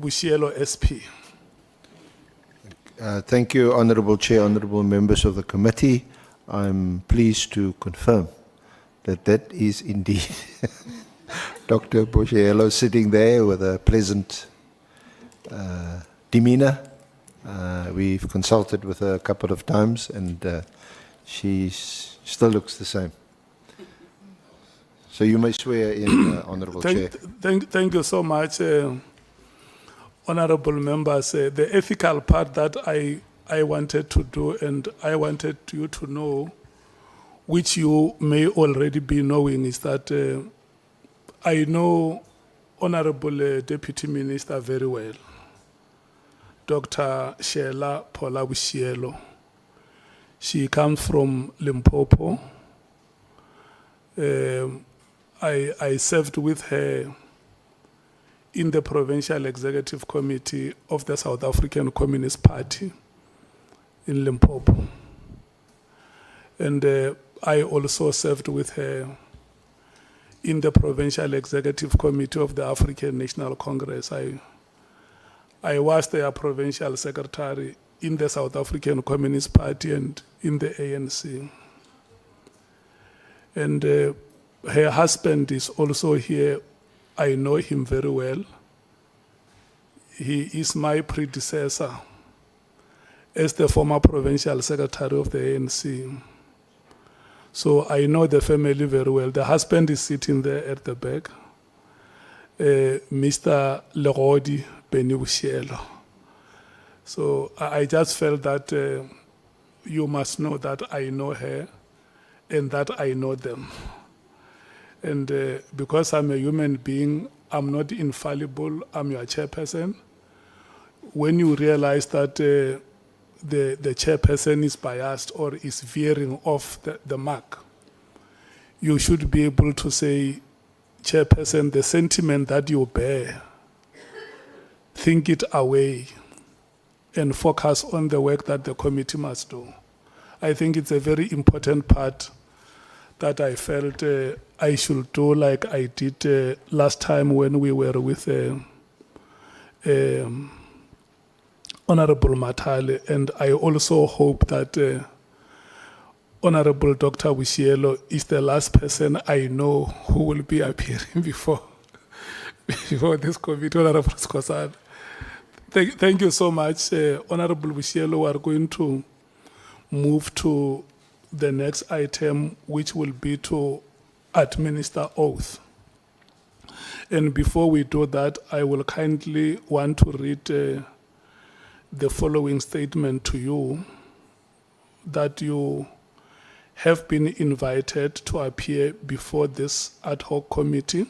Boshielo SP. Thank you, Honourable Chair, Honourable members of the committee. I'm pleased to confirm that that is indeed Dr. Boshielo sitting there with a pleasant demeanour. We've consulted with her a couple of times and she still looks the same. So you may swear in, Honourable Chair. Thank you so much, honourable members. The ethical part that I wanted to do, and I wanted you to know, which you may already be knowing, is that I know Honourable Deputy Minister very well, Dr. Cele Boshielo. She comes from Limpopo. I served with her in the Provincial Executive Committee of the South African Communist Party in Limpopo. And I also served with her in the Provincial Executive Committee of the African National Congress. I was their Provincial Secretary in the South African Communist Party and in the ANC. And her husband is also here. I know him very well. He is my predecessor as the former Provincial Secretary of the ANC. So I know the family very well. The husband is sitting there at the back, Mr. Legodi Boshielo. So I just felt that you must know that I know her and that I know them. And because I'm a human being, I'm not infallible, I'm your chairperson. When you realize that the chairperson is biased or is veering off the mark, you should be able to say, chairperson, the sentiment that you bear, think it away and focus on the work that the committee must do. I think it's a very important part that I felt I should do, like I did last time when we were with Honourable Matale. And I also hope that Honourable Dr. Boshielo is the last person I know who will be appearing before this committee. Honourable Skosana. Thank you so much, Honourable Boshielo. We are going to move to the next item, which will be to administer oath. And before we do that, I will kindly want to read the following statement to you, that you have been invited to appear before this ad hoc committee,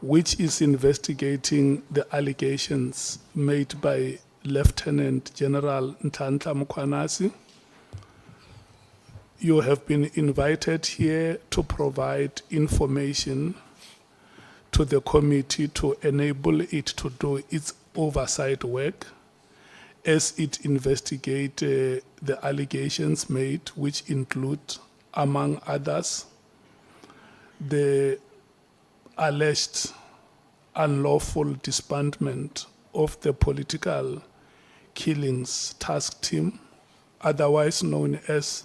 which is investigating the allegations made by Lieutenant General Ntantla Mkhwanasi. You have been invited here to provide information to the committee to enable it to do its oversight work as it investigates the allegations made, which include, among others, the alleged unlawful disbandment of the political killings task team, otherwise known as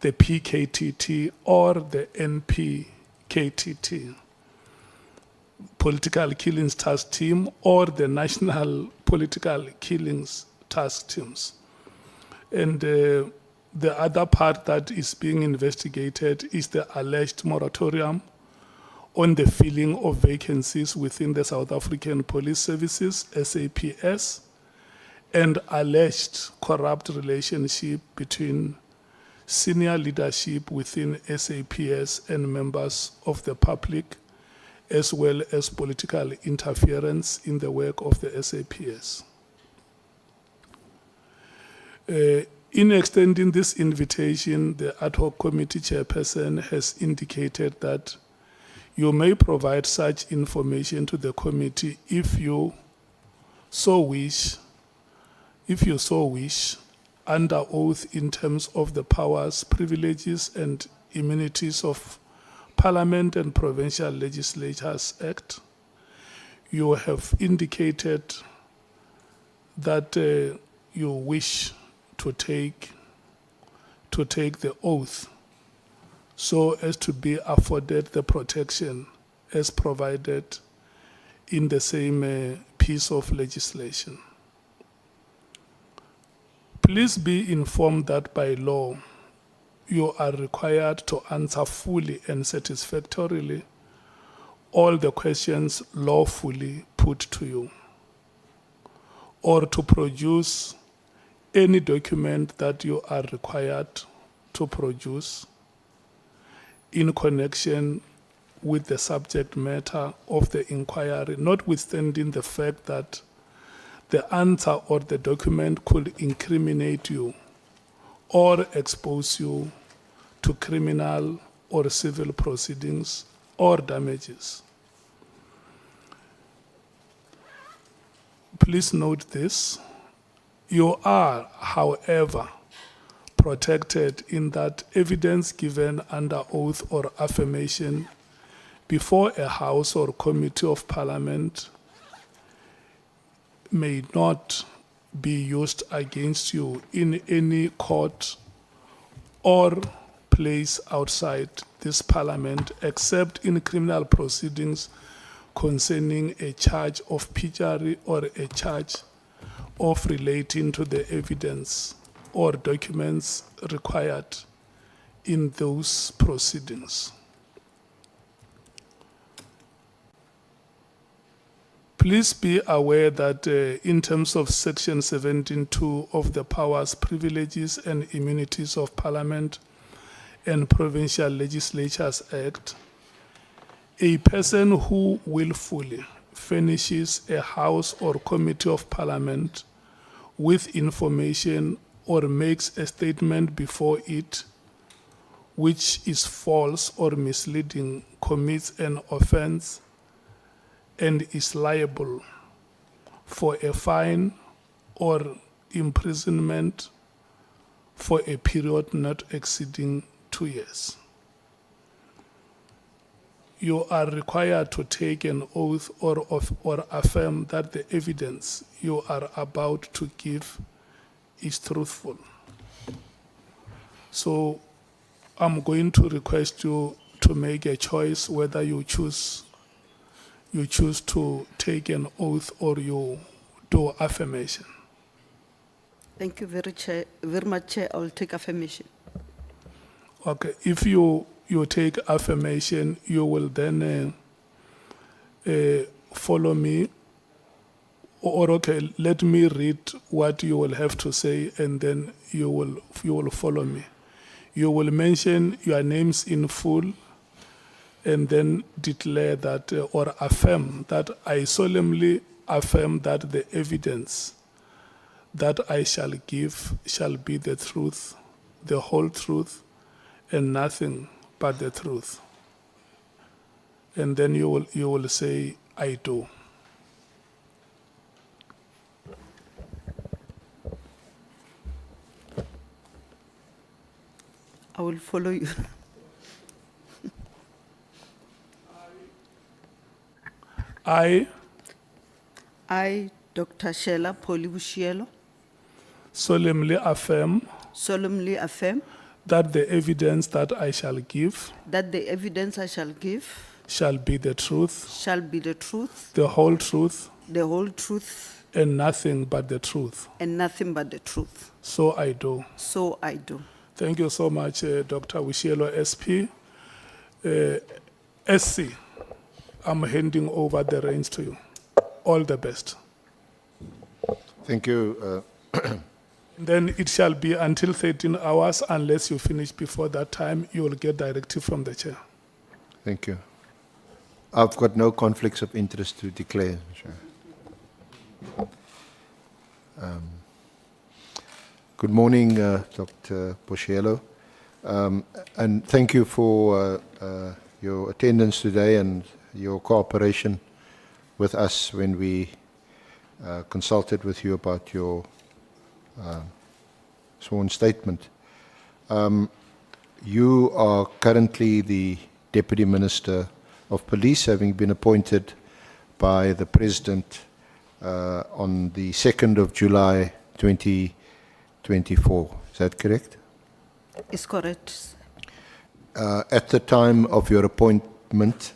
the PKTT or the NPKTT, Political Killings Task Team, or the National Political Killings Task Teams. And the other part that is being investigated is the alleged moratorium on the filling of vacancies within the South African Police Services, SAPS, and alleged corrupt relationship between senior leadership within SAPS and members of the public, as well as political interference in the work of the SAPS. In extending this invitation, the ad hoc committee chairperson has indicated that you may provide such information to the committee if you so wish, under oath in terms of the powers, privileges, and immunities of Parliament and Provincial Legislatures Act. you have indicated that you wish to take the oath so as to be afforded the protection as provided in the same piece of legislation. Please be informed that by law, you are required to answer fully and satisfactorily all the questions lawfully put to you, or to produce any document that you are required to produce in connection with the subject matter of the inquiry, notwithstanding the fact that the answer or the document could incriminate you or expose you to criminal or civil proceedings or damages. Please note this. You are, however, protected in that evidence given under oath or affirmation before a House or Committee of Parliament may not be used against you in any court or place outside this Parliament, except in criminal proceedings concerning a charge of perjury or a charge of relating to the evidence or documents required in those proceedings. Please be aware that in terms of Section 17.2 of the Powers, Privileges and Immunities of Parliament and Provincial Legislatures Act, a person who willfully furnishes a House or Committee of Parliament with information or makes a statement before it which is false or misleading commits an offense and is liable for a fine or imprisonment for a period not exceeding 2 years. You are required to take an oath or affirm that the evidence you are about to give is truthful. So I'm going to request you to make a choice whether you choose to take an oath or you do affirmation. Thank you very much, Chair. I will take affirmation. Okay, if you take affirmation, you will then follow me. Or okay, let me read what you will have to say, and then you will follow me. You will mention your names in full, and then declare that or affirm that I solemnly affirm that the evidence that I shall give shall be the truth, the whole truth, and nothing but the truth. And then you will say, I do. I will follow you. I, Dr. Cele Boshielo, solemnly affirm solemnly affirm that the evidence that I shall give that the evidence I shall give shall be the truth, shall be the truth, the whole truth, and nothing but the truth. nothing but the truth. So I do. So I do. Thank you so much, Dr. Boshielo, SP. SC, I'm handing over the reins to you. All the best. Thank you. Then it shall be until 13 hours. Unless you finish before that time, you will get directive from the chair. Thank you. I've got no conflicts of interest to declare. Sure. Good morning, Dr. Boshielo, and thank you for your attendance today and your cooperation with us when we consulted with you about your sworn statement. You are currently the Deputy Minister of Police, having been appointed by the President on the 2nd of July 2024. Is that correct? It's correct. At the time of your appointment,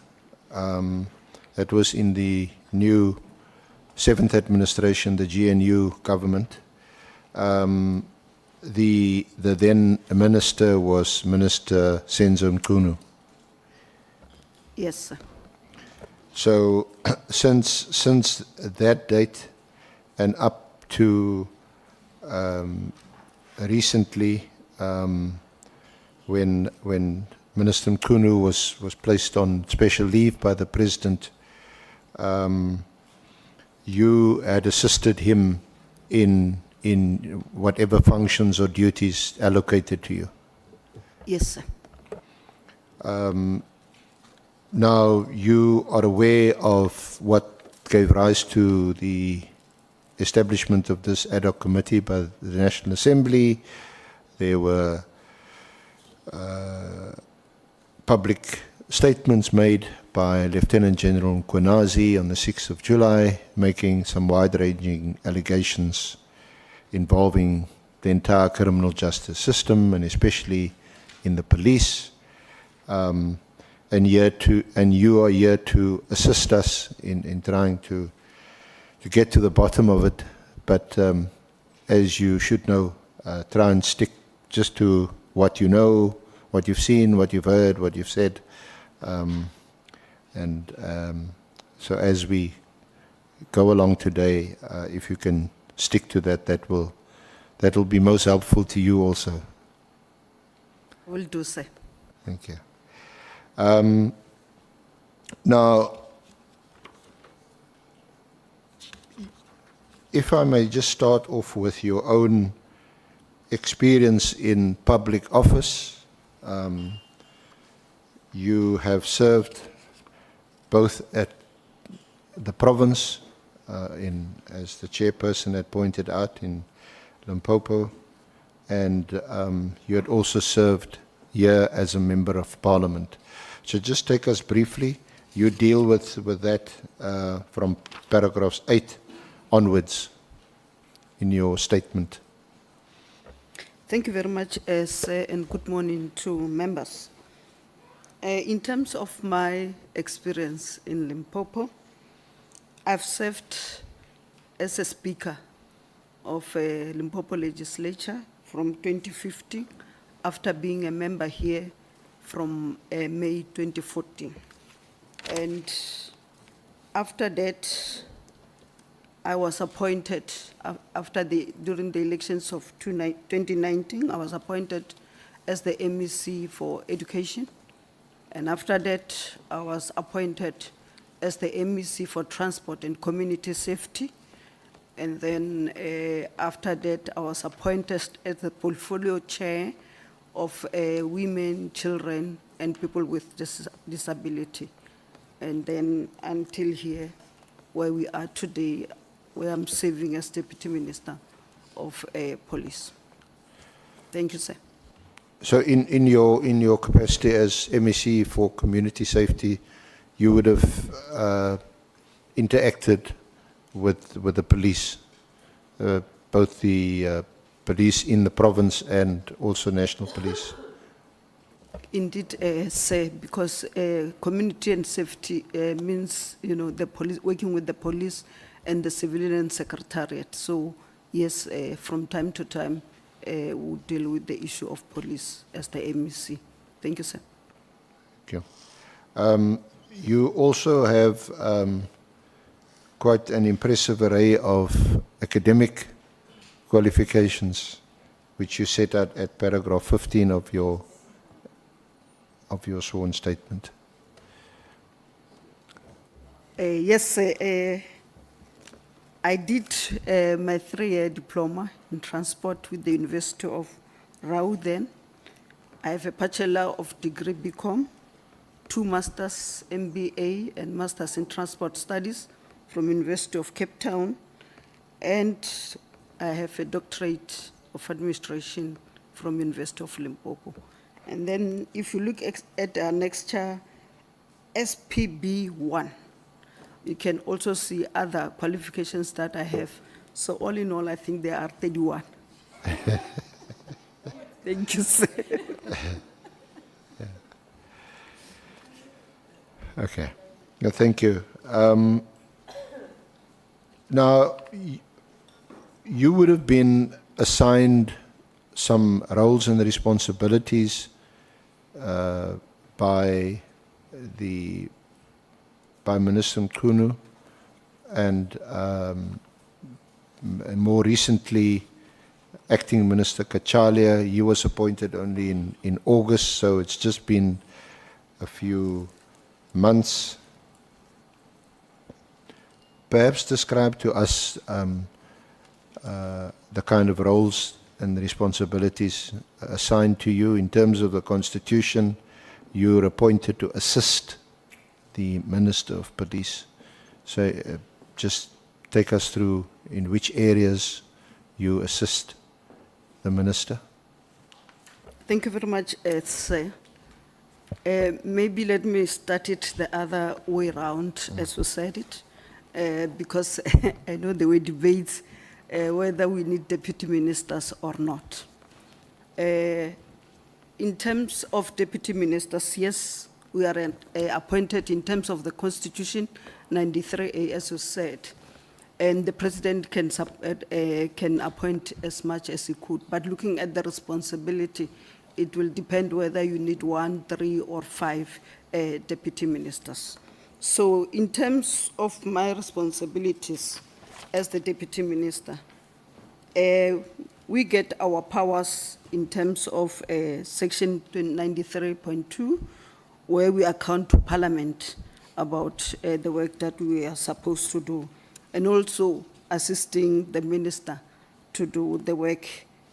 that was in the new 7th administration, the GNU government, the then minister was Minister Cele. Yes, sir. So since that date and up to recently, when Minister Mkhunu was placed on special leave by the President, you had assisted him in whatever functions or duties allocated to you. Yes, sir. Now, you are aware of what gave rise to the establishment of this ad hoc committee by the National Assembly. There were public statements made by Lieutenant General Nkwenazi on the 6th of July, making some wide-ranging allegations involving the entire criminal justice system, and especially in the police. And you are here to assist us in trying to get to the bottom of it. But as you should know, try and stick just to what you know, what you've seen, what you've heard, what you've said. So as we go along today, if you can stick to that, that will be most helpful to you also. Will do, sir. Thank you. Now, if I may just start off with your own experience in public office. You have served both at the province, as the chairperson had pointed out, in Limpopo, and you had also served here as a member of Parliament. So just take us briefly. You deal with that from paragraphs 8 onwards in your statement. Thank you very much, sir, and good morning to members. In terms of my experience in Limpopo, I've served as a speaker of Limpopo legislature from 2015, after being a member here from May 2014. And after that, I was appointed, during the elections of 2019, I was appointed as the MEC for Education. And after that, I was appointed as the MEC for Transport and Community Safety. And then after that, I was appointed as the portfolio chair of women, children, and people with disability. And then until here, where we are today, where I'm serving as Deputy Minister of Police. Thank you, sir. So in your capacity as MEC for Community Safety, you would have interacted with the police, both the police in the province and also national police. Indeed, sir, because community and safety means, the police, working with the police and the civilian secretariat. So yes, from time to time, we deal with the issue of police as the MEC. Thank you, sir. Thank you. You also have quite an impressive array of academic qualifications, which you set out at paragraph 15 of your sworn statement. Yes, sir. I did my 3-year diploma in transport with the University of Rau then. I have a Bachelor of Degree BCom, 2 Masters MBA and Masters in Transport Studies from University of Cape Town, and I have a Doctorate of Administration from University of Limpopo. And then if you look at our next chart, SPB1, you can also see other qualifications that I have. So all in all, I think there are 31. Thank you, sir. Okay. No, thank you. Now, you would have been assigned some roles and responsibilities by Minister Mkhunu and more recently Acting Minister Kachalia. He was appointed only in August, so it's just been a few months. Perhaps describe to us the kind of roles and responsibilities assigned to you. In terms of the Constitution, you are appointed to assist the Minister of Police. So just take us through in which areas you assist the Minister. Thank you very much, sir. Maybe let me start it the other way around, as we said it, because I know there were debates whether we need deputy ministers or not. In terms of deputy ministers, yes, we are appointed in terms of the Constitution, 93A, as you said, and the president can appoint as much as he could. But looking at the responsibility, it will depend whether you need 1, 3, or 5 deputy ministers. So in terms of my responsibilities as the deputy minister, we get our powers in terms of section 93.2, where we account to Parliament about the work that we are supposed to do, and also assisting the minister to do the work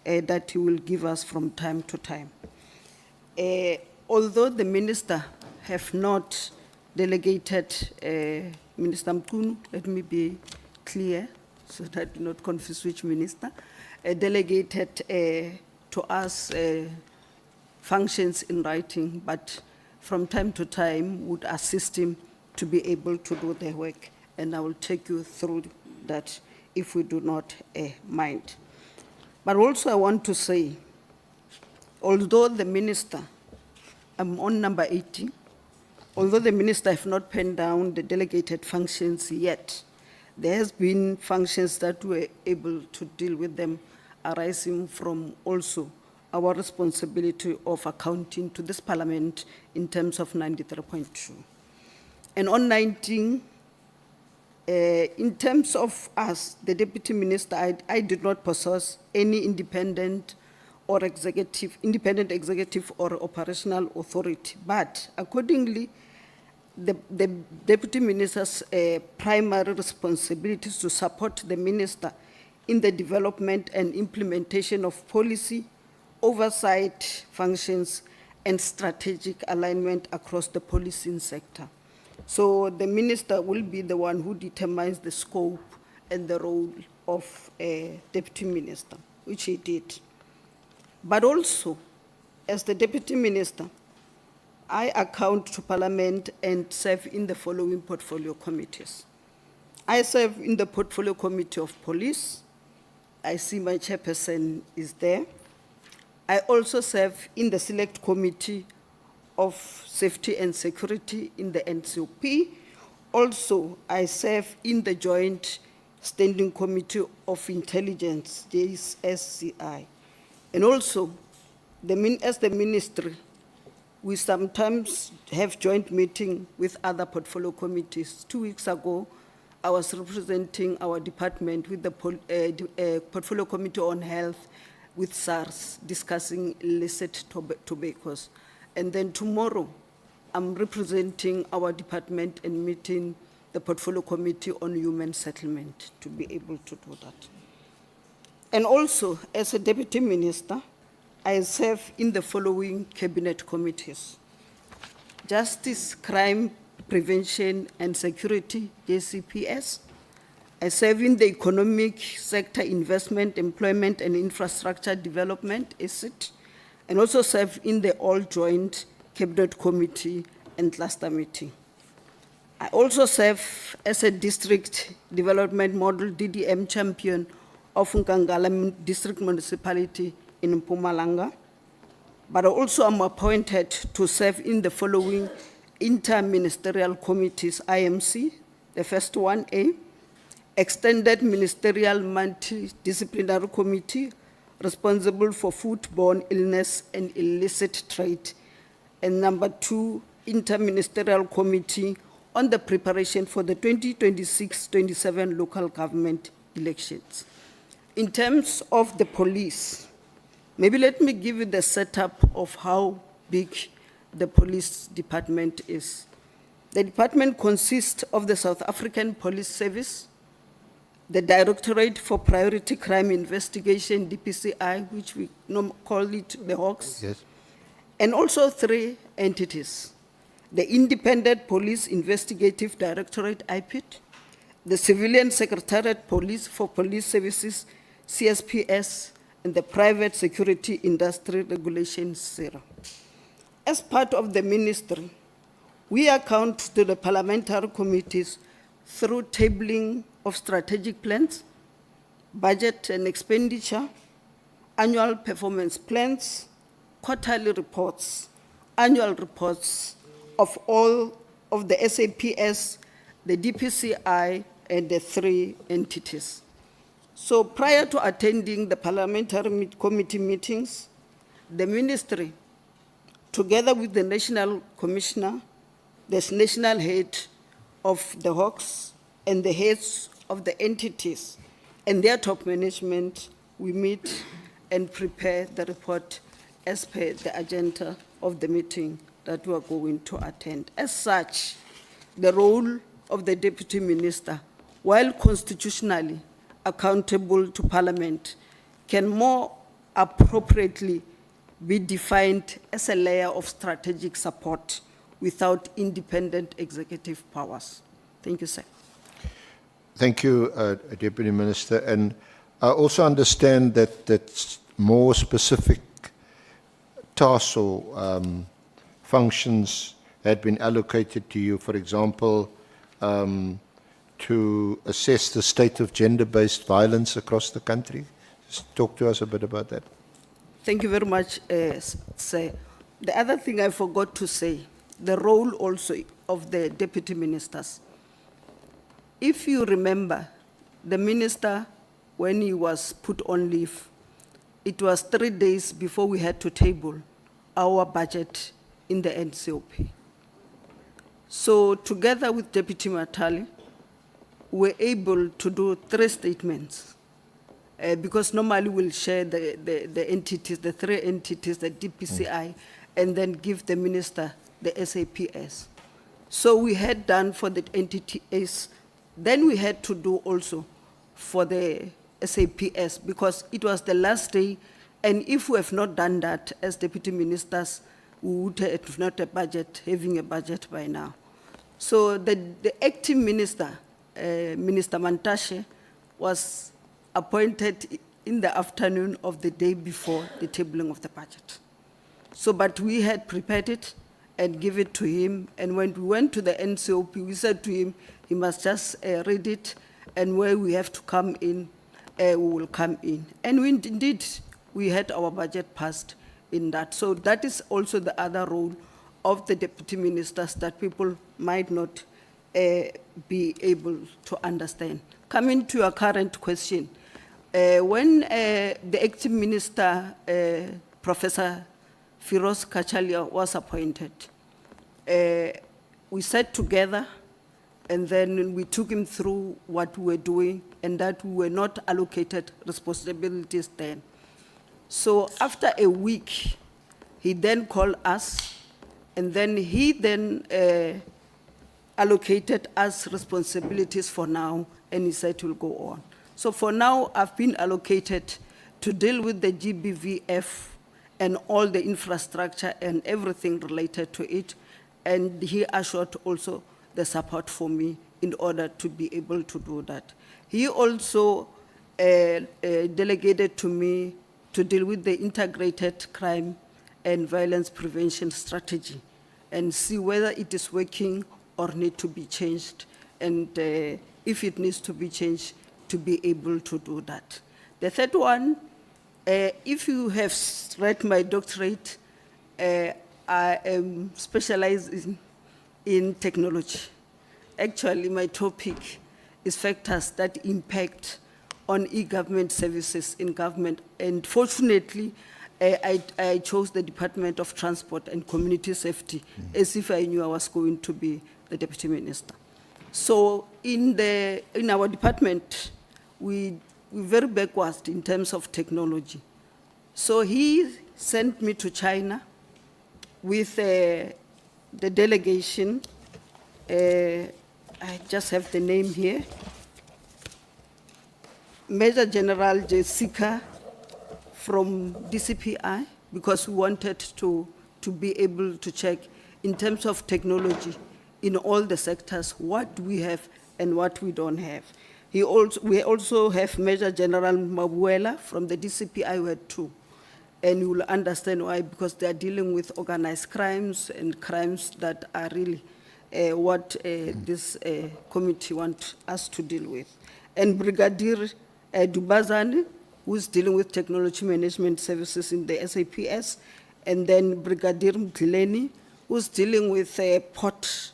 that he will give us from time to time. Although the minister have not delegated, Minister Mkhunu, let me be clear so that I do not confuse which minister, delegated to us functions in writing, but from time to time would assist him to be able to do the work. And I will take you through that if we do not mind. But also I want to say, although the minister, I'm on number 80, although the minister have not penned down the delegated functions yet, there has been functions that we're able to deal with them arising from also our responsibility of accounting to this Parliament in terms of 93.2. And on 19, in terms of us, the deputy minister, I did not possess any independent executive or operational authority, but accordingly, the deputy minister's primary responsibility is to support the minister in the development and implementation of policy, oversight functions, and strategic alignment across the policing sector. So the minister will be the one who determines the scope and the role of a deputy minister, which he did. But also, as the deputy minister, I account to Parliament and serve in the following portfolio committees. I serve in the Portfolio Committee of Police. I see my chairperson is there. I also serve in the Select Committee of Safety and Security in the NCOP. Also, I serve in the Joint Standing Committee of Intelligence, JSCI. And also, as the ministry, we sometimes have joint meeting with other portfolio committees. 2 weeks ago, I was representing our department with the Portfolio Committee on Health with SARS, discussing illicit tobaccos. And then tomorrow, I'm representing our department and meeting the Portfolio Committee on Human Settlement to be able to do that. And also, as a deputy minister, I serve in the following cabinet committees: Justice, Crime Prevention and Security, JCPS. I serve in the Economic Sector Investment, Employment and Infrastructure Development, ESIT, and also serve in the All Joint Cabinet Committee and Cluster Meeting. I also serve as a district development model DDM champion of Nkangala District Municipality in Mpumalanga. But I also am appointed to serve in the following inter-ministerial committees: IMC, the first one, A, Extended Ministerial Multidisciplinary Committee responsible for foodborne illness and illicit trade, and number 2, Inter-Ministerial Committee on the preparation for the 2026-27 local government elections. In terms of the police, maybe let me give you the setup of how big the police department is. The department consists of the South African Police Service, the Directorate for Priority Crime Investigation, DPCI, which we call it the Hawks, Yes. and also 3 entities: the Independent Police Investigative Directorate, IPID, the Civilian Secretariat Police for Police Services, CSPS, and the Private Security Industry Regulation, CERA. As part of the ministry, we account to the parliamentary committees through tabling of strategic plans, budget and expenditure, annual performance plans, quarterly reports, annual reports of all of the SAPS, the DPCI, and the 3 entities. So prior to attending the parliamentary committee meetings, the ministry, together with the national commissioner, the national head of the Hawks, and the heads of the entities and their top management, we meet and prepare the report as per the agenda of the meeting that we are going to attend. As such, the role of the deputy minister, while constitutionally accountable to Parliament, can more appropriately be defined as a layer of strategic support without independent executive powers. Thank you, sir. Thank you, Deputy Minister. And I also understand that more specific tasks or functions had been allocated to you, for example, to assess the state of gender-based violence across the country. Just talk to us a bit about that. Thank you very much, sir. The other thing I forgot to say, the role also of the deputy ministers. If you remember, the minister, when he was put on leave, it was 3 days before we had to table our budget in the NCOP. So together with Deputy Matali, we were able to do 3 statements, because normally we'll share the entities, the 3 entities, the DPCI, and then give the minister the SAPS. So we had done for the entities, then we had to do also for the SAPS, because it was the last day, and if we have not done that as deputy ministers, we would have not having a budget by now. So the acting minister, Minister Mantashe, was appointed in the afternoon of the day before the tabling of the budget. So, but we had prepared it and give it to him, and when we went to the NCOP, we said to him, he must just read it, and where we have to come in, we will come in. And indeed, we had our budget passed in that. So that is also the other role of the deputy ministers that people might not be able to understand. Coming to your current question, when the acting minister, Professor Firoz Kachalia, was appointed, we sat together, and then we took him through what we were doing, and that we were not allocated responsibilities then. So after a week, he then called us, and then he then allocated us responsibilities for now, and he said we'll go on. So for now, I've been allocated to deal with the GBVF and all the infrastructure and everything related to it, and he assured also the support for me in order to be able to do that. He also delegated to me to deal with the integrated crime and violence prevention strategy and see whether it is working or need to be changed, and if it needs to be changed, to be able to do that. The third one, if you have read my doctorate, I am specialized in technology. Actually, my topic is factors that impact on e-government services in government. And fortunately, I chose the Department of Transport and Community Safety as if I knew I was going to be the Deputy Minister. So in our department, we're very backwards in terms of technology. So he sent me to China with the delegation. I just have the name here. Major General Jessica from DCPI, because we wanted to be able to check in terms of technology in all the sectors, what we have and what we don't have. We also have Major General Mabuela from the DCPI, we had two. And you will understand why, because they are dealing with organized crimes and crimes that are really what this committee wants us to deal with. And Brigadier Dubazane, who's dealing with technology management services in the SAPS, and then Brigadier Mtileni, who's dealing with port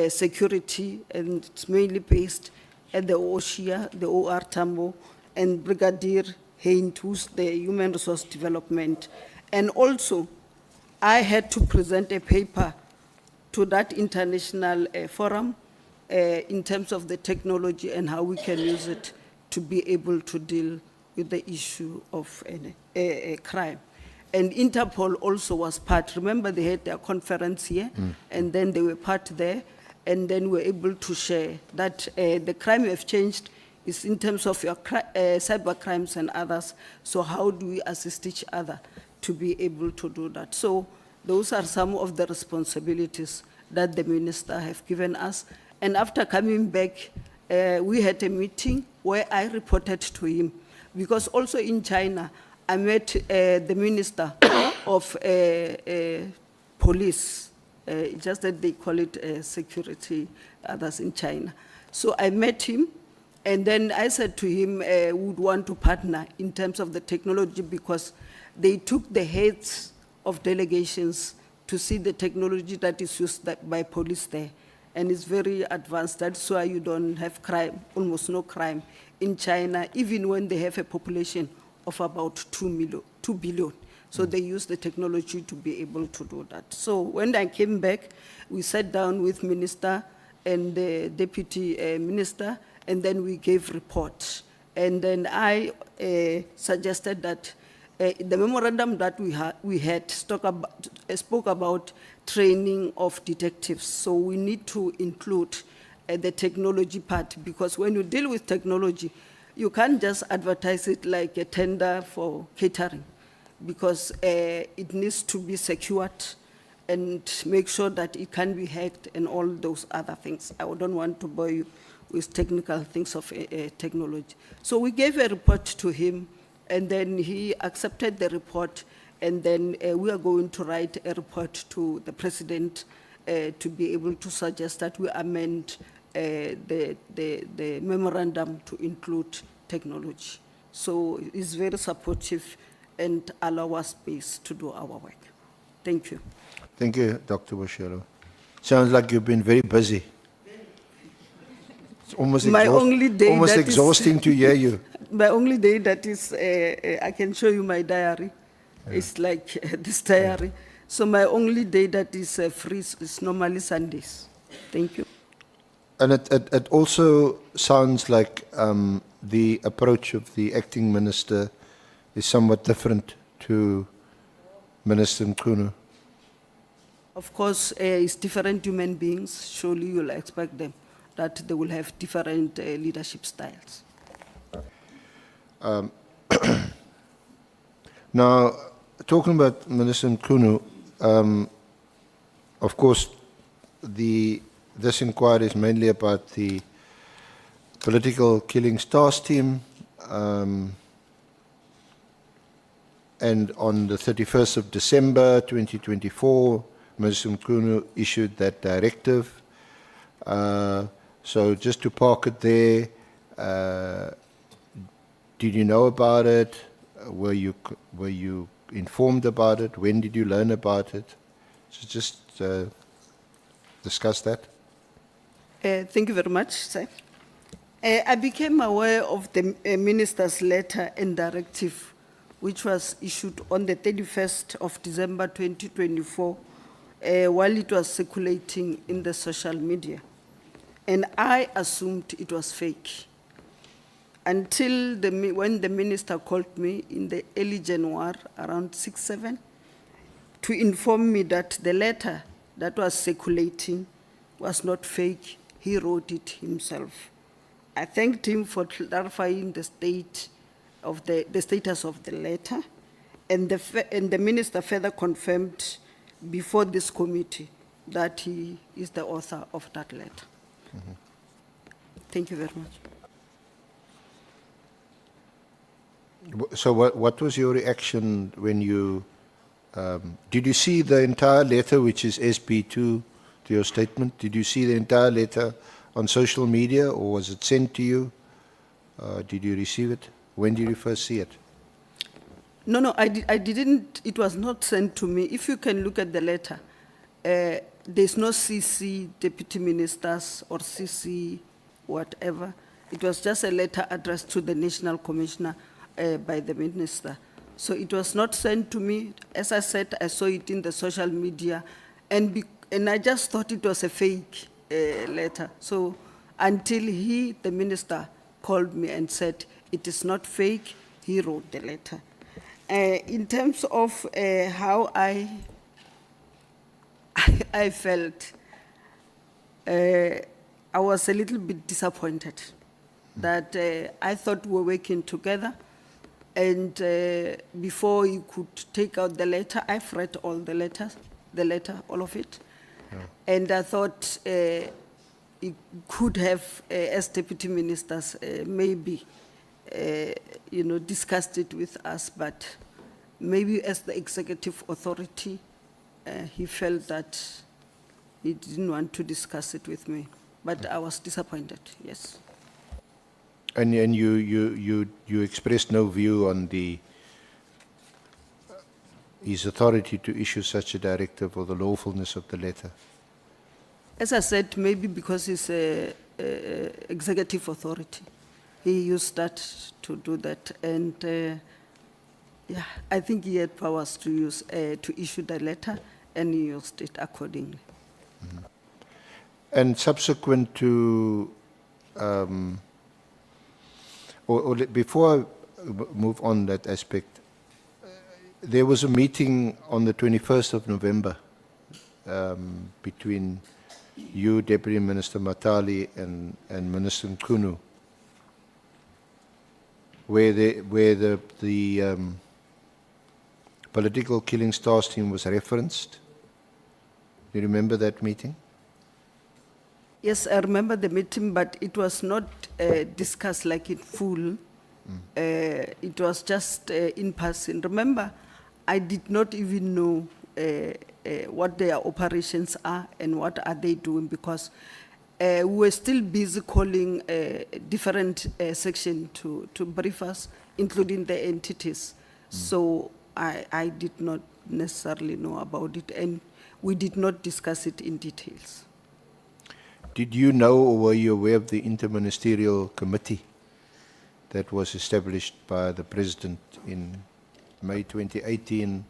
security, and it's mainly based at the OSHIA, the OR Tambo, and Brigadier Haint, who's the Human Resource Development. And also, I had to present a paper to that international forum in terms of the technology and how we can use it to be able to deal with the issue of a crime. And Interpol also was part. Remember, they had their conference here, and then they were part there, and then we were able to share that the crime you have changed is in terms of your cyber crimes and others. So how do we assist each other to be able to do that? So those are some of the responsibilities that the minister have given us. And after coming back, we had a meeting where I reported to him, because also in China, I met the Minister of Police, just that they call it security, others in China. So I met him, and then I said to him, we would want to partner in terms of the technology, because they took the heads of delegations to see the technology that is used by police there. And it's very advanced. That's why you don't have crime, almost no crime in China, even when they have a population of about 2 billion. So they use the technology to be able to do that. So when I came back, we sat down with Minister and the Deputy Minister, and then we gave reports. And then I suggested that the memorandum that we had spoke about training of detectives. So we need to include the technology part, because when you deal with technology, you can't just advertise it like a tender for catering, because it needs to be secured and make sure that it can be hacked and all those other things. I don't want to bore you with technical things of technology. So we gave a report to him, and then he accepted the report, and then we are going to write a report to the President to be able to suggest that we amend the memorandum to include technology. So it's very supportive and allow us space to do our work. Thank you. Thank you, Dr. Boshielo. Sounds like you've been very busy. It's almost, almost exhausting to hear you. My only day that is, I can show you my diary. Yeah. It's like this diary. Yeah. So my only day that is free is normally Sundays. Thank you. And it also sounds like the approach of the acting minister is somewhat different to Minister Mkhunu. Of course, it's different human beings. Surely you'll expect them that they will have different leadership styles. Now, talking about Minister Mkhunu, of course, this inquiry is mainly about the political killings task team, and on the 31st of December 2024, Minister Mkhunu issued that directive So just to park it there, did you know about it? Were you informed about it? When did you learn about it? So just discuss that. Thank you very much, sir. I became aware of the minister's letter and directive, which was issued on the 31st of December 2024, while it was circulating in the social media. And I assumed it was fake until when the minister called me in the early January, around 6-7, to inform me that the letter that was circulating was not fake. He wrote it himself. I thanked him for clarifying the status of the letter, and the minister further confirmed before this committee that he is the author of that letter. Mm-hmm. Thank you very much. So what was your reaction when you, did you see the entire letter, which is SP2 to your statement? Did you see the entire letter on social media, or was it sent to you? Did you receive it? When did you first see it? No, I didn't. It was not sent to me. If you can look at the letter, there's no CC deputy ministers or CC whatever. It was just a letter addressed to the National Commissioner by the minister. So it was not sent to me. As I said, I saw it in the social media, and I just thought it was a fake letter. So until the minister called me and said it is not fake, he wrote the letter. In terms of how I felt, I was a little bit disappointed that I thought we were working together, and before you could take out the letter, I've read all the letter, all of it, and I thought it could have, as deputy ministers, maybe discussed it with us, but maybe as the executive authority, he felt that he didn't want to discuss it with me. But I was disappointed, yes. And you expressed no view on his authority to issue such a directive or the lawfulness of the letter? As I said, maybe because he's a executive authority. He used that to do that, and I think he had powers to issue the letter, and he used it accordingly. Mm-hmm. And subsequent to, before I move on that aspect, there was a meeting on the 21st of November between you, Deputy Minister Matali, and Minister Nkunu, where the political killings task team was referenced. Do you remember that meeting? Yes, I remember the meeting, but it was not discussed like in full. It was just in passing. Remember, I did not even know what their operations are and what are they doing, because we were still busy calling different sections to brief us, including the entities. So I did not necessarily know about it, and we did not discuss it in details. Did you know, or were you aware of the interministerial committee that was established by the President in May 2018,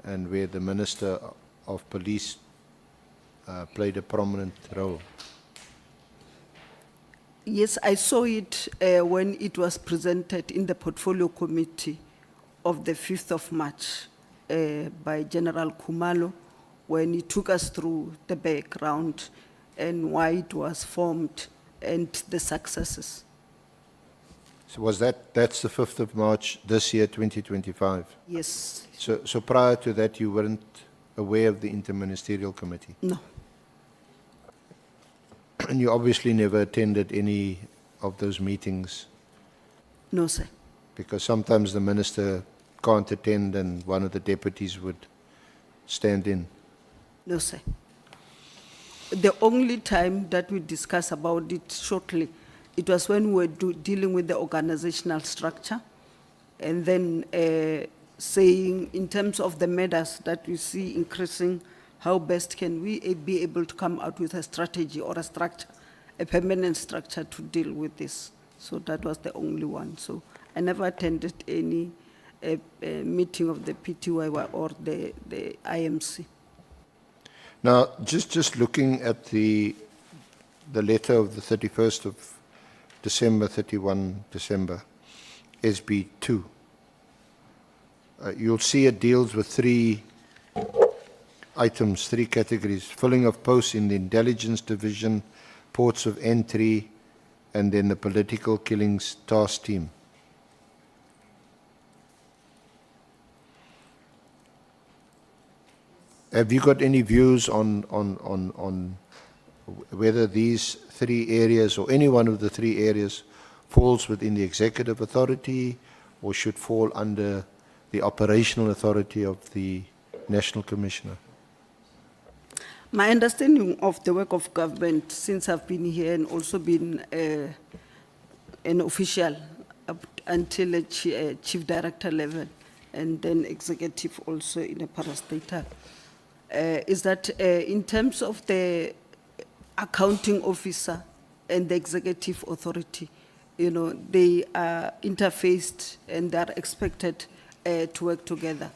and where the Minister of Police played a prominent role? Yes, I saw it when it was presented in the Portfolio Committee of the 5th of March by General Khumalo, when he took us through the background and why it was formed and the successes. So was that's the 5th of March this year, 2025? Yes. So prior to that, you weren't aware of the interministerial committee? No. And you obviously never attended any of those meetings? No, sir. Because sometimes the minister can't attend and one of the deputies would stand in. No, sir. the only time that we discussed about it shortly, it was when we were dealing with the organizational structure, and then saying in terms of the matters that we see increasing, how best can we be able to come out with a strategy or a structure, a permanent structure to deal with this. So that was the only one. So I never attended any meeting of the PTY or the IMC. Now, just looking at the letter of the 31st of December, 31 December, SB2, you'll see it deals with 3 items, 3 categories: filling of posts in the intelligence division, ports of entry, and then the political killings task team. Have you got any views on whether these 3 areas or any one of the 3 areas falls within the executive authority or should fall under the operational authority of the National Commissioner? My understanding of the work of government, since I've been here and also been an official up until a chief director level and then executive also in a parastatal, is that in terms of the accounting officer and the executive authority, you know, they are interfaced and they are expected to work together.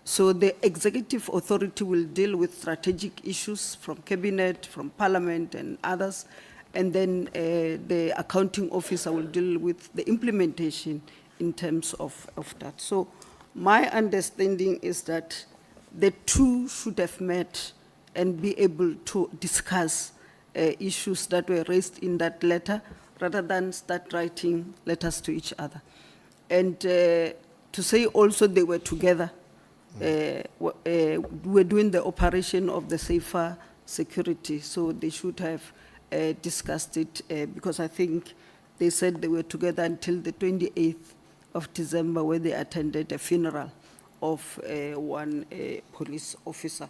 So the executive authority will deal with strategic issues from cabinet, from parliament and others, and then the accounting officer will deal with the implementation in terms of that. So my understanding is that the 2 should have met and be able to discuss issues that were raised in that letter rather than start writing letters to each other. And to say also they were together, we're doing the operation of the safer security, so they should have discussed it because I think they said they were together until the 28th of December when they attended a funeral of one police officer.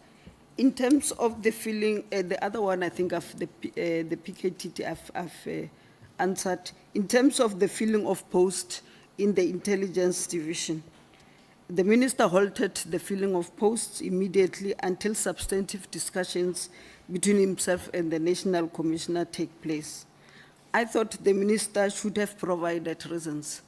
In terms of the filling, the other one I think of the PKTT I've answered. In terms of the filling of posts in the intelligence division, the minister halted the filling of posts immediately until substantive discussions between himself and the National Commissioner take place. I thought the minister should have provided reasons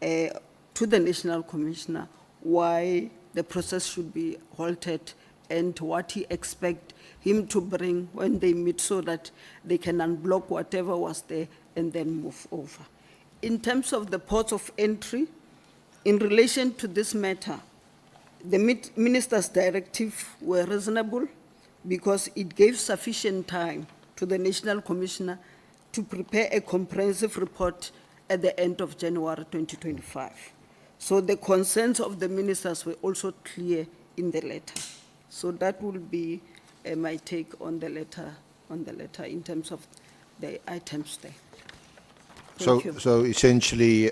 to the National Commissioner why the process should be halted and what he expects him to bring when they meet so that they can unblock whatever was there and then move over. In terms of the ports of entry, in relation to this matter, the minister's directive were reasonable because it gave sufficient time to the National Commissioner to prepare a comprehensive report at the end of January 2025. So the concerns of the ministers were also clear in the letter. So that will be my take on the letter in terms of the items there. Thank you. So essentially,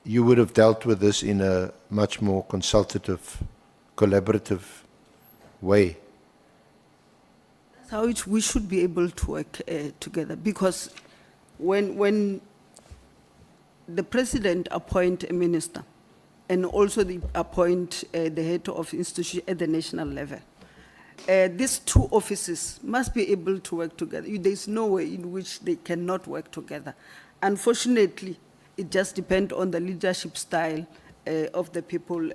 you would have dealt with this in a much more consultative, collaborative way. That's how we should be able to work together, because when the president appoint a minister and also appoint the head of institution at the national level, these 2 offices must be able to work together. There's no way in which they cannot work together. Unfortunately, it just depends on the leadership style of the people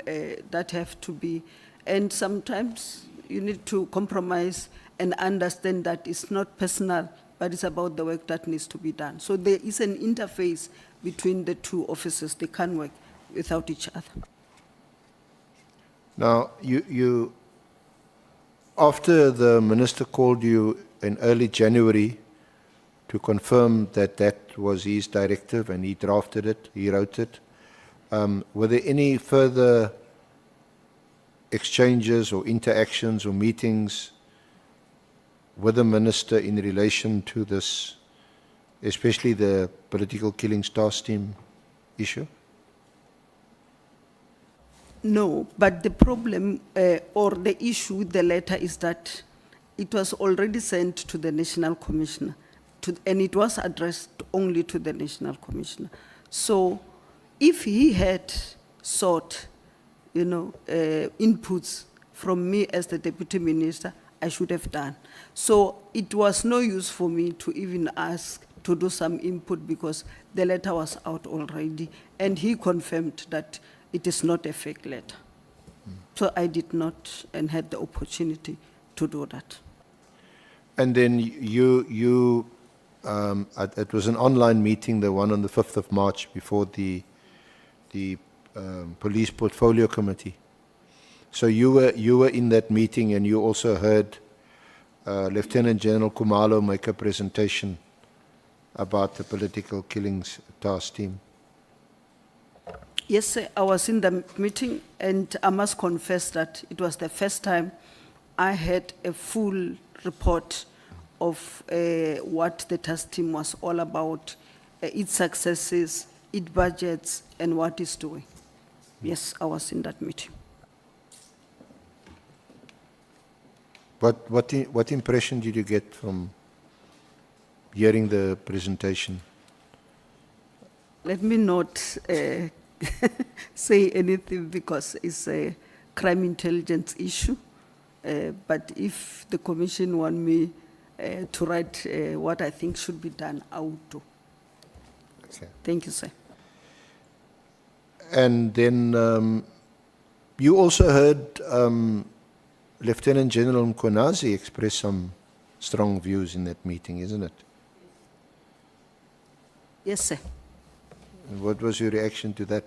that have to be. And sometimes you need to compromise and understand that it's not personal, but it's about the work that needs to be done. So there is an interface between the 2 offices. They can't work without each other. Now, you after the minister called you in early January to confirm that that was his directive and he drafted it, he wrote it, were there any further exchanges or interactions or meetings with the minister in relation to this, especially the political killings task team issue? No, but the problem or the issue with the letter is that it was already sent to the National Commissioner, and it was addressed only to the National Commissioner. So if he had sought, inputs from me as the Deputy Minister, I should have done. So it was no use for me to even ask to do some input because the letter was out already, and he confirmed that it is not a fake letter. So I did not and had the opportunity to do that. And then it was an online meeting, the one on the 5th of March before the Police Portfolio Committee. So you were in that meeting, and you also heard Lieutenant General Kumalo make a presentation about the political killings task team. Yes, sir, I was in the meeting, and I must confess that it was the first time I had a full report of what the task team was all about, its successes, its budgets, and what it's doing. Yes, I was in that meeting. What impression did you get from hearing the presentation? Let me not say anything because it's a crime intelligence issue. But if the commission want me to write what I think should be done, I will do. Okay. Thank you, sir. And then you also heard Lieutenant General Mkonazi express some strong views in that meeting, isn't it? Yes, sir. And what was your reaction to that?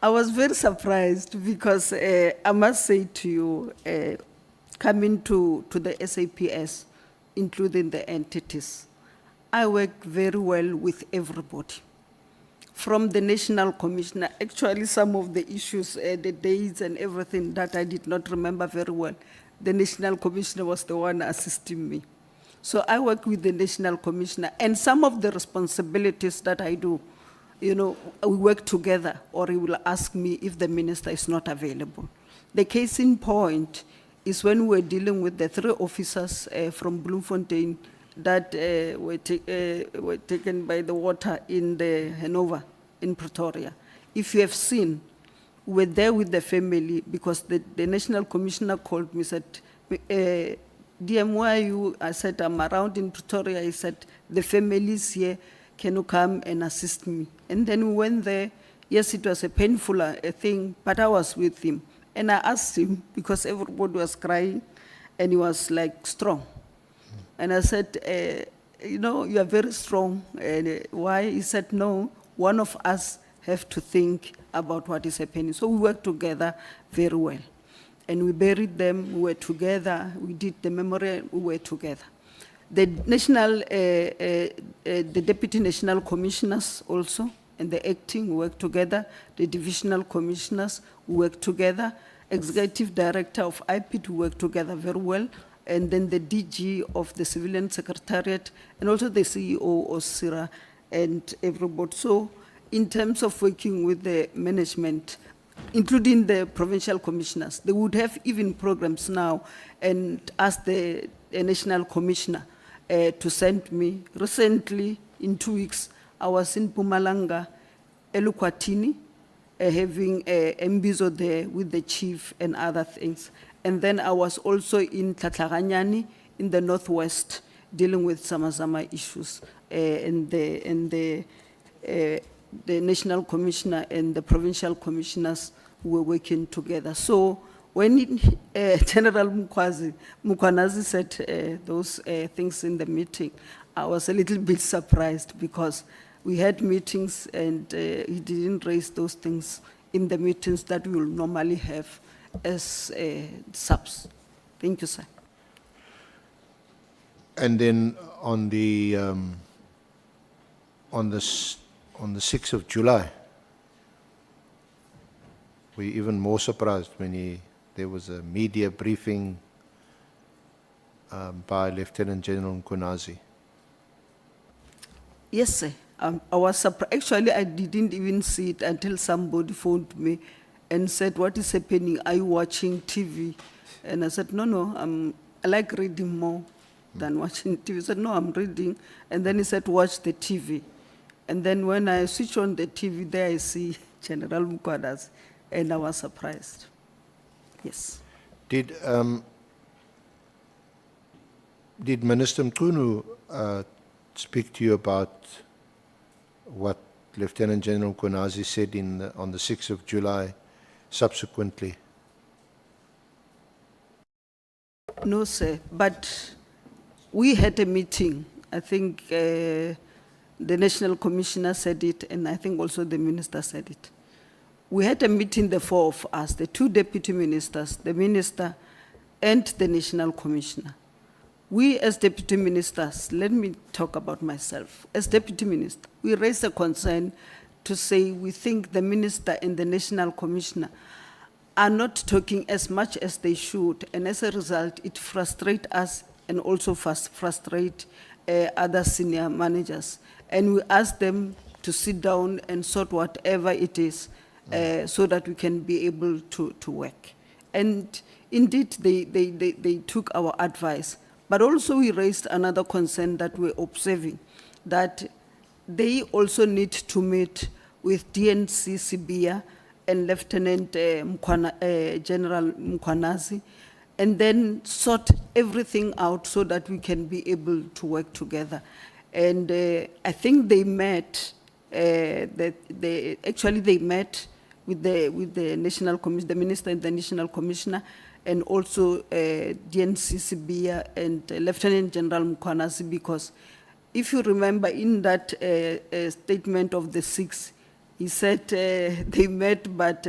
I was very surprised because I must say to you, coming to the SAPS, including the entities, I work very well with everybody. From the National Commissioner, actually some of the issues, the dates and everything that I did not remember very well, the National Commissioner was the one assisting me. So I work with the National Commissioner, and some of the responsibilities that I do, we work together, or he will ask me if the minister is not available. The case in point is when we were dealing with the 3 officers from Bloemfontein that were taken by the water in the Hanover, in Pretoria. If you have seen, we were there with the family because the National Commissioner called me, said, DM, where are you? I said, I'm around in Pretoria. He said, the family is here. Can you come and assist me? And then we went there. Yes, it was a painful thing, but I was with him. And I asked him, because everybody was crying, and he was like strong. And I said, you are very strong. And why? He said, no, one of us have to think about what is happening. So we worked together very well. And we buried them, we were together, we did the memorial, we were together. The Deputy National Commissioners also, and the acting, we work together. The Divisional Commissioners, we work together. Executive Director of IPIT, we work together very well. And then the DG of the Civilian Secretariat, and also the CEO of CIRA and everybody. So in terms of working with the management, including the provincial commissioners, they would have even programs now and ask the National Commissioner to send me. Recently, in 2 weeks, I was in Mpumalanga, Elukwatini, having a Mbizo there with the chief and other things. And then I was also in Tlatlaganyani in the northwest, dealing with Samazama issues, and the National Commissioner and the provincial commissioners were working together. So when General Mkwanazi said those things in the meeting, I was a little bit surprised because we had meetings and he didn't raise those things in the meetings that we will normally have as subs. Thank you, sir. And then on the 6th of July, we were even more surprised when there was a media briefing by Lieutenant General Mkonazi. Yes, sir. I was surprised. Actually, I didn't even see it until somebody phoned me and said, "What is happening? Are you watching TV?" And I said, "No, I like reading more than watching TV." He said, "No, I'm reading." And then he said, "Watch the TV." And then when I switch on the TV, there I see General Mukwadas, and I was surprised. Yes. Did Minister Mkhunu speak to you about what Lieutenant General Mkhwanazi said on the 6th of July subsequently? No, sir, but we had a meeting. I think the National Commissioner said it, and I think also the Minister said it. We had a meeting, the four of us, the two deputy ministers, the minister, and the National Commissioner. We as deputy ministers, let me talk about myself. As deputy minister, we raised a concern to say we think the minister and the National Commissioner are not talking as much as they should, and as a result, it frustrates us and also frustrate other senior managers. And we ask them to sit down and sort whatever it is so that we can be able to work. And indeed, they took our advice. But also we raised another concern that we're observing, that they also need to meet with DNC Sibia and Lieutenant General Mkhwanazi, and then sort everything out so that we can be able to work together. And I think they met, actually they met with the National Commission, the Minister and the National Commissioner, and also DNC Sibia and Lieutenant General Mkhwanazi, because if you remember in that statement of the 6th, he said they met, but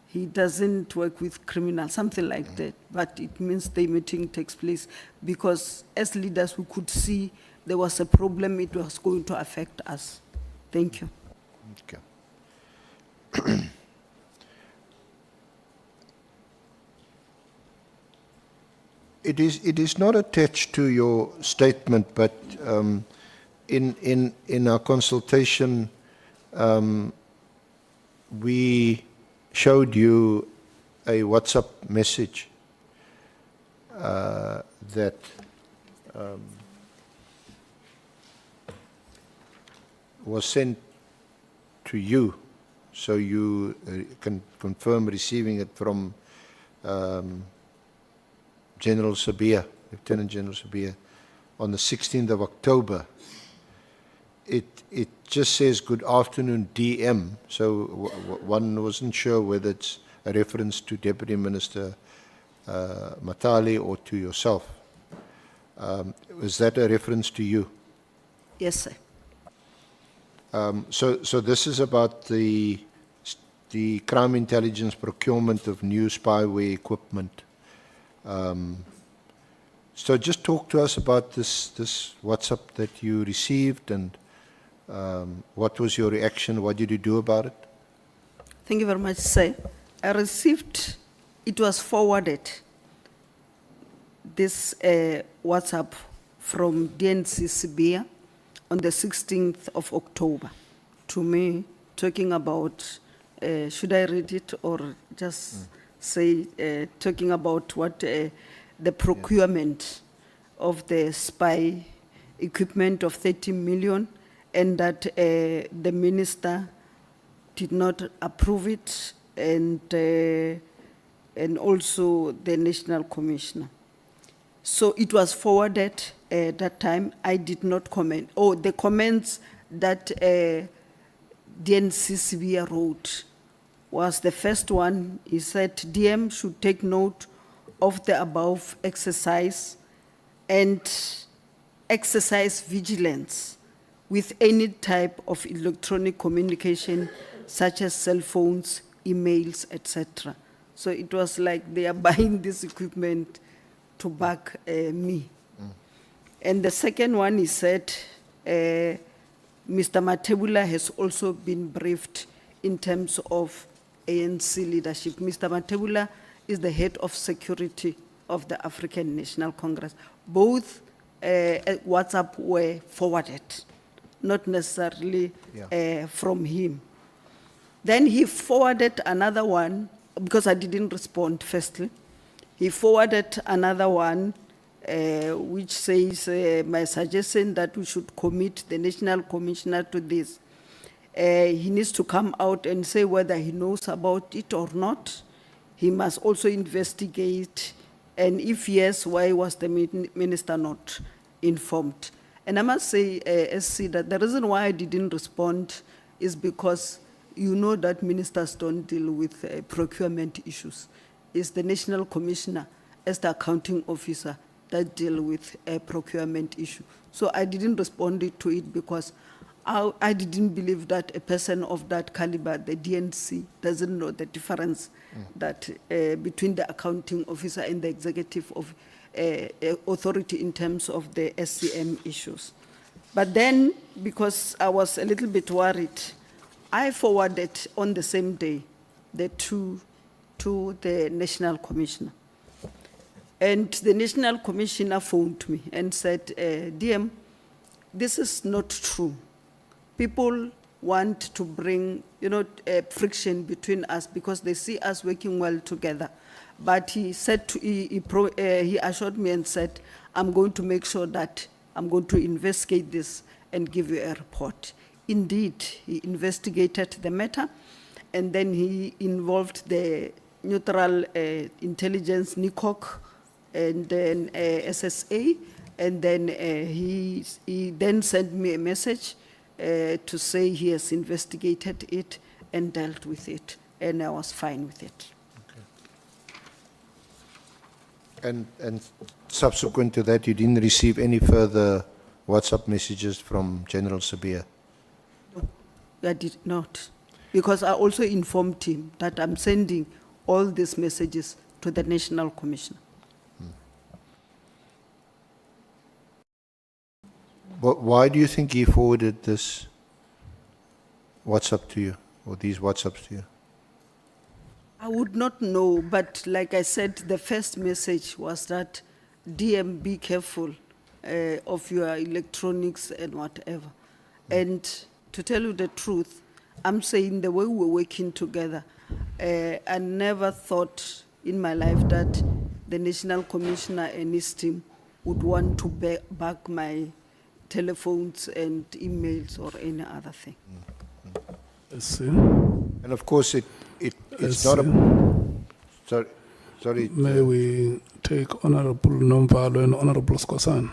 he doesn't work with criminals, something like that. But it means the meeting takes place because as leaders, we could see there was a problem, it was going to affect us. Thank you. Okay. It is not attached to your statement, but in our consultation, we showed you a WhatsApp message that was sent to you, so you can confirm receiving it from General Sabia, Lieutenant General Sabia, on the 16th of October. It just says, "Good afternoon, DM." So one wasn't sure whether it's a reference to Deputy Minister Matali or to yourself. Was that a reference to you? Yes, sir. So this is about the crime intelligence procurement of new spyware equipment. So just talk to us about this WhatsApp that you received, and what was your reaction? What did you do about it? Thank you very much, sir. I received, it was forwarded, this WhatsApp from DNC Sibia on the 16th of October to me, talking about, should I read it or just say, talking about what the procurement of the spy equipment of 30 million, and that the minister did not approve it, and also the National Commissioner. So it was forwarded at that time. I did not comment. Oh, the comments that DNC Sibia wrote was the first one. He said, DM should take note of the above exercise and exercise vigilance with any type of electronic communication, such as cell phones, emails, etc. So it was like they are buying this equipment to back me. And the second one, he said, Mr. Matebula has also been briefed in terms of ANC leadership. Mr. Matebula is the head of security of the African National Congress. Both WhatsApp were forwarded, not necessarily from him. Then he forwarded another one, because I didn't respond firstly. He forwarded another one which says, my suggestion that we should commit the National Commissioner to this. He needs to come out and say whether he knows about it or not. He must also investigate, and if yes, why was the minister not informed? And I must say, SC, that the reason why I didn't respond is because you know that ministers don't deal with procurement issues. It's the National Commissioner as the accounting officer that deal with a procurement issue. So I didn't respond to it because I didn't believe that a person of that caliber, the DNC, doesn't know the difference that between the accounting officer and the executive of authority in terms of the SCM issues. But then, because I was a little bit worried, I forwarded on the same day the two to the National Commissioner. And the National Commissioner phoned me and said, DM, this is not true. People want to bring, friction between us because they see us working well together. But he said, he assured me and said, I'm going to make sure that I'm going to investigate this and give you a report. Indeed, he investigated the matter, and then he involved the neutral intelligence, NICOC, and then SSA, and then he then sent me a message to say he has investigated it and dealt with it, and I was fine with it. Okay. And subsequent to that, you didn't receive any further WhatsApp messages from General Sabia? I did not, because I also informed him that I'm sending all these messages to the National Commissioner. But why do you think he forwarded this WhatsApp to you, or these WhatsApps to you? I would not know, but like I said, the first message was that DM, be careful of your electronics and whatever. And to tell you the truth, I'm saying the way we're working together, I never thought in my life that the National Commissioner and his team would want to back my telephones and emails or any other thing. Yes, And of course, it's not a... Sorry. May we take Honourable Nomvalo and Honourable Skosana?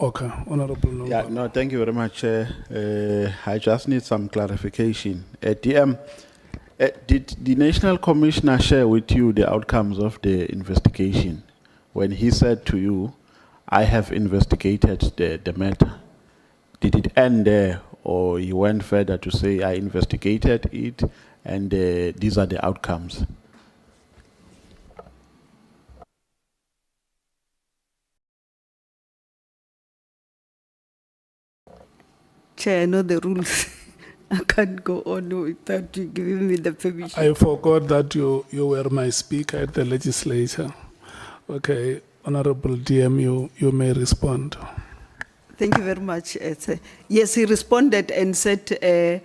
Okay, Honourable Nomvalo. Yeah, no, thank you very much. I just need some clarification. DM, did the National Commissioner share with you the outcomes of the investigation when he said to you, I have investigated the matter? Did it end there, or he went further to say, I investigated it and these are the outcomes? Chair, I know the rules. I can't go on without you giving me the permission. I forgot that you were my speaker at the legislature. Okay, Honourable DM, you may respond. Thank you very much. Yes, he responded and said the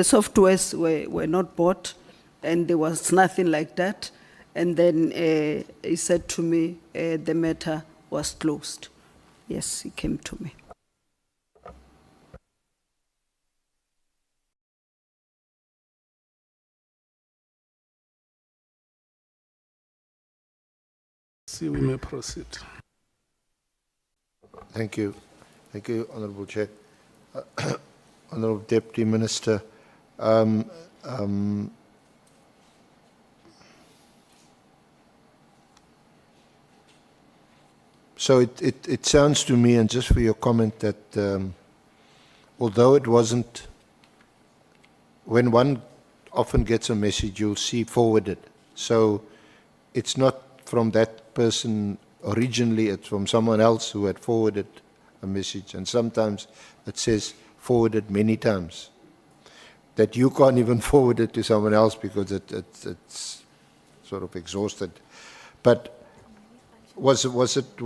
softwares were not bought, and there was nothing like that. And then he said to me the matter was closed. Yes, he came to me. See, we may proceed. Thank you. Thank you, Honourable Chair. Honourable Deputy Minister, so it sounds to me, and just for your comment, that although it wasn't, when one often gets a message, you'll see forwarded. So it's not from that person originally, it's from someone else who had forwarded a message. And sometimes it says forwarded many times, that you can't even forward it to someone else because it's sort of exhausted. But was it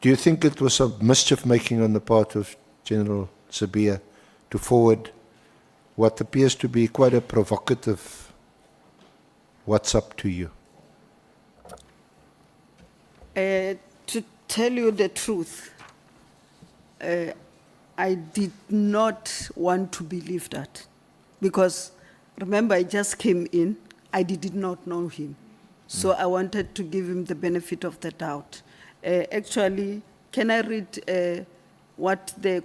Do you think it was a mischief making on the part of General Cele to forward what appears to be quite a provocative WhatsApp to you? To tell you the truth, I did not want to believe that, because remember, I just came in, I did not know him. So I wanted to give him the benefit of the doubt. Actually, can I read what the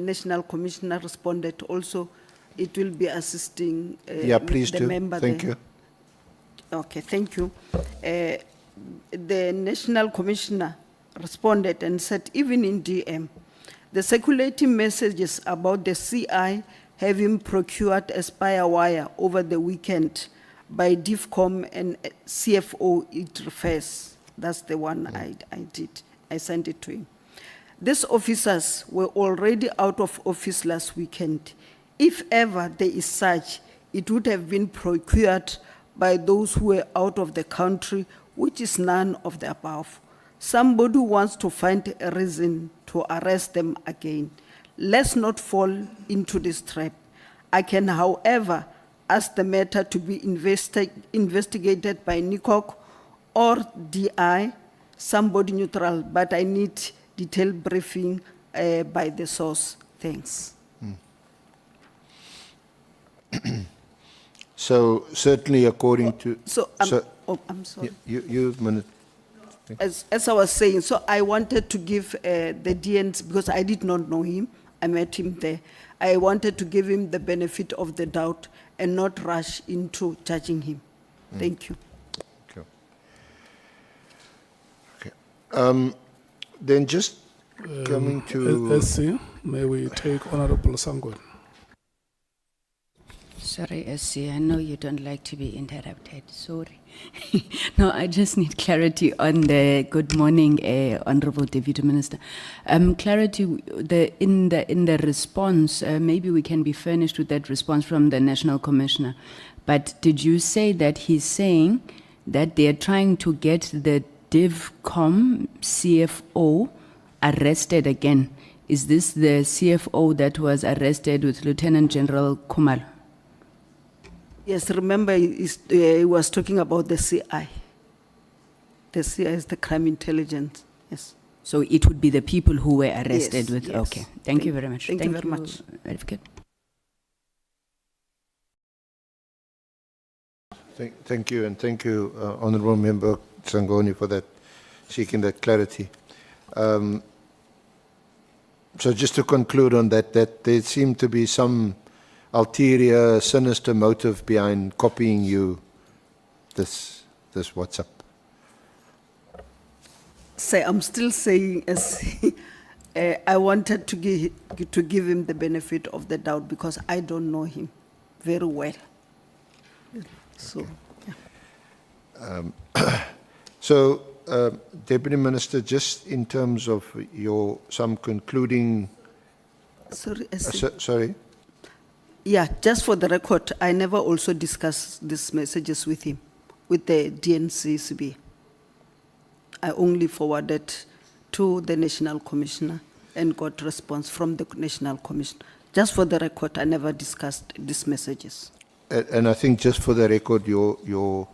National Commissioner responded? Also, it will be assisting Yeah, please the do. member Thank there. you. Okay, thank you. The National Commissioner responded and said, even in DM, the circulating messages about the CI having procured a spy wire over the weekend by DIFCOM and CFO, it refers. That's the one I did. I sent it to him. These officers were already out of office last weekend. If ever there is such, it would have been procured by those who were out of the country, which is none of the above. Somebody wants to find a reason to arrest them again. Let's not fall into this trap. I can, however, ask the matter to be investigated by NICOC or DI, somebody neutral, but I need detailed briefing by the source. Thanks. So certainly according to... I'm sorry. You minute. As I was saying, so I wanted to give the DNs, because I did not know him, I met him there. I wanted to give him the benefit of the doubt and not rush into judging him. Thank you. Okay. Then just coming to... SC, may we take Honourable Sangwan? Sorry, SC, I know you don't like to be interrupted. Sorry. No, I just need clarity on the good morning, Honourable Deputy Minister. Clarity in the response. Maybe we can be furnished with that response from the National Commissioner. But did you say that he's saying that they are trying to get the DIVCOM CFO arrested again? Is this the CFO that was arrested with Lieutenant General Kumalo? Yes, remember he was talking about the CI. The CI is the crime intelligence, yes. So it would be the people who were arrested Yes, with, yes. okay. Thank you very much. Thank you very much. Advocate. Thank you, and thank you, Honourable Member Sangoni, for that, seeking that clarity. So just to conclude on that there seemed to be some ulterior, sinister motive behind copying you this WhatsApp. So I'm still saying, as I wanted to give him the benefit of the doubt, because I don't know him very well. So, yeah. So, Deputy Minister, just in terms of some concluding... Sorry, sorry? Yeah, just for the record, I never also discussed these messages with him, with the DNCCB. I only forwarded to the National Commissioner and got response from the National Commissioner. Just for the record, I never discussed these messages. And I think just for the record, the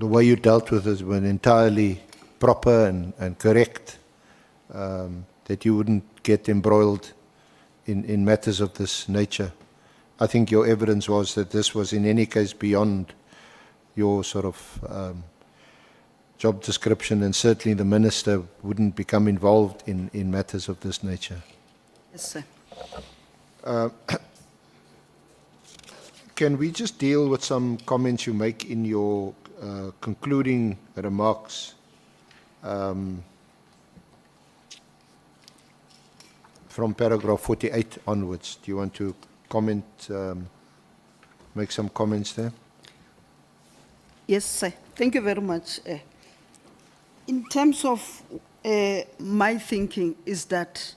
way you dealt with this was entirely proper and correct, that you wouldn't get embroiled in matters of this nature. I think your evidence was that this was in any case beyond your sort of job description, and certainly the Minister wouldn't become involved in matters of this nature. Yes, sir. Can we just deal with some comments you make in your concluding remarks? From paragraph 48 onwards. Do you want to comment, make some comments there? Yes, sir. Thank you very much. In terms of my thinking is that,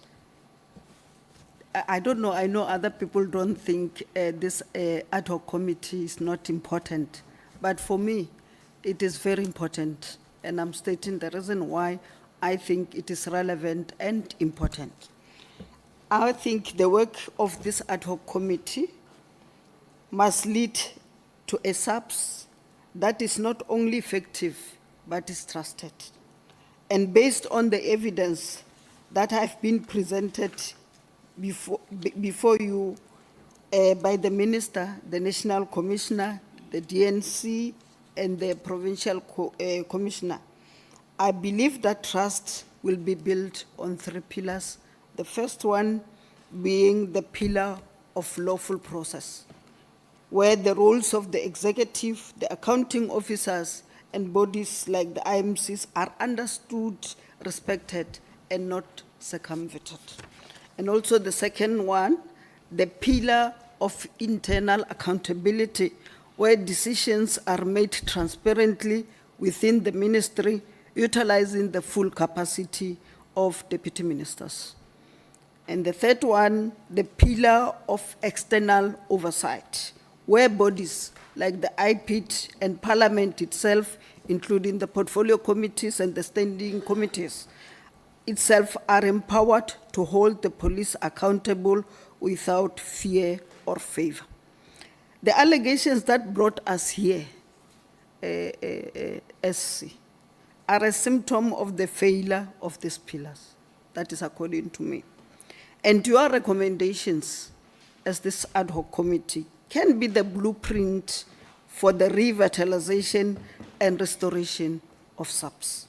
I don't know, I know other people don't think this ad hoc committee is not important, but for me, it is very important and I'm stating the reason why I think it is relevant and important. I think the work of this ad hoc committee must lead to a SAPS that is not only effective, but is trusted. And based on the evidence that have been presented before you by the Minister, the National Commissioner, the DNC, and the Provincial Commissioner, I believe that trust will be built on 3 pillars. The first one being the pillar of lawful process, where the roles of the executive, the accounting officers, and bodies like the IMCs are understood, respected, and not circumvented. And also the second one, the pillar of internal accountability, where decisions are made transparently within the ministry, utilizing the full capacity of deputy ministers. And the third one, the pillar of external oversight, where bodies like the IPIT and Parliament itself, including the portfolio committees and the standing committees itself, are empowered to hold the police accountable without fear or favor. The allegations that brought us here, SC, are a symptom of the failure of these pillars. That is according to me. And your recommendations as this ad hoc committee can be the blueprint for the revitalization and restoration of SAPS.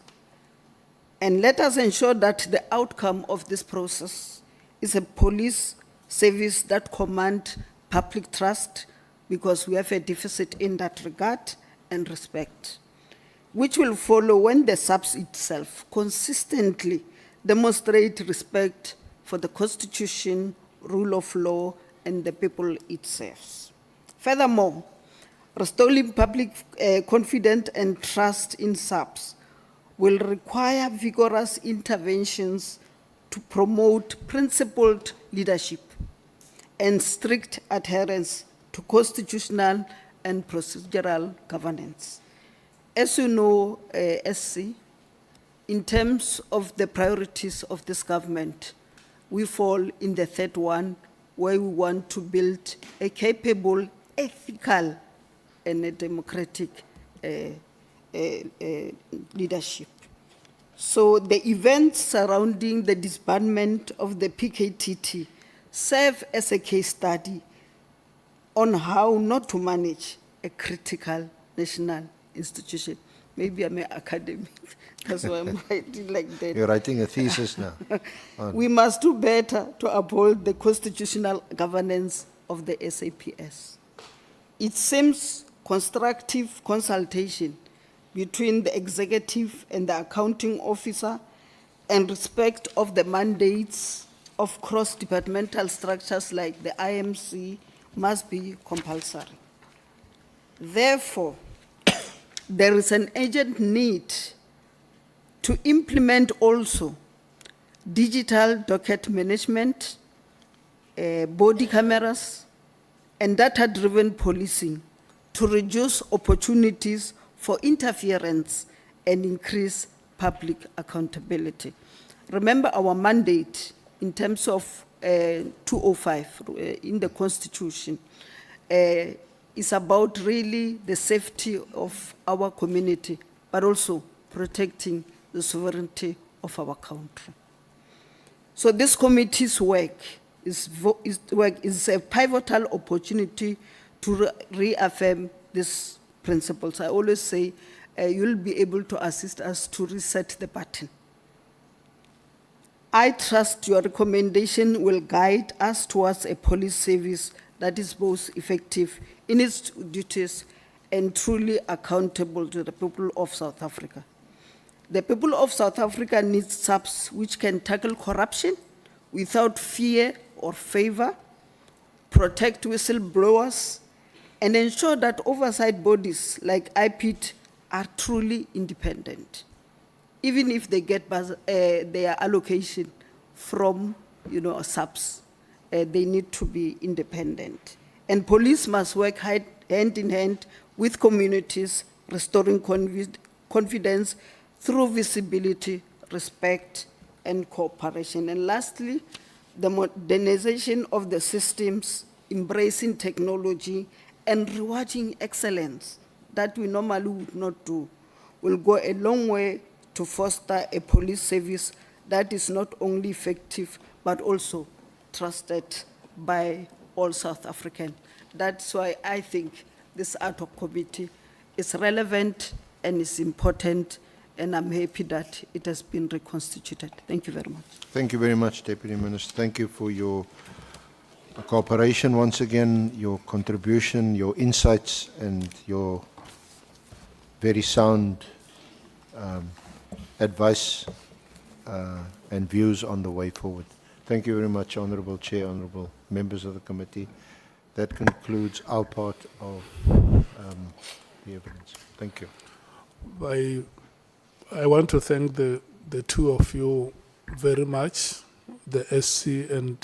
And let us ensure that the outcome of this process is a police service that commands public trust, because we have a deficit in that regard, and respect, which will follow when the SAPS itself consistently demonstrate respect for the Constitution, rule of law, and the people it serves. Furthermore, restoring public confidence and trust in SAPS will require vigorous interventions to promote principled leadership and strict adherence to constitutional and procedural governance. As you know, SC, in terms of the priorities of this government, we fall in the third one, where we want to build a capable, ethical, and a democratic leadership. So the events surrounding the disbandment of the PKTT serve as a case study on how not to manage a critical national institution. Maybe I'm an academic, that's why I'm writing like that. You're writing a thesis now. We must do better to uphold the constitutional governance of the SAPS. It seems constructive consultation between the executive and the accounting officer and respect of the mandates of cross-departmental structures like the IMC must be compulsory. Therefore, there is an urgent need to implement also digital docket management, body cameras, and data-driven policing to reduce opportunities for interference and increase public accountability. Remember our mandate in terms of 205 in the Constitution is about really the safety of our community, but also protecting the sovereignty of our country. So this committee's work is a pivotal opportunity to reaffirm these principles. I always say you'll be able to assist us to reset the button. I trust your recommendation will guide us towards a police service that is both effective in its duties and truly accountable to the people of South Africa. The people of South Africa need SAPS which can tackle corruption without fear or favor, protect whistleblowers, and ensure that oversight bodies like IPIT are truly independent. Even if they get their allocation from, SAPS, they need to be independent. And police must work hand in hand with communities, restoring confidence, through visibility, respect, and cooperation. And lastly, the modernization of the systems, embracing technology, and rewarding excellence that we normally would not do will go a long way to foster a police service that is not only effective, but also trusted by all South Africans. That's why I think this ad hoc committee is relevant and is important, and I'm happy that it has been reconstituted. Thank you very much. Thank you very much, Deputy Minister. Thank you for your cooperation once again, your contribution, your insights, and your very sound advice and views on the way forward. Thank you very much, Honourable Chair, Honourable members of the committee. That concludes our part of the evidence. Thank you. I want to thank the two of you very much, the SC and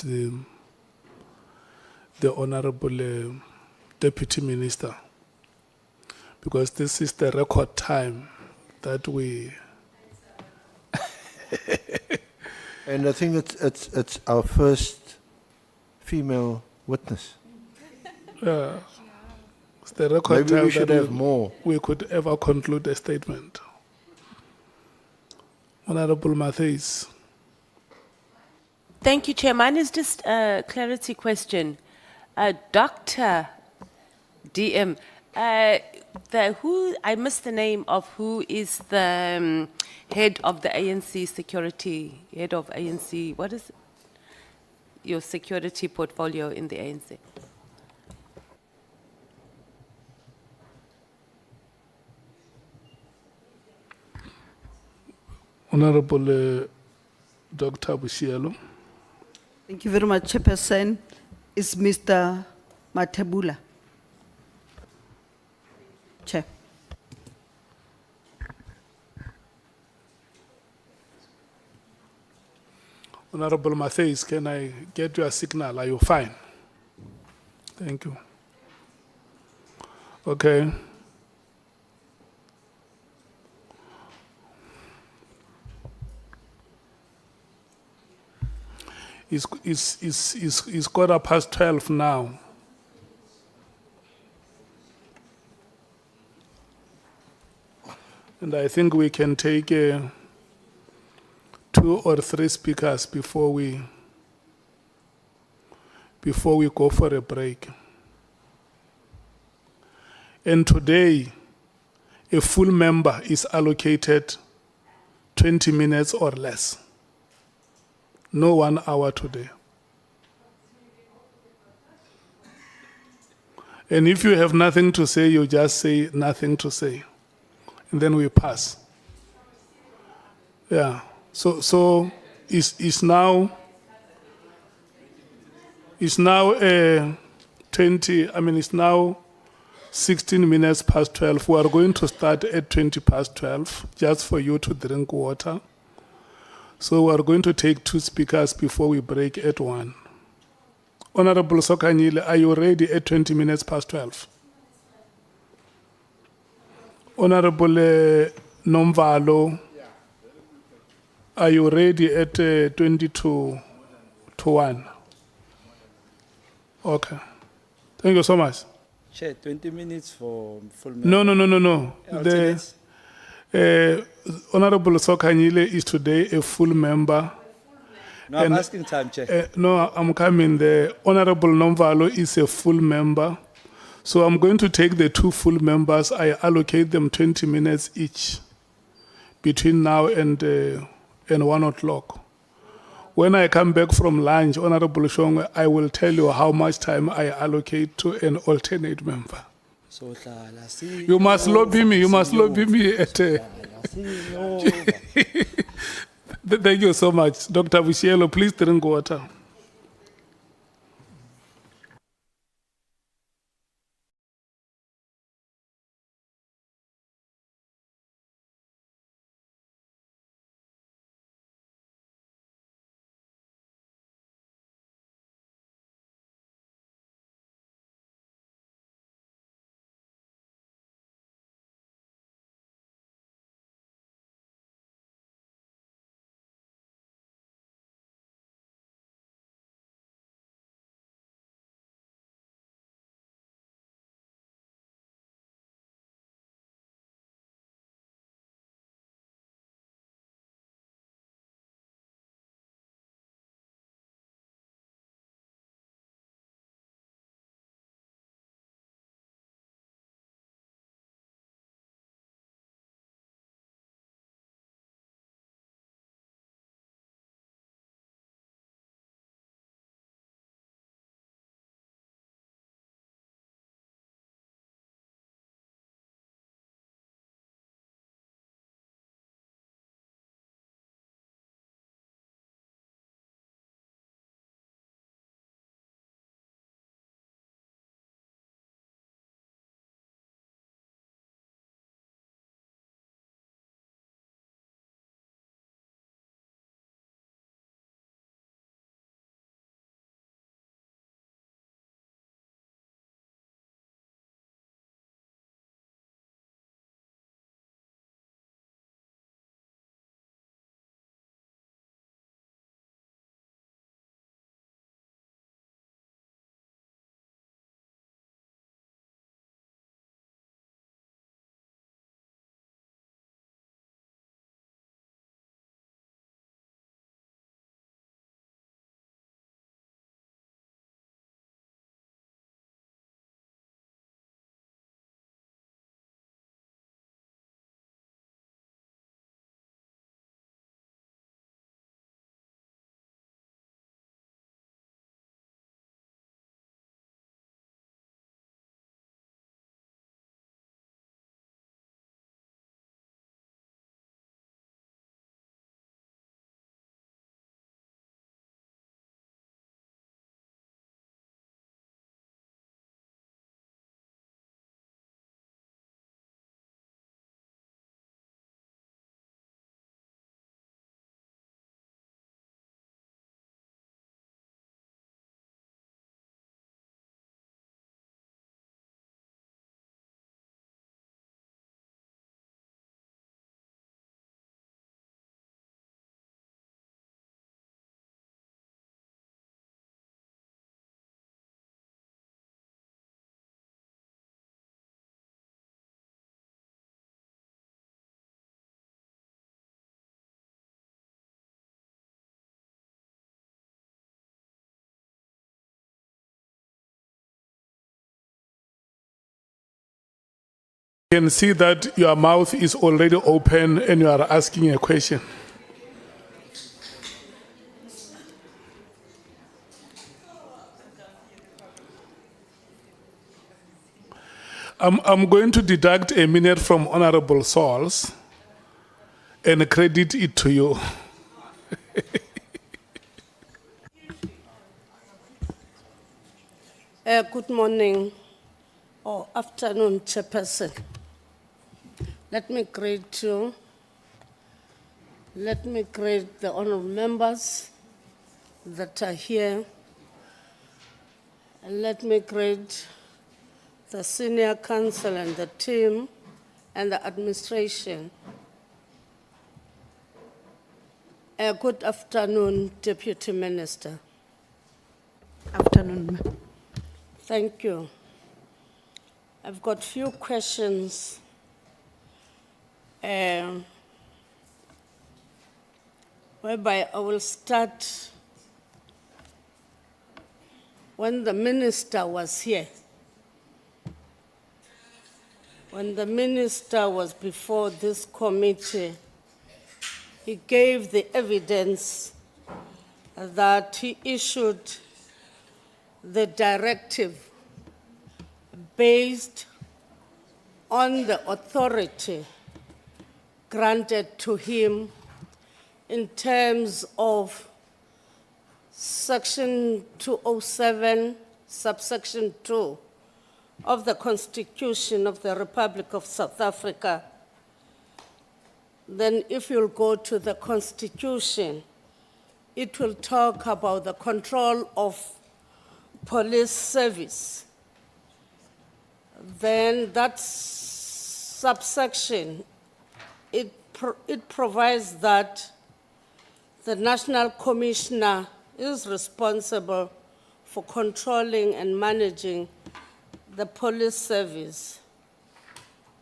the Honourable Deputy Minister, because this is the record time that we... And I think it's our first female witness. It's the record Maybe time we should that have more. we could ever conclude a statement. Honourable Matthews. Thank you, Chair. Mine is just a clarity question. Dr. DM, I missed the name of who is the head of the ANC security, head of ANC, what is your security portfolio in the ANC? Honourable Dr. Boshielo. Thank you very much, Chairperson. Is Mr. Matebula. Chair. Honourable Matthews, can I get your signal? Are you fine? Thank you. Okay. It's 12:15 now. And I think we can take 2 or 3 speakers before we go for a break. And today, a full member is allocated 20 minutes or less. No 1 hour today. And if you have nothing to say, you just say nothing to say. And then we pass. Yeah. So it's now 20, I mean, it's now 16 minutes past 12. We are going to start at 20 past 12, just for you to drink water. So we are going to take 2 speakers before we break at 1. Honourable Sokanyile, are you ready at 20 minutes past 12? Honourable Nomvalo, are you ready at 20 to 1? Okay. Thank you so much. Chair, 20 minutes for full No. Alternates? Honourable Sokanyile is today a full member. No, I'm And- asking time, Chair. No, I'm coming. The Honourable Nomvalo is a full member. So I'm going to take the 2 full members. I allocate them 20 minutes each between now and 1 o'clock. When I come back from lunch, Honourable Shongwe, I will tell you how much time I allocate to an alternate member. So, hlala, see You must lobby me. You must see lobby me at. hlala, see over. Thank you so much, Dr. Boshielo. Please drink water. can see that your mouth is already open and you are asking a question. I'm going to deduct a minute from Honourable Souls and credit it to you. Good morning or afternoon, Chairperson. Let me greet you. Let me greet the honourable members that are here. And let me greet the senior council and the team and the administration. Good afternoon, Deputy Minister. Afternoon, ma'am. Thank you. I've got few questions. Whereby I will start when the minister was here. When the minister was before this committee, he gave the evidence that he issued the directive based on the authority granted to him in terms of Section 207, subsection 2 of the Constitution of the Republic of South Africa. Then if you'll go to the Constitution, it will talk about the control of police service. Then that subsection, it provides that the National Commissioner is responsible for controlling and managing the police service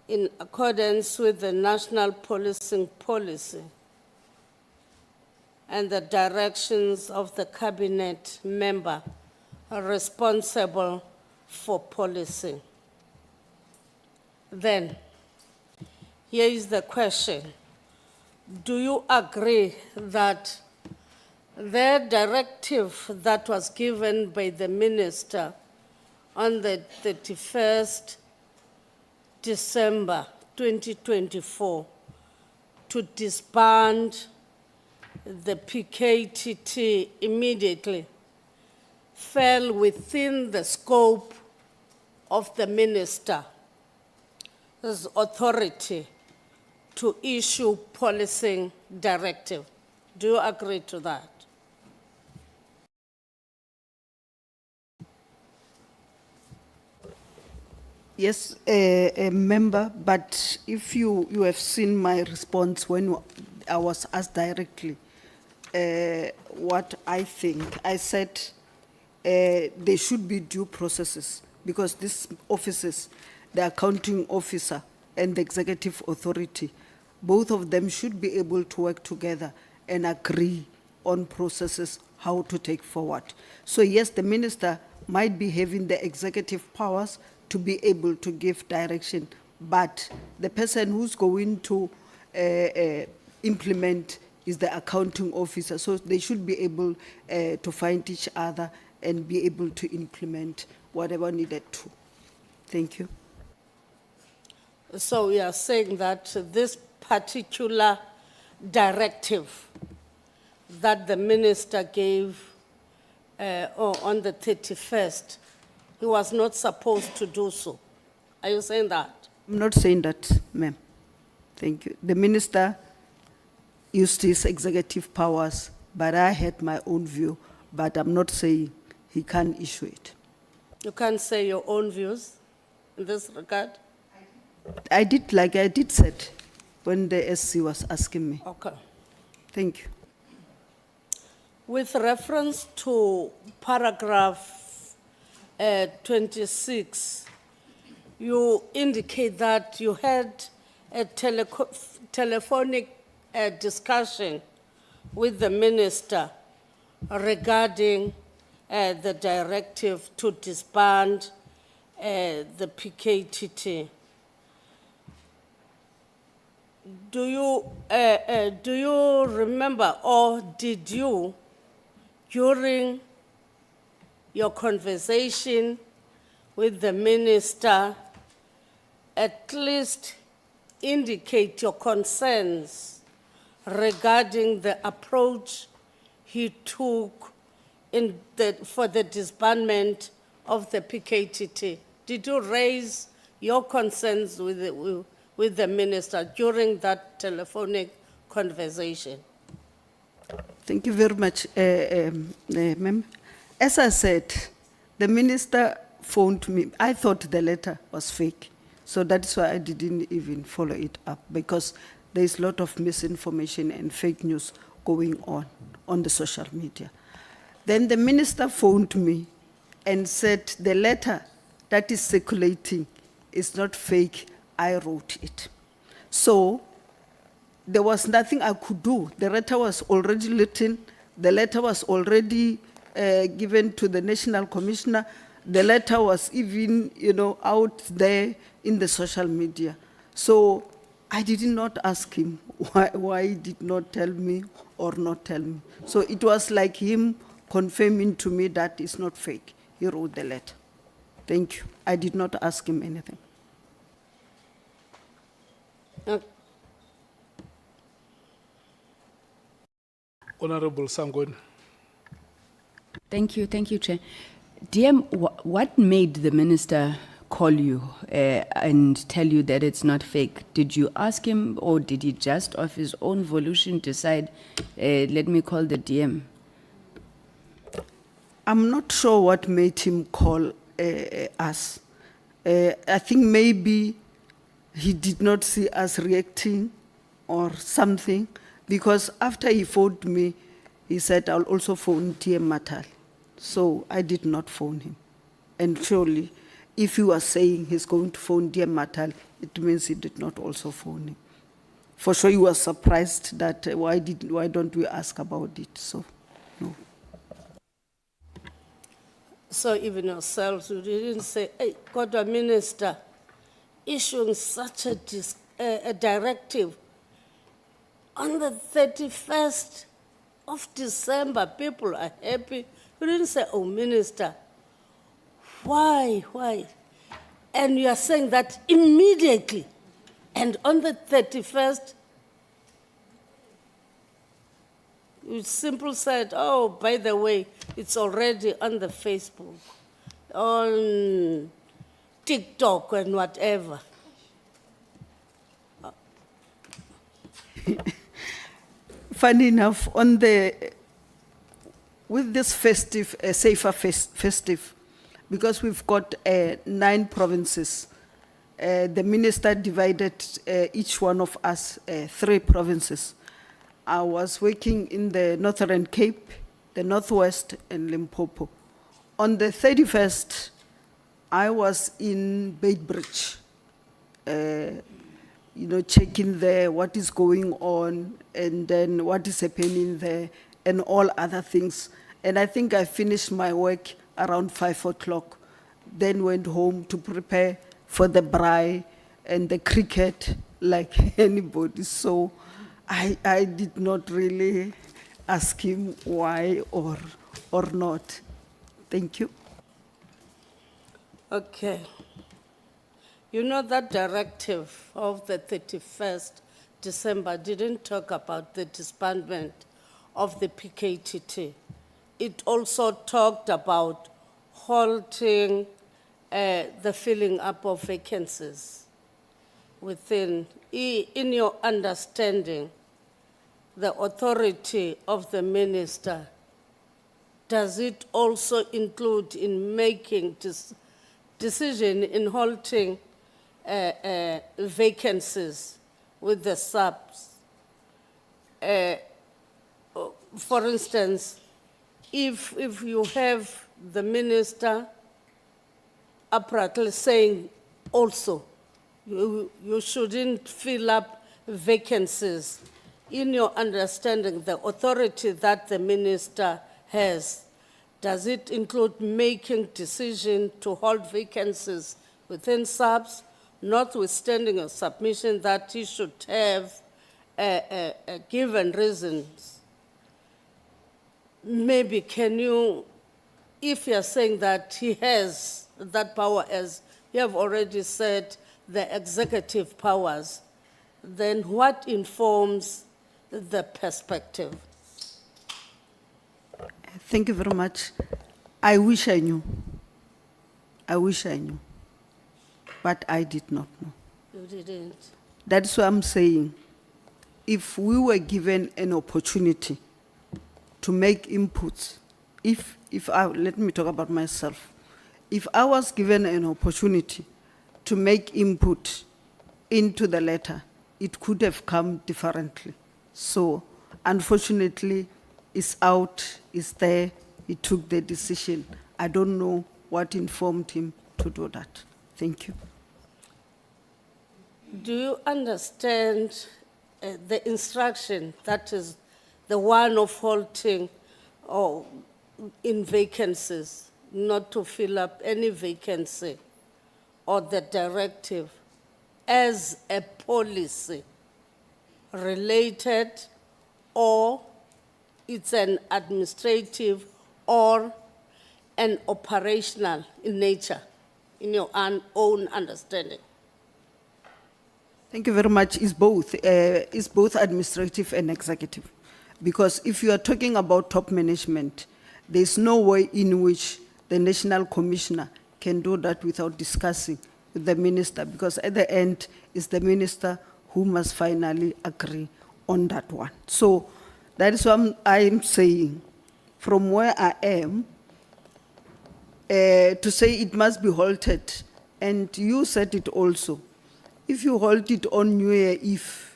in accordance with the National Policing Policy and the directions of the cabinet member responsible for policing. Then, here is the question. Do you agree that the directive that was given by the minister on the 31st December 2024 to disband the PKTT immediately fell within the scope of the minister's authority to issue policing directive? Do you agree to that? Yes, a member, but if you have seen my response when I was asked directly what I think, I said there should be due processes because these offices, the accounting officer and the executive authority, both of them should be able to work together and agree on processes, how to take forward. So yes, the minister might be having the executive powers to be able to give direction, but the person who's going to implement is the accounting officer. So they should be able to find each other and be able to implement whatever needed to. Thank you. So we are saying that this particular directive that the minister gave on the 31st, he was not supposed to do so. Are you saying that? I'm not saying that, ma'am. Thank you. The minister used his executive powers, but I had my own view, but I'm not saying he can't issue it. You can't say your own views in this regard? I did, like I did said when the SC was asking me. Okay. Thank you. With reference to paragraph 26, you indicate that you had a telephonic discussion with the minister regarding the directive to disband the PKTT. do you remember, or did you, during your conversation with the minister, at least indicate your concerns regarding the approach he took for the disbandment of the PKTT? Did you raise your concerns with the minister during that telephonic conversation? Thank you very much, Ma'am. As I said, the minister phoned me. I thought the letter was fake. So that's why I didn't even follow it up, because there is a lot of misinformation and fake news going on the social media. Then the minister phoned me and said the letter that is circulating is not fake, I wrote it. So there was nothing I could do. The letter was already written, the letter was already given to the National Commissioner, the letter was even, out there in the social media. So I did not ask him why he did not tell me or not tell me. So it was like him confirming to me that it's not fake. He wrote the letter. Thank you. I did not ask him anything. Honourable Sangoni. Thank you, Chair. DM, what made the minister call you and tell you that it's not fake? Did you ask him, or did he just of his own volition decide, let me call the DM? I'm not sure what made him call us. I think maybe he did not see us reacting or something, because after he phoned me, he said, I'll also phone DM Matal. So I did not phone him. And surely, if he was saying he's going to phone DM Matal, it means he did not also phone him. For sure, he was surprised that why don't we ask about it? So, no. So even yourselves, you didn't say, hey, God, a minister issuing such a directive on the 31st of December, people are happy. You didn't say, oh, minister, why? And you are saying that immediately, and on the 31st, you simply said, oh, by the way, it's already on the Facebook, on TikTok and whatever. Funny enough, with this festive, safer festive, because we've got 9 provinces, the minister divided each one of us 3 provinces. I was working in the Northern Cape, the Northwest, and Limpopo. On the 31st, I was in Beitbridge, checking there what is going on, and then what is happening there, and all other things. And I think I finished my work around 5 o'clock, then went home to prepare for the braai and the cricket like anybody. So I did not really ask him why or not. Thank you. Okay. You know that directive of the 31st December didn't talk about the disbandment of the PKTT. It also talked about halting the filling up of vacancies within. In your understanding, the authority of the minister, does it also include in making decision in halting vacancies with the subs? For instance, if you have the minister apparently saying also you shouldn't fill up vacancies, in your understanding, the authority that the minister has, does it include making decision to hold vacancies within subs, notwithstanding a submission that he should have given reasons, maybe can you, if you're saying that he has that power, as you have already said, the executive powers, then what informs the perspective? Thank you very much. I wish I knew. I wish I knew. But I did not know. You didn't. That's what I'm saying. If we were given an opportunity to make inputs, let me talk about myself. If I was given an opportunity to make input into the letter, it could have come differently. So, unfortunately, it's out, it's there, he took the decision. I don't know what informed him to do that. Thank you. Do you understand the instruction, that is the one of halting or in vacancies, not to fill up any vacancy, or the directive as a policy related, or it's an administrative or an operational in nature, in your own understanding? Thank you very much. It's both administrative and executive. Because if you are talking about top management, there's no way in which the National Commissioner can do that without discussing with the minister, because at the end, it's the minister who must finally agree on that one. So that is what I'm saying. From where I am, to say it must be halted, and you said it also, if you halt it on New Year Eve,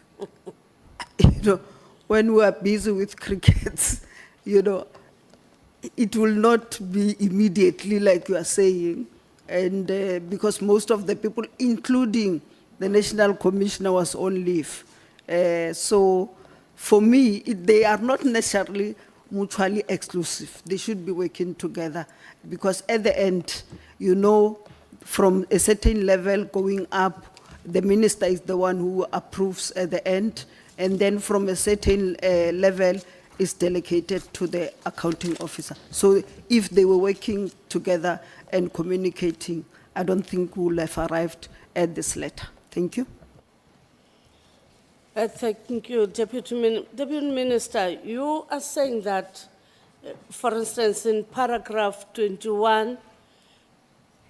when we are busy with crickets, it will not be immediately like you are saying, and because most of the people, including the National Commissioner, was on leave. So for me, they are not necessarily mutually exclusive. They should be working together, because at the end, from a certain level going up, the minister is the one who approves at the end, and then from a certain level is delegated to the accounting officer. So if they were working together and communicating, I don't think we would have arrived at this letter. Thank you. Thank you, Deputy Minister. You are saying that, for instance, in paragraph 21,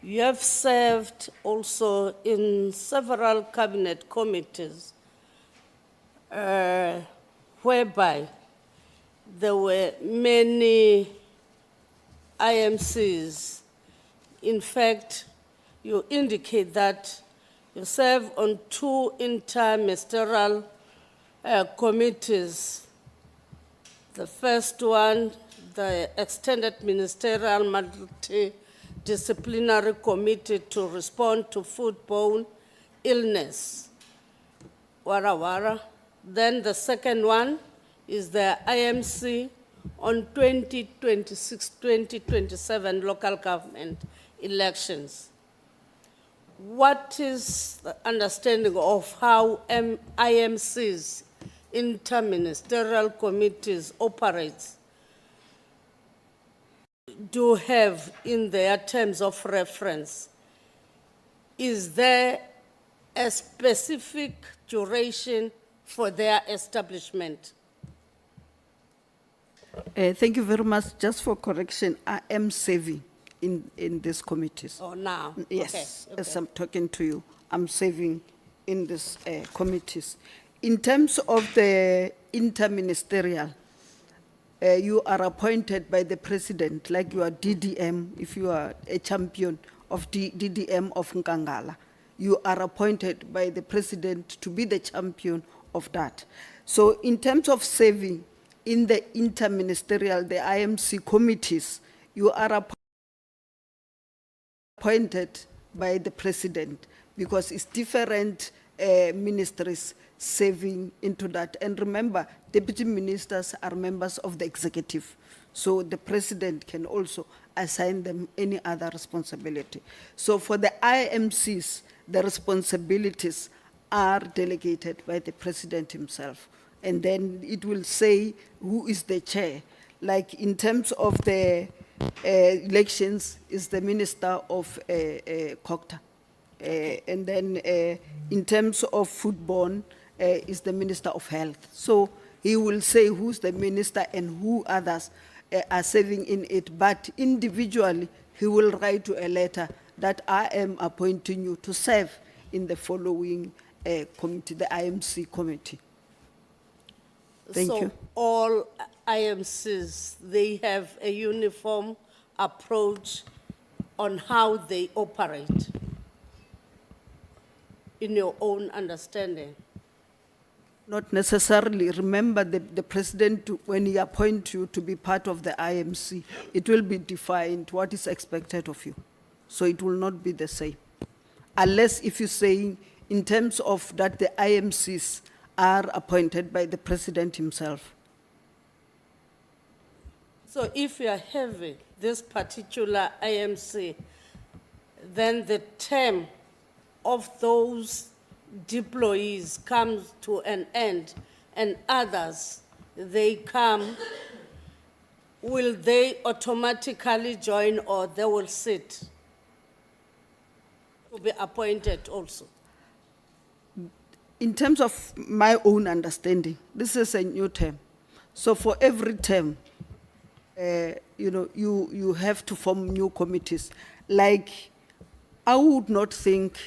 you have served also in several cabinet committees whereby there were many IMCs. In fact, you indicate that you serve on 2 interministerial committees. The first one, the Extended Ministerial Multidisciplinary Committee to respond to foodborne illness, Wara Wara. Then the second one is the IMC on 2026-2027 local government elections. What is the understanding of how IMCs, interministerial committees, operates? Do have in their terms of reference? Is there a specific duration for their establishment? Thank you very much. Just for correction, I am serving in these committees. Oh, now? Yes, Okay, as I'm talking to you, I'm serving in these committees. In terms of the interministerial, you are appointed by the president, like you are DDM, if you are a champion of DDM of Nkangala. You are appointed by the president to be the champion of that. So in terms of serving in the interministerial, the IMC committees, you are appointed by the president, because it's different ministries serving into that. And remember, deputy ministers are members of the executive. So the president can also assign them any other responsibility. So for the IMCs, the responsibilities are delegated by the president himself. And then it will say who is the chair. Like in terms of the elections, is the Minister of COCTA. And then in terms of foodborne, is the Minister of Health. So he will say who's the minister and who others are serving in it. But individually, he will write to a letter that I am appointing you to serve in the following committee, the IMC committee. Thank you. So all IMCs, they have a uniform approach on how they operate, in your own understanding? Not necessarily. Remember, the president, when he appoints you to be part of the IMC, it will be defined what is expected of you. So it will not be the same. Unless if you're saying in terms of that the IMCs are appointed by the president himself. So if you are having this particular IMC, then the term of those deployees comes to an end, and others, they come, will they automatically join or they will sit to be appointed also? In terms of my own understanding, this is a new term. So for every term, you have to form new committees. Like, I would not think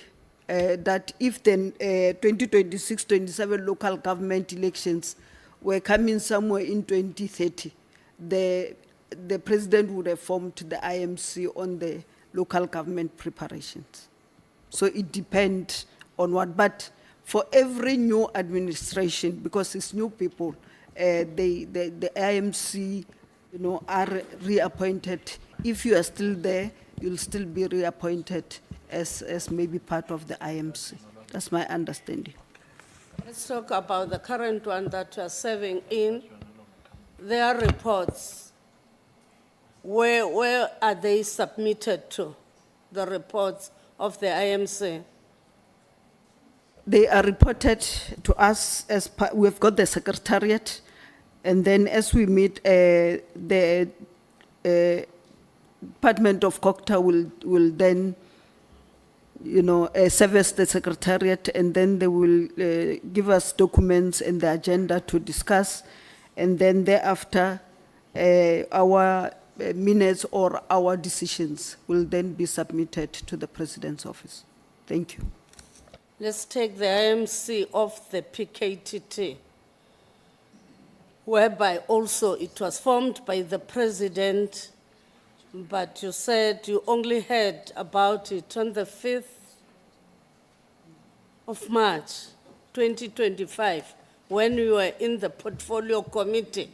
that if the 2026-27 local government elections were coming somewhere in 2030, the president would have formed the IMC on the local government preparations. So it depends on what, but for every new administration, because it's new people, the IMC, are reappointed. If you are still there, you'll still be reappointed as maybe part of the IMC. That's my understanding. Let's talk about the current one that you are serving in. Their reports, where are they submitted to, the reports of the IMC? They are reported to us as we've got the secretariat, and then as we meet, the Department of COCTA will then, service the secretariat, and then they will give us documents and the agenda to discuss, and then thereafter, our minutes or our decisions will then be submitted to the President's office. Thank you. Let's take the IMC of the PKTT, whereby also it was formed by the president, but you said you only heard about it on the 5th of March, 2025, when we were in the portfolio committee.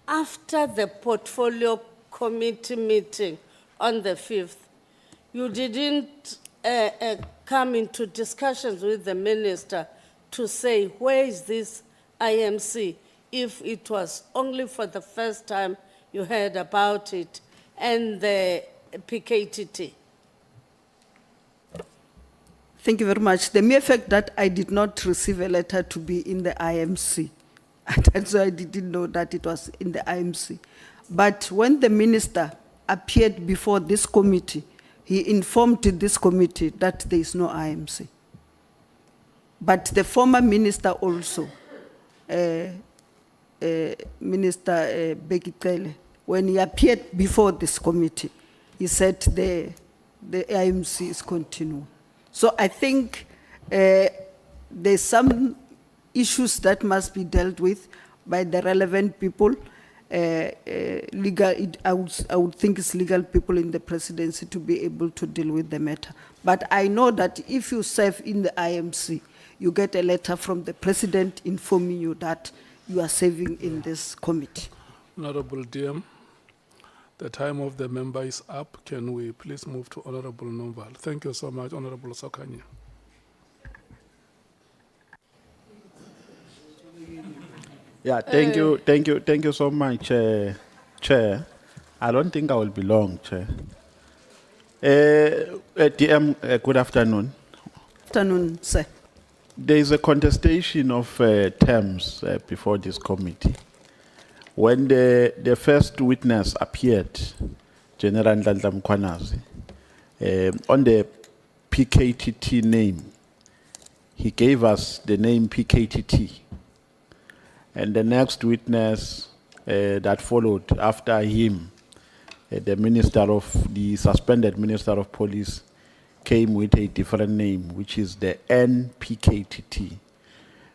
After the portfolio committee meeting on the 5th, you didn't come into discussions with the minister to say, where is this IMC, if it was only for the first time you heard about it, and the PKTT? Thank you very much. The mere fact that I did not receive a letter to be in the IMC, that's why I didn't know that it was in the IMC. But when the minister appeared before this committee, he informed this committee that there is no IMC. But the former minister also, Minister Cele, when he appeared before this committee, he said the IMC is continuing. So I think there's some issues that must be dealt with by the relevant people. I would think it's legal people in the presidency to be able to deal with the matter. But I know that if you serve in the IMC, you get a letter from the president informing you that you are serving in this committee. Honourable DM, the time of the member is up. Can we please move to Honourable Nomval? Thank you so much, Honourable Sokanya. Yeah, thank you so much, Chair. I don't think I will be long, Chair. DM, good afternoon. Afternoon, sir. There is a contestation of terms before this committee. When the first witness appeared, General Ndlandla Mkhwanazi, on the PKTT name, he gave us the name PKTT. And the next witness that followed after him, the suspended Minister of Police, came with a different name, which is the NPKTT.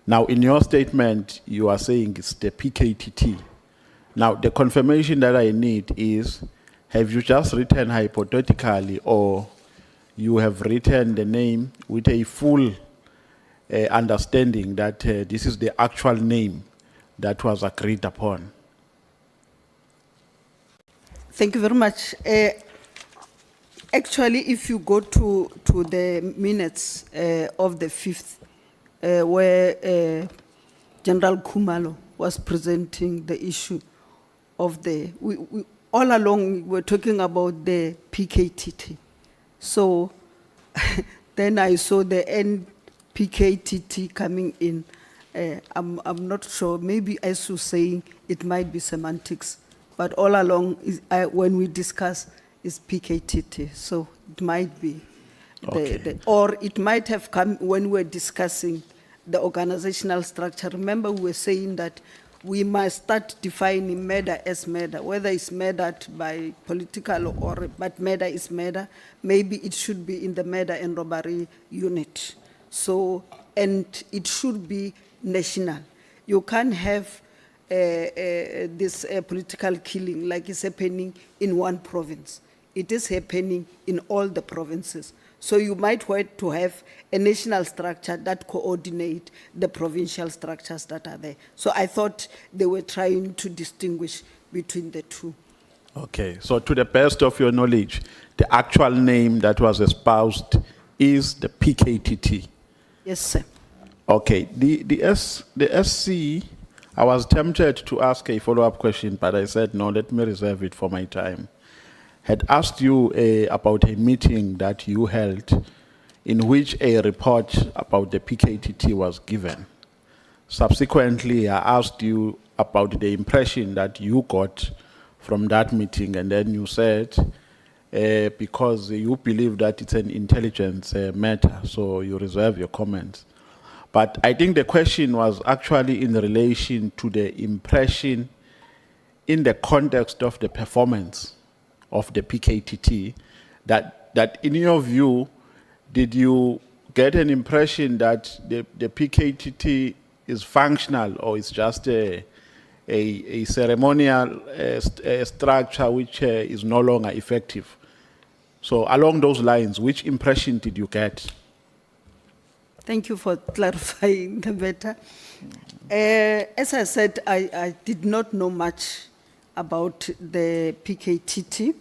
Now, in your statement, you are saying it's the PKTT. Now, the confirmation that I need is, have you just written hypothetically, or you have written the name with a full understanding that this is the actual name that was agreed upon? Thank you very much. Actually, if you go to the minutes of the 5th, where General Khumalo was presenting the issue of all along we were talking about the PKTT. So then I saw the NPKTT coming in. I'm not sure, maybe as you're saying, it might be semantics, but all along, when we discuss, is PKTT, so it might be, or it might have come when we're discussing the organizational structure. Remember, we were saying that we must start defining murder as murder, whether it's murdered by political but murder is murder. Maybe it should be in the murder and robbery unit. So, and it should be national. You can't have this political killing like it's happening in one province. It is happening in all the provinces. So you might want to have a national structure that coordinate the provincial structures that are there. So I thought they were trying to distinguish between the two. Okay, so to the best of your knowledge, the actual name that was espoused is the PKTT. Yes, sir. Okay, the SC, I was tempted to ask a follow-up question, but I said, no, let me reserve it for my time. Had asked you about a meeting that you held in which a report about the PKTT was given. Subsequently, I asked you about the impression that you got from that meeting, and then you said, because you believe that it's an intelligence matter, so you reserve your comments. But I think the question was actually in relation to the impression in the context of the performance of the PKTT, that in your view, did you get an impression that the PKTT is functional, or it's just a ceremonial structure which is no longer effective? So along those lines, which impression did you get? Thank you for clarifying the matter. As I said, I did not know much about the PKTT.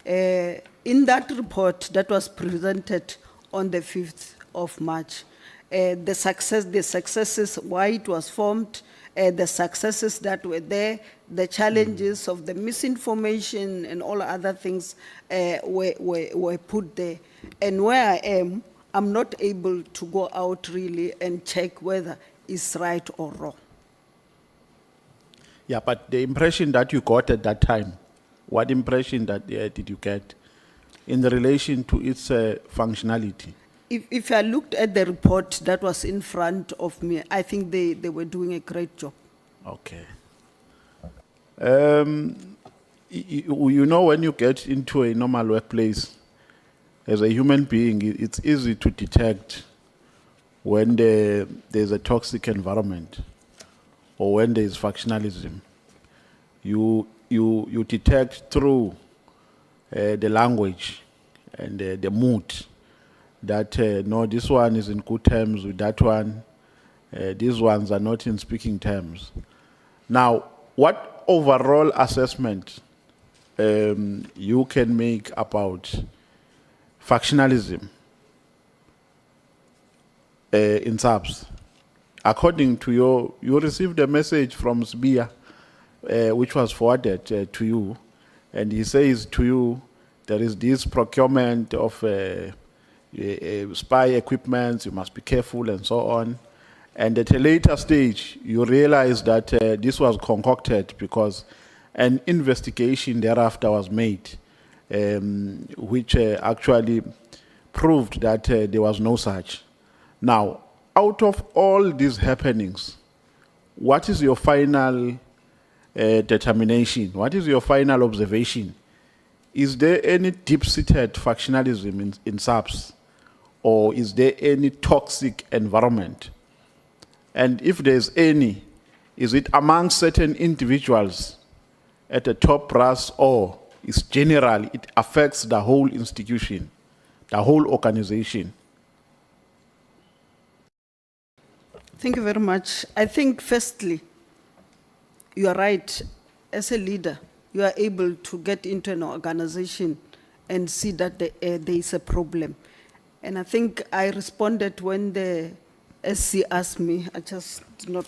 In that report that was presented on the 5th of March, the successes, why it was formed, the successes that were there, the challenges of the misinformation and all other things were put there. And where I am, I'm not able to go out really and check whether it's right or wrong. Yeah, but the impression that you got at that time, what impression that did you get in relation to its functionality? If I looked at the report that was in front of me, I think they were doing a great job. Okay. You know, when you get into a normal workplace, as a human being, it's easy to detect when there's a toxic environment or when there's factionalism. You detect through the language and the mood that no, this one is in good terms with that one. These ones are not in speaking terms. Now, what overall assessment you can make about factionalism in SAPS? according to you received a message from Sibia, which was forwarded to you, and he says to you, there is this procurement of spy equipment, you must be careful and so on. And at a later stage, you realize that this was concocted because an investigation thereafter was made, which actually proved that there was no such. Now, out of all these happenings, what is your final determination? What is your final observation? Is there any deep-seated factionalism in SAPS, or is there any toxic environment? And if there's any, is it among certain individuals at the top brass, or is general, it affects the whole institution, the whole organization? Thank you very much. I think firstly, you are right. As a leader, you are able to get into an organization and see that there is a problem. And I think I responded when the SC asked me, I just did not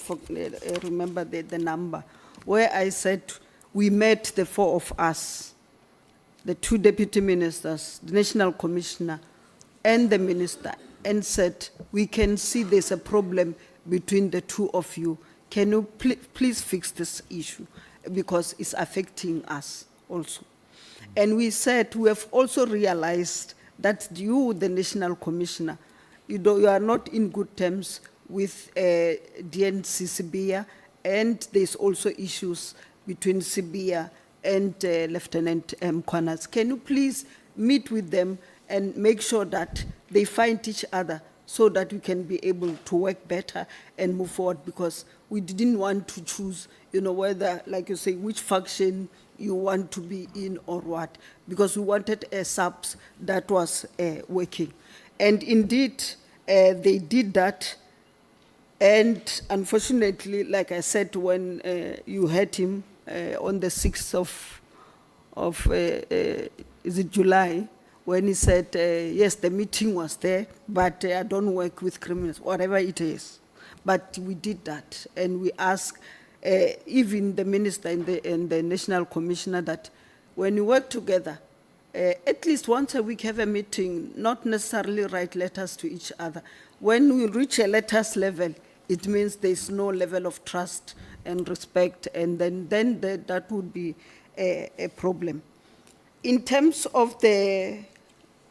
remember the number, where I said we met, the four of us, the two deputy ministers, the national commissioner, and the minister, and said, we can see there's a problem between the two of you. Can you please fix this issue? Because it's affecting us also. And we said, we have also realized that you, the national commissioner, you are not in good terms with DNC Sibia, and there's also issues between Sibia and Lieutenant Kwanas. Can you please meet with them and make sure that they find each other so that we can be able to work better and move forward? Because we didn't want to choose, whether, like you say, which faction you want to be in or what, because we wanted a SAPS that was working. And indeed, they did that. And unfortunately, like I said, when you had him on the 6th of is it July, when he said, yes, the meeting was there, but I don't work with criminals, whatever it is. But we did that, and we asked even the minister and the national commissioner that when you work together, at least once a week have a meeting, not necessarily write letters to each other. When we reach a letters level, it means there's no level of trust and respect, and then that would be a problem. In terms of the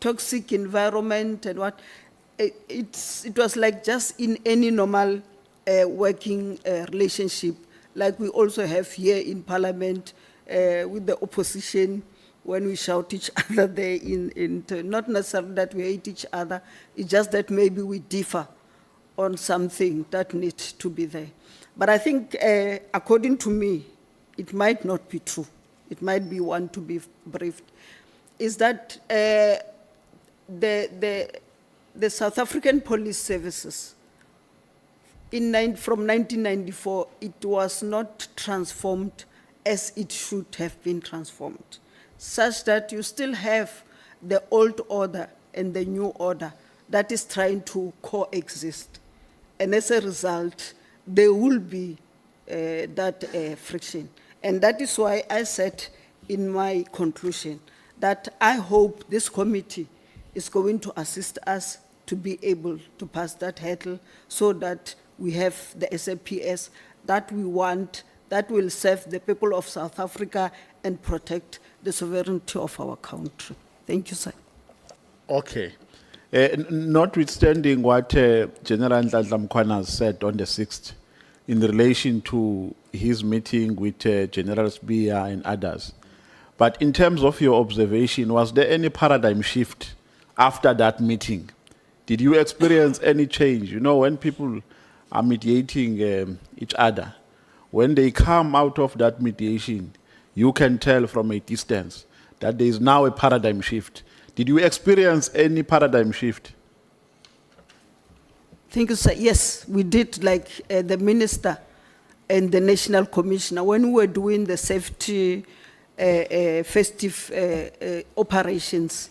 toxic environment and what, it was like just in any normal working relationship, like we also have here in Parliament with the opposition, when we shout each other there, not necessarily that we hate each other, it's just that maybe we differ on something that needs to be there. But I think, according to me, it might not be true. It might be one to be briefed, is that the South African Police Services, from 1994, it was not transformed as it should have been transformed, such that you still have the old order and the new order that is trying to coexist. And as a result, there will be that friction. And that is why I said in my conclusion that I hope this committee is going to assist us to be able to pass that hurdle so that we have the SAPS that we want, that will serve the people of South Africa and protect the sovereignty of our country. Thank you, sir. Okay. Notwithstanding what General Ndladla Mkhwana said on the 6th in relation to his meeting with General Sibia and others, but in terms of your observation, was there any paradigm shift after that meeting? Did you experience any change? When people are mediating each other, when they come out of that mediation, you can tell from a distance that there is now a paradigm shift. Did you experience any paradigm shift? Thank you, sir. Yes, we did, like the minister and the national commissioner, when we were doing the safety festive operations,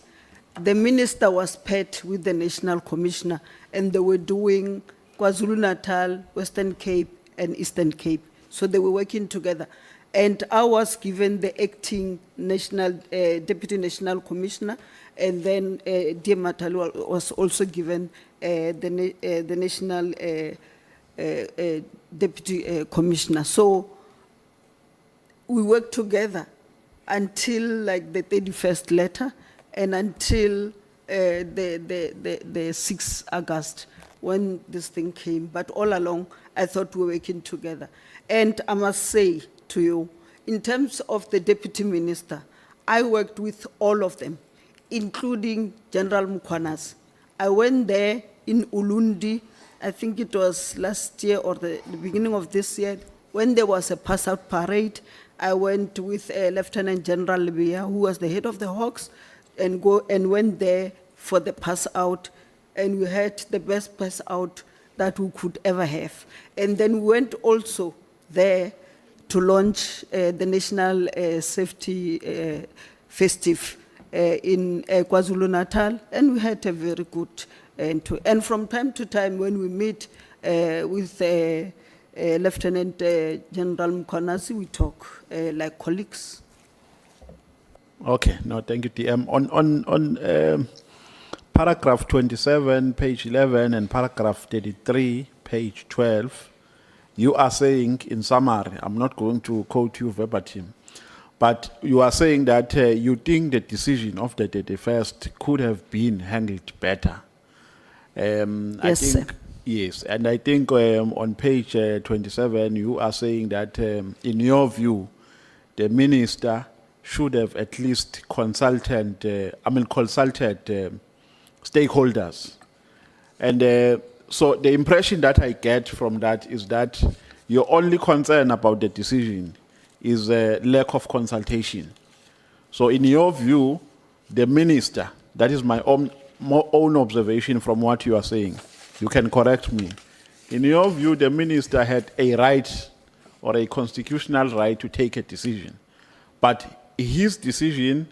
the minister was paired with the national commissioner, and they were doing KwaZulu-Natal, Western Cape, and Eastern Cape. So they were working together. And I was given the acting deputy national commissioner, and then Dear Matalu was also given the national deputy commissioner. So we worked together until like the 31st letter and until the 6th August when this thing came. But all along, I thought we were working together. And I must say to you, in terms of the deputy minister, I worked with all of them, including General Mukwanas. I went there in Ulundi, I think it was last year or the beginning of this year, when there was a pass-out parade. I went with Lieutenant General Libya, who was the head of the Hawks, and went there for the pass-out, and we had the best pass-out that we could ever have. And then we went also there to launch the National Safety Festive in KwaZulu-Natal, and we had a very good and from time to time when we meet with Lieutenant General Mkwanasi, we talk like colleagues. Okay, no, thank you, TM. On paragraph 27, page 11, and paragraph 33, page 12, you are saying, in summary, I'm not going to quote you verbatim, but you are saying that you think the decision of the 31st could have been handled better. Yes, sir. Yes, and I think on page 27, you are saying that in your view, the minister should have at least consulted stakeholders. And so the impression that I get from that is that your only concern about the decision is a lack of consultation. So in your view, the minister, that is my own observation from what you are saying, you can correct me. In your view, the minister had a right or a constitutional right to take a decision, but his decision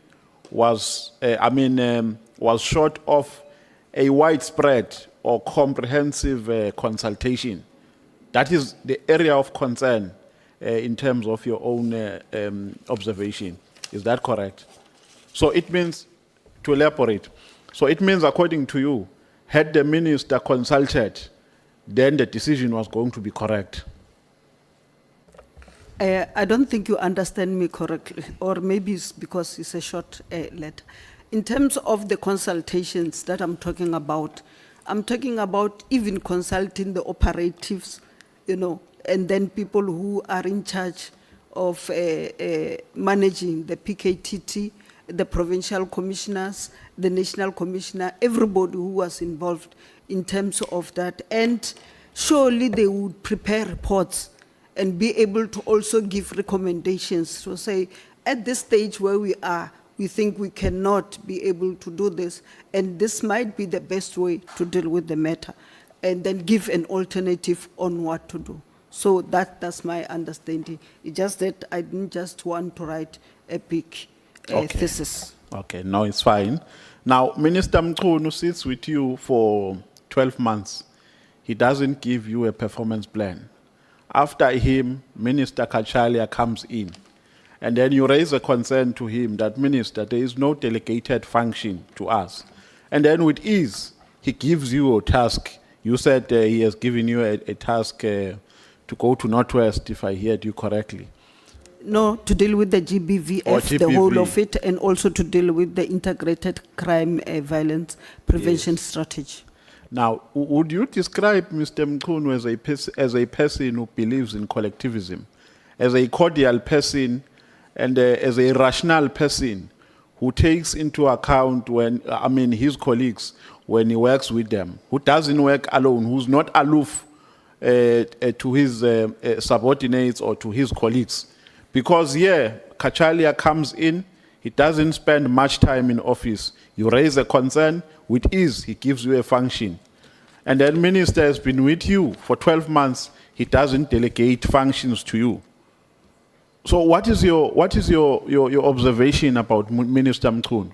was, was short of a widespread or comprehensive consultation. That is the area of concern in terms of your own observation. Is that correct? So it means, to elaborate, so it means, according to you, had the minister consulted, then the decision was going to be correct. I don't think you understand me correctly, or maybe it's because it's a short letter. In terms of the consultations that I'm talking about even consulting the operatives, and then people who are in charge of managing the PKTT, the provincial commissioners, the national commissioner, everybody who was involved in terms of that. And surely they would prepare reports and be able to also give recommendations to say, at this stage where we are, we think we cannot be able to do this, and this might be the best way to deal with the matter, and then give an alternative on what to do. So that's my understanding. It's just that I didn't just want to write a big thesis. Okay, no, it's fine. Now, Minister Mkhunu sits with you for 12 months. He doesn't give you a performance plan. After him, Minister Kachalia comes in. And then you raise a concern to him that, Minister, there is no delegated function to us. And then with ease, he gives you a task. You said he has given you a task to go to Northwest, if I heard you correctly. No, to deal with the GBVF, the whole of it, and also to deal with the integrated crime violence prevention strategy. Now, would you describe Mr. Mkhunu as a person who believes in collectivism, as a cordial person, and as a rational person who takes into account his colleagues when he works with them, who doesn't work alone, who's not aloof to his subordinates or to his colleagues? Because Kachalia comes in, he doesn't spend much time in office. You raise a concern, with ease, he gives you a function. And then minister has been with you for 12 months, he doesn't delegate functions to you. So what is your observation about Minister Mkhunu?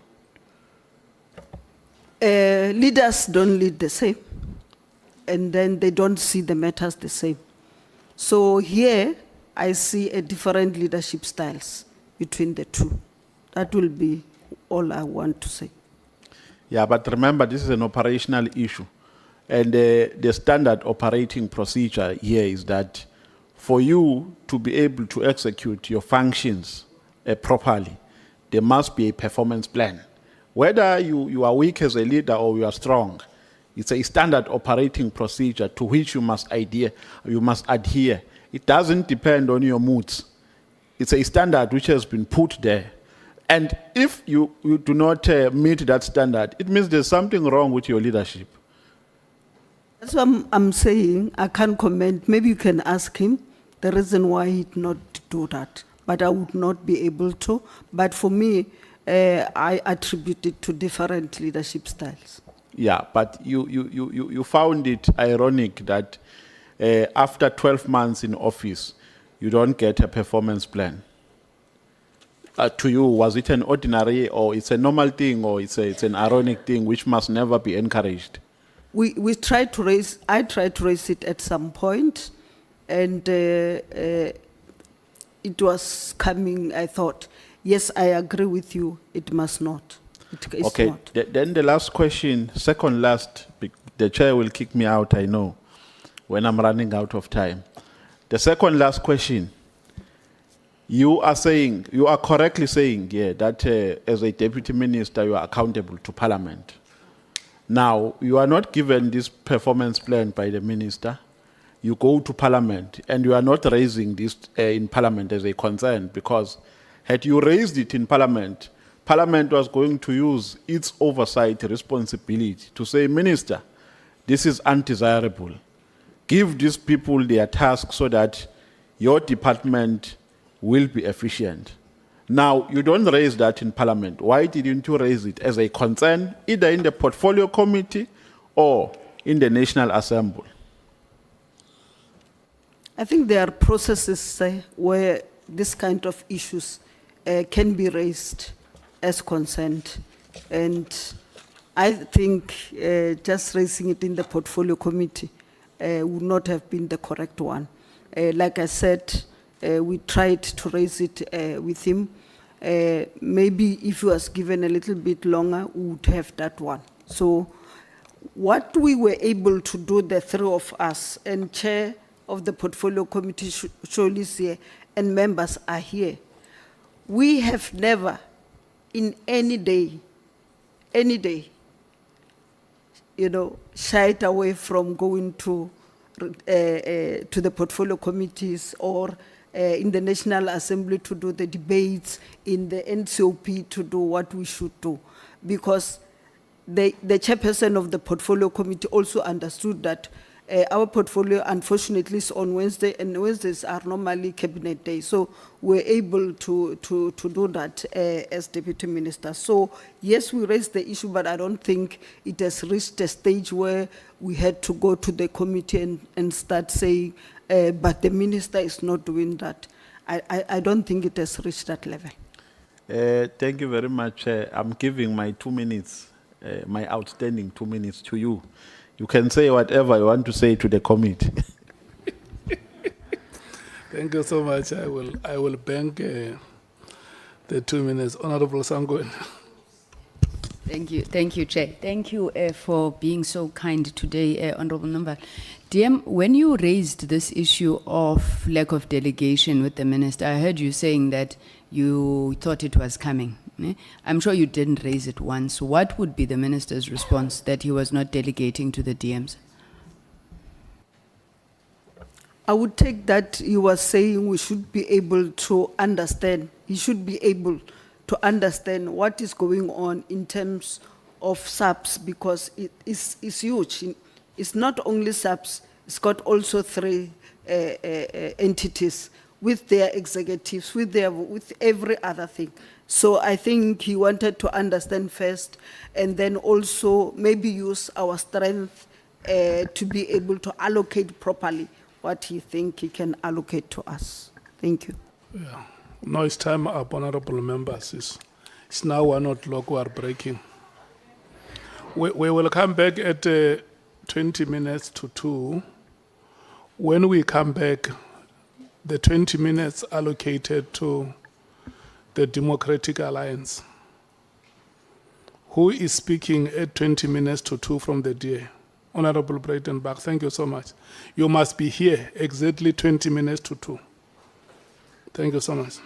Leaders don't lead the same. and then they don't see the matters the same. So here, I see a different leadership styles between the two. That will be all I want to say. Yeah, but remember, this is an operational issue. And the standard operating procedure here is that for you to be able to execute your functions properly, there must be a performance plan. Whether you are weak as a leader or you are strong, it's a standard operating procedure to which you must adhere. It doesn't depend on your moods. It's a standard which has been put there. And if you do not meet that standard, it means there's something wrong with your leadership. That's what I'm saying. I can't comment. Maybe you can ask him the reason why he did not do that. But I would not be able to. But for me, I attribute it to different leadership styles. Yeah, but you found it ironic that after 12 months in office, you don't get a performance plan. To you, was it an ordinary or it's a normal thing or it's an ironic thing which must never be encouraged? We tried to raise, I tried to raise it at some point, and it was coming, I thought, yes, I agree with you, it must not. It's Okay, not. then the last question, second last, the chair will kick me out, I know, when I'm running out of time. The second last question, you are correctly saying, yeah, that as a deputy minister, you are accountable to Parliament. Now, you are not given this performance plan by the minister. You go to Parliament, and you are not raising this in Parliament as a concern, because had you raised it in Parliament, Parliament was going to use its oversight responsibility to say, Minister, this is undesirable. Give these people their task so that your department will be efficient. Now, you don't raise that in Parliament. Why didn't you raise it as a concern, either in the Portfolio Committee or in the National Assembly? I think there are processes where this kind of issues can be raised as consent. And I think just raising it in the Portfolio Committee would not have been the correct one. Like I said, we tried to raise it with him. Maybe if he was given a little bit longer, we would have that one. So what we were able to do, the three of us, and chair of the Portfolio Committee, Shirley is here, and members are here, we have never, in any day, shied away from going to the Portfolio Committees or in the National Assembly to do the debates, in the NCOP to do what we should do. Because the chairperson of the Portfolio Committee also understood that our portfolio, unfortunately, is on Wednesday, and Wednesdays are normally cabinet days. So we're able to do that as deputy minister. So yes, we raised the issue, but I don't think it has reached a stage where we had to go to the committee and start saying, but the minister is not doing that. I don't think it has reached that level. Thank you very much. I'm giving my 2 minutes, my outstanding 2 minutes to you. You can say whatever you want to say to the committee. Thank you so much. I will bank the 2 minutes. Honourable Sangweni. Thank you, Chair. Thank you for being so kind today, Honourable Member. DM, when you raised this issue of lack of delegation with the minister, I heard you saying that you thought it was coming. I'm sure you didn't raise it once. What would be the minister's response that he was not delegating to the DMs? I would take that he was saying we should be able to understand. He should be able to understand what is going on in terms of SAPS, because it is huge. It's not only SAPS, it's got also 3 entities with their executives, with every other thing. So I think he wanted to understand first, and then also maybe use our strength to be able to allocate properly what he think he can allocate to us. Thank you. Yeah. Now it's time up, honourable members. It's now 1 o'clock, we are breaking. We will come back at 20 minutes to 2. When we come back, the 20 minutes allocated to the Democratic Alliance. Who is speaking at 20 minutes to 2 from the DA? Honorable Breitenbach, thank you so much. You must be here exactly 20 minutes to 2. Thank you so much.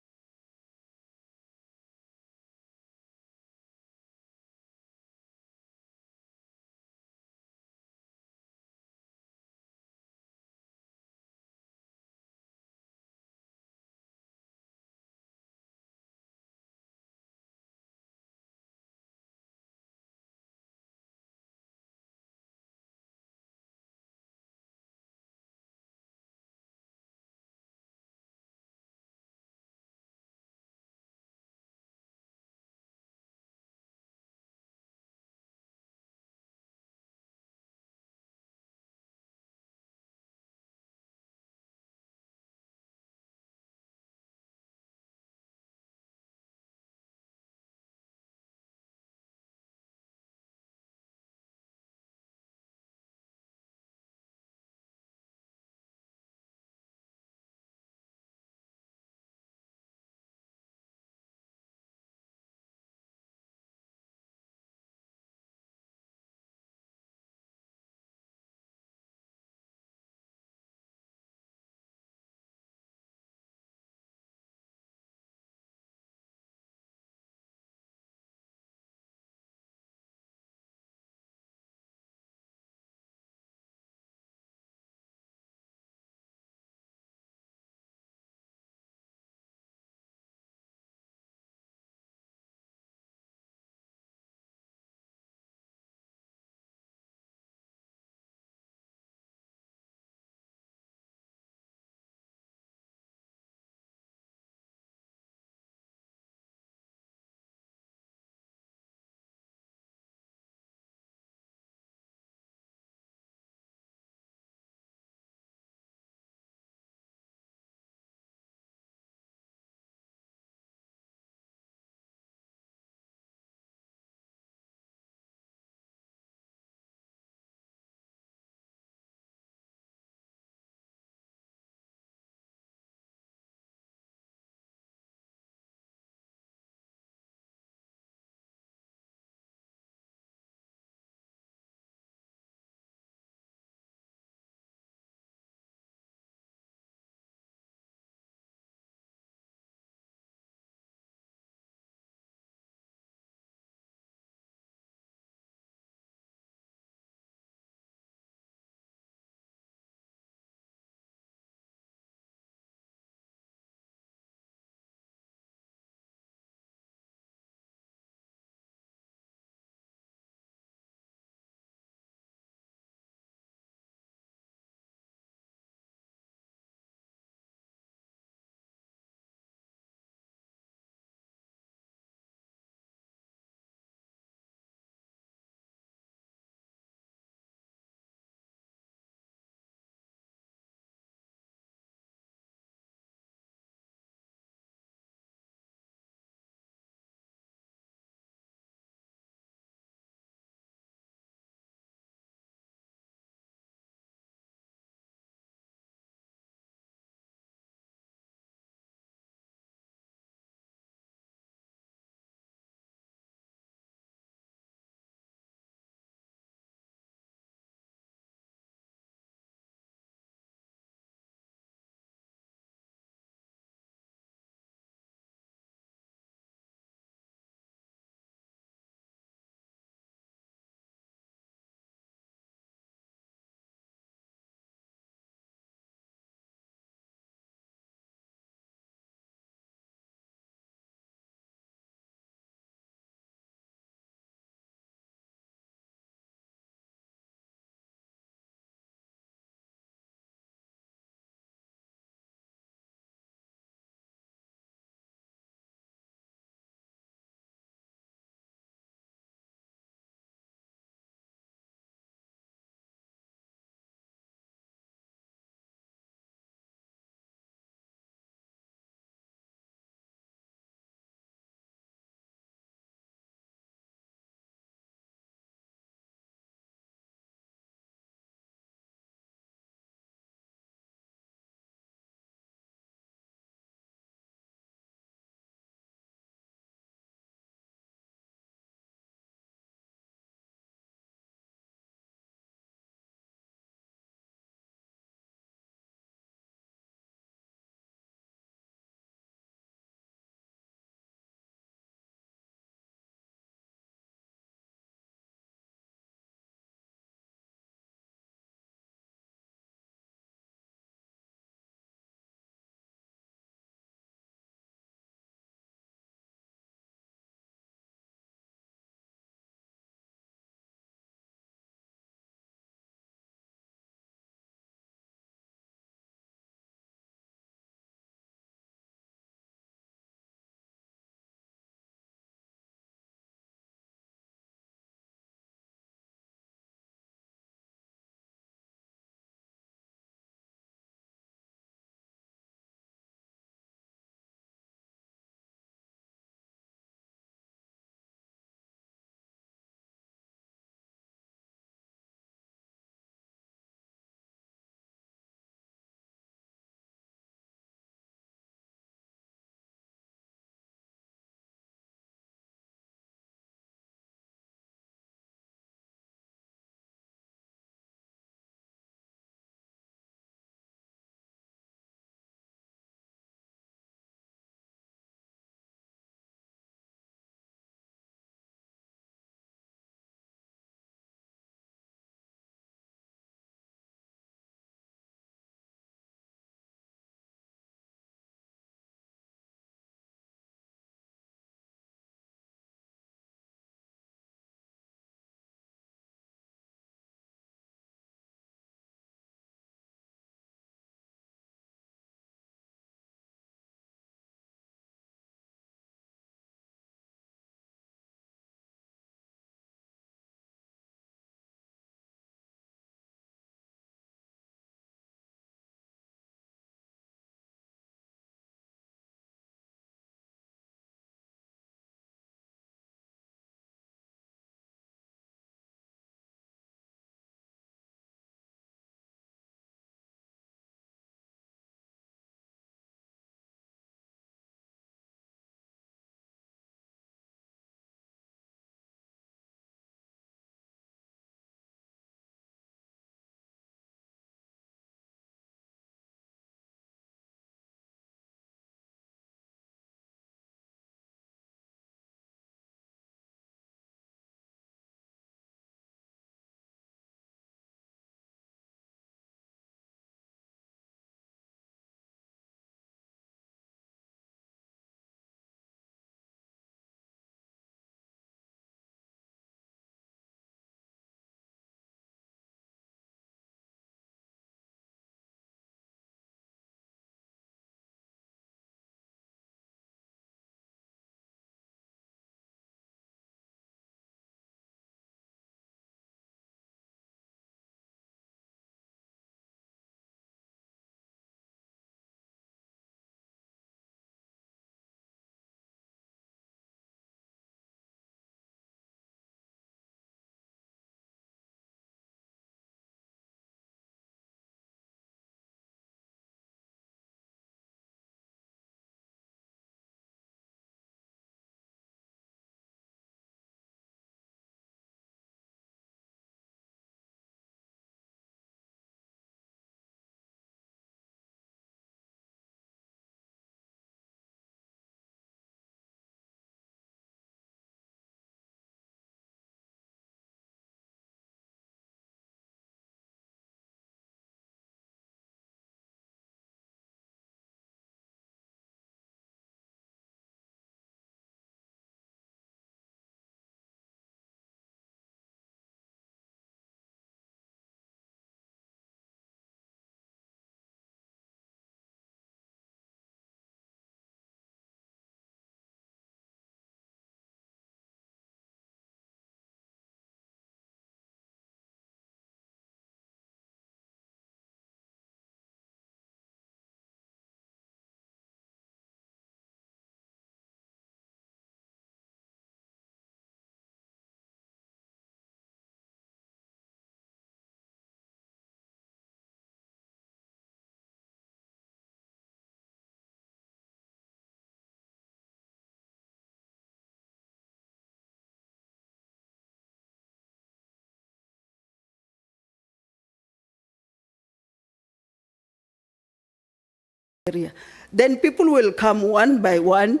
area. Then people will come one by one,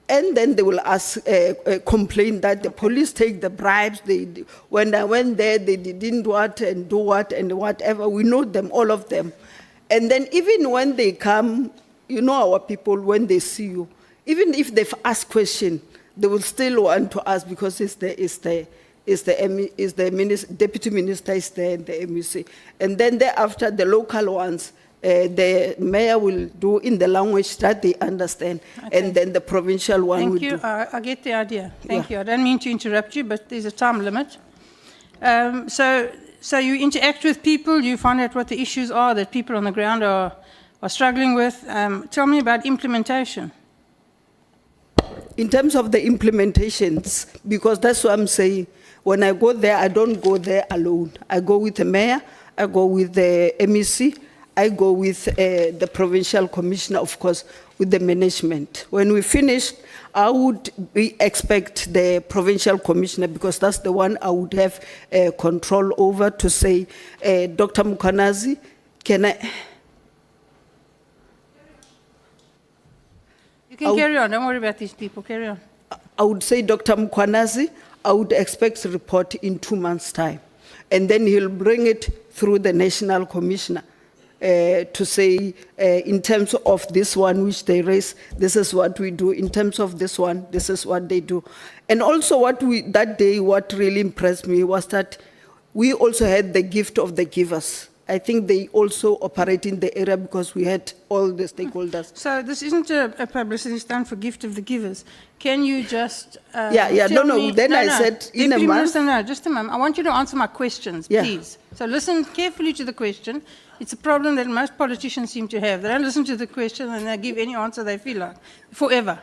and then they will ask, complain that the police take the bribes. When I went there, they didn't what and do what and whatever. We know them, all of them. And then even when they come, you know our people, when they see you, even if they've asked questions, they will still want to ask because deputy minister is there and the MEC. And then thereafter, the local ones, the mayor will do in the language that they understand, and then the provincial one will do. Thank you. I get the idea. Thank you. I don't mean to interrupt you, but there's a time limit. So you interact with people, you find out what the issues are that people on the ground are struggling with. Tell me about implementation. In terms of the implementations, because that's what I'm saying, when I go there, I don't go there alone. I go with the mayor, I go with the MEC, I go with the provincial commissioner, of course, with the management. When we finish, I would expect the provincial commissioner, because that's the one I would have control over, to say, Dr. Mukanazi, can I... You can carry on. Don't worry about these people. Carry on. I would say, Dr. Mkwanazi, I would expect a report in 2 months' time. And then he'll bring it through the national commissioner to say, in terms of this one which they raise, this is what we do. In terms of this one, this is what they do. And also that day, what really impressed me was that we also had the gift of the givers. I think they also operate in the area because we had all the stakeholders. So this isn't a publicity stunt for gift of the givers. Can you just tell me? Then I said in a Deputy month. Minister, no, just a moment. I want you to answer my questions, please. So listen carefully to the question. It's a problem that most politicians seem to have. They don't listen to the question and they give any answer they feel like, forever.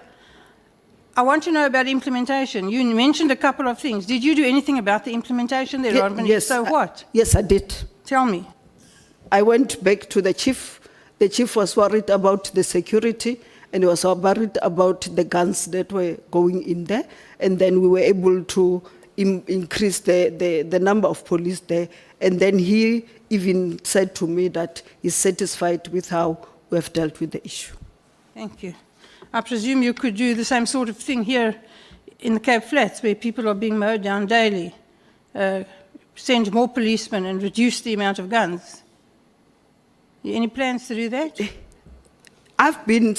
I want to know about implementation. You mentioned a couple of things. Did you do anything about the implementation there, Robin? Yes. So what? Yes, I did. Tell me. I went back to the chief. The chief was worried about the security, and he was worried about the guns that were going in there. And then we were able to increase the number of police there. And then he even said to me that he's satisfied with how we have dealt with the issue. Thank you. I presume you could do the same sort of thing here in the Cape Flats, where people are being mowed down daily. Send more policemen and reduce the amount of guns. Any plans to do that? I've been,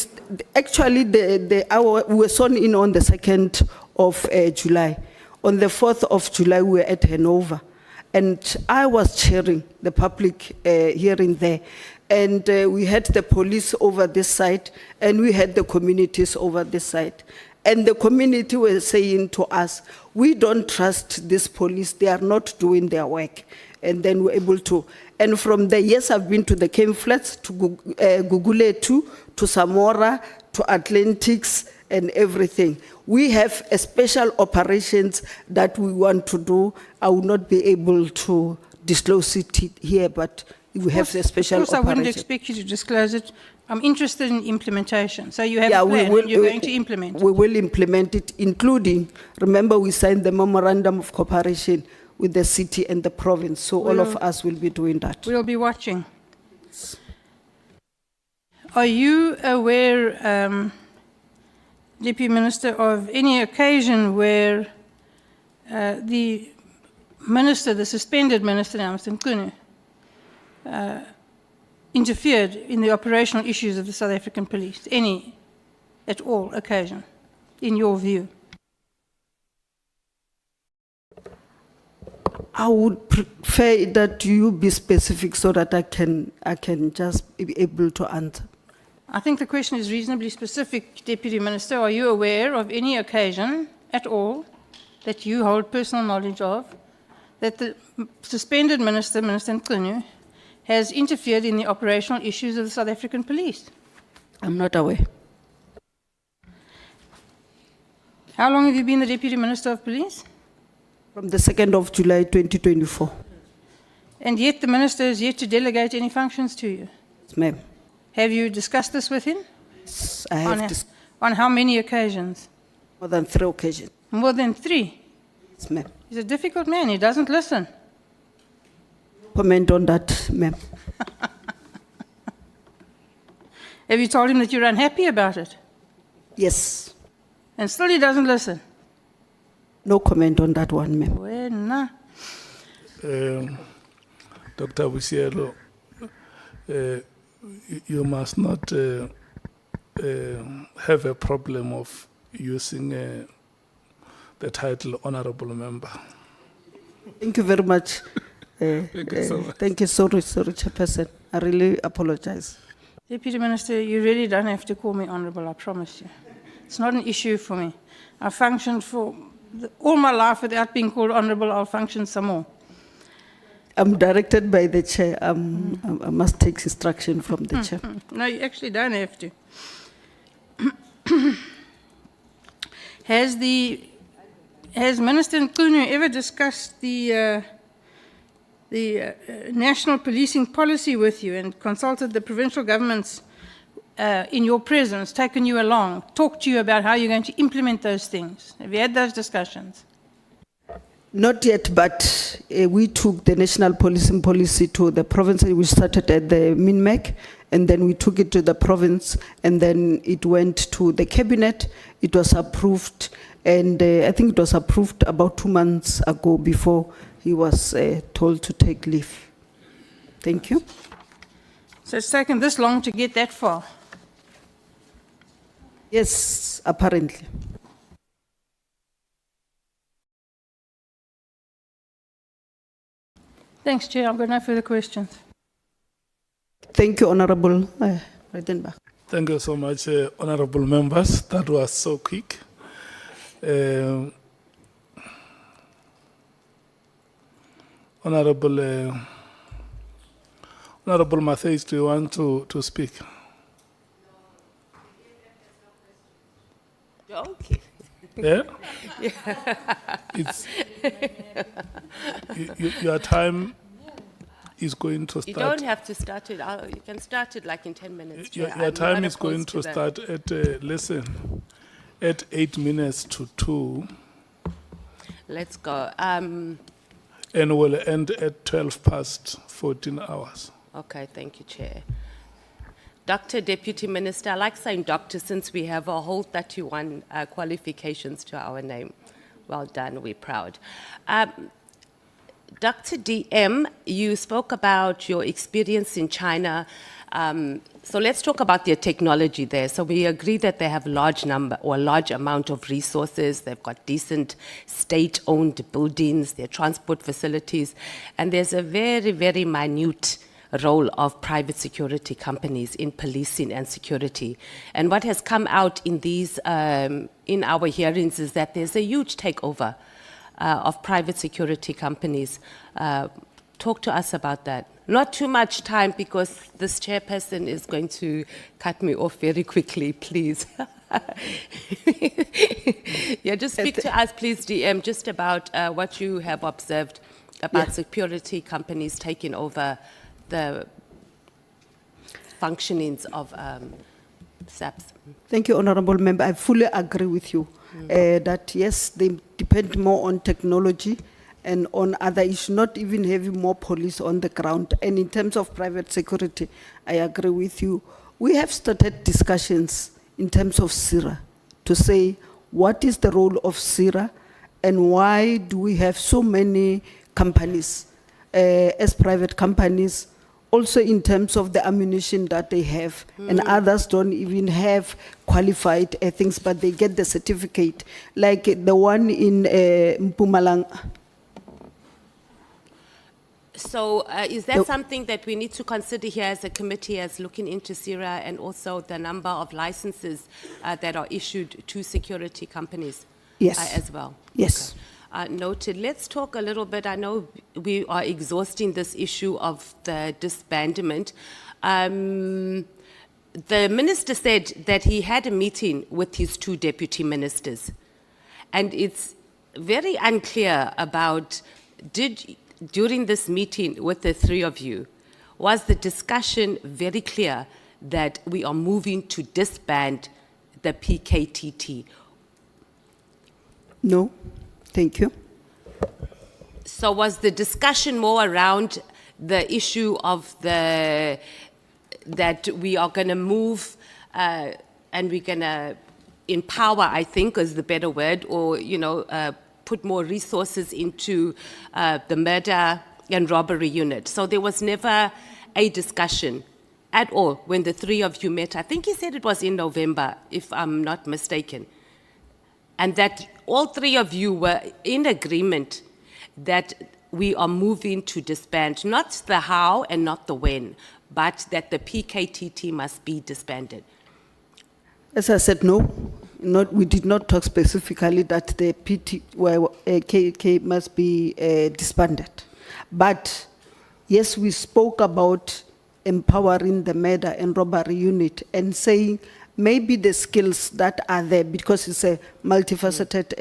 actually, we were sworn in on the 2nd of July. On the 4th of July, we were at Hanover. And I was chairing the public hearing there. And we had the police over this side, and we had the communities over this side. And the community were saying to us, we don't trust this police, they are not doing their work. And then we're able to. And from there, yes, I've been to the Cape Flats, to Guguletu, to Samora, to Atlantics, and everything. We have a special operations that we want to do. I will not be able to disclose it here, but we have a special operation. Of course, I wouldn't expect you to disclose it. I'm interested in implementation. So you have a plan, and you're going to implement. We will implement it, including, remember we signed the memorandum of cooperation with the city and the province, so all of us will be doing that. We'll be watching. Are you aware, Deputy Minister, of any occasion where the minister, the suspended minister now, Mr. Nkunu, interfered in the operational issues of the South African police? Any at all occasion, in your view? I would prefer that you be specific so that I can just be able to answer. I think the question is reasonably specific, Deputy Minister. Are you aware of any occasion at all that you hold personal knowledge of that the suspended minister, Minister Nkunu, has interfered in the operational issues of the South African police? I'm not aware. How long have you been the Deputy Minister of Police? From the 2nd of July, 2024. And yet the minister is yet to delegate any functions to you? Yes, ma'am. Have you discussed this with him? Yes, I have on how many occasions? More than 3 occasions. More than 3? Yes, ma'am. He's a difficult man. He doesn't listen. Comment on that, ma'am. Have you told him that you're unhappy about it? Yes. And still he doesn't listen? No comment on that one, ma'am. Well, nah. Dr. Boshielo, you must not have a problem of using the title Honourable Member. Thank you very much. Thank you so much. Thank you. Sorry, Chairperson. I really apologize. Deputy Minister, you really don't have to call me honourable, I promise you. It's not an issue for me. I functioned for all my life without being called honourable. I'll function some more. I'm directed by the chair. I must take instruction from the chair. No, you actually don't have to. Has Minister Nkunu ever discussed the national policing policy with you and consulted the provincial governments in your presence, taken you along, talked to you about how you're going to implement those things? Have you had those discussions? Not yet, but we took the national policing policy to the province. We started at the MINMEC, and then we took it to the province, and then it went to the cabinet. It was approved, and I think it was approved about 2 months ago before he was told to take leave. Thank you. So it's taken this long to get that far? Yes, apparently. Thanks, Chair. I've got no further questions. Thank you, Honourable Redenbach. Thank you so much, honourable members. That was so quick. Honourable Matthews, do you want to speak? Okay. Yeah? It's, your time is going to You start. don't have to start it. You can start it like in 10 minutes. Chair. Your I'm time not is going opposed to that. start at, listen, at 8 minutes to 2, Let's go. and will end at 12 past 14 hours. Okay, thank you, Chair. Dr. Deputy Minister, I like saying doctor since we have a whole 31 qualifications to our name. Well done, we're proud. Dr. DM, you spoke about your experience in China. So let's talk about their technology there. So we agree that they have a large amount of resources. They've got decent state-owned buildings, their transport facilities, and there's a very, very minute role of private security companies in policing and security. And what has come out in these, in our hearings is that there's a huge takeover of private security companies. Talk to us about that. Not too much time because this chairperson is going to cut me off very quickly, please. Yeah, just speak to us, please, DM, just about what you have observed about security companies taking over the functionings of SAPS. Thank you, Honourable Member. I fully agree with you that, yes, they depend more on technology and on other issues, not even having more police on the ground. And in terms of private security, I agree with you. We have started discussions in terms of SIRA to say what is the role of SIRA and why do we have so many companies as private companies, also in terms of the ammunition that they have, and others don't even have qualified things, but they get the certificate, like the one in Mpumalanga. So is that something that we need to consider here as a committee as looking into SIRA and also the number of licenses that are issued to security companies as well? Yes. Okay. Noted. Let's talk a little bit. I know we are exhausting this issue of the disbandment. The minister said that he had a meeting with his 2 deputy ministers, and it's very unclear about during this meeting with the 3 of you, was the discussion very clear that we are moving to disband the PKTT? No, thank you. So was the discussion more around the issue of the that we are going to move and we're going to empower, I think is the better word, or, put more resources into the murder and robbery unit. So there was never a discussion at all when the three of you met. I think you said it was in November, if I'm not mistaken. And that all three of you were in agreement that we are moving to disband, not the how and not the when, but that the PKTT must be disbanded. As I said, no, we did not talk specifically that the KK must be disbanded. But yes, we spoke about empowering the murder and robbery unit and saying maybe the skills that are there, because it's a multifaceted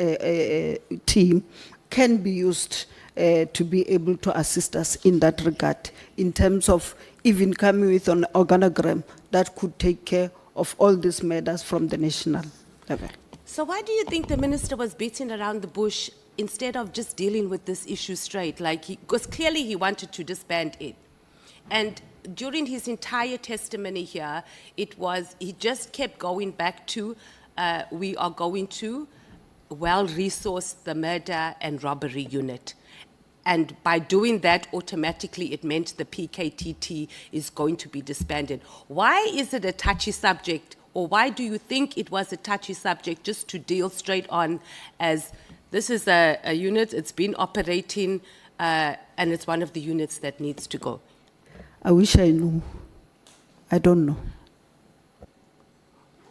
team, can be used to be able to assist us in that regard, in terms of even coming with an organogram that could take care of all these matters from the national level. So why do you think the minister was beating around the bush instead of just dealing with this issue straight? Because clearly he wanted to disband it. And during his entire testimony here, he just kept going back to, we are going to well-resource the murder and robbery unit. And by doing that, automatically it meant the PKTT is going to be disbanded. Why is it a touchy subject, or why do you think it was a touchy subject, just to deal straight on as this is a unit, it's been operating, and it's one of the units that needs to go? I wish I knew. I don't know.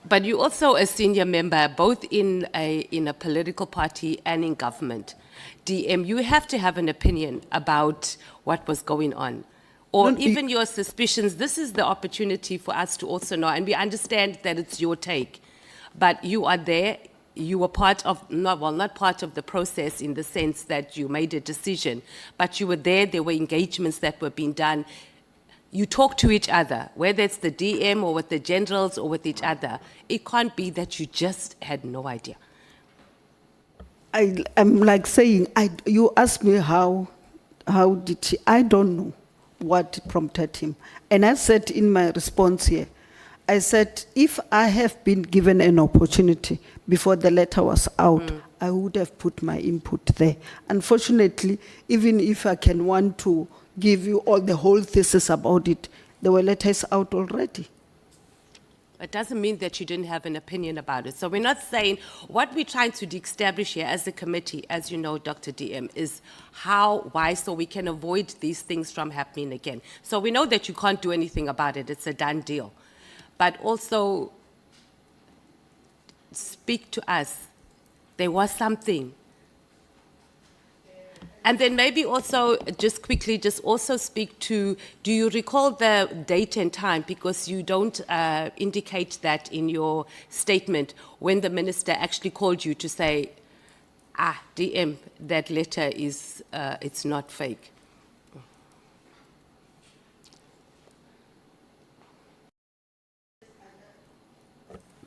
But you're also a senior member, both in a political party and in government. DM, you have to have an opinion about what was going on. Or even your suspicions. This is the opportunity for us to also know. And we understand that it's your take. But you are there. You were part of, not part of the process in the sense that you made a decision. But you were there. There were engagements that were being done. You talk to each other, whether it's the DM or with the generals or with each other. It can't be that you just had no idea. I'm like saying, you asked me how did he, I don't know what prompted him. And I said in my response here, I said, if I have been given an opportunity before the letter was out, I would have put my input there. Unfortunately, even if I can want to give you all the whole thesis about it, there were letters out already. It doesn't mean that you didn't have an opinion about it. So we're not saying, what we're trying to establish here as a committee, as you know, Dr. DM, is why, so we can avoid these things from happening again. So we know that you can't do anything about it. It's a done deal. But also, speak to us. There was something. And then maybe also, just quickly, just also speak to, do you recall the date and time? Because you don't indicate that in your statement when the minister actually called you to say, DM, that letter is, it's not fake.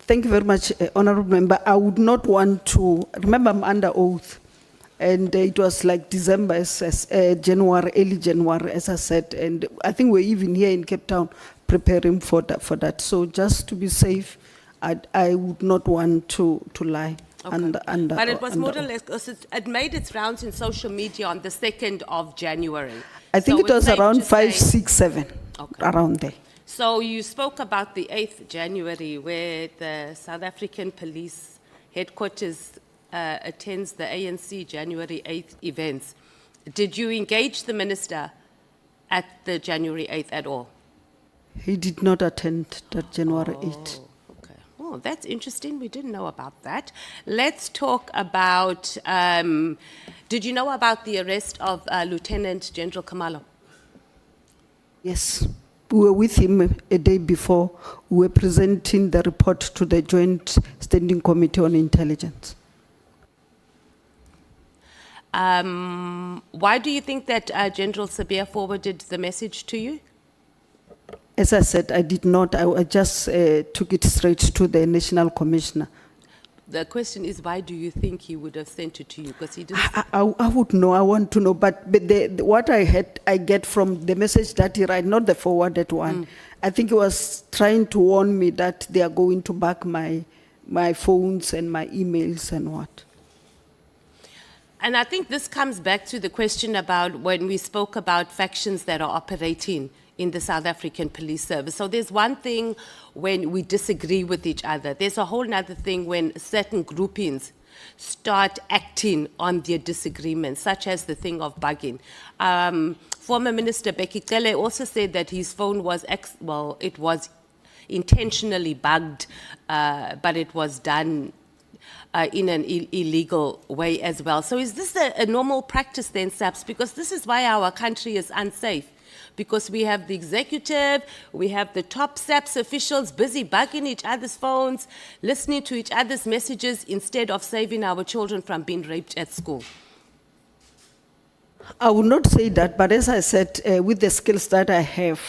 Thank you very much, Honourable Member. I would not want to, remember I'm under oath. And it was like December, January, early January, as I said. And I think we're even here in Cape Town preparing for that. So just to be safe, I would not want to lie. Okay. But it was more or less, it made its rounds in social media on the 2nd of January. I think So it was it's safe around to 5, say- 6, 7, around there. So you spoke about the 8th January, where the South African Police Headquarters attends the ANC January 8th events. Did you engage the minister at the January 8th at all? He did not attend that January 8th. Okay. Oh, that's interesting. We didn't know about that. Let's talk about, did you know about the arrest of Lieutenant General Kamalo? Yes. We were with him a day before. We were presenting the report to the Joint Standing Committee on Intelligence. Why do you think that General Sabia forwarded the message to you? As I said, I did not. I just took it straight to the National Commissioner. The question is, why do you think he would have sent it to you? Because he didn't. I would know, I want to know, but what I get from the message that he write, not the forwarded one, I think he was trying to warn me that they are going to back my phones and my emails and what. And I think this comes back to the question about when we spoke about factions that are operating in the South African Police Service. So there's one thing when we disagree with each other. There's a whole other thing when certain groupings start acting on their disagreements, such as the thing of bugging. Former Minister Cele also said that his phone was, it was intentionally bugged, but it was done in an illegal way as well. So is this a normal practice then, SAPS? Because this is why our country is unsafe. Because we have the executive, we have the top SAPS officials busy bugging each other's phones, listening to each other's messages instead of saving our children from being raped at school. I would not say that, but as I said, with the skills that I have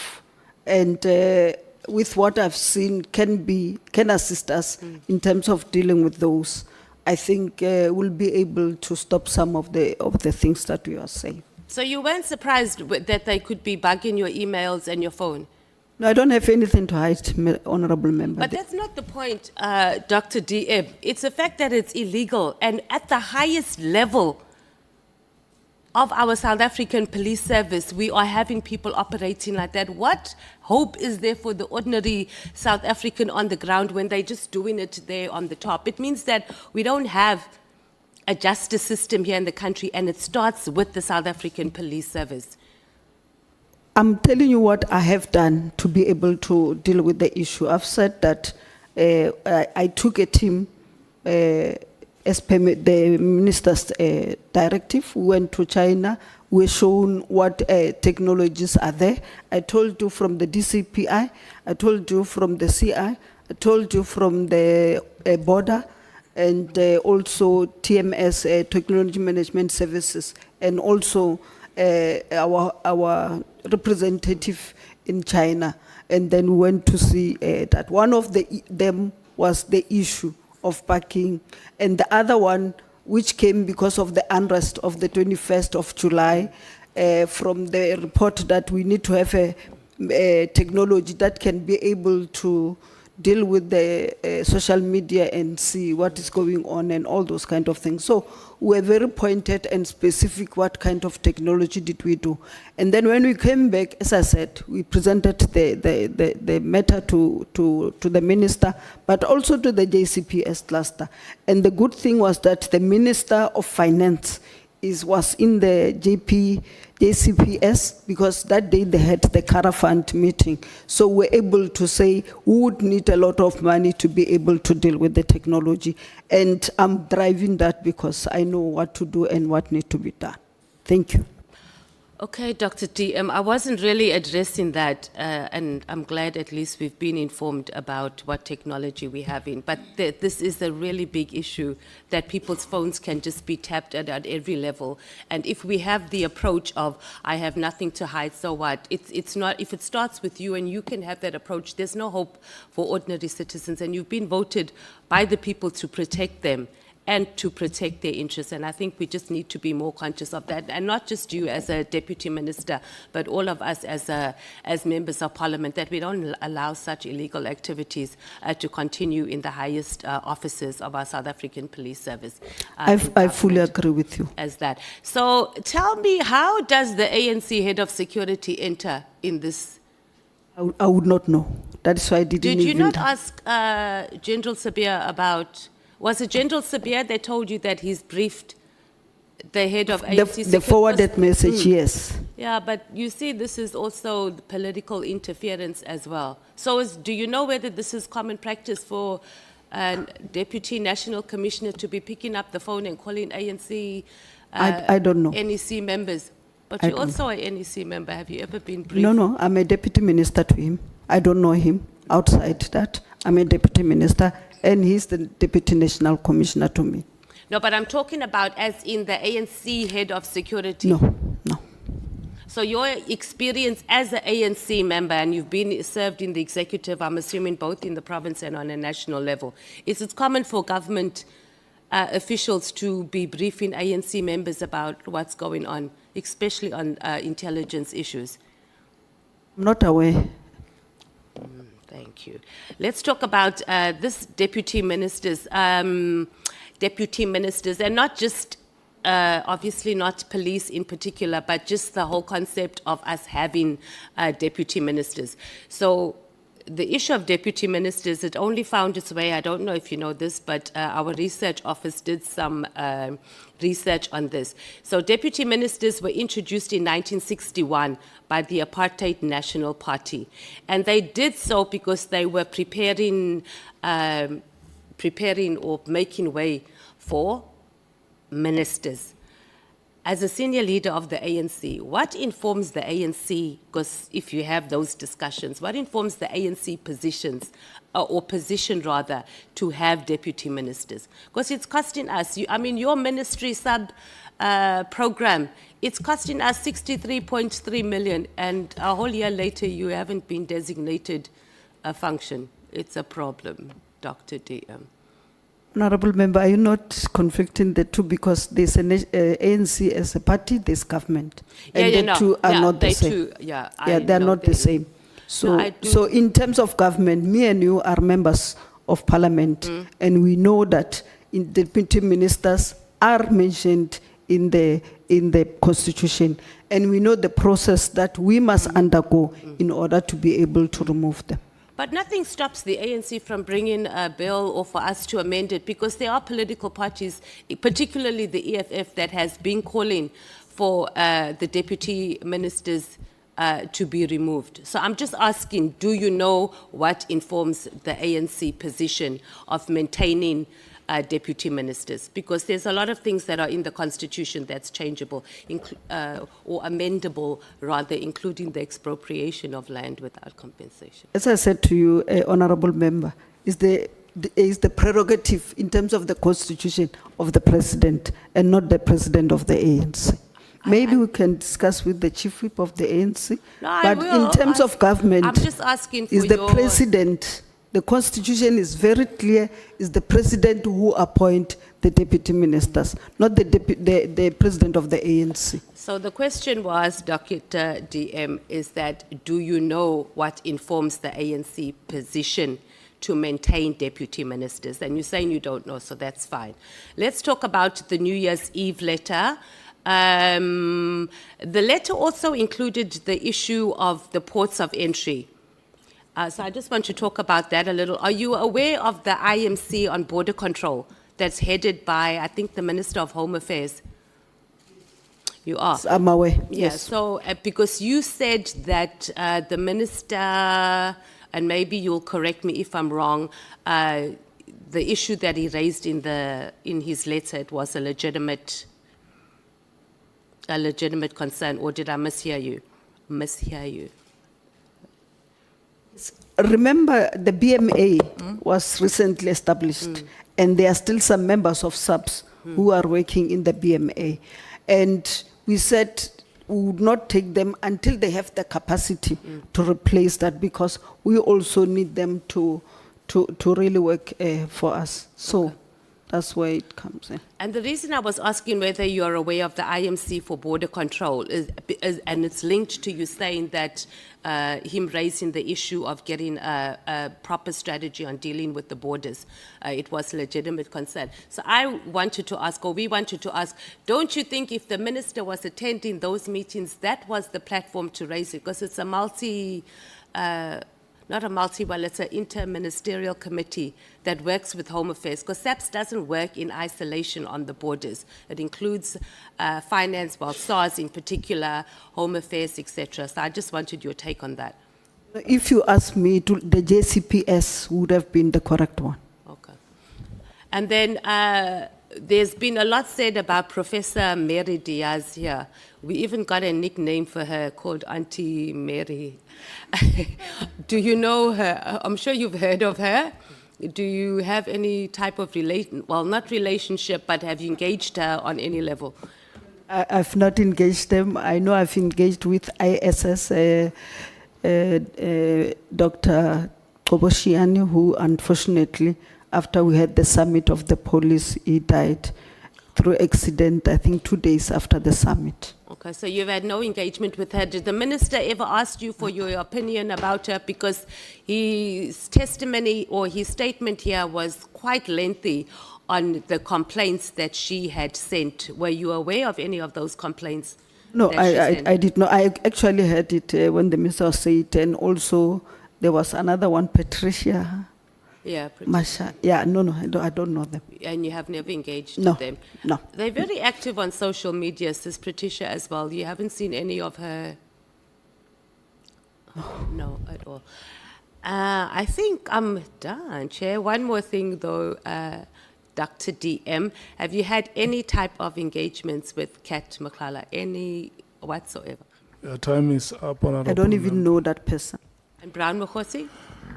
and with what I've seen can assist us in terms of dealing with those, I think we'll be able to stop some of the things that we are saying. So you weren't surprised that they could be bugging your emails and your phone? No, I don't have anything to hide, Honourable Member. But that's not the point, Dr. DM. It's the fact that it's illegal, and at the highest level of our South African police service, we are having people operating like that. What hope is there for the ordinary South African on the ground when they're just doing it there on the top? It means that we don't have a justice system here in the country, and it starts with the South African Police Service. I'm telling you what I have done to be able to deal with the issue. I've said that I took a team as per the minister's directive. We went to China. We were shown what technologies are there. I told you from the DCPI. I told you from the CI. I told you from the border. And also TMS, Technology Management Services, and also our representative in China. And then we went to see that. One of them was the issue of parking, and the other one, which came because of the unrest of the 21st of July, from the report that we need to have a technology that can be able to deal with the social media and see what is going on and all those kind of things. So we're very pointed and specific what kind of technology did we do. And then when we came back, as I said, we presented the matter to the minister, but also to the JCPS cluster. And the good thing was that the Minister of Finance was in the JCPS, because that day they had the caravan meeting. So we're able to say we would need a lot of money to be able to deal with the technology. And I'm driving that because I know what to do and what needs to be done. Thank you. Okay, Dr. DM, I wasn't really addressing that, and I'm glad at least we've been informed about what technology we have in. But this is a really big issue, that people's phones can just be tapped at every level. And if we have the approach of, I have nothing to hide, so what? It's not, if it starts with you and you can have that approach, there's no hope for ordinary citizens. And you've been voted by the people to protect them and to protect their interests. And I think we just need to be more conscious of that. And not just you as a deputy minister, but all of us as members of parliament, that we don't allow such illegal activities to continue in the highest offices of our South African police service. I fully agree with you. As that. So tell me, how does the ANC head of security enter in this? I would not know. That's why I didn't Did you even not ask General Sabia about... Was it General Sabia that told you that he's briefed the head of ANC? The forwarded message, yes. Yeah, but you see, this is also political interference as well. So do you know whether this is common practice for a Deputy National Commissioner to be picking up the phone and calling ANC I don't know. NEC members? But you're also an NEC member. Have you ever been briefed? No, I'm a deputy minister to him. I don't know him outside that. I'm a deputy minister, and he's the Deputy National Commissioner to me. No, but I'm talking about as in the ANC head of security. No. So your experience as an ANC member, and you've been served in the executive, I'm assuming both in the province and on a national level, is it common for government officials to be briefing ANC members about what's going on, especially on intelligence issues? I'm not aware. Thank you. Let's talk about this deputy ministers. Deputy ministers, and not just, obviously not police in particular, but just the whole concept of us having deputy ministers. So the issue of deputy ministers, it only found its way, I don't know if you know this, but our research office did some research on this. So deputy ministers were introduced in 1961 by the Apartheid National Party. And they did so because they were preparing or making way for ministers. As a senior leader of the ANC, what informs the ANC, because if you have those discussions, what informs the ANC positions, or position rather, to have deputy ministers? Because it's costing us, your ministry program, it's costing us 63.3 million, and a whole year later you haven't been designated a function. It's a problem, Dr. DM. Honourable Member, are you not conflicting the two, because there's an ANC as a party, there's government, and the two are not the same. They're not the same. So, so in terms of government, me and you are members of Parliament, and we know that deputy ministers are mentioned in the Constitution, and we know the process that we must undergo in order to be able to remove them. But nothing stops the ANC from bringing a bill or for us to amend it, because there are political parties, particularly the EFF, that has been calling for the deputy ministers to be removed. So I'm just asking, do you know what informs the ANC position of maintaining deputy ministers? Because there's a lot of things that are in the Constitution that's changeable, or amendable rather, including the expropriation of land without compensation. As I said to you, Honourable Member, is the prerogative in terms of the Constitution of the President and not the President of the ANC. Maybe we can discuss with the Chief Whip of the ANC, but in terms of government, I'm just asking for is the President. The Constitution is very clear, is the President who appoint the deputy ministers, not the President of the ANC. So the question was, Dr. DM, is that do you know what informs the ANC position to maintain deputy ministers? And you're saying you don't know, so that's fine. Let's talk about the New Year's Eve letter. The letter also included the issue of the ports of entry. So I just want to talk about that a little. Are you aware of the IMC on border control that's headed by, I think, the Minister of Home Affairs? You are? I'm aware, Yeah, yes. so because you said that the minister, and maybe you'll correct me if I'm wrong, the issue that he raised in his letter, it was a legitimate concern, or did I mishear you? Remember, the BMA was recently established, and there are still some members of SAPS who are working in the BMA. And we said we would not take them until they have the capacity to replace that, because we also need them to really work for us. So that's where it comes in. And the reason I was asking whether you're aware of the IMC for border control is and it's linked to you saying that him raising the issue of getting a proper strategy on dealing with the borders. It was a legitimate concern. So I wanted to ask, or we wanted to ask, don't you think if the minister was attending those meetings, that was the platform to raise it? Because it's a not a well, it's an inter-ministerial committee that works with Home Affairs, because SAPS doesn't work in isolation on the borders. It includes finance, well, SARS in particular, Home Affairs, etc. So I just wanted your take on that. If you ask me, the JCPS would have been the correct one. Okay. And then there's been a lot said about Professor Mary Diaz here. We even got a nickname for her called Auntie Mary. Do you know her? I'm sure you've heard of her. Do you have any type of not relationship, but have you engaged her on any level? I've not engaged them. I know I've engaged with ISS, Dr. Boshielo, who unfortunately, after we had the summit of the police, he died through accident, I think 2 days after the summit. Okay, so you've had no engagement with her. Did the minister ever ask you for your opinion about her? Because his testimony or his statement here was quite lengthy on the complaints that she had sent. Were you aware of any of those complaints? No, that she sent? I did not. I actually heard it when the minister said, and also there was another one, Patricia Yeah, Masha. Yeah, no, I don't know them. and you have never engaged No, with them? no. They're very active on social media, says Patricia as well. You haven't seen any of her? No, at all. I think I'm done, Chair. One more thing, though, Dr. DM. Have you had any type of engagements with Kat Maklala, any whatsoever? Your time is up, Honourable I don't even Member. know that person. And Brown Mokhosi?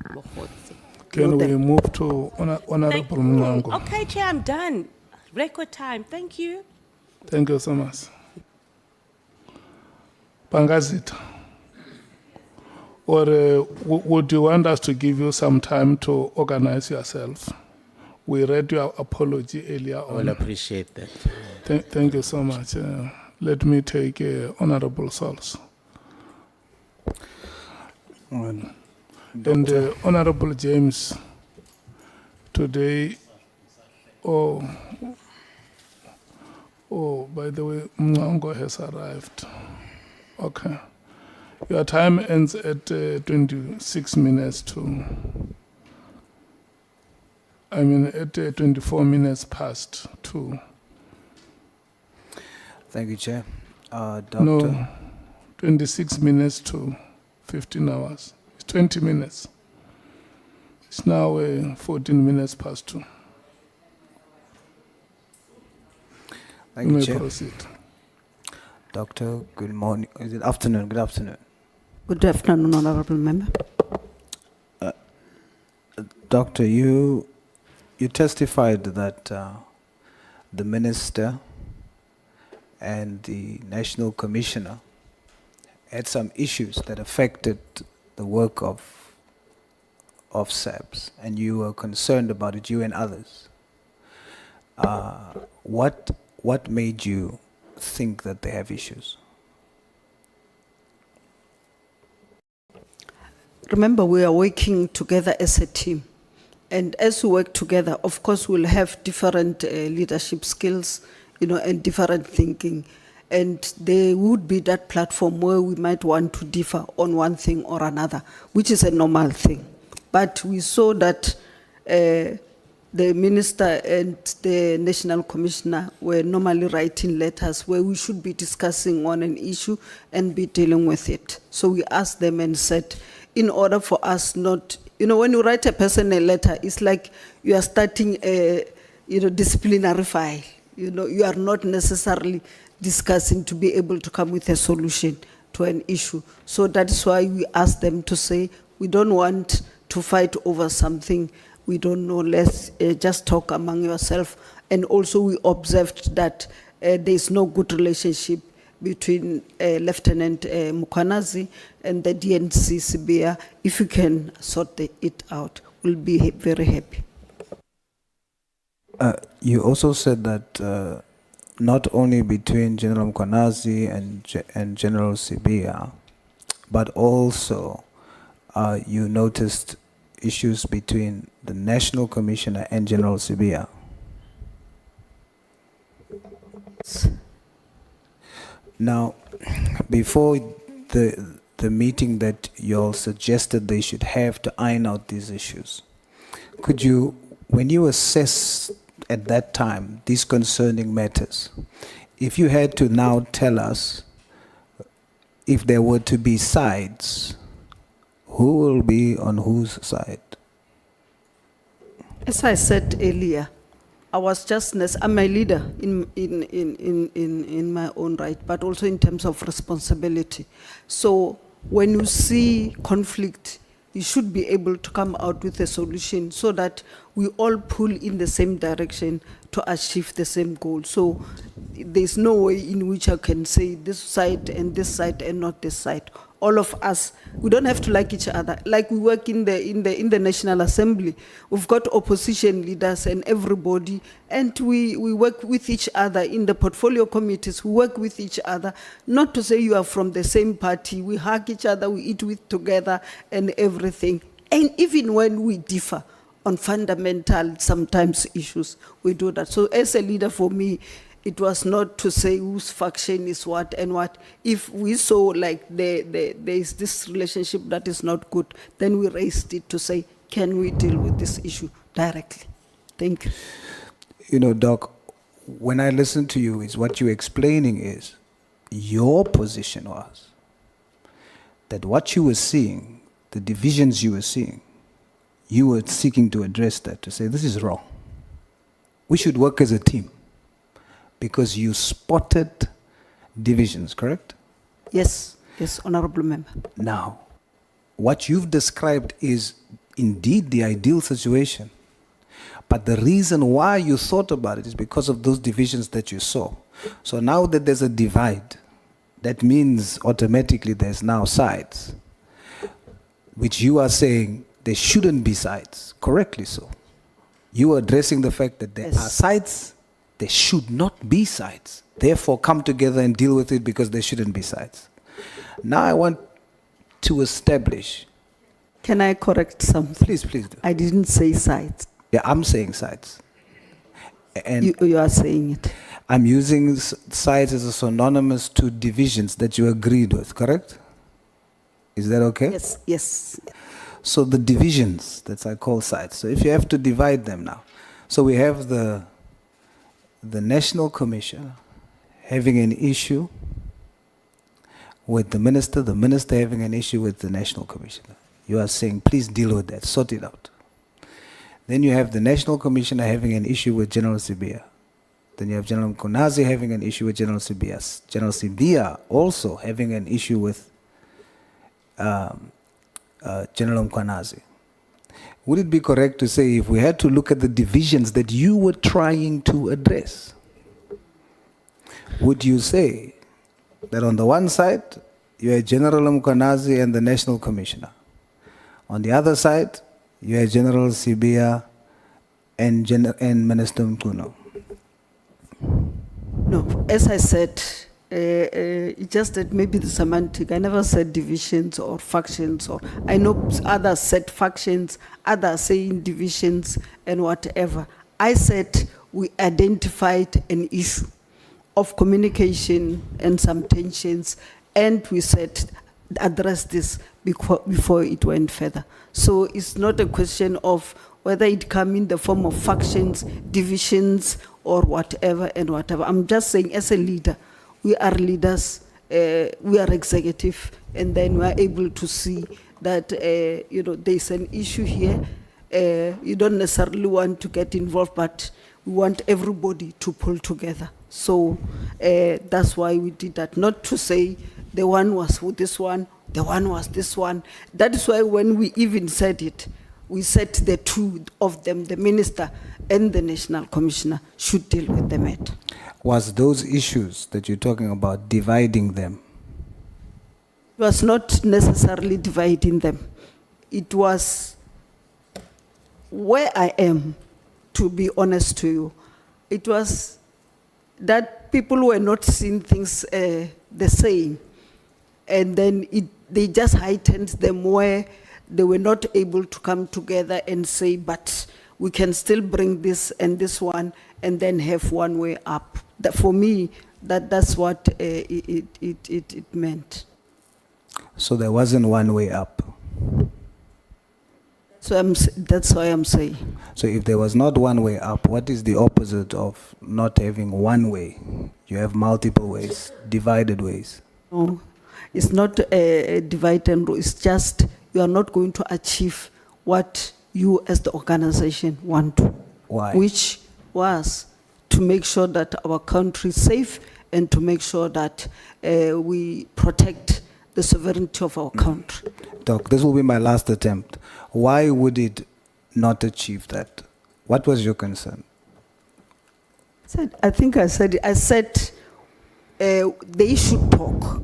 Mokhosi. Can know we them. move to Honourable Mngango? Okay, Chair, I'm done. Record time. Thank you. Thank you so much. Pangazita. Or would you want us to give you some time to organize yourself? We read your apology earlier I will on. appreciate that. Thank you so much. Let me take Honourable Sols. And Honourable James, today, by the way, Mngango has arrived. Okay. Your time ends at 26 minutes to, at 24 minutes past 2. Thank you, Chair. Doctor. No, 26 minutes to 15 hours. It's 20 minutes. It's now 14 minutes past 2. Thank You you, may Chair. proceed. Doctor, good morning. Is it afternoon? Good afternoon. Good afternoon, Honourable Member. Doctor, you testified that the minister and the national commissioner had some issues that affected the work of SAPS, and you were concerned about it, you and others. What made you think that they have issues? Remember, we are working together as a team. And as we work together, of course, we'll have different leadership skills, and different thinking. And there would be that platform where we might want to differ on one thing or another, which is a normal thing. But we saw that the minister and the national commissioner were normally writing letters where we should be discussing on an issue and be dealing with it. So we asked them and said, in order for us not, when you write a person a letter, it's like you are starting a, disciplinary file. You are not necessarily discussing to be able to come with a solution to an issue. So that is why we asked them to say, we don't want to fight over something we don't know, let's just talk among yourselves. And also we observed that there is no good relationship between Lieutenant Mukwanazi and the DNC Sibia. If you can sort it out, we'll be very happy. You also said that not only between General Mukwanazi and General Sibia, but also you noticed issues between the National Commissioner and General Sibia. Now, before the meeting that you all suggested they should have to iron out these issues, could you, when you assess at that time these concerning matters, if you had to now tell us if there were to be sides, who will be on whose side? As I said earlier, I was I'm a leader in my own right, but also in terms of responsibility. So when you see conflict, you should be able to come out with a solution so that we all pull in the same direction to achieve the same goal. So there's no way in which I can say this side and not this side. All of us, we don't have to like each other. Like we work in the National Assembly, we've got opposition leaders and everybody, and we work with each other in the portfolio committees. We work with each other. Not to say you are from the same party. We hug each other. We eat with together and everything. And even when we differ on fundamental sometimes issues, we do that. So as a leader, for me, it was not to say whose faction is what and what. If we saw like there is this relationship that is not good, then we raised it to say, can we deal with this issue directly? Thank you. You know, Doc, when I listen to you, is what you're explaining is your position was that what you were seeing, the divisions you were seeing, you were seeking to address that, to say this is wrong. We should work as a team. Because you spotted divisions, correct? Yes, Honourable Member. Now, what you've described is indeed the ideal situation. But the reason why you thought about it is because of those divisions that you saw. So now that there's a divide, that means automatically there's now sides, which you are saying there shouldn't be sides, correctly so. You are addressing the fact that there are sides. There should not be sides. Therefore, come together and deal with it because there shouldn't be sides. Now I want to establish. Can I correct something? Please do. I didn't say sides. Yeah, I'm saying sides. And You are saying it. I'm using sides as a synonymous to divisions that you agreed with, correct? Is that okay? Yes. So the divisions that I call sides. So if you have to divide them now. So we have the National Commission having an issue with the minister having an issue with the National Commissioner. You are saying, please deal with that, sort it out. Then you have the National Commissioner having an issue with General Sibia. Then you have General Mkonazi having an issue with General Sibia. General Sibia also having an issue with General Mkonazi. Would it be correct to say if we had to look at the divisions that you were trying to address, would you say that on the one side, you had General Mkonazi and the National Commissioner. On the other side, you had General Sibia and Minister Mkuno. No, as I said, it's just that maybe the semantic. I never said divisions or factions, or I know others said factions, others saying divisions and whatever. I said we identified an issue of communication and some tensions, and we said address this before it went further. So it's not a question of whether it come in the form of factions, divisions, or whatever and whatever. I'm just saying, as a leader, we are leaders, we are executive, and then we are able to see that there's an issue here. You don't necessarily want to get involved, but we want everybody to pull together. So that's why we did that. Not to say the one was with this one, the one was this one. That is why when we even said it, we said the two of them, the minister and the national commissioner, should deal with the matter. Was those issues that you're talking about dividing them? It was not necessarily dividing them. It was where I am, to be honest to you. It was that people were not seeing things the same. And then they just heightened them where they were not able to come together and say, but we can still bring this and this one and then have one way up. That, for me, that's what it meant. So there wasn't one way up. So that's why I'm saying. So if there was not one way up, what is the opposite of not having one way? You have multiple ways, divided ways. No, it's not a divide and rule. It's just you are not going to achieve what you as the organization want to. Why? Which was to make sure that our country is safe and to make sure that we protect the sovereignty of our country. Doc, this will be my last attempt. Why would it not achieve that? What was your concern? I think I said it. I said they should talk.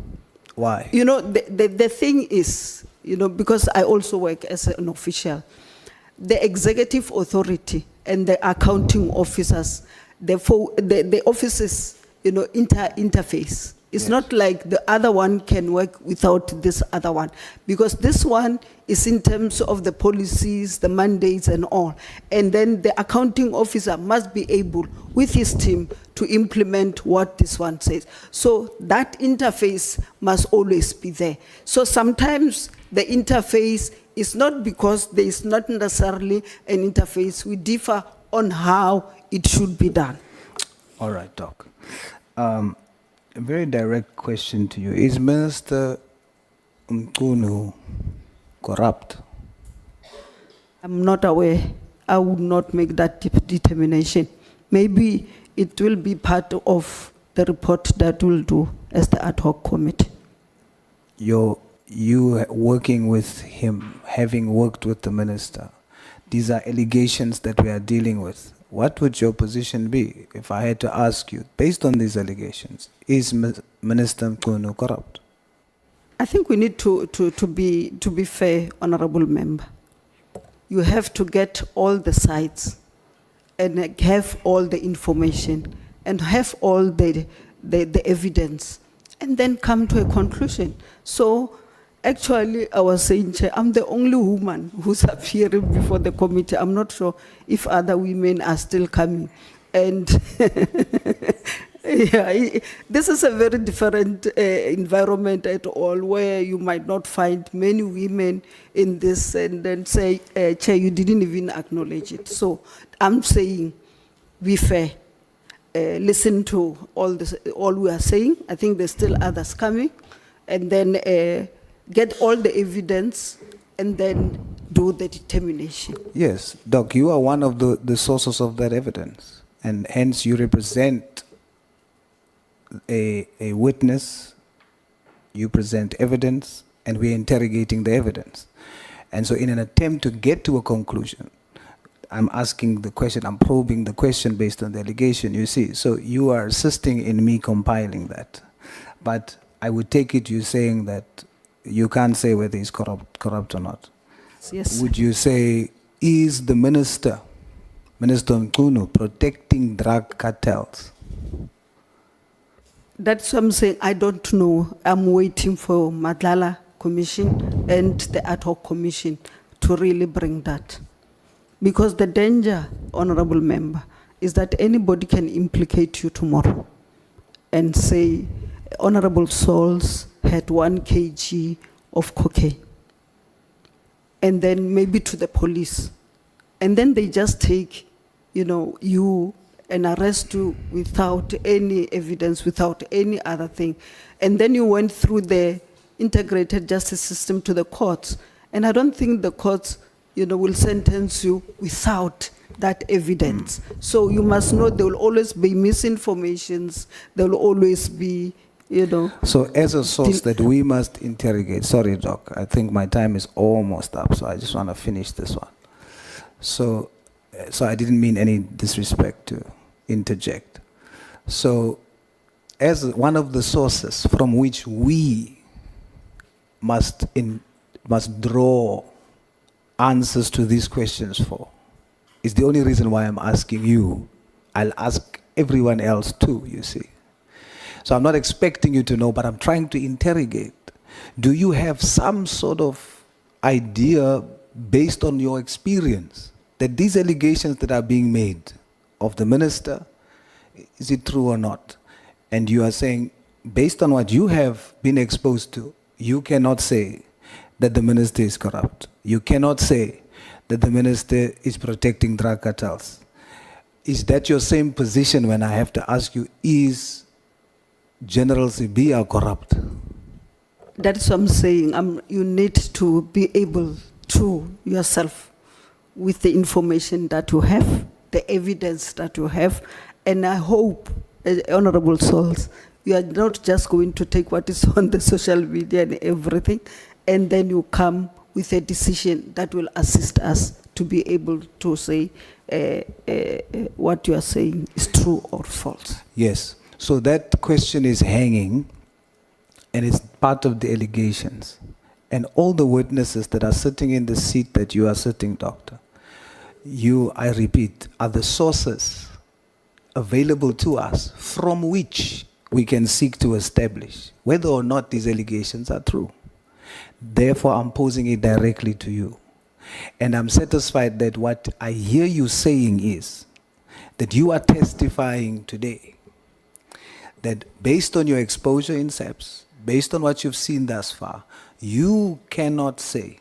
Why? You know, the thing is, you know, because I also work as an official, the executive authority and the accounting officers, the offices, you know, interface. It's Yes. not like the other one can work without this other one, because this one is in terms of the policies, the mandates and all. And then the accounting officer must be able, with his team, to implement what this one says. So that interface must always be there. So sometimes the interface is not because there is not necessarily an interface. We differ on how it should be done. All right, Doc. A very direct question to you. Is Minister Mkunu corrupt? I'm not aware. I would not make that determination. Maybe it will be part of the report that we'll do as the ad hoc committee. You working with him, having worked with the minister, these are allegations that we are dealing with. What would your position be if I had to ask you, based on these allegations, is Minister Mkunu corrupt? I think we need to be fair, honorable member. You have to get all the sides and have all the information and have all the evidence and then come to a conclusion. So actually, I was saying, Chair, I'm the only woman who's appearing before the committee. I'm not sure if other women are still coming. And yeah, this is a very different environment at all, where you might not find many women in this and then say, Chair, you didn't even acknowledge it. So I'm saying, be fair. Listen to all we are saying. I think there's still others coming. And then get all the evidence and then do the determination. Yes, Doc, you are one of the sources of that evidence, and hence you represent a witness, you present evidence, and we're interrogating the evidence. And so in an attempt to get to a conclusion, I'm asking the question, I'm probing the question based on the allegation, you see. So you are assisting in me compiling that. But I would take it you saying that you can't say whether he's corrupt or not. Yes. Would you say, is the Minister Mkunu, protecting drug cartels? That's what I'm saying. I don't know. I'm waiting for Madlala Commission and the ad hoc commission to really bring that. Because the danger, honorable member, is that anybody can implicate you tomorrow and say, Honorable Souls had 1 kg of cocaine. And then maybe to the police. And then they just take, you know, you and arrest you without any evidence, without any other thing. And then you went through the integrated justice system to the courts. And I don't think the courts, you know, will sentence you without that evidence. So you must know there will always be misinformations. There will always be, you know. So as a source that we must interrogate, sorry, Doc, I think my time is almost up, so I just want to finish this one. So I didn't mean any disrespect to interject. So as one of the sources from which we must draw answers to these questions for, is the only reason why I'm asking you. I'll ask everyone else too, you see. So I'm not expecting you to know, but I'm trying to interrogate. Do you have some sort of idea based on your experience that these allegations that are being made of the minister, is it true or not? And you are saying, based on what you have been exposed to, you cannot say that the minister is corrupt. You cannot say that the minister is protecting drug cartels. Is that your same position when I have to ask you, is General Sibia corrupt? That's what I'm saying. You need to be able to yourself, with the information that you have, the evidence that you have, and I hope, Honorable Souls, you are not just going to take what is on the social media and everything, and then you come with a decision that will assist us to be able to say, what you are saying is true or false. Yes. So that question is hanging, and it's part of the allegations. And all the witnesses that are sitting in the seat that you are sitting, Doctor, you, I repeat, are the sources available to us from which we can seek to establish whether or not these allegations are true. Therefore, I'm posing it directly to you. And I'm satisfied that what I hear you saying is that you are testifying today that based on your exposure in SAPS, based on what you've seen thus far, you cannot say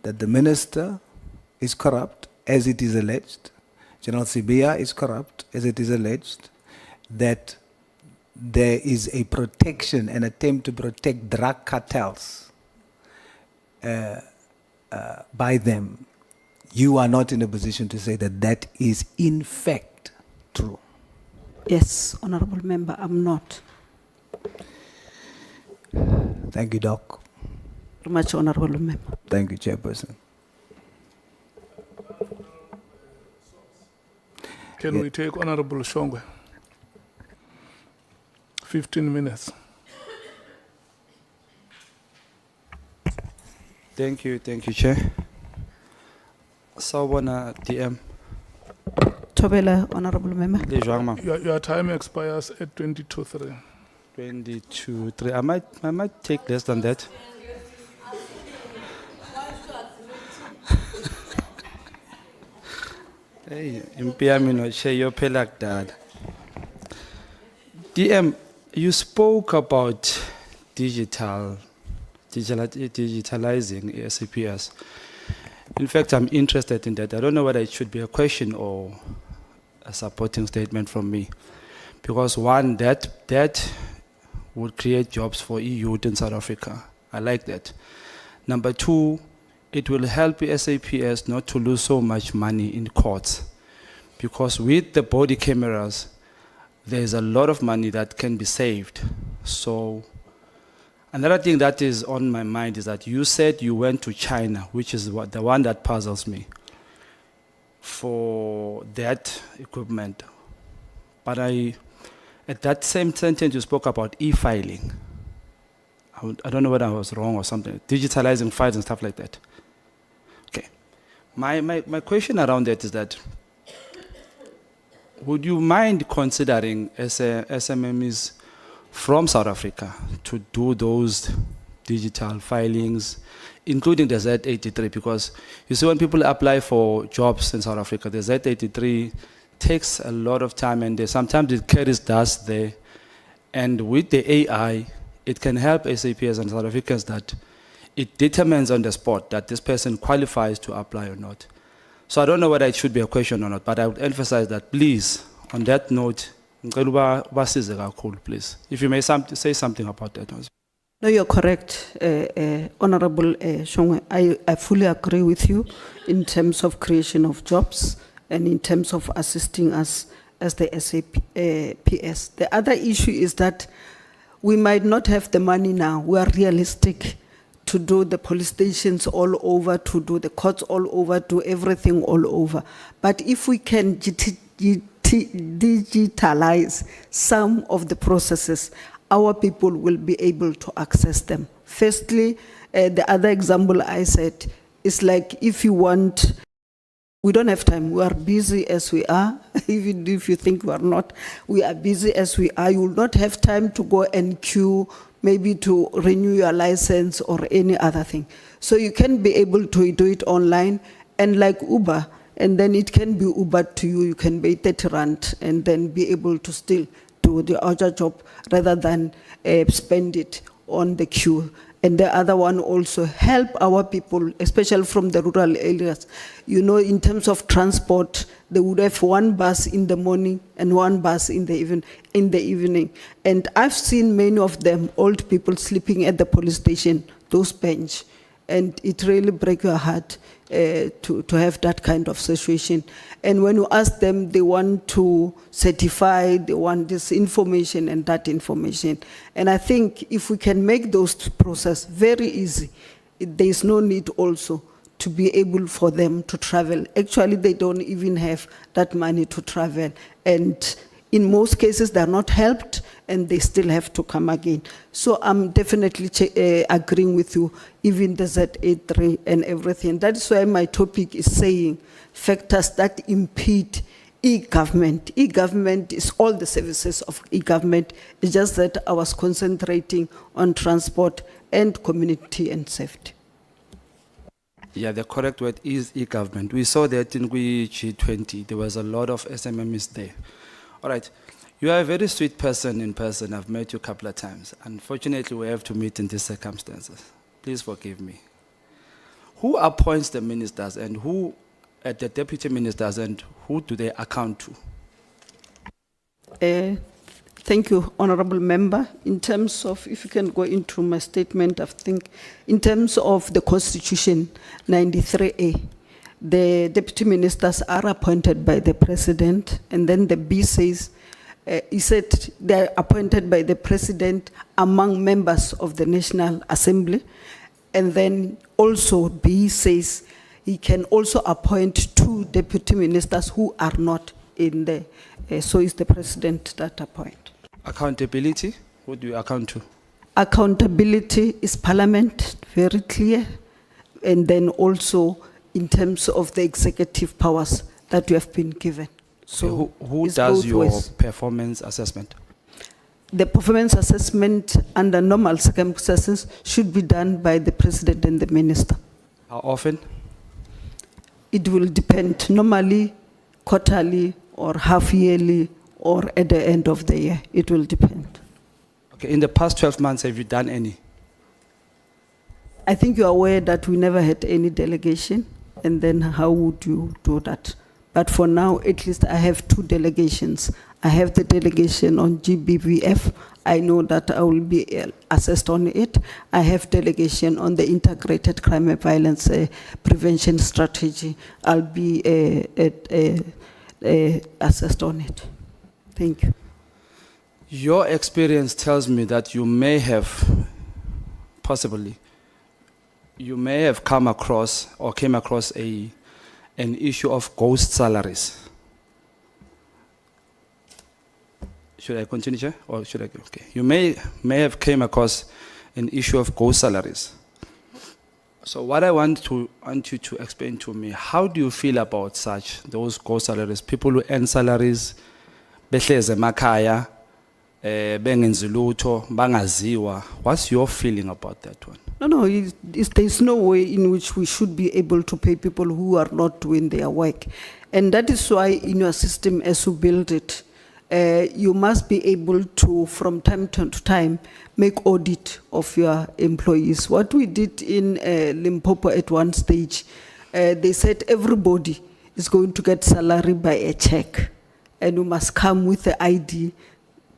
that the minister is corrupt as it is alleged, General Sibia is corrupt as it is alleged, that there is a protection, an attempt to protect drug cartels by them. You are not in a position to say that that is in fact true. Yes, Honourable Member, I'm not. Thank you, Doc. Very much, Honourable Member. Thank you, Chairperson. Can we take Honorable Shongwe? 15 minutes. Thank you, Chair. Sawubona DM. Tobela, Honourable Member. Le jwang ma? Your time expires at 22:03. 22, I might take less than that. Hey, impiyami no share your pelak dad. DM, you spoke about digitalizing SAPS. In fact, I'm interested in that. I don't know whether it should be a question or a supporting statement from me. Because one, that would create jobs for EU in South Africa. I like that. Number two, it will help SAPS not to lose so much money in courts. Because with the body cameras, there's a lot of money that can be saved. So another thing that is on my mind is that you said you went to China, which is the one that puzzles me, for that equipment. But at that same sentence, you spoke about e-filing. I don't know whether I was wrong or something, digitalizing files and stuff like that. Okay. My question around that is that, would you mind considering SMMEs from South Africa to do those digital filings, including the Z83? Because you see, when people apply for jobs in South Africa, the Z83 takes a lot of time, and sometimes it carries dust there. And with the AI, it can help SAPs and South Africans that it determines on the spot that this person qualifies to apply or not. So I don't know whether it should be a question or not, but I would emphasize that, please, on that note, please, if you may say something about that. No, you're correct, Honourable Shongwe. I fully agree with you in terms of creation of jobs and in terms of assisting us as the SAPS. The other issue is that we might not have the money now. We are realistic to do the police stations all over, to do the courts all over, do everything all over. But if we can digitalize some of the processes, our people will be able to access them. Firstly, the other example I said is like, if you want, we don't have time. We are busy as we are. Even if you think we are not, we are busy as we are. You will not have time to go and queue, maybe to renew your license or any other thing. So you can be able to do it online, and like Uber, and then it can be Ubered to you. You can pay 30 rand and then be able to still do the other job rather than spend it on the queue. And the other one also help our people, especially from the rural areas. You know, in terms of transport, they would have one bus in the morning and one bus in the evening. And I've seen many of them, old people, sleeping at the police station, those bench. And it really breaks your heart to have that kind of situation. And when you ask them, they want to certify, they want this information and that information. And I think if we can make those process very easy, there is no need also to be able for them to travel. Actually, they don't even have that money to travel. And in most cases, they're not helped and they still have to come again. So I'm definitely agreeing with you, even the ZA3 and everything. That is why my topic is saying factors that impede e-government. E-government is all the services of e-government. It's just that I was concentrating on transport and community and safety. Yeah, the correct word is e-government. We saw that in G20. There was a lot of SMMEs there. All right. You are a very sweet person in person. I've met you a couple of times. Unfortunately, we have to meet in these circumstances. Please forgive me. Who appoints the ministers and who, the deputy ministers, and who do they account to? Thank you, Honourable Member. In terms of, if you can go into my statement, I think, in terms of the Constitution 93A, the deputy ministers are appointed by the President, and then the B says, he said they're appointed by the President among members of the National Assembly, and then also B says he can also appoint 2 deputy ministers who are not in there. So it's the President that appoints. Accountability, who do you account to? Accountability is Parliament, very clear, and then also in terms of the executive powers that you have been given. So who it's does both your ways. performance assessment? The performance assessment under normal circumstances should be done by the President and the Minister. How often? It will depend, normally quarterly or half yearly or at the end of the year. It will depend. Okay, in the past 12 months, have you done any? I think you're aware that we never had any delegation, and then how would you do that? But for now, at least I have 2 delegations. I have the delegation on GBVF. I know that I will be assessed on it. I have delegation on the integrated crime and violence prevention strategy. I'll be assessed on it. Thank you. Your experience tells me that you may have, possibly, you may have come across or came across an issue of ghost salaries. Should I continue, Chair? Or should I? Okay. You may have came across an issue of ghost salaries. So what I want you to explain to me, how do you feel about those ghost salaries? People who earn salaries, behleze emakhaya, bengenzi lutho, bangaziwa. What's your feeling about that one? No, there's no way in which we should be able to pay people who are not doing their work. And that is why in your system, as you build it, you must be able to, from time to time, make audit of your employees. What we did in Limpopo at one stage, they said everybody is going to get salary by a check, and you must come with the ID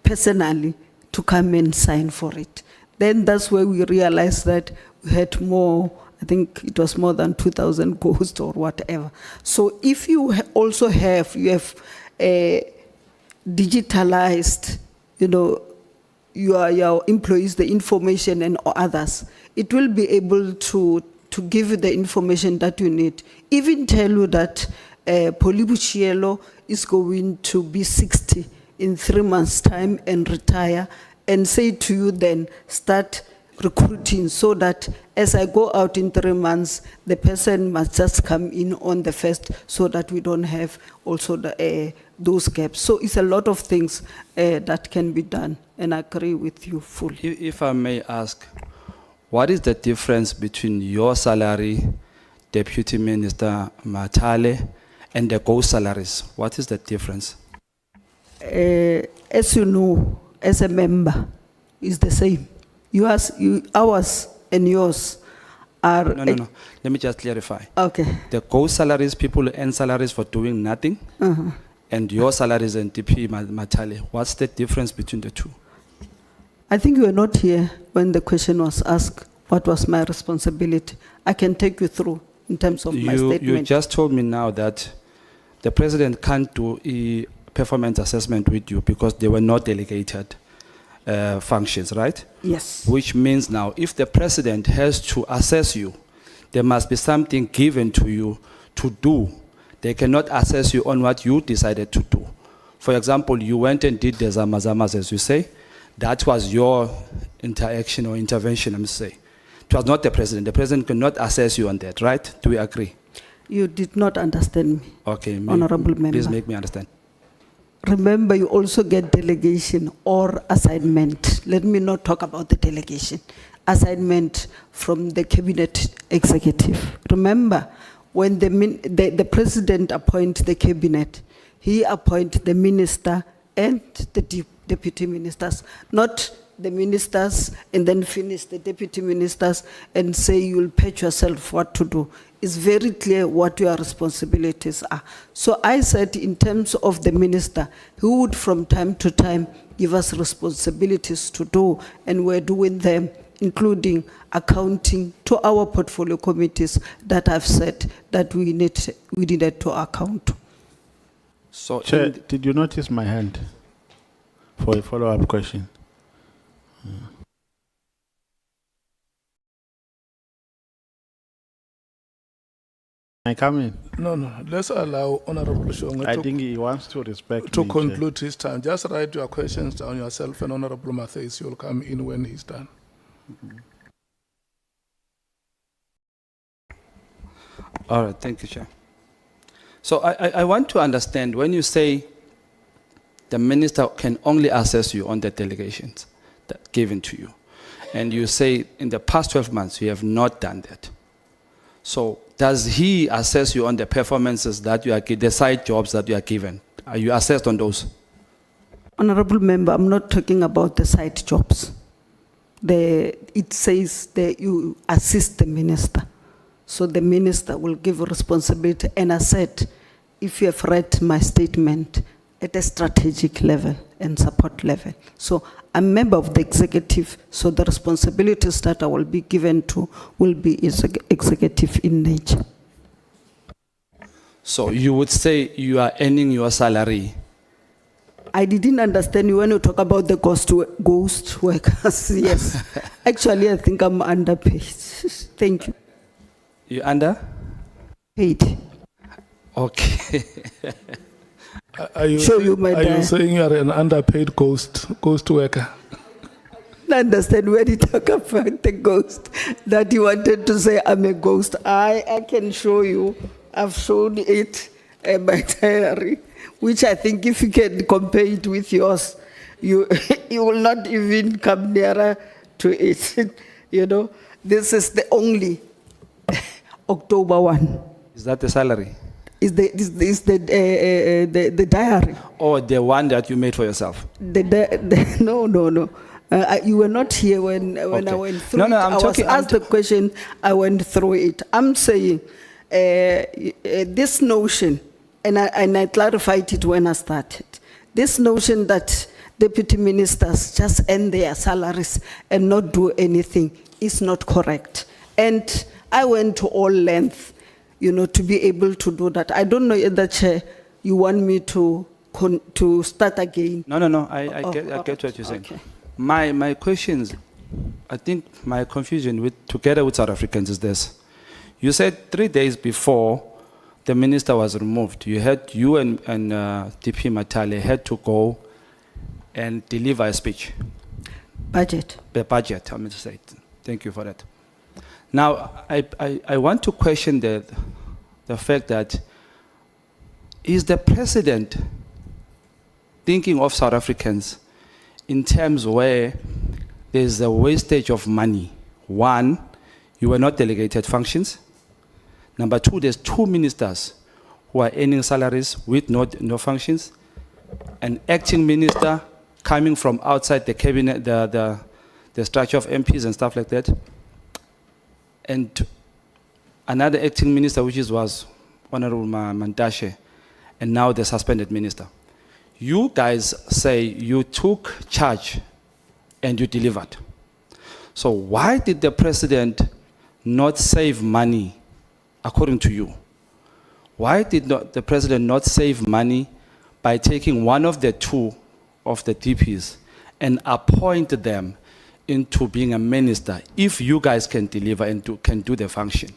personally to come and sign for it. Then that's where we realized that we had more, I think it was more than 2,000 ghosts or whatever. So if you also have digitalized, your employees, the information and others, it will be able to give you the information that you need. Even tell you that Boshielo is going to be 60 in 3 months' time and retire, and say to you then, start recruiting so that as I go out in 3 months, the person must just come in on the 1st so that we don't have also those gaps. So it's a lot of things that can be done, and I agree with you fully. If I may ask, what is the difference between your salary, Deputy Minister Matale, and the ghost salaries? What is the difference? As you know, as a member, is the same. Ours and yours are... No. Let me just clarify. Okay. The ghost salaries, people earn salaries for doing nothing, and your salaries and DP Matale. What's the difference between the two? I think you were not here when the question was asked, what was my responsibility. I can take you through in terms of my statement. You just told me now that the President can't do a performance assessment with you because they were not delegated functions, right? Yes. Which means now if the President has to assess you, There must be something given to you to do. They cannot assess you on what you decided to do. For example, you went and did the zamazamas, as you say. That was your interaction or intervention, I'm saying. It was not the president. The president cannot assess you on that, right? Do we agree? You did not understand me. Okay, Honourable Member. please make me understand. Remember, you also get delegation or assignment. Let me not talk about the delegation. Assignment from the cabinet executive. Remember, when the president appoints the cabinet, he appoints the minister and the deputy ministers, not the ministers and then finish the deputy ministers and say you'll patch yourself what to do. It's very clear what your responsibilities are. So I said in terms of the minister, who would from time to time give us responsibilities to do, and we're doing them, including accounting to our portfolio committees that I've said that we needed to account. So, Chair, did you notice my hand for a follow-up question? I come in. No, let's allow Honourable Shonga I think he wants to respect to me, Chair. conclude his time. Just write your questions down yourself, and Honourable Matthias, you'll come in when he's done. all right, thank you, Chair. So I want to understand, when you say the minister can only assess you on the delegations that given to you, and you say in the past 12 months you have not done that. So does he assess you on the performances that you are, the side jobs that you are given? Are you assessed on those? Honourable Member, I'm not talking about the side jobs. It says that you assist the minister. So the minister will give responsibility. And I said, if you have read my statement, at a strategic level and support level. So I'm a member of the executive, so the responsibilities that I will be given to will be executive in nature. So you would say you are earning your salary. I didn't understand you when you talk about the ghost workers. Yes. Actually, I think I'm underpaid. Thank you. You under? Paid. Okay. Are you, Show you my are you dad. saying you are an underpaid ghost worker? I understand when you talk about the ghost, that you wanted to say I'm a ghost. I can show you. I've shown it in my diary, which I think if you can compare it with yours, you will not even come nearer to it. You know, this is the only October 1. Is that the salary? Is the diary? Or the one that you made for yourself? No. You were not here when I Okay. went through No, it. I'm I was talking- I'm asked the question, I went through it. I'm saying this notion, and I clarified it when I started, this notion that deputy ministers just earn their salaries and not do anything is not correct. And I went to all length, you know, to be able to do that. I don't know either, Chair, you want me to start again? No. I get what you're saying. Okay. My questions, I think my confusion together with South Africans is this. You said 3 days before the minister was removed, you and DP Matale had to go and deliver a speech. Budget. The budget, I mean to say it. Thank you for that. Now, I want to question the fact that, is the president thinking of South Africans in terms where there's a wastage of money? One, you were not delegated functions. Number two, there's 2 ministers who are earning salaries with no functions. An acting minister coming from outside the cabinet, the structure of MPs and stuff like that. And another acting minister, which was Honourable Mantashe, and now the suspended minister. You guys say you took charge and you delivered. So why did the president not save money, according to you? Why did the president not save money by taking one of the 2 of the DPs and appoint them into being a minister, if you guys can deliver and can do the function?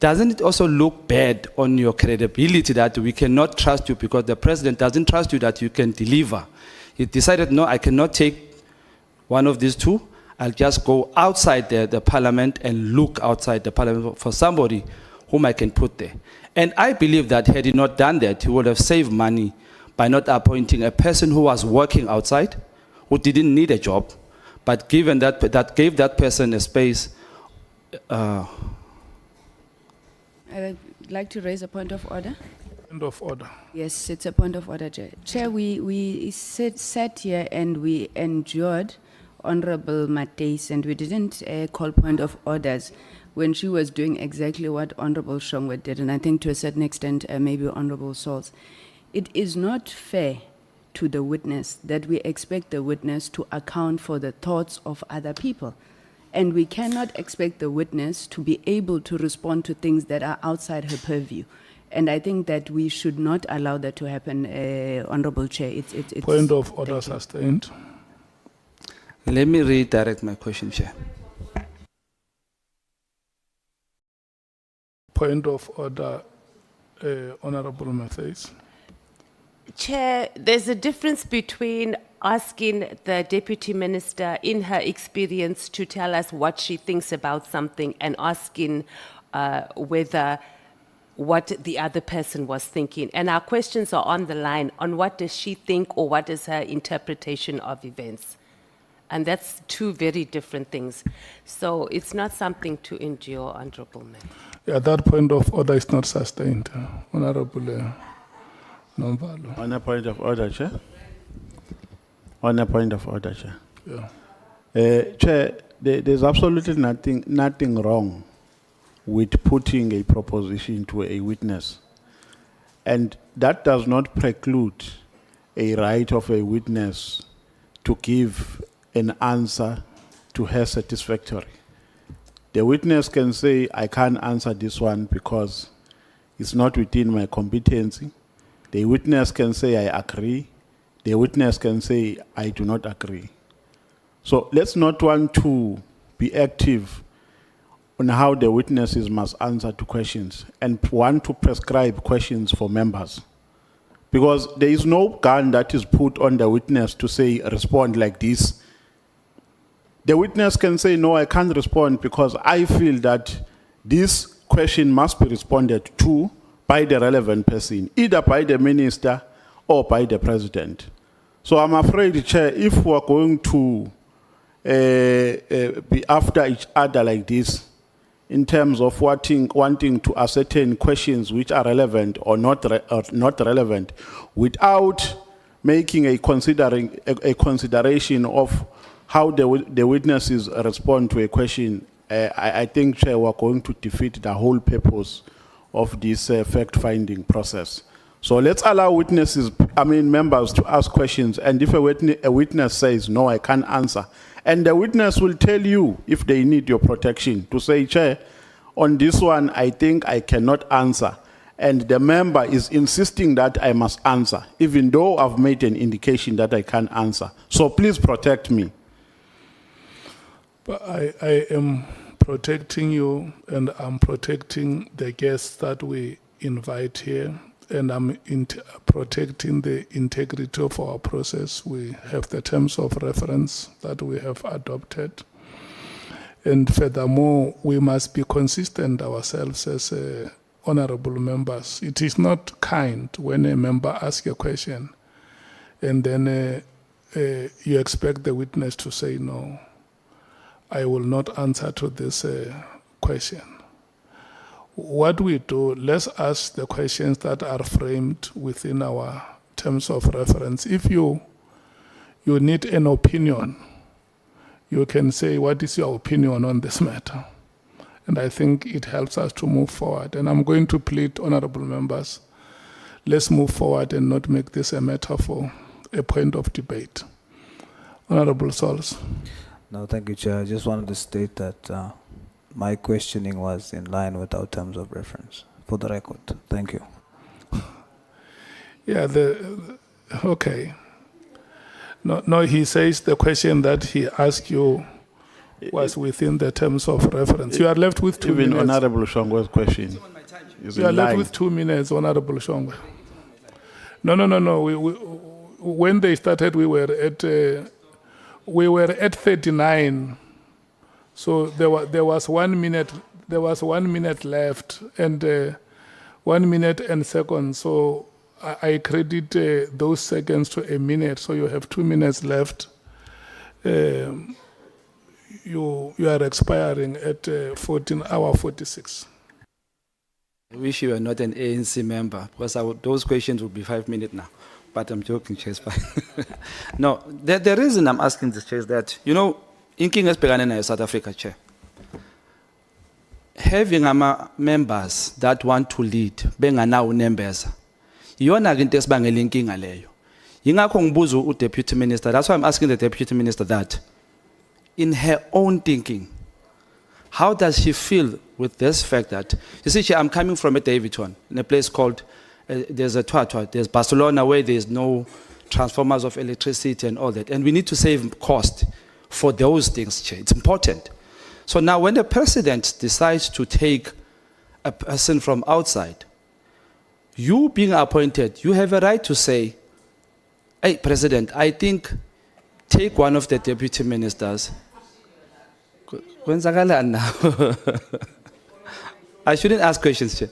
doesn't it also look bad on your credibility that we cannot trust you because the president doesn't trust you that you can deliver? He decided, no, I cannot take one of these two. I'll just go outside the parliament and look outside the parliament for somebody whom I can put there. And I believe that had he not done that, he would have saved money by not appointing a person who was working outside, who didn't need a job, but given that gave that person a space. I would like to raise a point of order. Point of order. Yes, it's a point of order, Chair. Chair, we sat here and we endured Honourable Mateis, and we didn't call point of orders when she was doing exactly what Honourable Shongwe did, and I think to a certain extent maybe Honourable Sauls. It is not fair to the witness that we expect the witness to account for the thoughts of other people. And we cannot expect the witness to be able to respond to things that are outside her purview. And I think that we should not allow that to happen, Honourable Chair. It's Point of order sustained. Let me redirect my question, Chair. Point of order, Honourable Matthews. Chair, there's a difference between asking the Deputy Minister in her experience to tell us what she thinks about something and asking whether what the other person was thinking. And our questions are on the line on what does she think or what is her interpretation of events. And that's two very different things. So it's not something to endure, Honourable Member. Yeah, that point of order is not sustained, Honourable Nomvalo. On a point of order, Chair. On a point of order, Chair. Yeah. Chair, there's absolutely nothing wrong with putting a proposition to a witness. And that does not preclude a right of a witness to give an answer to her satisfactory. The witness can say, I can't answer this one because it's not within my competency. The witness can say, I agree. The witness can say, I do not agree. So let's not want to be active on how the witnesses must answer to questions and want to prescribe questions for members. Because there is no gun that is put on the witness to say, respond like this. The witness can say, no, I can't respond because I feel that this question must be responded to by the relevant person, either by the minister or by the president. So I'm afraid, Chair, if we're going to be after each other like this, in terms of wanting to ascertain questions which are relevant or not relevant, without making a consideration of how the witnesses respond to a question, I think, Chair, we're going to defeat the whole purpose of this fact-finding process. So let's allow members to ask questions, and if a witness says, no, I can't answer, and the witness will tell you if they need your protection to say, Chair, on this one, I think I cannot answer. And the member is insisting that I must answer, even though I've made an indication that I can't answer. So please protect me. But I am protecting you, and I'm protecting the guests that we invite here, and I'm protecting the integrity of our process. We have the terms of reference that we have adopted. And furthermore, we must be consistent ourselves as honourable members. It is not kind when a member asks a question and then you expect the witness to say, no, I will not answer to this question. What we do, let's ask the questions that are framed within our terms of reference. If you need an opinion, you can say, what is your opinion on this matter? And I think it helps us to move forward. And I'm going to plead, honourable members, let's move forward and not make this a matter for a point of debate. Honourable Sauls. No, thank you, Chair. I just wanted to state that my questioning was in line with our terms of reference, for the record. Thank you. Yeah, okay. No, he says the question that he asked you was within the terms of reference. You are left with 2 Even minutes. Honourable Shongwe's question is You are in left line. with 2 minutes, Honourable Shongwe. No. When they started, we were at 39. So there was 1 minute. There was 1 minute left, and 1 minute and seconds. So I credit those seconds to a minute. So you have 2 minutes left. You are expiring at 14:46. I wish you were not an ANC member, because those questions would be 5 minutes now. But I'm joking, Chair, it's fine. No, the reason I'm asking this, Chair, is that, you know, in King Espeganena, South Africa, Chair, having members that want to lead, benganawo members, yona into esibangela inkinga leyo. Yingakho ngibuza u-Deputy Minister, that's why I'm asking the Deputy Minister that, in her own thinking, how does she feel with this fact that, you see, I'm coming from a Davidton, in a place called, there's a Twatwa, there's Barcelona where there's no transformers of electricity and all that, and we need to save cost for those things, Chair. It's important. So now when the president decides to take a person from outside, you being appointed, you have a right to say, hey, President, I think take one of the deputy ministers. Kwenzakalani now? I shouldn't ask questions, Chair.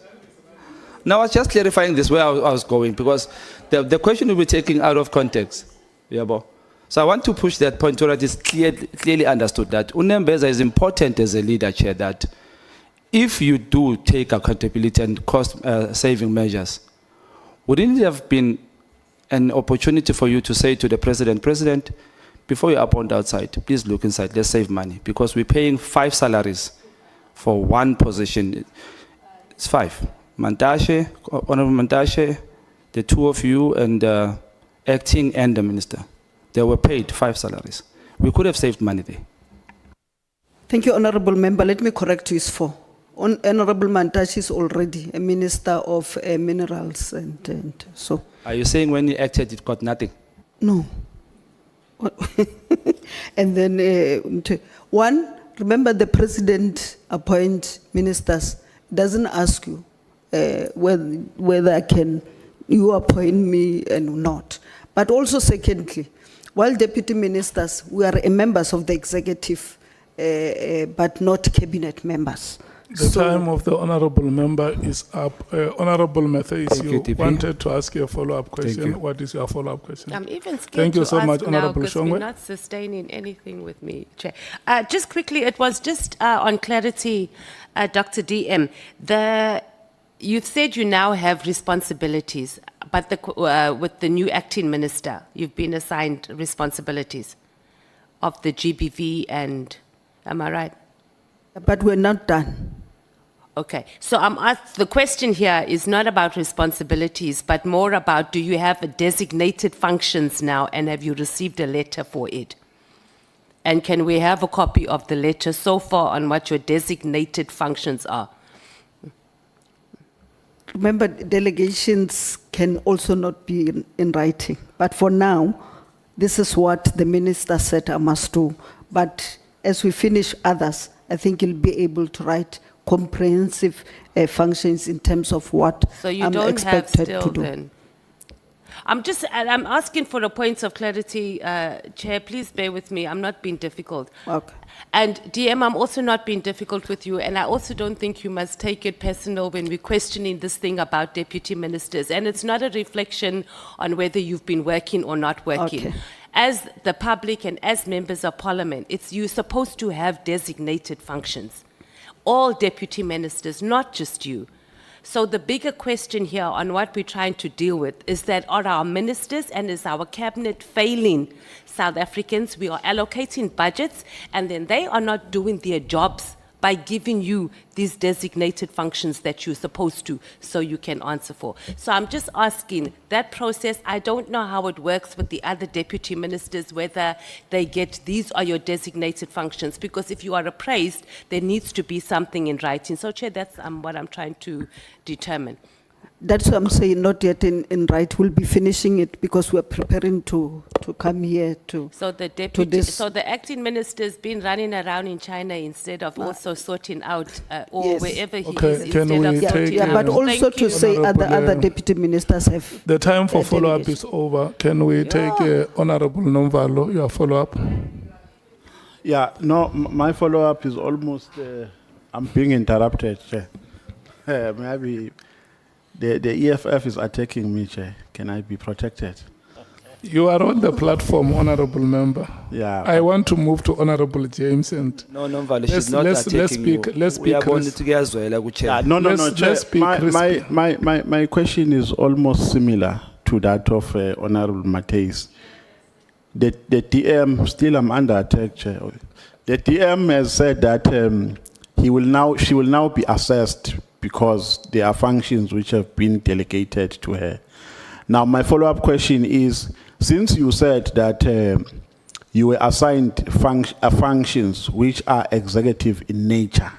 Now, I was just clarifying this where I was going, because the question will be taken out of context. Yeah, bo. So I want to push that point so that it's clearly understood that Unembeza is important as a leader, Chair, that if you do take accountability and cost-saving measures, wouldn't it have been an opportunity for you to say to the President, President, before you appoint outside, please look inside, let's save money, because we're paying 5 salaries for one position. It's 5. Mantashe, Honourable Mantashe, the 2 of you, and acting and the minister. They were paid 5 salaries. We could have saved money there. Thank you, Honourable Member. Let me correct you, it's 4. Honourable Mantashe is already a Minister of Minerals and so. Are you saying when he acted, it got nothing? No. And then, one, remember the President appoint ministers, doesn't ask you whether you appoint me and not. But also secondly, while deputy ministers, we are members of the executive, but not cabinet members. The time of the honourable member is up. Honourable Matthews, Thank you, you DP. wanted to ask your follow-up question. you. What is your follow-up question? I'm even scared Thank you to so ask much, now Honourable because we're Shongwe. not sustaining anything with me, Chair. Just quickly, it was just on clarity, Dr. DM. You've said you now have responsibilities, but with the new acting minister, you've been assigned responsibilities of the GBV and, am I right? But we're not done. Okay, so the question here is not about responsibilities, but more about, do you have a designated functions now, and have you received a letter for it? And can we have a copy of the letter so far on what your designated functions are? Remember, delegations can also not be in writing. But for now, this is what the minister said I must do. But as we finish others, I think he'll be able to write comprehensive functions in terms of what So you I'm don't have expected still to do. then? I'm asking for a point of clarity, Chair, please bear with me, I'm not being difficult. Okay. And DM, I'm also not being difficult with you, and I also don't think you must take it personal when we're questioning this thing about deputy ministers. And it's not a reflection on whether you've been working or not working. Okay. As the public and as members of parliament, you're supposed to have designated functions. All deputy ministers, not just you. So the bigger question here on what we're trying to deal with is that are our ministers and is our cabinet failing South Africans? We are allocating budgets and then they are not doing their jobs by giving you these designated functions that you're supposed to, so you can answer for. So I'm just asking, that process, I don't know how it works with the other deputy ministers, whether they get, these are your designated functions, because if you are appraised, there needs to be something in writing. So Chair, that's what I'm trying to determine. That's what I'm saying, not yet in right. We'll be finishing it because we're preparing to come here to. So the deputy, this- so the acting minister's been running around in China instead of also sorting out, or Yes. wherever he Okay, is, can instead we of Yeah, sorting take, yeah, but out. also Thank to you. say other Honourable, deputy ministers have. The time for their follow-up delegation. is over. Can we take Honourable Nomvalo, your follow-up? Yeah, no, my follow-up is almost, I'm being interrupted, Chair. Maybe the EFF is attacking me, Chair. Can I be protected? You are on the platform, Honourable Member. Yeah. I want to move to Honourable James and No, no, Vale, Let's- she's not let's attacking speak- you. let's We are speak going res- to get Zwela, which Yeah, no, Let's- Chair. let's speak crispy. My question is almost similar to that of Honorable Mateis. The DM, still I'm under attack, Chair. The DM has said that she will now be assessed because there are functions which have been delegated to her. Now, my follow-up question is, since you said that you were assigned functions which are executive in nature,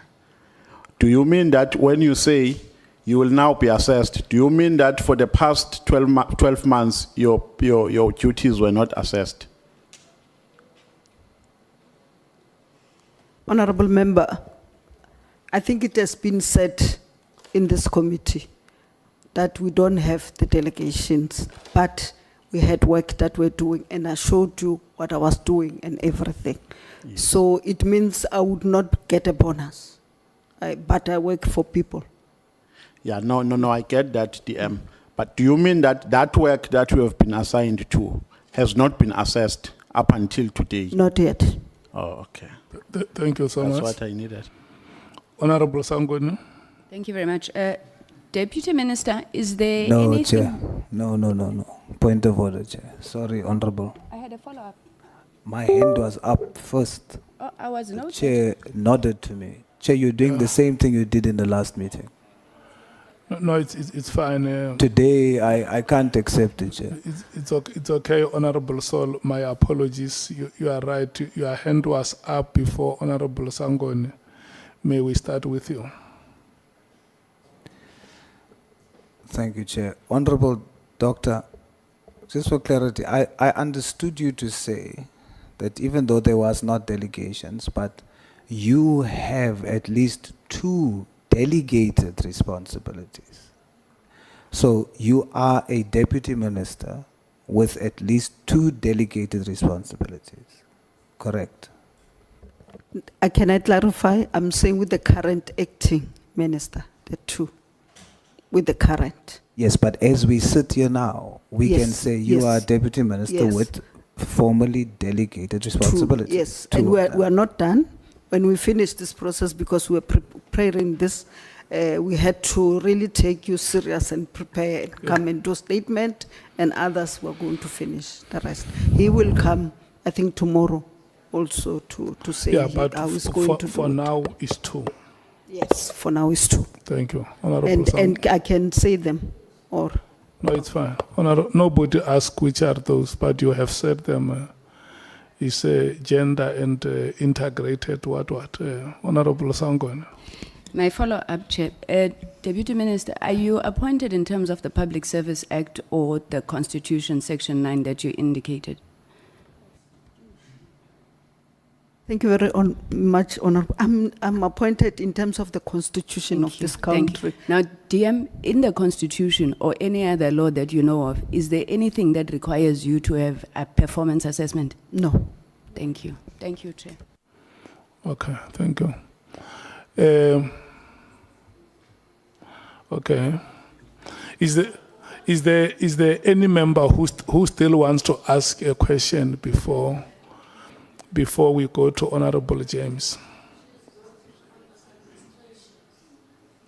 do you mean that when you say you will now be assessed, do you mean that for the past 12 months your duties were not assessed? Honourable Member, I think it has been said in this committee that we don't have the delegations, but we had work that we're doing, and I showed you what I was doing and everything. Yes. So it means I would not get a bonus, but I work for people. Yeah, no, I get that, DM. But do you mean that that work that you have been assigned to has not been assessed up until today? Not yet. Oh, okay. Thank you so That's much. what I needed. Honourable Sangoni. Thank you very much. Deputy Minister, is there No, anything? Chair. No. Point of order, Chair. Sorry, Honorable. I had a follow-up. My hand was up first. Oh, I was The noted. Chair nodded to me. Chair, you're doing the same thing you did in the last meeting. No, it's fine. Today, I can't accept it, Chair. It's okay, Honourable Sol. My apologies. You are right. Your hand was up before Honourable Sangoni. May we start with you? Thank you, Chair. Honorable Doctor, just for clarity, I understood you to say that even though there was not delegations, but you have at least 2 delegated responsibilities. So you are a deputy minister with at least 2 delegated responsibilities. Correct? Can I clarify? I'm saying with the current acting minister, the 2. With the current. Yes, but as we sit here now, we can Yes, say you yes. are deputy minister Yes. with formally delegated True, responsibilities. yes, 2 and of them. we're not done. When we finish this process, because we're preparing this, we had to really take you serious and prepare and come and do statement, and others were going to finish the rest. He will come, I think, tomorrow also to say Yeah, but how he's going to do for it. now, it's 2. Yes, for now it's 2. Thank you, Honourable And Sangoni. I can say them, or No, it's fine. Nobody asked which are those, but you have said them. It's gender and integrated what. Honourable Sangoni. My follow-up, Chair. Deputy Minister, are you appointed in terms of the Public Service Act or the Constitution, Section 9 that you indicated? thank you very much, Honourable. I'm appointed in terms of the constitution of this country. Now, DM, in the Constitution or any other law that you know of, is there anything that requires you to have a performance assessment? No. Thank you. Thank you, Chair. Okay, thank you. Okay. Is there any member who still wants to ask a question before we go to Honourable James?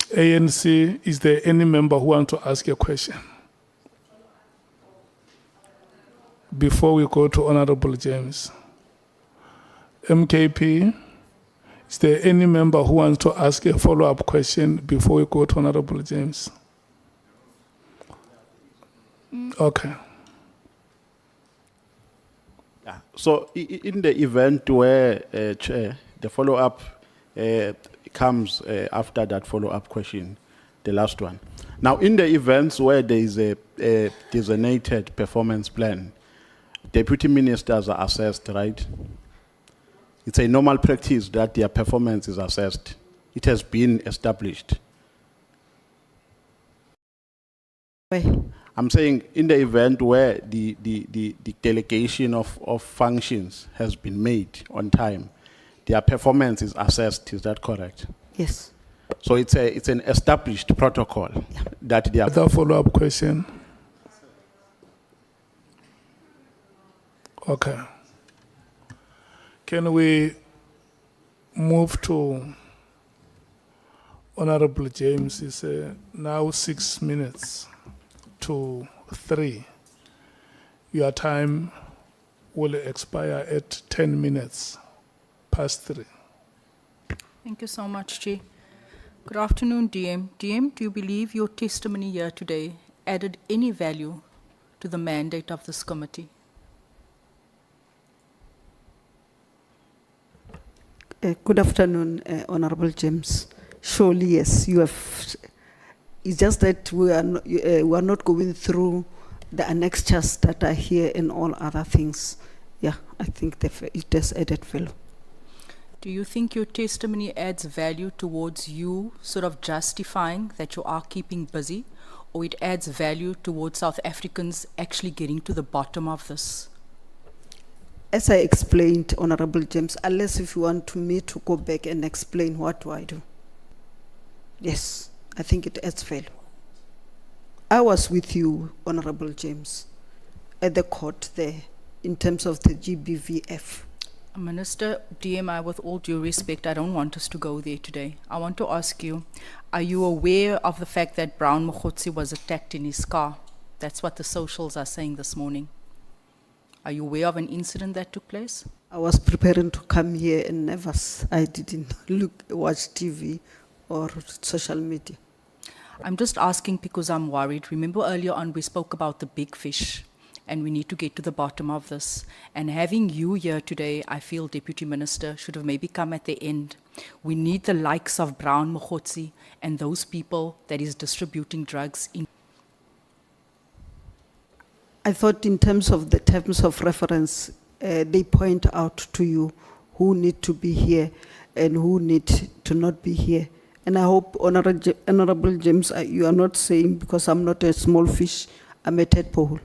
ANC, is there any member who wants to ask a question before we go to Honourable James? MKP, is there any member who wants to ask a follow-up question before we go to Honourable James? Okay. Yeah. So in the event where, Chair, the follow-up comes after that follow-up question, the last one, Now, in the events where there is a designated performance plan, deputy ministers are assessed, right? It's a normal practice that their performance is assessed. It has been established. Why? I'm saying in the event where the delegation of functions has been made on time, their performance is assessed. Is that correct? Yes. So it's an established protocol that they are. Other follow-up question? Okay. Can we move to Honourable James? It's now 6 minutes to 3. Your time will expire at 10 minutes past 3. Thank you so much, Chair. Good afternoon, DM. DM, do you believe your testimony here today added any value to the mandate of this committee? Good afternoon, Honourable James. Surely, yes, you have. It's just that we are not going through the annexures that are here and all other things. Yeah, I think it has added value. Do you think your testimony adds value towards you sort of justifying that you are keeping busy, or it adds value towards South Africans actually getting to the bottom of this? As I explained, Honourable James, unless if you want me to go back and explain what do I do. Yes, I think it adds value. I was with you, Honourable James, at the court there in terms of the GBVF. Minister, DM, with all due respect, I don't want us to go there today. I want to ask you, are you aware of the fact that Brown Mokgotsi was attacked in his car? That's what the socials are saying this morning. Are you aware of an incident that took place? I was preparing to come here and I didn't watch TV or social media. I'm just asking because I'm worried. Remember earlier on we spoke about the big fish, and we need to get to the bottom of this. And having you here today, I feel Deputy Minister should have maybe come at the end. We need the likes of Brown Mokgotsi and those people that is distributing drugs in. I thought in terms of the terms of reference, they point out to you who need to be here and who need to not be here. And I hope, Honourable James, you are not saying because I'm not a small fish, I'm a tadpole.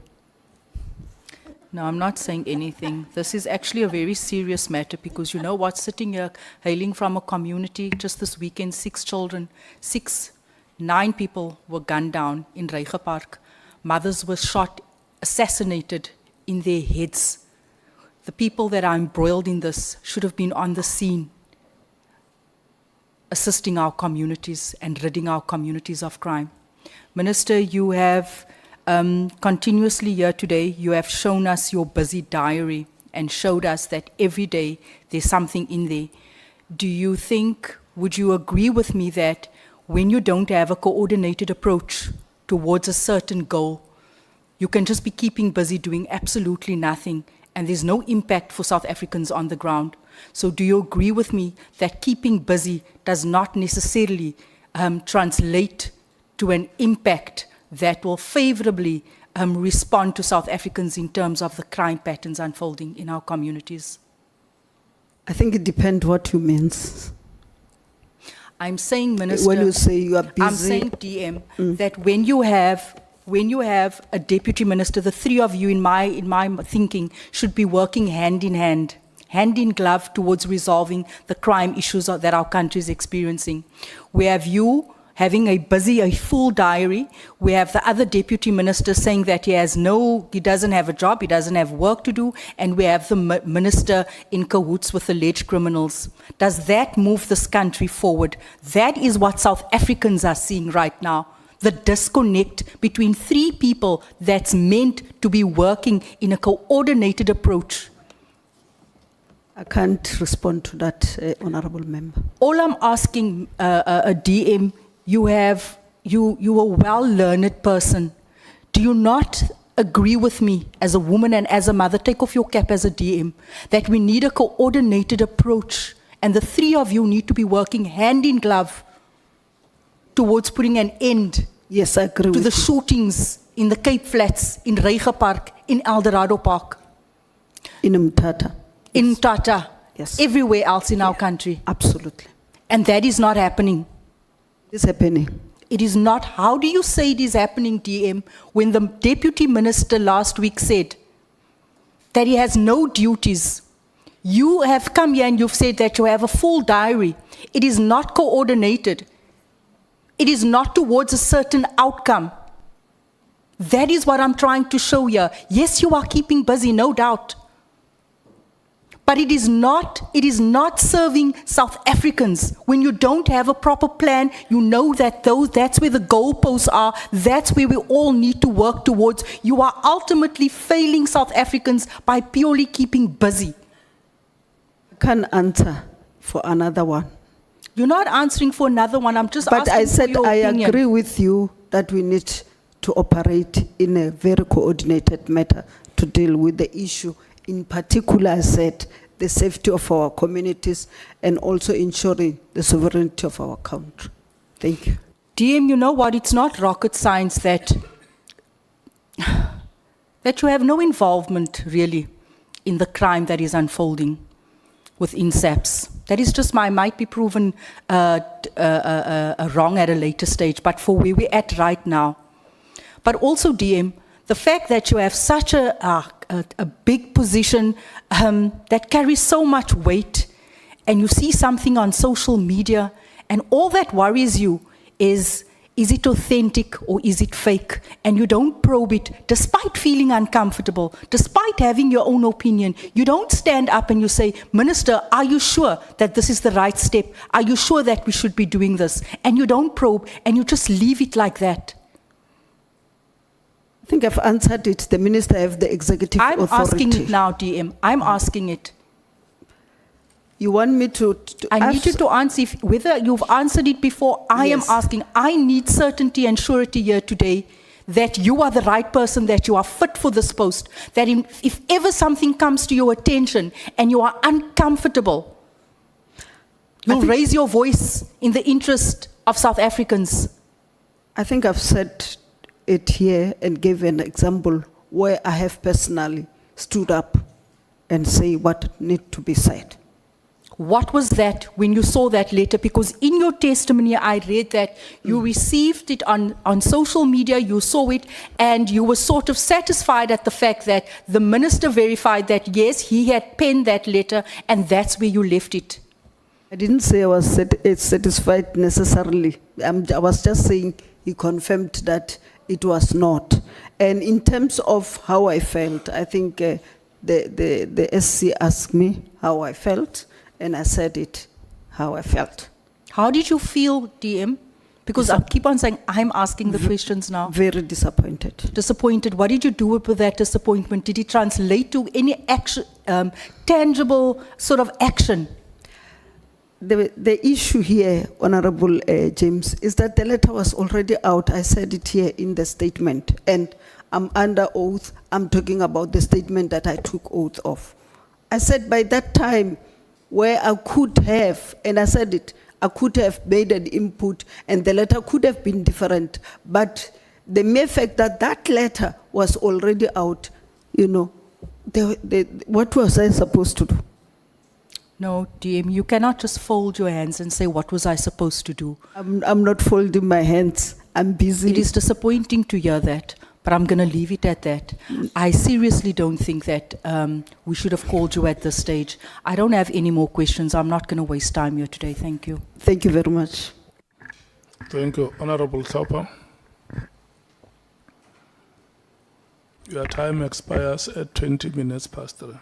No, I'm not saying anything. This is actually a very serious matter because you know what, sitting here, hailing from a community, just this weekend, 9 people were gunned down in Reiche Park. Mothers were shot, assassinated in their heads. The people that are embroiled in this should have been on the scene, assisting our communities and ridding our communities of crime. Minister, you have continuously here today, you have shown us your busy diary and showed us that every day there's something in there. Do you think, would you agree with me that when you don't have a coordinated approach towards a certain goal, you can just be keeping busy doing absolutely nothing and there's no impact for South Africans on the ground? So do you agree with me that keeping busy does not necessarily translate to an impact that will favorably respond to South Africans in terms of the crime patterns unfolding in our communities? I think it depends what you mean. I'm saying, Minister, when you say you are busy, I'm saying, DM, that when you have a deputy minister, the three of you in my thinking should be working hand in hand, hand in glove towards resolving the crime issues that our country is experiencing. We have you having a full diary. We have the other deputy minister saying that he doesn't have a job, he doesn't have work to do, and we have the minister in cahoots with alleged criminals. Does that move this country forward? That is what South Africans are seeing right now. The disconnect between 3 people that's meant to be working in a coordinated approach. I can't respond to that, Honourable Member. All I'm asking, a DM, you are a well-learned person. Do you not agree with me as a woman and as a mother, take off your cap as a DM, that we need a coordinated approach and the 3 of you need to be working hand in glove towards putting an end Yes, I agree to with the you. shootings in the Cape Flats, in Reiger Park, in Eldorado Park, In Mtata. in Tata, Yes. everywhere else in our country. Absolutely. And that is not happening. It's happening. It is not. How do you say it is happening, DM, when the Deputy Minister last week said that he has no duties? You have come here and you've said that you have a full diary. It is not coordinated. It is not towards a certain outcome. That is what I'm trying to show here. Yes, you are keeping busy, no doubt. But it is not serving South Africans. When you don't have a proper plan, you know that that's where the goalposts are. That's where we all need to work towards. You are ultimately failing South Africans by purely keeping busy. I can't answer for another one. You're not answering for another one. I'm just But asking I for said your I opinion. agree with you that we need to operate in a very coordinated manner to deal with the issue. In particular, I said the safety of our communities and also ensuring the sovereignty of our country. Thank you. DM, you know what? It's not rocket science that you have no involvement, really, in the crime that is unfolding within SAPS. That is just might be proven wrong at a later stage, but for where we're at right now. But also, DM, the fact that you have such a big position that carries so much weight, and you see something on social media, and all that worries you is it authentic or is it fake? And you don't probe it, despite feeling uncomfortable, despite having your own opinion. You don't stand up and you say, Minister, are you sure that this is the right step? Are you sure that we should be doing this? And you don't probe, and you just leave it like that. I think I've answered it. The minister have the executive I'm authority. asking it now, DM. I'm asking it. You want me to I need you to answer whether you've answered it before. I am Yes. asking. I need certainty and surety here today that you are the right person, that you are fit for this post, that if ever something comes to your attention and you are uncomfortable, you'll raise your voice in the interest of South Africans. I think I've said it here and gave an example where I have personally stood up and say what need to be said. What was that when you saw that letter? Because in your testimony, I read that you received it on social media, you saw it, and you were sort of satisfied at the fact that the minister verified that, yes, he had penned that letter, and that's where you left it. I didn't say I was satisfied necessarily. I was just saying he confirmed that it was not. And in terms of how I felt, I think the SC asked me how I felt, and I said it how I felt. How did you feel, DM? Because I keep on saying, I'm asking the questions now. Very disappointed. Disappointed. What did you do with that disappointment? Did it translate to any action, tangible sort of action? The issue here, Honourable James, is that the letter was already out. I said it here in the statement, and I'm under oath. I'm talking about the statement that I took oath of. I said by that time, where I could have, and I said it, I could have made an input, and the letter could have been different, but the mere fact that that letter was already out, you know, what was I supposed to do? No, DM, you cannot just fold your hands and say, what was I supposed to do? I'm not folding my hands. I'm busy. It is disappointing to hear that, but I'm going to leave it at that. I seriously don't think that we should have called you at this stage. I don't have any more questions. I'm not going to waste time here today. Thank you. Thank you very much. Thank you, Honourable Tlhapa. Your time expires at 20 minutes past 3.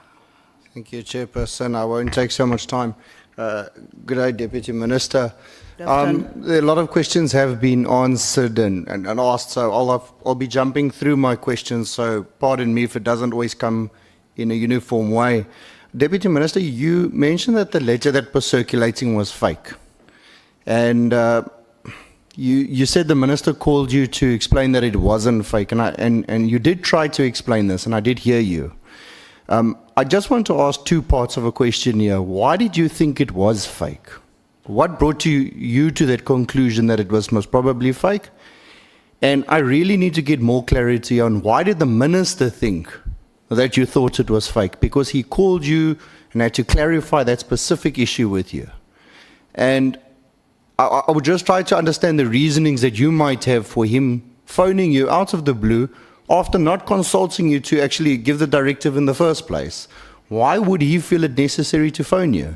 Thank you, Chairperson. I won't take so much time. Good day, Deputy Minister. Good afternoon. A lot of questions have been answered and asked, so I'll be jumping through my questions, so pardon me if it doesn't always come in a uniform way. Deputy Minister, you mentioned that the letter that was circulating was fake. And you said the Minister called you to explain that it wasn't fake, and you did try to explain this, and I did hear you. I just want to ask two parts of a question here. Why did you think it was fake? What brought you to that conclusion that it was most probably fake? And I really need to get more clarity on why did the minister think that you thought it was fake? Because he called you and had to clarify that specific issue with you. And I would just try to understand the reasonings that you might have for him phoning you out of the blue after not consulting you to actually give the directive in the first place. Why would he feel it necessary to phone you?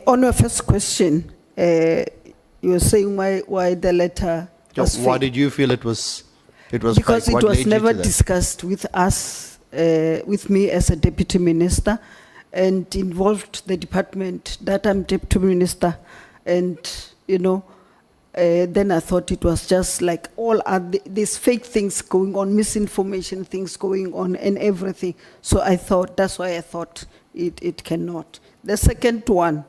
On your first question, you were saying why the letter was Why fake. did you feel it was Because fake? What it was led you never to that? discussed with us, with me as a deputy minister, and involved the department that I'm deputy minister. And, you know, then I thought it was just like all these fake things going on, misinformation things going on and everything. So I thought, that's why I thought it cannot. The second one,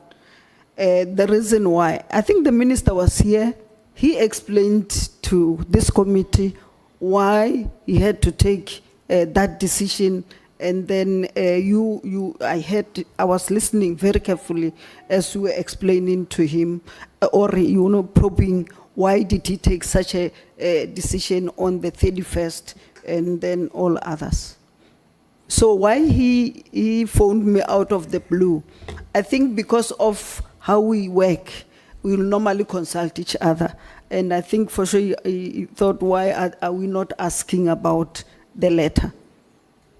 the reason why, I think the minister was here, he explained to this committee why he had to take that decision. And then I was listening very carefully as you were explaining to him, or, you know, probing why did he take such a decision on the 31st and then all others. So why he phoned me out of the blue, I think because of how we work, we will normally consult each other. And I think for sure he thought, why are we not asking about the letter?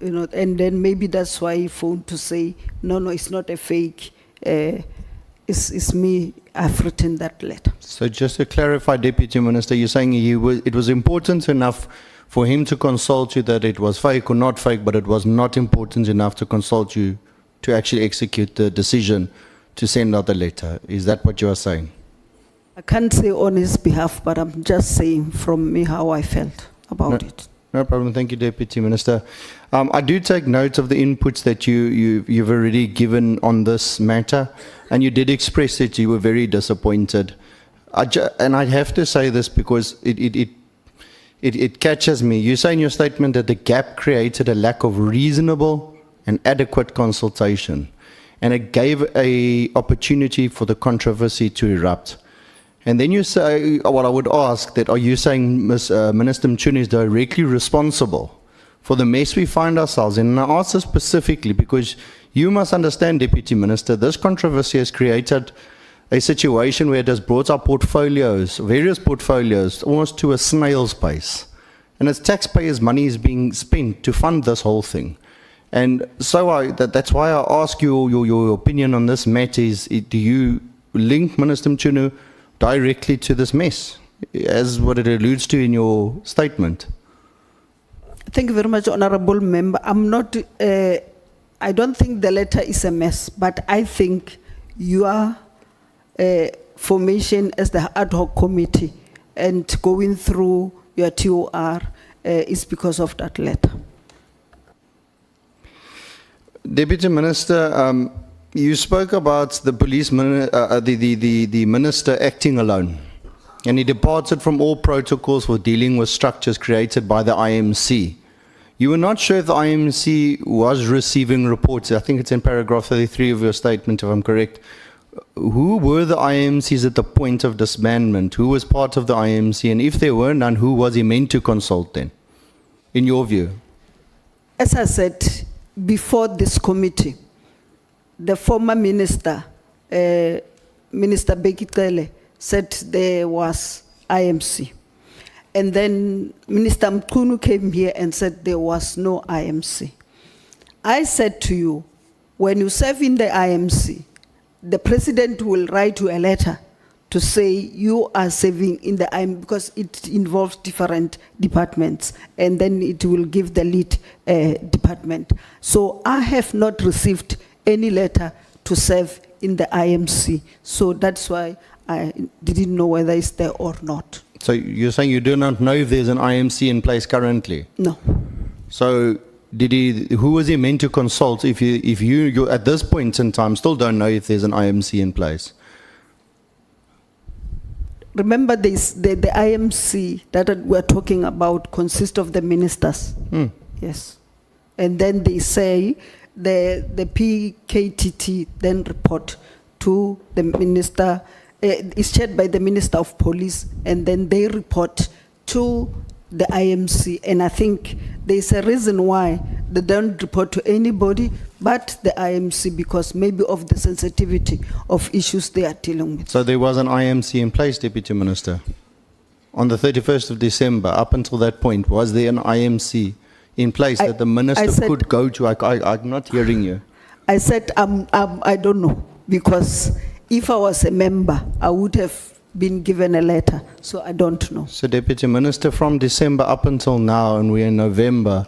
You know, and then maybe that's why he phoned to say, no, it's not a fake. It's me, I've written that letter. So just to clarify, Deputy Minister, you're saying it was important enough for him to consult you that it was fake or not fake, but it was not important enough to consult you to actually execute the decision to send out the letter. Is that what you are saying? I can't say on his behalf, but I'm just saying from me how I felt about it. No problem. Thank you, Deputy Minister. I do take note of the inputs that you've already given on this matter, and you did express that you were very disappointed. And I have to say this because it catches me. You say in your statement that the gap created a lack of reasonable and adequate consultation, and it gave an opportunity for the controversy to erupt. And then you say, what I would ask, that are you saying Minister Mchunu is directly responsible for the mess we find ourselves in? And I ask this specifically because you must understand, Deputy Minister, this controversy has created a situation where it has brought our portfolios, various portfolios, almost to a snail's pace. And it's taxpayers' money is being spent to fund this whole thing. And so that's why I ask you your opinion on this matter. Do you link Minister Mchunu directly to this mess, as what it alludes to in your statement? Thank you very much, Honourable Member. I don't think the letter is a mess, but I think your formation as the ad hoc committee and going through your TOR is because of that letter. Deputy Minister, you spoke about the police, the minister acting alone, and he departed from all protocols for dealing with structures created by the IMC. You were not sure if the IMC was receiving reports. I think it's in paragraph 33 of your statement, if I'm correct. Who were the IMCs at the point of disbandment? Who was part of the IMC? And if there were none, who was he meant to consult then, in your view? As I said, before this committee, the former minister, Minister Cele, said there was IMC. And then Minister Mchunu came here and said there was no IMC. I said to you, when you serve in the IMC, the president will write you a letter to say you are serving in the IMC because it involves different departments, and then it will give the lead department. So I have not received any letter to serve in the IMC. So that's why I didn't know whether it's there or not. So you're saying you do not know if there's an IMC in place currently? No. So who was he meant to consult if you at this point in time still don't know if there's an IMC in place? Remember this, the IMC that we're talking about consists of the ministers. Yes. And then they say the PKTT then report to the minister is chaired by the Minister of Police, and then they report to the IMC. And I think there's a reason why they don't report to anybody but the IMC, because maybe of the sensitivity of issues they are dealing with. So there was an IMC in place, Deputy Minister? On the 31st of December, up until that point, was there an IMC in place that the minister said- could go to? I'm not hearing you. I said, I don't know, because if I was a member, I would have been given a letter, so I don't know. So, Deputy Minister, from December up until now, and we're in November,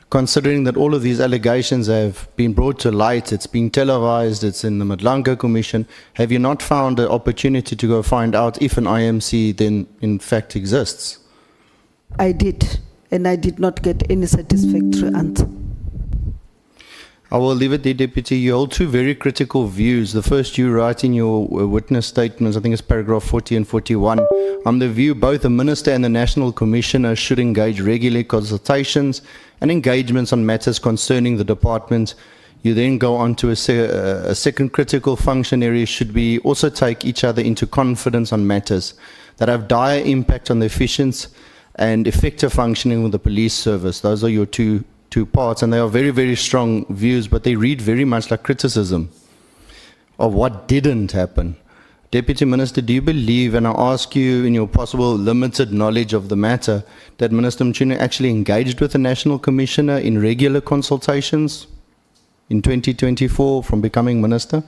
considering that all of these allegations have been brought to light, it's been televised, it's in the Madlanka Commission, have you not found an opportunity to go find out if an IMC then in fact exists? I did, and I did not get any satisfactory answer. I will leave it there, Deputy. You hold two very critical views. The first, you write in your witness statements, I think it's paragraph 40 and 41, on the view both the Minister and the National Commissioner should engage regular consultations and engagements on matters concerning the department. You then go on to a second critical functionary should we also take each other into confidence on matters that have dire impact on the efficiency and effective functioning of the police service. Those are your two parts, and they are very, very strong views, but they read very much like criticism of what didn't happen. Deputy Minister, do you believe, and I ask you in your possible limited knowledge of the matter, that Minister Mchunu actually engaged with the National Commissioner in regular consultations in 2024 from becoming Minister?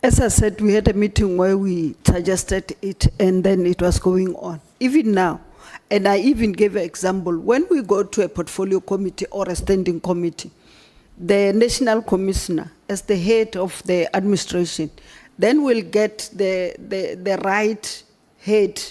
As I said, we had a meeting where we suggested it, and then it was going on. Even now, and I even gave an example, when we go to a portfolio committee or a standing committee, the National Commissioner, as the head of the administration, then will get the right head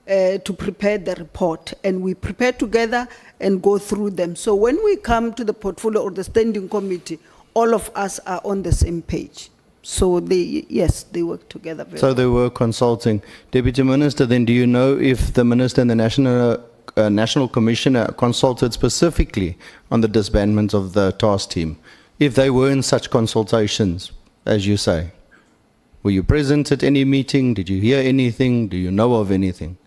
to prepare the report, and we prepare together and go through them. So when we come to the portfolio or the standing committee, all of us are on the same page. So yes, they work together very So well. they were consulting. Deputy Minister, then do you know if the Minister and the National Commissioner consulted specifically on the disbandment of the task team? If they were in such consultations, as you say, were you present at any meeting? Did you hear anything? Do you know of anything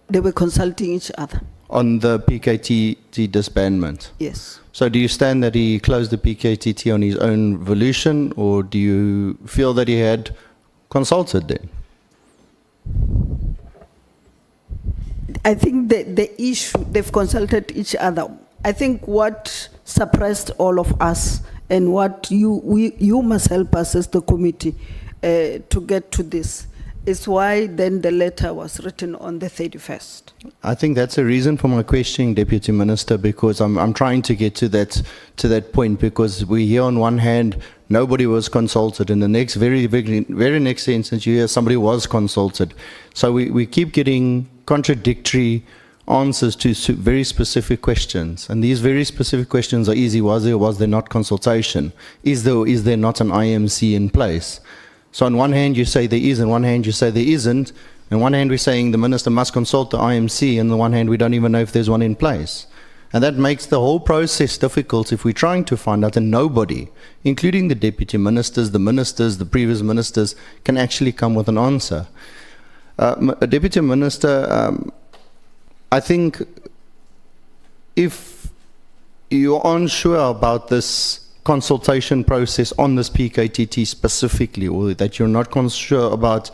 They were consulting each other, on the PKTT disbandment? yes. So do you stand that he closed the PKTT on his own volition, or do you feel that he had consulted then? I think the issue, they've consulted each other. I think what surprised all of us, and what you must help us as the committee to get to this, is why then the letter was written on the 31st. I think that's a reason for my questioning, Deputy Minister, because I'm trying to get to that point, because we hear on one hand nobody was consulted, and the next very next instance you hear somebody was consulted. So we keep getting contradictory answers to very specific questions, and these very specific questions are easy. Was there or was there not consultation? Is there or is there not an IMC in place? So on one hand you say there is, on one hand you say there isn't. On one hand we're saying the Minister must consult the IMC, and on the one hand we don't even know if there's one in place. And that makes the whole process difficult if we're trying to find out, and nobody, including the Deputy Ministers, the previous Ministers, can actually come with an answer. Deputy Minister, I think if you're unsure about this consultation process on this PKTT specifically, or that you're not sure about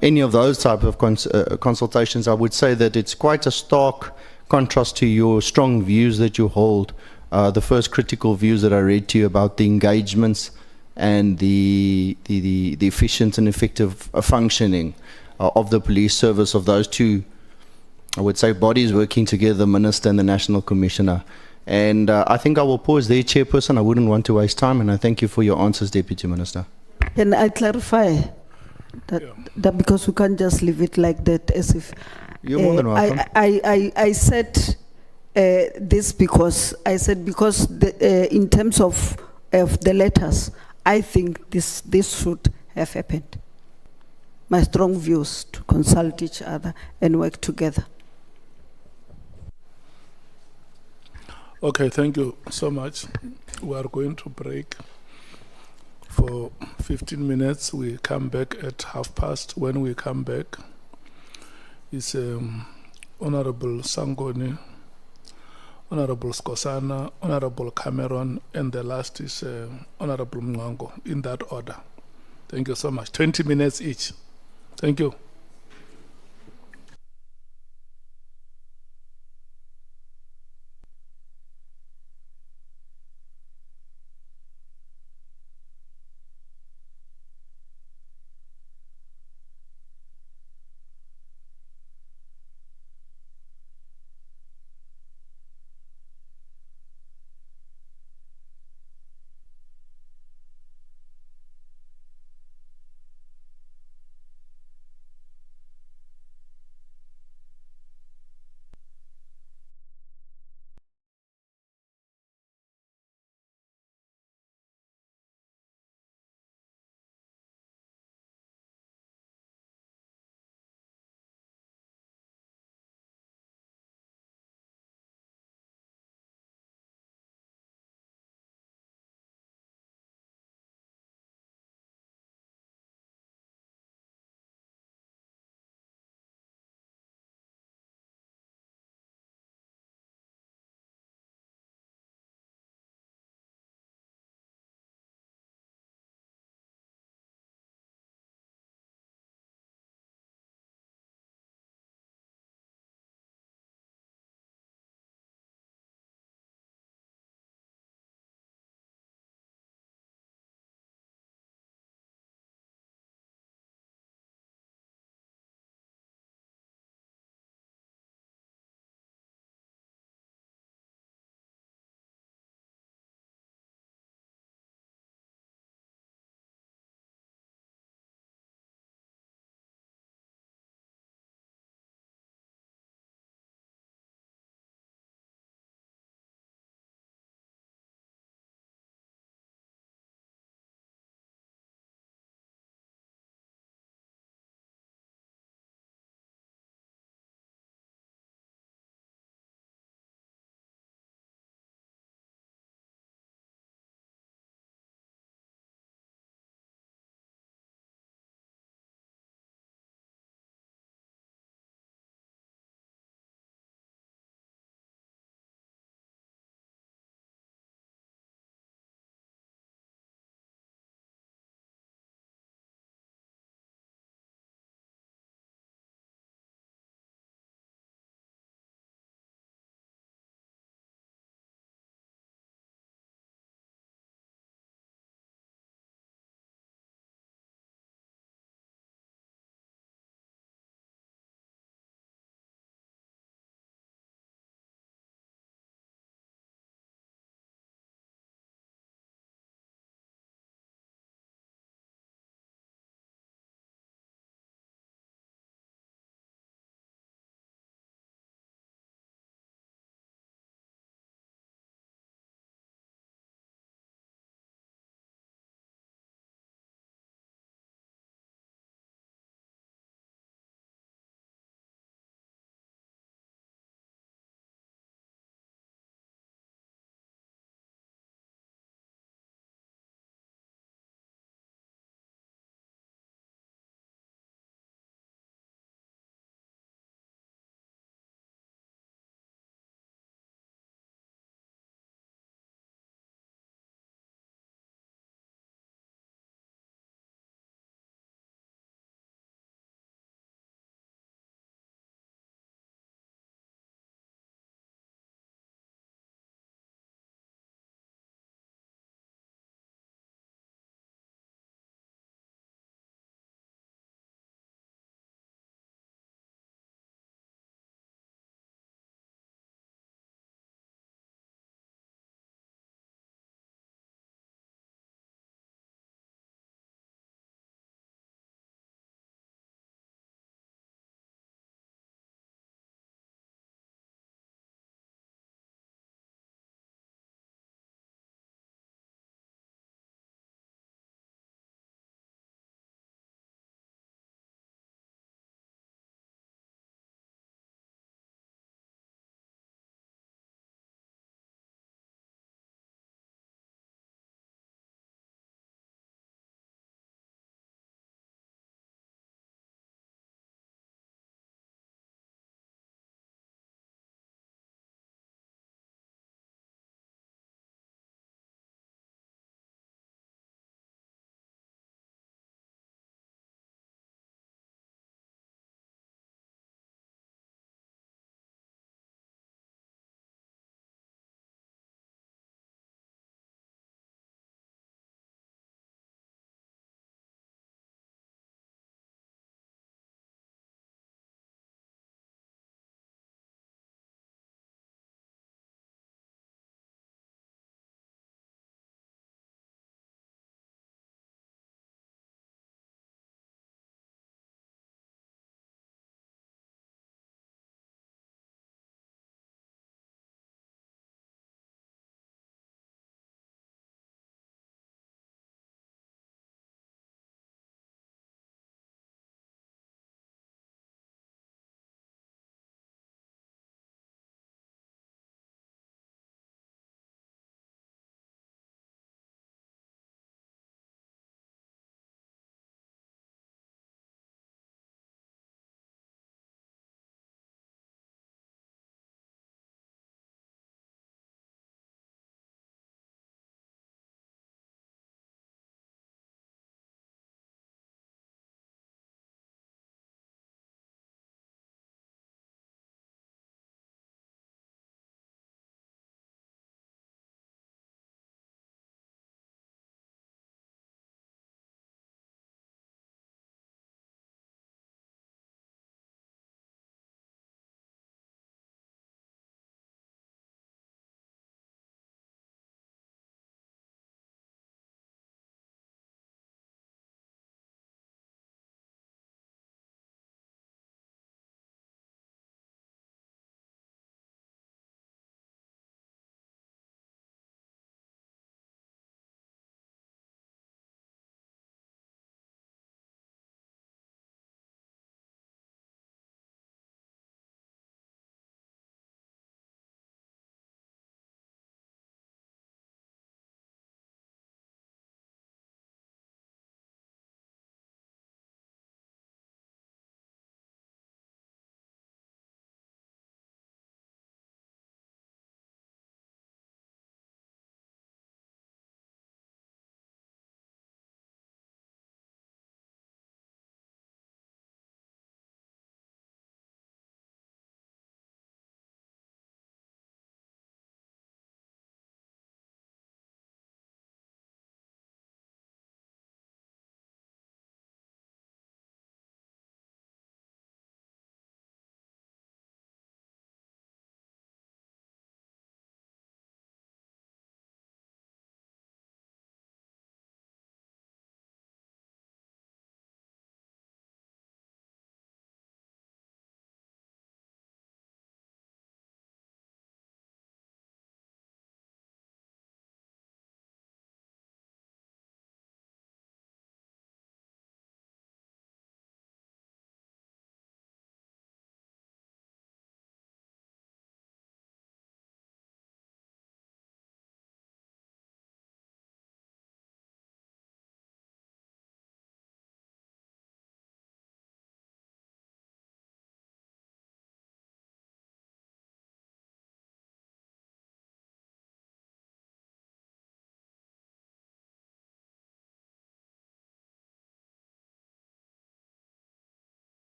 any of those type of consultations, I would say that it's quite a stark contrast to your strong views that you hold, the first critical views that I read to you about the engagements and the efficient and effective functioning of the police service, of those two, I would say, bodies working together, the Minister and the National Commissioner. And I think I will pause there, Chairperson. I wouldn't want to waste time, and I thank you for your answers, Deputy Minister. Can I clarify that because we can't just leave it like that, as if... You're more than welcome. I said this because in terms of the letters, I think this should have happened. My strong views to consult each other and work together. Okay, thank you so much. We are going to break for 15 minutes. We come back at past. When we come back, it's Honourable Sangoni, Honourable Skosana, Honourable Cameron, and the last is Honourable Mwango, in that order. Thank you so much. 20 minutes each. Thank you.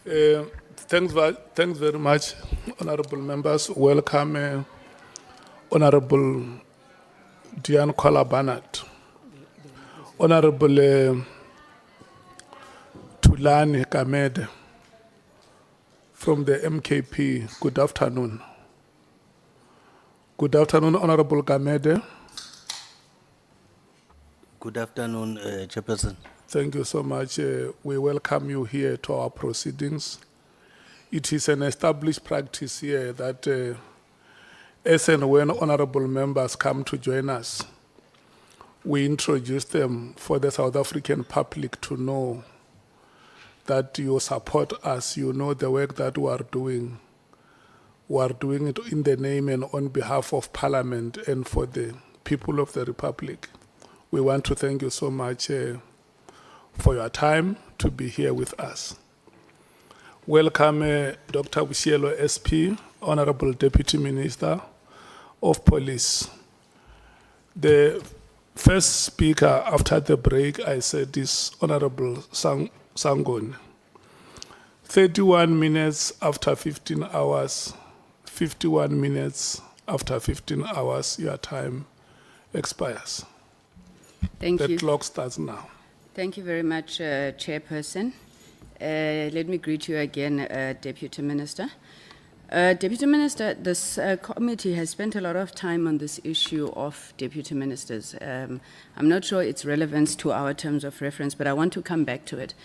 Thanks very much, honorable members. Welcome, Honorable Diane Kola-Barnett, Honorable Tulani Kamede from the MKP. Good afternoon. Good afternoon, Honorable Kamede. Good afternoon, Chairperson. Thank you so much. We welcome you here to our proceedings. It is an established practice here that as and when honorable members come to join us, we introduce them for the South African public to know that you support us, you know the work that we are doing. We are doing it in the name and on behalf of Parliament and for the people of the Republic. We want to thank you so much for your time to be here with us. Welcome, Dr. Boshielo SP, Honorable Deputy Minister of Police. The first speaker after the break, I said, is Honorable Sangoni. 31 minutes after 15 hours, 51 minutes after 15 hours, your time expires. Thank The you. clock starts now. Thank you very much, Chairperson. Let me greet you again, Deputy Minister. Deputy Minister, this committee has spent a lot of time on this issue of deputy ministers. I'm not sure its relevance to our terms of reference, but I want to come back to it.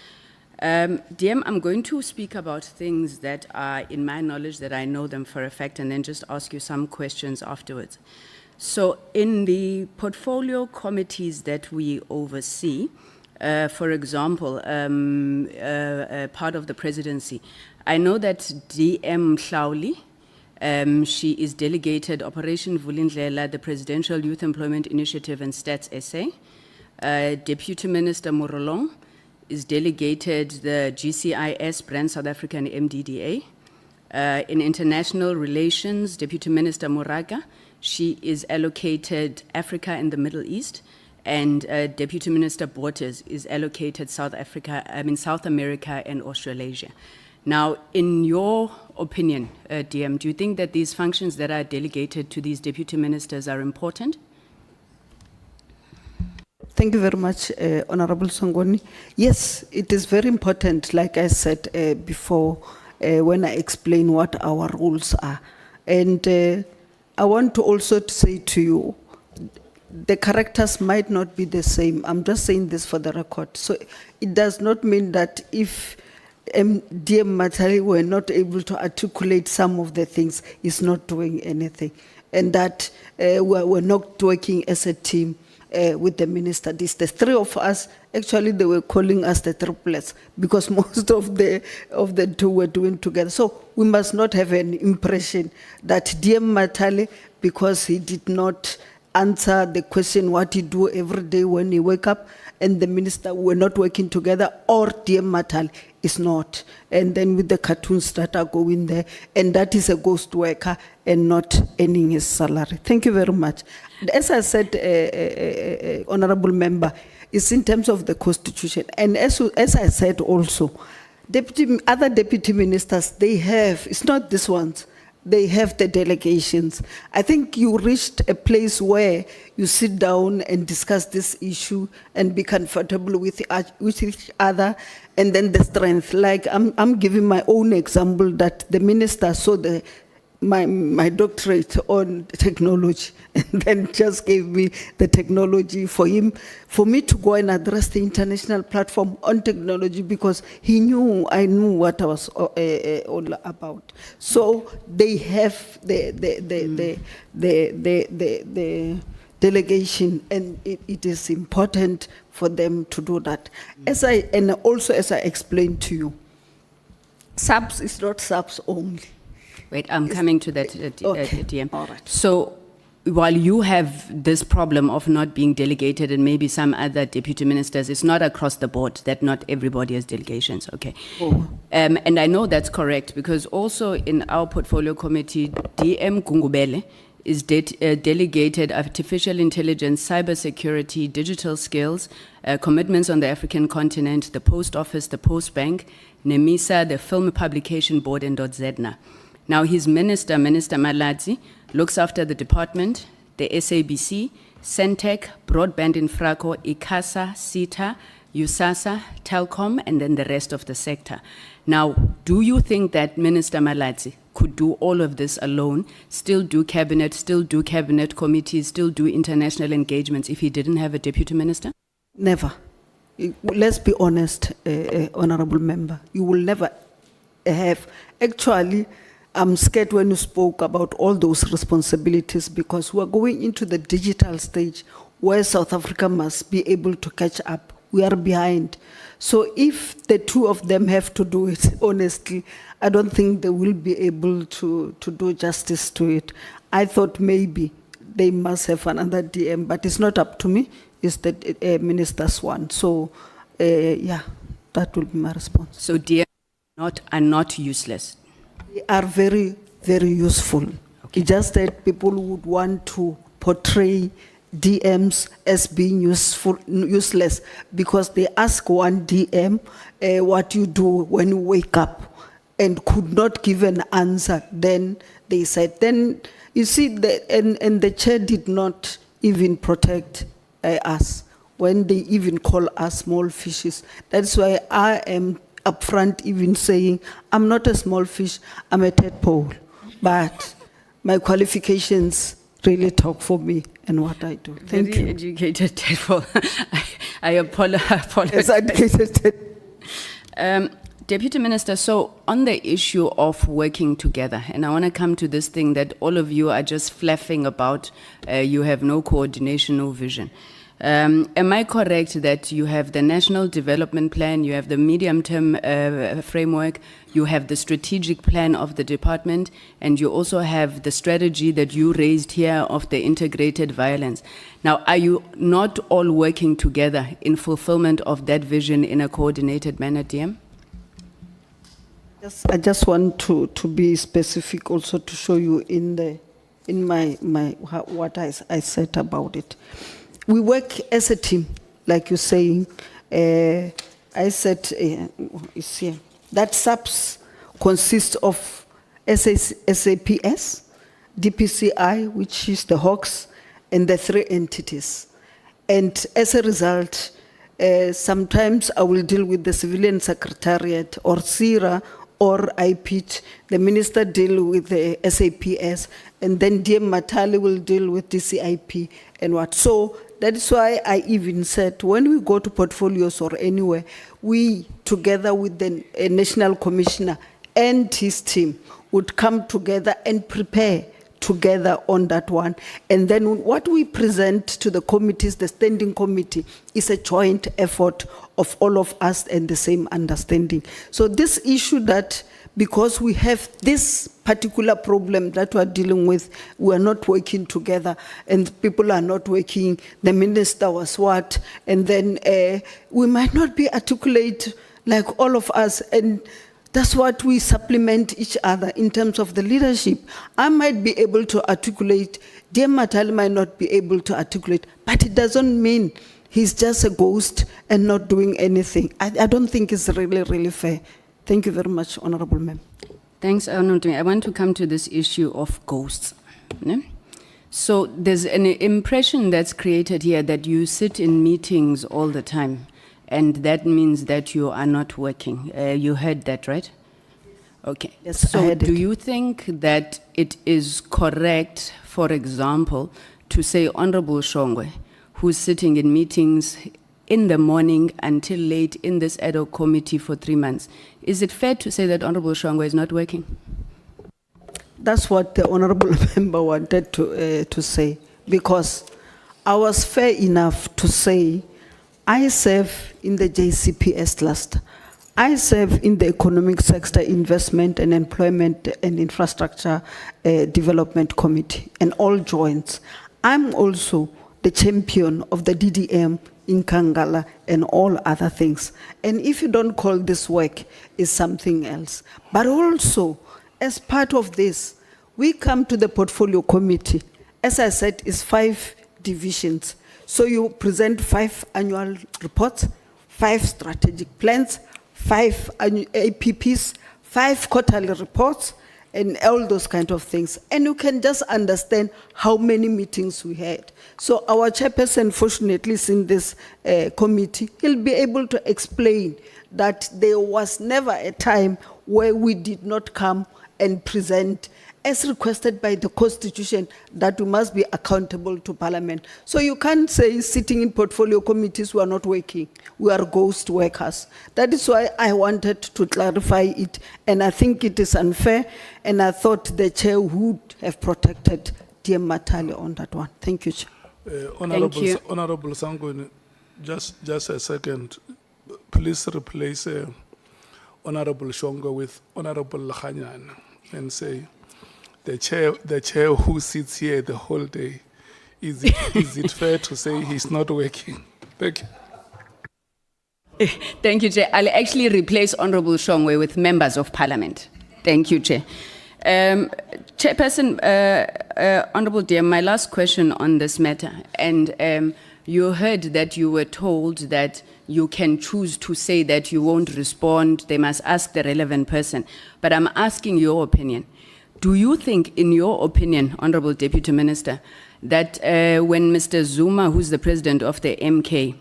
DM, I'm going to speak about things that are in my knowledge, that I know them for a fact, and then just ask you some questions afterwards. So in the portfolio committees that we oversee, for example, part of the presidency, I know that DM Hlauli, she is delegated Operation Vulindlela, the Presidential Youth Employment Initiative and Stats SA. Deputy Minister Morolong is delegated the GCIS, Brand South African MDDA. In international relations, Deputy Minister Moraga, she is allocated Africa and the Middle East. And Deputy Minister Bottas is allocated South America and Australasia. Now, in your opinion, DM, do you think that these functions that are delegated to these deputy ministers are important? Thank you very much, Honorable Sangoni. Yes, it is very important, like I said before, when I explain what our rules are. And I want to also say to you, the characters might not be the same. I'm just saying this for the record. So it does not mean that if DM Matali were not able to articulate some of the things, he's not doing anything. And that we're not working as a team with the minister. This, the three of us, actually they were calling us the triplets because most of the two were doing together. So we must not have an impression that DM Matali, because he did not answer the question what he do every day when he wake up, and the minister were not working together, or DM Matali is not. And then with the cartoons that are going there, and that is a ghost worker and not earning his salary. Thank you very much. As I said, honorable member, it's in terms of the constitution. And as I said also, other deputy ministers, they have, it's not this ones, they have the delegations. I think you reached a place where you sit down and discuss this issue and be comfortable with each other, and then the strength. Like I'm giving my own example that the minister saw my doctorate on technology and then just gave me the technology for me to go and address the international platform on technology, because I knew what I was all about. So they have the delegation, and it is important for them to do that. And also as I explained to you, SAPS is not SAPS only. Wait, I'm coming to that, Okay. DM. All right. So while you have this problem of not being delegated, and maybe some other deputy ministers, it's not across the board that not everybody has delegations, okay? Oh. And I know that's correct, because also in our portfolio committee, DM Gungubele is delegated artificial intelligence, cybersecurity, digital skills, commitments on the African continent, the Post Office, the Post Bank, NEMISA, the Film Publication Board, and .ZEDNA. Now his minister, Minister Malatsi, looks after the department, the SABC, Centec, Broadband Infraco, ICASA, CETA, USASA, Telcom, and then the rest of the sector. Now, do you think that Minister Malatsi could do all of this alone, still do cabinet committees, still do international engagements if he didn't have a deputy minister? Never. Let's be honest, honorable member. You will never have. Actually, I'm scared when you spoke about all those responsibilities because we're going into the digital stage where South Africa must be able to catch up. We are behind. So if the two of them have to do it, honestly, I don't think they will be able to do justice to it. I thought maybe they must have another DM, but it's not up to me. It's the minister's one. So, yeah, that will be my response. So DM are not useless? They are very, very useful. Okay. It's just that people would want to portray DMs as being useless because they ask one DM what you do when you wake up and could not give an answer. Then they said, then you see, and the chair did not even protect us when they even call us small fishes. That's why I am upfront even saying, I'm not a small fish, I'm a tadpole, but my qualifications really talk for me and what I do. Thank Very you. educated tadpole. I apologize. Yes, educated. Deputy Minister, so on the issue of working together, and I want to come to this thing that all of you are just fluffing about, you have no coordination, no vision. Am I correct that you have the National Development Plan, you have the medium-term framework, you have the strategic plan of the department, and you also have the strategy that you raised here of the integrated violence? Now, are you not all working together in fulfillment of that vision in a coordinated manner, DM? I just want to be specific also to show you in my what I said about it. We work as a team, like you're saying. I said, it's here. That SAPS consists of SAPS, DPCI, which is the Hawks, and the 3 entities. And as a result, sometimes I will deal with the Civilian Secretariat or CIRA, or I pitch, the minister deal with the SAPS, and then DM Matali will deal with DCIP and what. So that's why I even said, when we go to portfolios or anywhere, we, together with the National Commissioner and his team, would come together and prepare together on that one. And then what we present to the committees, the standing committee, is a joint effort of all of us and the same understanding. So this issue that, because we have this particular problem that we're dealing with, we're not working together and people are not working, the minister was what, and then we might not be articulate like all of us, and that's what we supplement each other in terms of the leadership. I might be able to articulate, dear Matali might not be able to articulate, but it doesn't mean he's just a ghost and not doing anything. I don't think it's really, really fair. Thank you very much, Honourable Member. Thanks, Honourable. I want to come to this issue of ghosts. Ne? So there's an impression that's created here that you sit in meetings all the time, and that means that you are not working. You heard that, right? Okay. Yes, I so heard do it. you think that it is correct, for example, to say Honourable Shongwe, who's sitting in meetings in the morning until late in this ad hoc committee for 3 months, is it fair to say that Honourable Shongwe is not working? That's what the Honourable Member wanted to say, because I was fair enough to say I serve in the JCPS cluster. I serve in the Economic Sector Investment and Employment and Infrastructure Development Committee and all joints. I'm also the champion of the DDM in Kangala and all other things. And if you don't call this work, it's something else. But also, as part of this, we come to the portfolio committee as I said, is 5 divisions. So you present 5 annual reports, 5 strategic plans, 5 APPs, 5 quarterly reports, and all those kind of things. And you can just understand how many meetings we had. So our chairperson, fortunately, is in this committee. He'll be able to explain that there was never a time where we did not come and present, as requested by the Constitution, that we must be accountable to Parliament. So you can't say sitting in portfolio committees we are not working. We are ghost workers. That is why I wanted to clarify it, and I think it is unfair, and I thought the chair would have protected dear Matali on that one. Thank you, Chair. you. Honourable Sangweni, just a second. Please replace Honourable Shongo with Honourable Khanyan and say, the chair who sits here the whole day, is it fair to say he's not working? Thank you. Thank you, Chair. I'll actually replace Honourable Shongwe with members of Parliament. Thank you, Chair. Chairperson, Honourable Dear, my last question on this matter, and you heard that you were told that you can choose to say that you won't respond, they must ask the relevant person. But I'm asking your opinion. Do you think, in your opinion, Honourable Deputy Minister, that when Mr. Zuma, who's the president of the MK,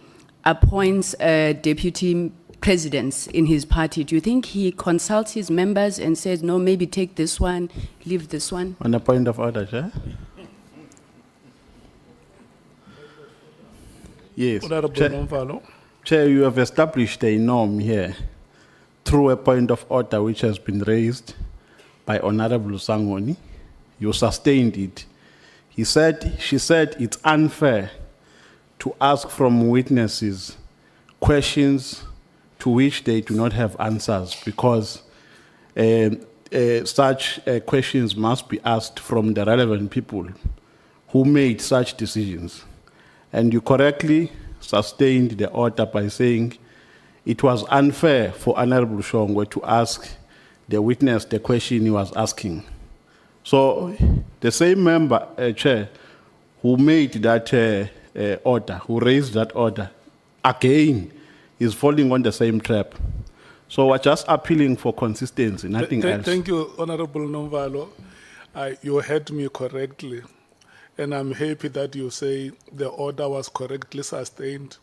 appoints deputy presidents in his party, do you think he consults his members and says, no, maybe take this one, leave this one? On a point of order, Chair. Yes. Honourable Nomvalo. Chair, you have established a norm here through a point of order which has been raised by Honourable Sangweni. You sustained it. She said it's unfair to ask from witnesses questions to which they do not have answers, because such questions must be asked from the relevant people who made such decisions. And you correctly sustained the order by saying it was unfair for Honourable Shongwe to ask the witness the question he was asking. So the same member, Chair, who made that order, who raised that order, again is falling on the same trap. So we're just appealing for consistency, nothing else. Thank you, Honourable Nomvalo. You heard me correctly. And I'm happy that you say the order was correctly sustained.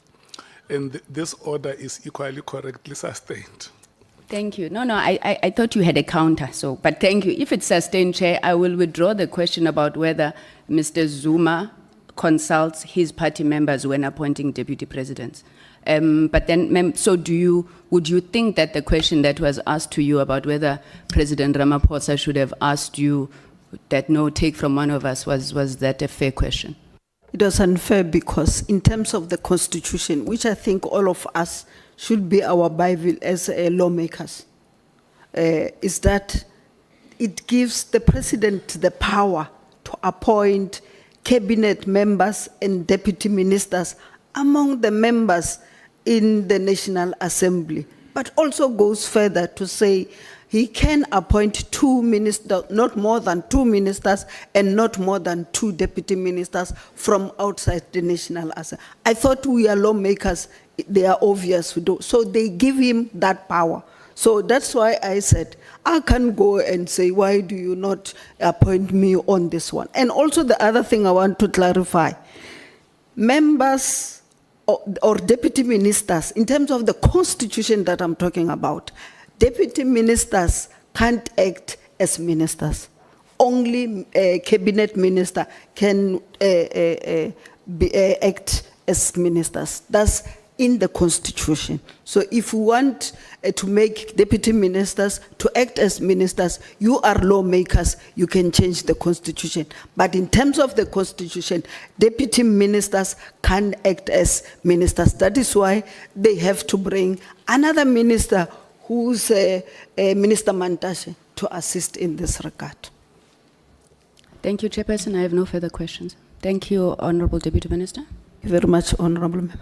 And this order is equally correctly sustained. Thank you. No, I thought you had a counter, so, but thank you. If it's sustained, Chair, I will withdraw the question about whether Mr. Zuma consults his party members when appointing deputy presidents. But then, so would you think that the question that was asked to you about whether President Ramaphosa should have asked you that no, take from one of us, was that a fair question? It was unfair because in terms of the Constitution, which I think all of us should be our Bible as lawmakers, is that it gives the president the power to appoint cabinet members and deputy ministers among the members in the National Assembly, but also goes further to say he can appoint 2 ministers, not more than 2 ministers, and not more than 2 deputy ministers from outside the National Assembly. I thought we are lawmakers, they are obvious we do. So they give him that power. So that's why I said, I can go and say, why do you not appoint me on this one? And also the other thing I want to clarify, members or deputy ministers, in terms of the Constitution that I'm talking about, deputy ministers can't act as ministers. Only a cabinet minister can act as ministers. That's in the Constitution. So if we want to make deputy ministers to act as ministers, you are lawmakers, you can change the Constitution. But in terms of the Constitution, deputy ministers can act as ministers. That is why they have to bring another minister who's Minister Mantashe to assist in this regard. Thank you, Chairperson. I have no further questions. Thank you, Honourable Deputy Minister. Thank you very much, Honourable Member.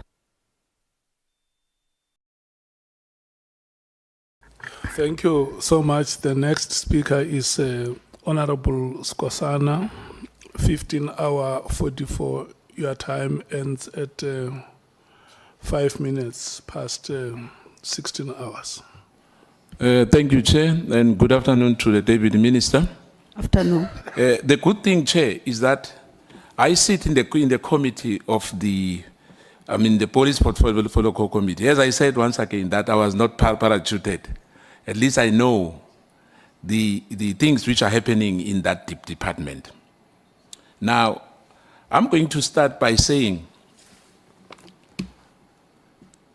Thank you so much. The next speaker is Honourable Skosana 15-hour 44. Your time ends at 5 minutes past 16 hours. Thank you, Chair, and good afternoon to the Deputy Minister. Afternoon. The good thing, Chair, is that I sit in the committee of the Police Portfolio Committee. As I said once again, that I was not parachuted. At least I know the things which are happening in that department. Now, I'm going to start by saying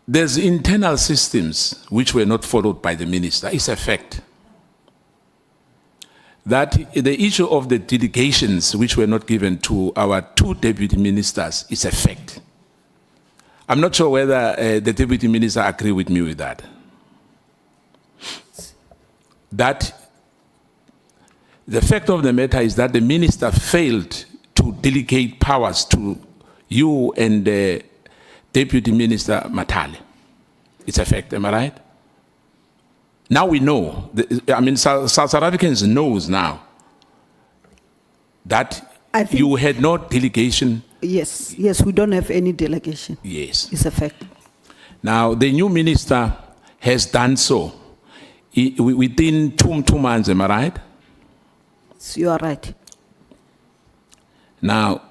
there's internal systems which were not followed by the minister. It's a fact. That the issue of the delegations which were not given to our 2 deputy ministers is a fact. I'm not sure whether the deputy minister agree with me with that. That the fact of the matter is that the minister failed to delegate powers to you and Deputy Minister Matale. It's a fact, am I right? Now we know, South Africans knows now that you had no delegation. Yes, we don't have any delegation. Yes. It's a fact. Now, the new minister has done so within 2 months, am I right? So you are right. Now,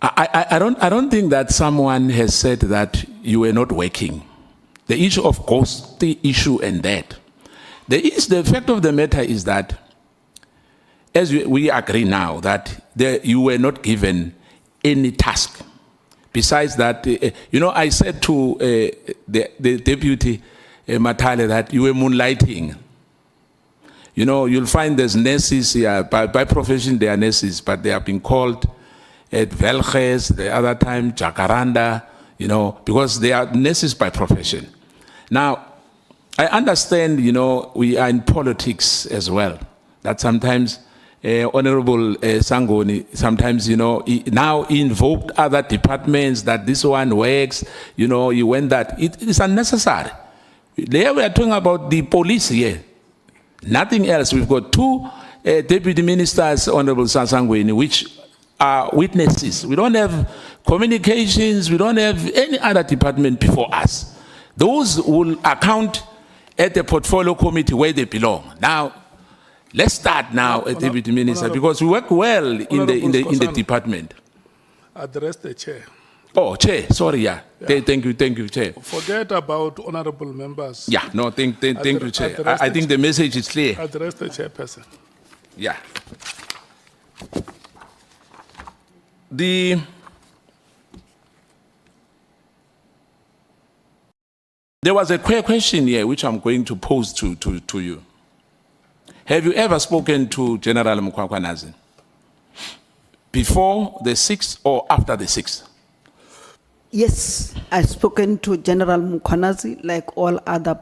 I don't think that someone has said that you were not working. The issue of course, the issue and that. The fact of the matter is that, as we agree now, that you were not given any task. Besides that, I said to the Deputy Matale that you were moonlighting. You'll find there's nurses here, by profession they are nurses, but they have been called at Velges, the other time, Jacaranda, because they are nurses by profession. Now, I understand, we are in politics as well, that sometimes Honourable Sangoni, sometimes, now invoked other departments that this one works, you went that. It is unnecessary. There we are talking about the police here. Nothing else. We've got 2 deputy ministers, Honourable Sangweni, which are witnesses. We don't have communications. We don't have any other department before us. Those will account at the portfolio committee where they belong. Now, let's start now at Deputy Minister, because we work well in the department. Address the chair. Oh, Chair, sorry, yeah. Thank you, Chair. Forget about honorable members. Yeah, no, thank you, Chair. I think the message is clear. Address the chairperson. Yeah. There was a question here which I'm going to pose to you. Have you ever spoken to General Mkwakwanazi before the 6th or after the 6th? Yes, I've spoken to General Mkwanazi like all other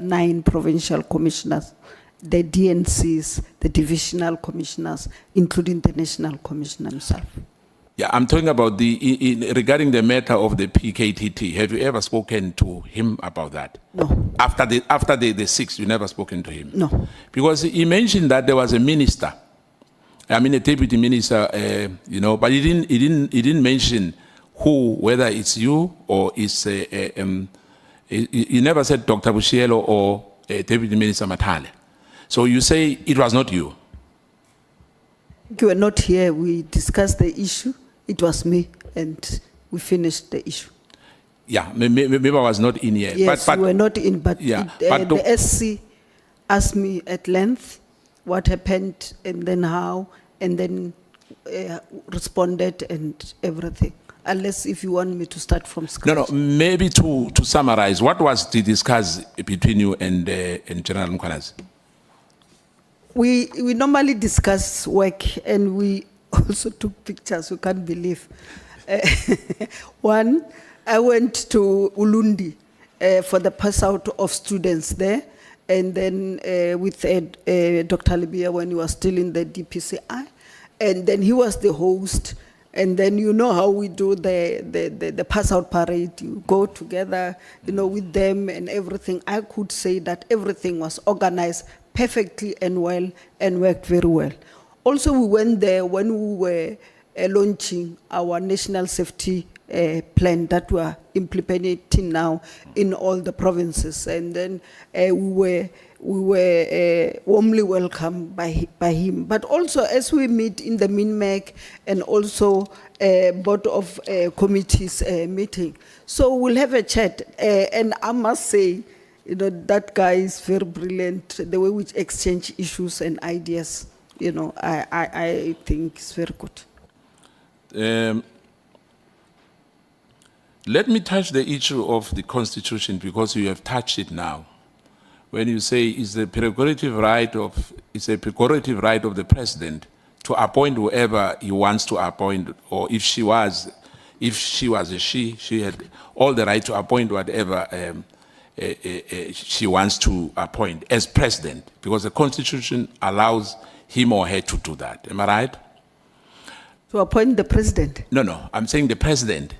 9 provincial commissioners, the DNCs, the divisional commissioners, including the national commissioner himself. Yeah, I'm talking about regarding the matter of the PKTT. Have you ever spoken to him about that? No. After the 6th, you never spoken to him? No. Because he mentioned that there was a minister, a deputy minister, but he didn't mention who, whether it's you or it's you never said Dr. Boshielo or Deputy Minister Matale. So you say it was not you. You were not here. We discussed the issue. It was me, and we finished the issue. Yeah, maybe I was not in here. Yes, but you were not in, but, yeah, the SC asked me at length what happened and then how, and then responded and everything. Unless if you want me to start from scratch. No, maybe to summarize, what was discussed between you and General Mkwanazi? We normally discuss work, and we also took pictures. You can't believe. One, I went to Ulundi for the pass out of students there, and then with Dr. Libya when he was still in the DPCI, and then he was the host. And then you know how we do the pass out parade. You go together, with them and everything. I could say that everything was organized perfectly and well and worked very well. Also, we went there when we were launching our national safety plan that we are implementing now in all the provinces. And then we were warmly welcomed by him. But also, as we meet in the MINMEC and also Board of Committees meeting, so we'll have a chat. And I must say, you know, that guy is very brilliant. The way we exchange issues and ideas, you know, I think it's very good. Let me touch the issue of the Constitution because you have touched it now. When you say it's a prerogative right of the president to appoint whoever he wants to appoint, or if she was she had all the right to appoint whatever she wants to appoint as president, because the Constitution allows him or her to do that. Am I right? To appoint the president? No, I'm saying the president.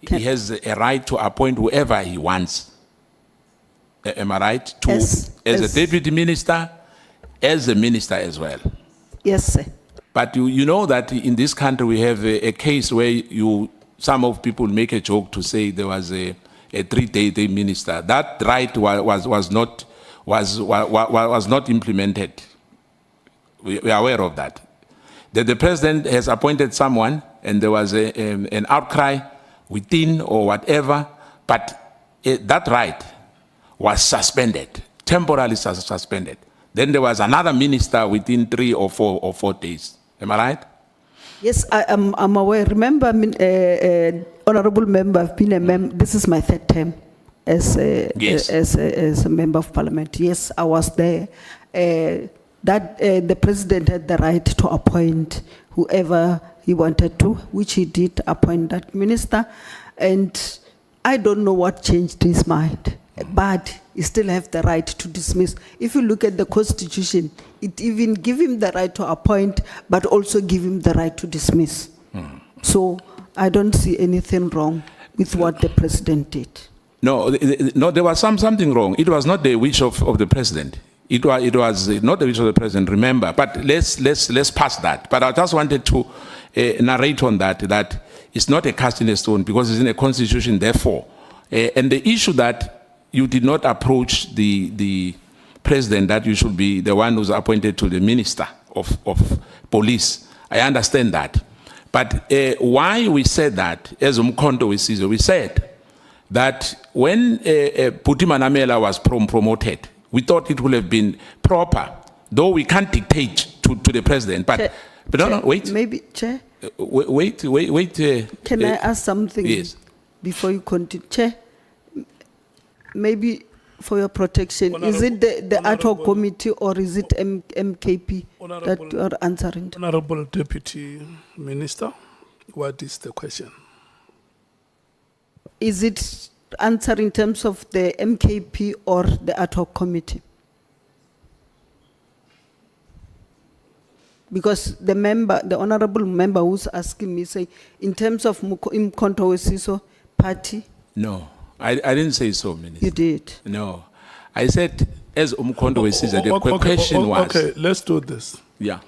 He has a right to appoint whoever he wants. Am I right? As a deputy minister, as a minister as well. Yes, sir. But you know that in this country we have a case where some of people make a joke to say there was a 3-day minister. That right was not implemented. We are aware of that. That the president has appointed someone and there was an outcry within or whatever, but that right was suspended, temporarily suspended. Then there was another minister within 3 or 4 days. Am I right? Yes, I'm aware. Remember, honorable member, I've been a member. This is my 3rd term as a member of parliament. Yes, I was there. The president had the right to appoint whoever he wanted to, which he did appoint that minister. And I don't know what changed his mind, but he still have the right to dismiss. If you look at the Constitution, it even give him the right to appoint, but also give him the right to dismiss. So I don't see anything wrong with what the president did. No, there was something wrong. It was not the wish of the president. It was not the wish of the president, remember. But let's pass that. But I just wanted to narrate on that it's not a cast in stone because it's in a constitution, therefore. And the issue that you did not approach the president, that you should be the one who's appointed to the minister of police. I understand that. But why we said that, as Umkhonto we said that when Puti Manamela was promoted, we thought it would have been proper, though we can't dictate to the president. But, Chair, no, wait. Maybe, Chair. Wait. Can I ask something? Yes. Before you continue? Chair, maybe for your protection, is it the ad hoc committee or is it MKP that you are answering to? Honourable Deputy Minister, what is the question? Is it answer in terms of the MKP or the ad hoc committee? Because the honourable member who's asking me say, in terms of Umkhonto Wesiso party? No, I didn't say so, Minister. You did? No, I said as Umkhonto Wesiso, the question was. Okay, let's do this. Yeah.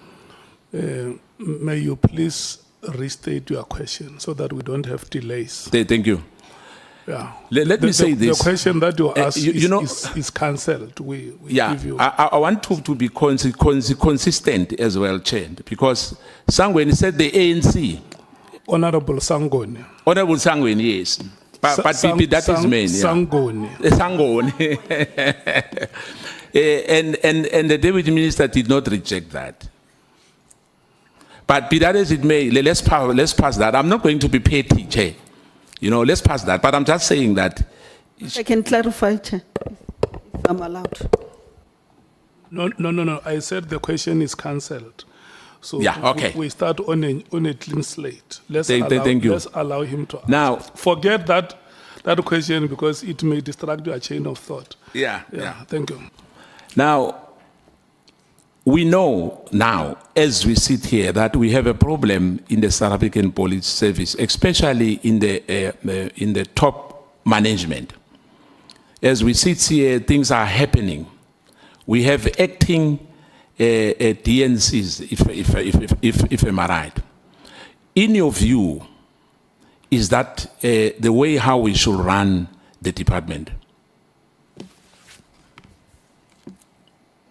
May you please restate your question so that we don't have delays. Thank you. Yeah. Let me say this. The question that you asked is cancelled. We yeah, give you. I want to be consistent as well, Chair, because Sangweni said the ANC. Honourable Sangoni. Honourable Sangweni, yes. But that is main. Sangoni. Sangoni. And the Deputy Minister did not reject that. But be that as it may, let's pass that. I'm not going to be petty, Chair. You know, let's pass that. But I'm just saying that. I can clarify, Chair, if I'm allowed. No. I said the question is cancelled. So yeah, okay. We start on a clean slate. Thank you. Let's allow him to now forget that question because it may distract your chain of thought. Yeah. Thank you. Now, we know now, as we sit here, that we have a problem in the South African Police Service, especially in the top management. As we sit here, things are happening. We have acting DNCs, if am I right. In your view, is that the way how we should run the department?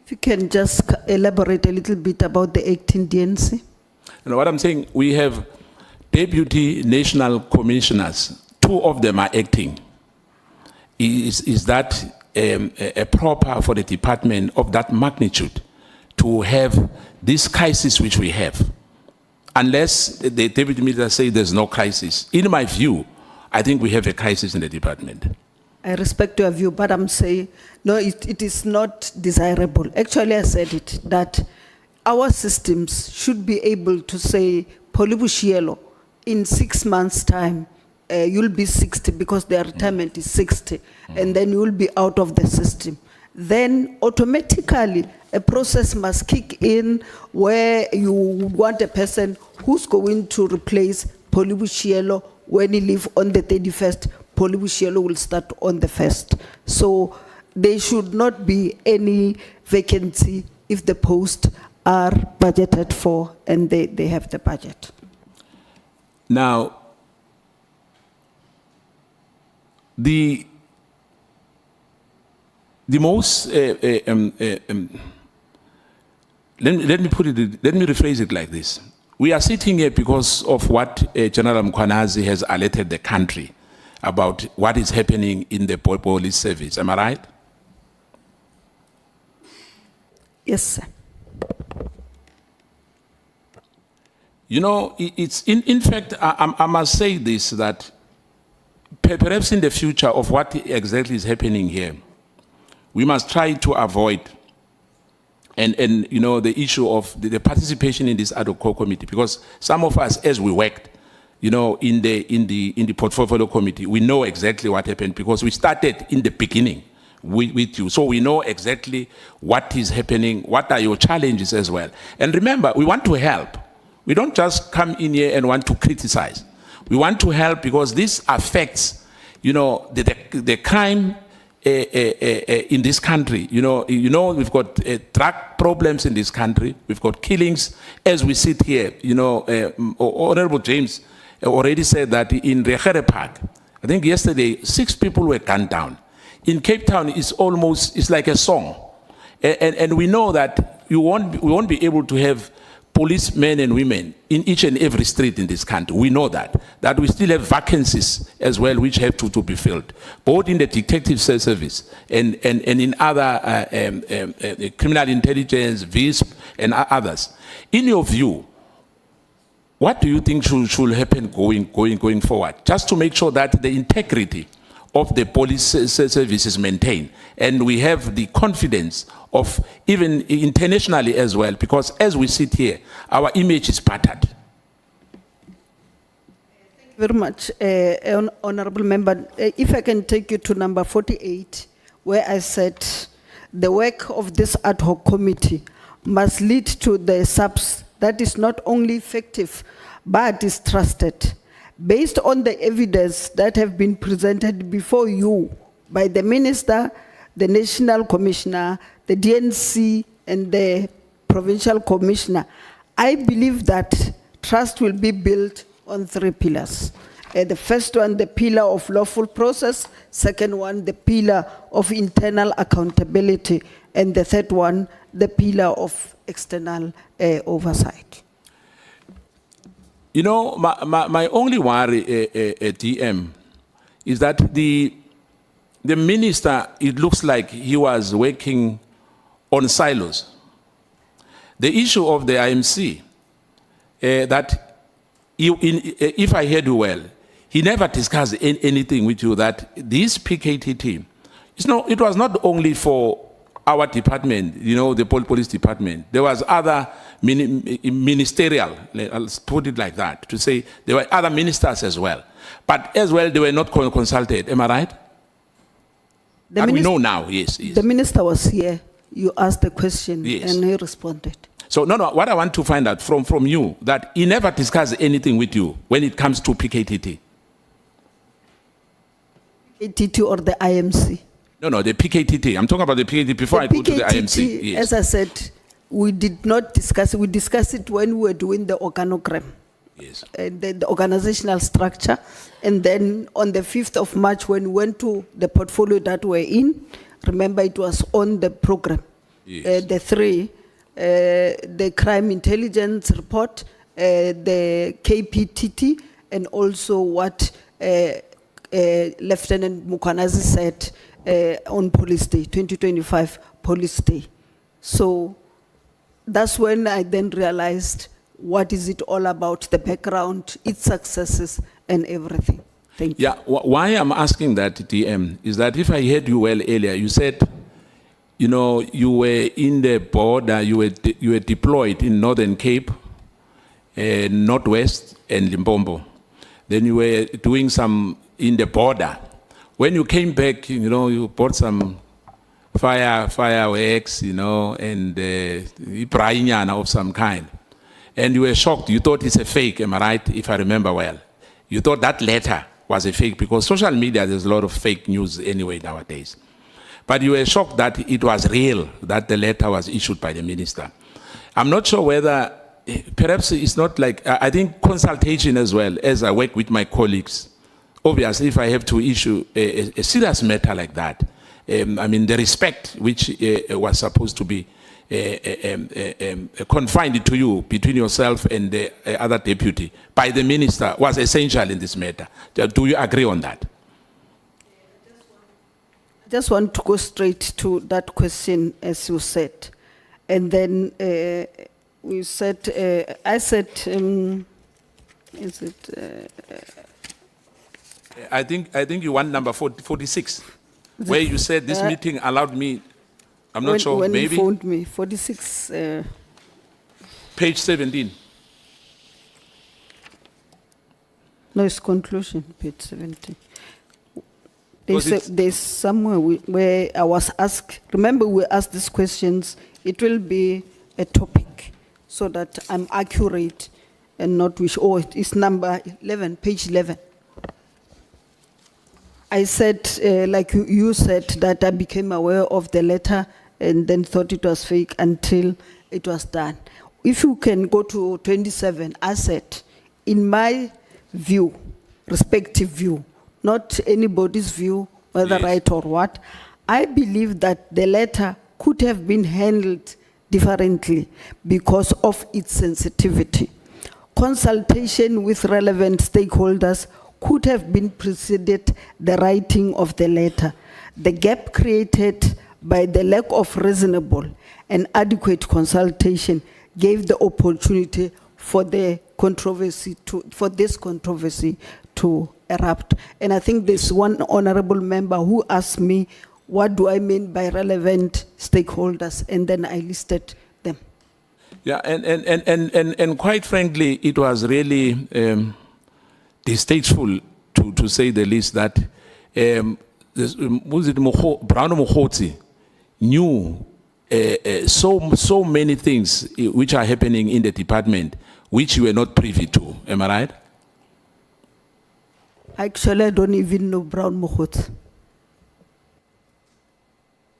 If you can just elaborate a little bit about the acting DNC. You know what I'm saying? We have deputy national commissioners. 2 of them are acting. Is that a proper for the department of that magnitude to have this crisis which we have? Unless the deputy minister say there's no crisis. In my view, I think we have a crisis in the department. I respect your view, but I'm saying, no, it is not desirable. Actually, I said it, that our systems should be able to say, Boshielo, in 6 months' time, you'll be 60 because their retirement is 60, and then you'll be out of the system. Then automatically a process must kick in where you want a person who's going to replace Boshielo when he leaves on the 31st. Boshielo will start on the 1st. So there should not be any vacancy if the posts are budgeted for and they have the budget. Now, the most let me rephrase it like this. We are sitting here because of what General Mkhwanazi has alerted the country about what is happening in the police service. Am I right? Yes, sir. You know, it's in fact, I must say this, that perhaps in the future of what exactly is happening here, we must try to avoid and you know, the issue of the participation in this ad hoc committee, because some of us, as we worked, you know, in the portfolio committee, we know exactly what happened because we started in the beginning with you. So we know exactly what is happening, what are your challenges as well. And remember, we want to help. We don't just come in here and want to criticize. We want to help because this affects, you know, the crime in this country. You know, we've got drug problems in this country. We've got killings as we sit here. You know, Honourable James already said that in Rehere Park, I think yesterday, 6 people were gunned down. In Cape Town, it's like a song. And we know that we won't be able to have policemen and women in each and every street in this country. We know that we still have vacancies as well which have to be filled, both in the detective service and in other criminal intelligence, VISP, and others. In your view, what do you think should happen going forward, just to make sure that the integrity of the police service is maintained and we have the confidence of even internationally as well, because as we sit here, our image is battered. Thank you very much, Honourable Member. If I can take you to number 48, where I said the work of this ad hoc committee must lead to the SAPS that is not only effective, but is trusted. Based on the evidence that have been presented before you by the Minister, the National Commissioner, the DNC, and the Provincial Commissioner, I believe that trust will be built on 3 pillars. The first one, the pillar of lawful process. Second one, the pillar of internal accountability. And the third one, the pillar of external oversight. You know, my only worry, DM, is that the minister, it looks like he was working on silos. The issue of the IMC, that if I heard you well, he never discussed anything with you that this PKT team, it was not only for our department, you know, the police department. There was other ministerial, I'll put it like that, to say there were other ministers as well. But as well, they were not consulted. Am I right? And we know now, yes. The minister was here. You asked the question, yes, and he responded. So, no, what I want to find out from you, that he never discussed anything with you when it comes to PKTT. PKTT or the IMC? No, the PKTT. I'm talking about the PKTT before I go to the IMC. Yes. As I said, we did not discuss it. We discussed it when we were doing the organogram. Yes. The organizational structure. And then on the 5th of March, when we went to the portfolio that we're in, remember it was on the program. Yes. The three, the crime intelligence report, the KPTT, and also what Lieutenant Mukwanazi said on Police Day, 2025 Police Day. So that's when I then realized what is it all about, the background, its successes, and everything. Thank you. Yeah, why I'm asking that, DM, is that if I heard you well earlier, you said, you know, you were in the border, you were deployed in Northern Cape, Northwest, and Limpopo. Then you were doing some in the border. When you came back, you know, you bought some fireworks, you know, and prainyana of some kind. And you were shocked. You thought it's a fake, am I right, if I remember well? You thought that letter was a fake because social media, there's a lot of fake news anyway nowadays. But you were shocked that it was real, that the letter was issued by the minister. I'm not sure whether, perhaps it's not like, I think consultation as well, as I work with my colleagues. Obviously, if I have to issue a serious matter like that, I mean, the respect which was supposed to be confined to you between yourself and the other deputy by the minister was essential in this matter. Do you agree on that? I just want to go straight to that question, as you said. And then we said, I said, is it? I think you want number 46, where you said this meeting allowed me, I'm not sure, when maybe? you phoned me, 46. Page 17. No, it's conclusion, page 17. Because There's somewhere where I was asked, remember we asked these questions, it will be a topic so that I'm accurate and not wish, oh, it is number 11, page 11. I said, like you said, that I became aware of the letter and then thought it was fake until it was done. If you can go to 27, I said, in my view, respective view, not anybody's view, whether Yes. right or what, I believe that the letter could have been handled differently because of its sensitivity. Consultation with relevant stakeholders could have been preceded the writing of the letter. The gap created by the lack of reasonable and adequate consultation gave the opportunity for the controversy for this controversy to erupt. And I think there's one honorable member who asked me, what do I mean by relevant stakeholders? And then I listed them. Yeah, and quite frankly, it was really distasteful, to say the least, that Brown Mokgotsi knew so many things which are happening in the department, which you were not privy to. Am I right? Actually, I don't even know Brown Mokgotsi.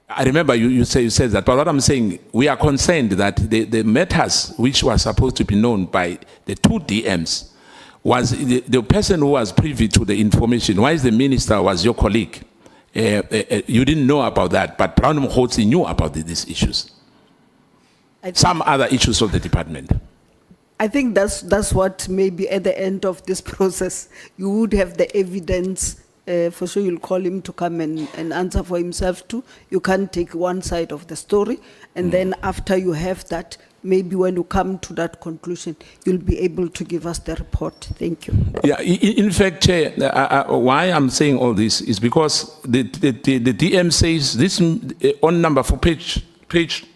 I remember you said that, but what I'm saying, we are concerned that the matters which were supposed to be known by the two DMs was the person who was privy to the information. Why is the minister was your colleague? You didn't know about that, but Brown Mokgotsi knew about these issues. Some other issues of the department. I think that's what maybe at the end of this process, you would have the evidence. For sure, you'll call him to come and answer for himself too. You can't take one side of the story. And then after you have that, maybe when you come to that conclusion, you'll be able to give us the report. Thank you. Yeah, in fact, Chair, why I'm saying all this is because the DM says this on number for page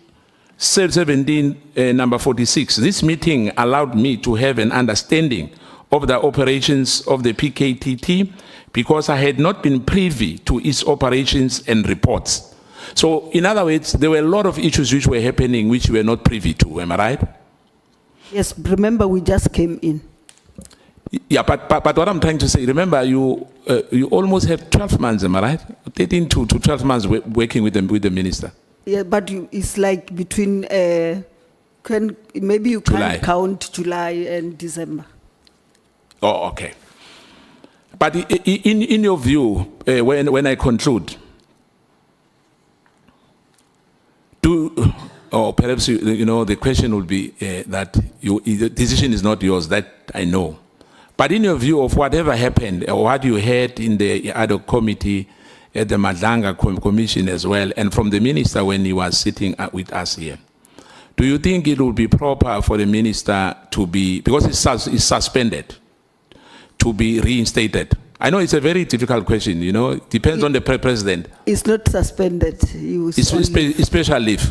17, number 46. This meeting allowed me to have an understanding of the operations of the PKTT because I had not been privy to its operations and reports. So, in other words, there were a lot of issues which were happening which we were not privy to. Am I right? Yes, remember we just came in. Yeah, but what I'm trying to say, remember you almost have 12 months, am I right? 13 to 12 months working with the minister. Yeah, but it's like between maybe you July. can't count July and December. Oh, okay. But in your view, when I conclude, or perhaps the question would be that the decision is not yours. That I know. But in your view of whatever happened, or what you heard in the ad hoc committee at the Madlanga Commission as well, and from the minister when he was sitting with us here, do you think it would be proper for the minister to be, because it's suspended, to be reinstated? I know it's a very difficult question, it depends on the president. It's not suspended. It's special leave.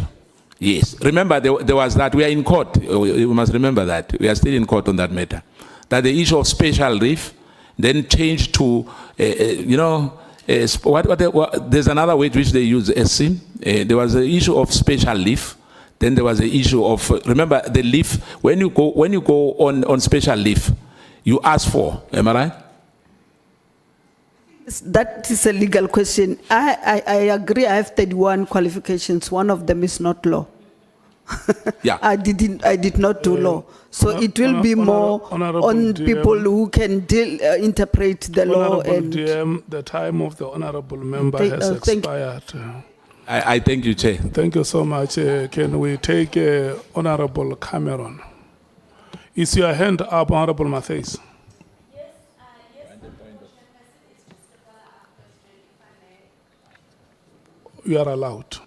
Yes. Remember, there was that. We are in court. You must remember that. We are still in court on that matter. That the issue of special leave then changed to, there's another word which they use, SIM. There was the issue of special leave. Then there was the issue of, remember, the leave. When you go on special leave, you ask for, am I right? That is a legal question. I agree. I have 31 qualifications. One of them is not law. Yeah. I did not do law. So it will be more Honourable on DM, people who can interpret the law. Honourable And DM, the time of the honourable member Thank- has thank- expired. I thank you, Chair. Thank you so much. Can we take Honourable Cameron? Is your hand up, Honourable Matthews? You are allowed.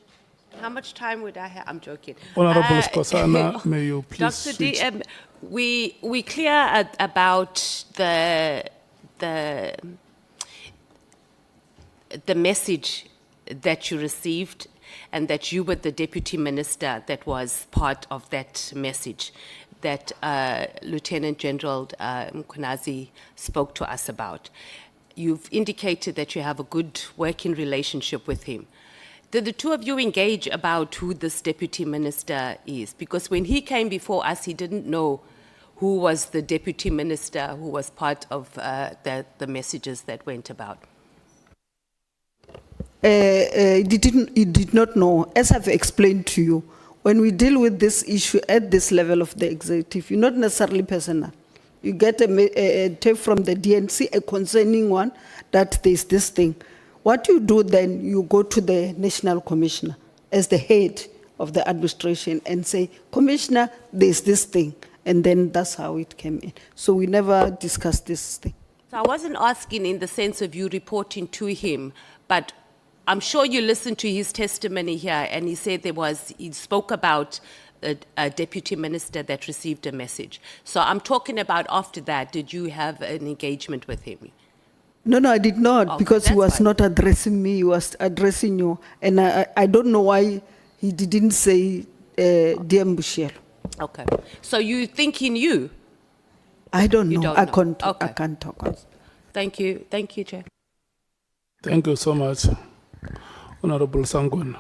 How much time would I have? I'm joking. Honourable Skosana, may you please Dr. switch. DM, we clear about the message that you received and that you were the deputy minister that was part of that message that Lieutenant General Mkhwanazi spoke to us about. You've indicated that you have a good working relationship with him. Did the two of you engage about who this deputy minister is? Because when he came before us, he didn't know who was the deputy minister who was part of the messages that went about. he did not know. As I've explained to you, when we deal with this issue at this level of the executive, you're not necessarily personal. You get a tape from the DNC, a concerning one, that there's this thing. What you do then, you go to the National Commissioner as the head of the administration and say, Commissioner, there's this thing. And then that's how it came in. So we never discussed this thing. So I wasn't asking in the sense of you reporting to him, but I'm sure you listened to his testimony here, and he said he spoke about a deputy minister that received a message. So I'm talking about after that, did you have an engagement with him? No, I did not, Okay, because he that's was fine. not addressing me, he was addressing you. And I don't know why he didn't say DM Boshielo. Okay. So you think he knew? I don't You know. don't I know. can't, I Okay. can't talk. Thank you. Thank you, Chair. Thank you so much, Honorable Sangun.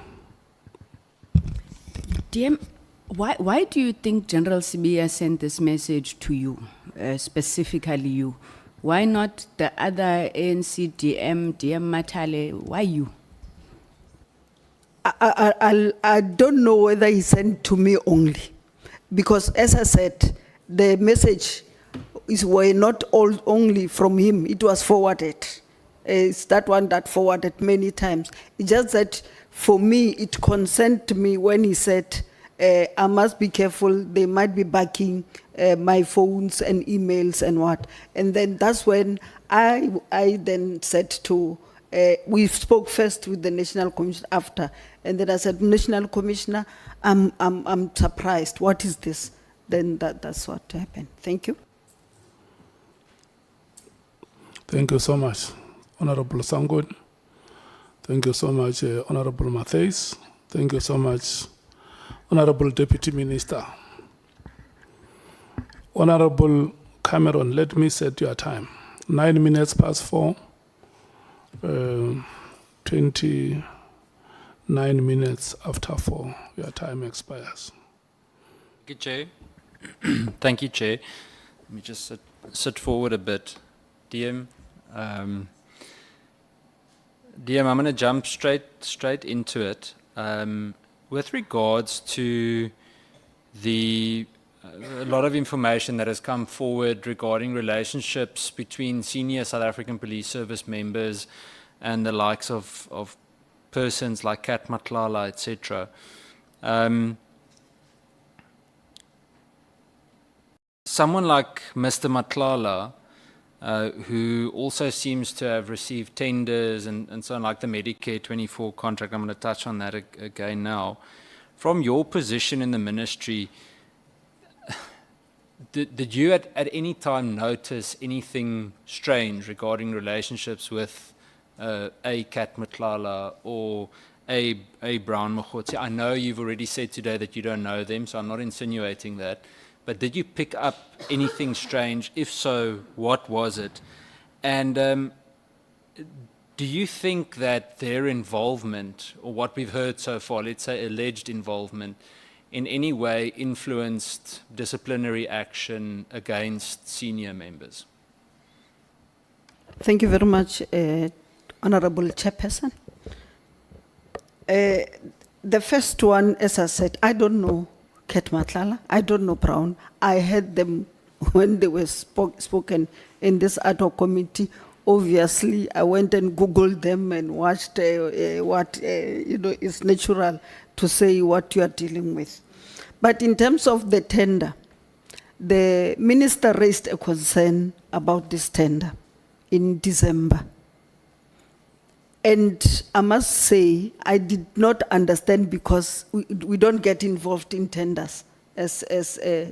DM, why do you think General Sibiya sent this message to you, specifically you? Why not the other ANC DM Matale? Why you? I don't know whether he sent to me only, because as I said, the message were not all only from him, it was forwarded. It's that one that forwarded many times. It's just that for me, it concerned me when he said, I must be careful, they might be backing my phones and emails and what. And then that's when I then said to, we spoke first with the National Commissioner after, and then I said, National Commissioner, I'm surprised, what is this? Then that's what happened. Thank you. Thank you so much, Honorable Sangun. Thank you so much, Honorable Matthews. Thank you so much, Honorable Deputy Minister. Honorable Cameron, let me set your time. 9 minutes past 4, 29 minutes after 4, your time expires. Thank you, Chair. Thank you, Chair. Let me just sit forward a bit. DM, DM, I'm going to jump straight into it. With regards to a lot of information that has come forward regarding relationships between senior South African Police Service members and the likes of persons like Kat Matlala, etc. Someone like Mr. Matlala, who also seems to have received tenders and so on, like the Medicare 24 contract, I'm going to touch on that again now. From your position in the ministry, did you at any time notice anything strange regarding relationships with a Kat Matlala or a Brown Mokhotsi? I know you've already said today that you don't know them, so I'm not insinuating that. But did you pick up anything strange? If so, what was it? And do you think that their involvement, or what we've heard so far, let's say alleged involvement, in any way influenced disciplinary action against senior members? Thank you very much, Honourable Chairperson. The first one, as I said, I don't know Kat Matlala, I don't know Brown. I heard them when they were spoken in this ad hoc committee. Obviously, I went and Googled them and watched what is natural to say what you are dealing with. But in terms of the tender, the minister raised a concern about this tender in December. And I must say, I did not understand because we don't get involved in tenders as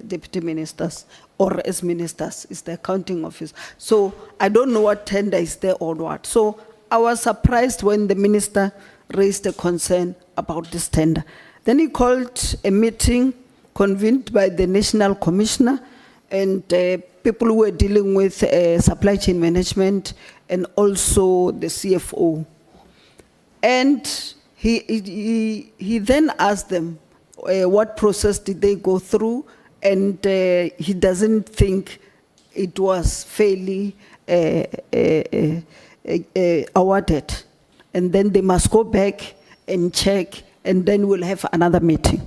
deputy ministers or as ministers. It's the accounting office. So I don't know what tender is there or what. So I was surprised when the minister raised a concern about this tender. Then he called a meeting convened by the National Commissioner and people who were dealing with supply chain management and also the CFO. And he then asked them what process did they go through, and he doesn't think it was fairly awarded. And then they must go back and check, and then we'll have another meeting.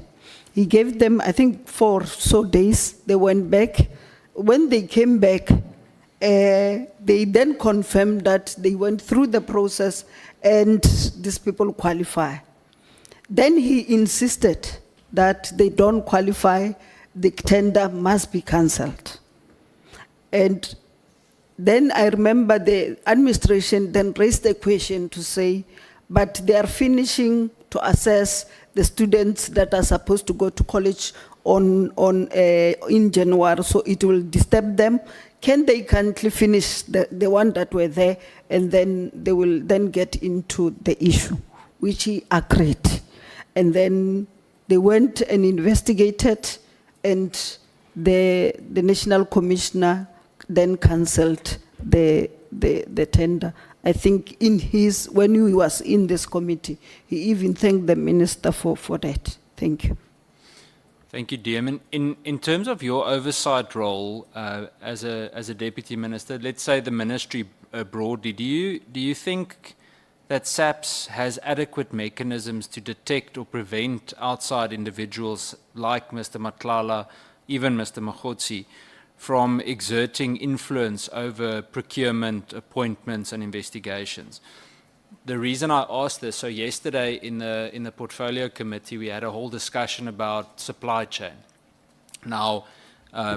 He gave them, I think, 4 or so days. They went back. When they came back, they then confirmed that they went through the process and these people qualify. Then he insisted that they don't qualify, the tender must be cancelled. And then I remember the administration then raised a question to say, but they are finishing to assess the students that are supposed to go to college in January, so it will disturb them. Can they currently finish the one that were there, and then they will then get into the issue, which he agreed. And then they went and investigated, and the National Commissioner then cancelled the tender. I think when he was in this committee, he even thanked the minister for that. Thank you. Thank you, Dearman. In terms of your oversight role as a deputy minister, let's say the ministry broadly, do you think that SAPS has adequate mechanisms to detect or prevent outside individuals like Mr. Matlala, even Mr. Mokhotsi, from exerting influence over procurement, appointments, and investigations? The reason I asked this, so yesterday in the portfolio committee, we had a whole discussion about supply chain. Now,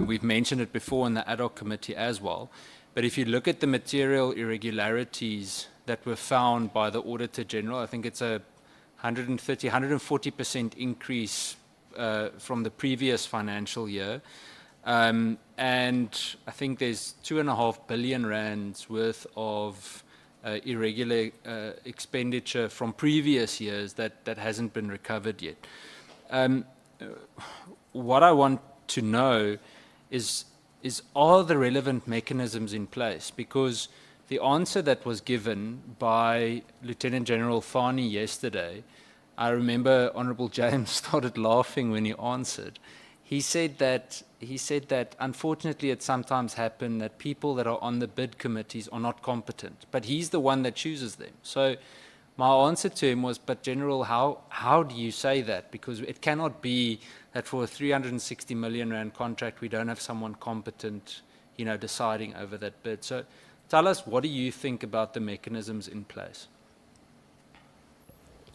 we've mentioned it before in the ad hoc committee as well, but if you look at the material irregularities that were found by the Auditor General, I think it's a 140% increase from the previous financial year. And I think there's 2.5 billion rands worth of irregular expenditure from previous years that hasn't been recovered yet. What I want to know is are the relevant mechanisms in place? Because the answer that was given by Lieutenant General Fani yesterday, I remember Honourable James started laughing when he answered. He said that unfortunately it sometimes happens that people that are on the bid committees are not competent, but he's the one that chooses them. So My answer to him was, but General, how do you say that? Because it cannot be that for a 360 million rand contract, we don't have someone competent, deciding over that bid. So tell us, what do you think about the mechanisms in place?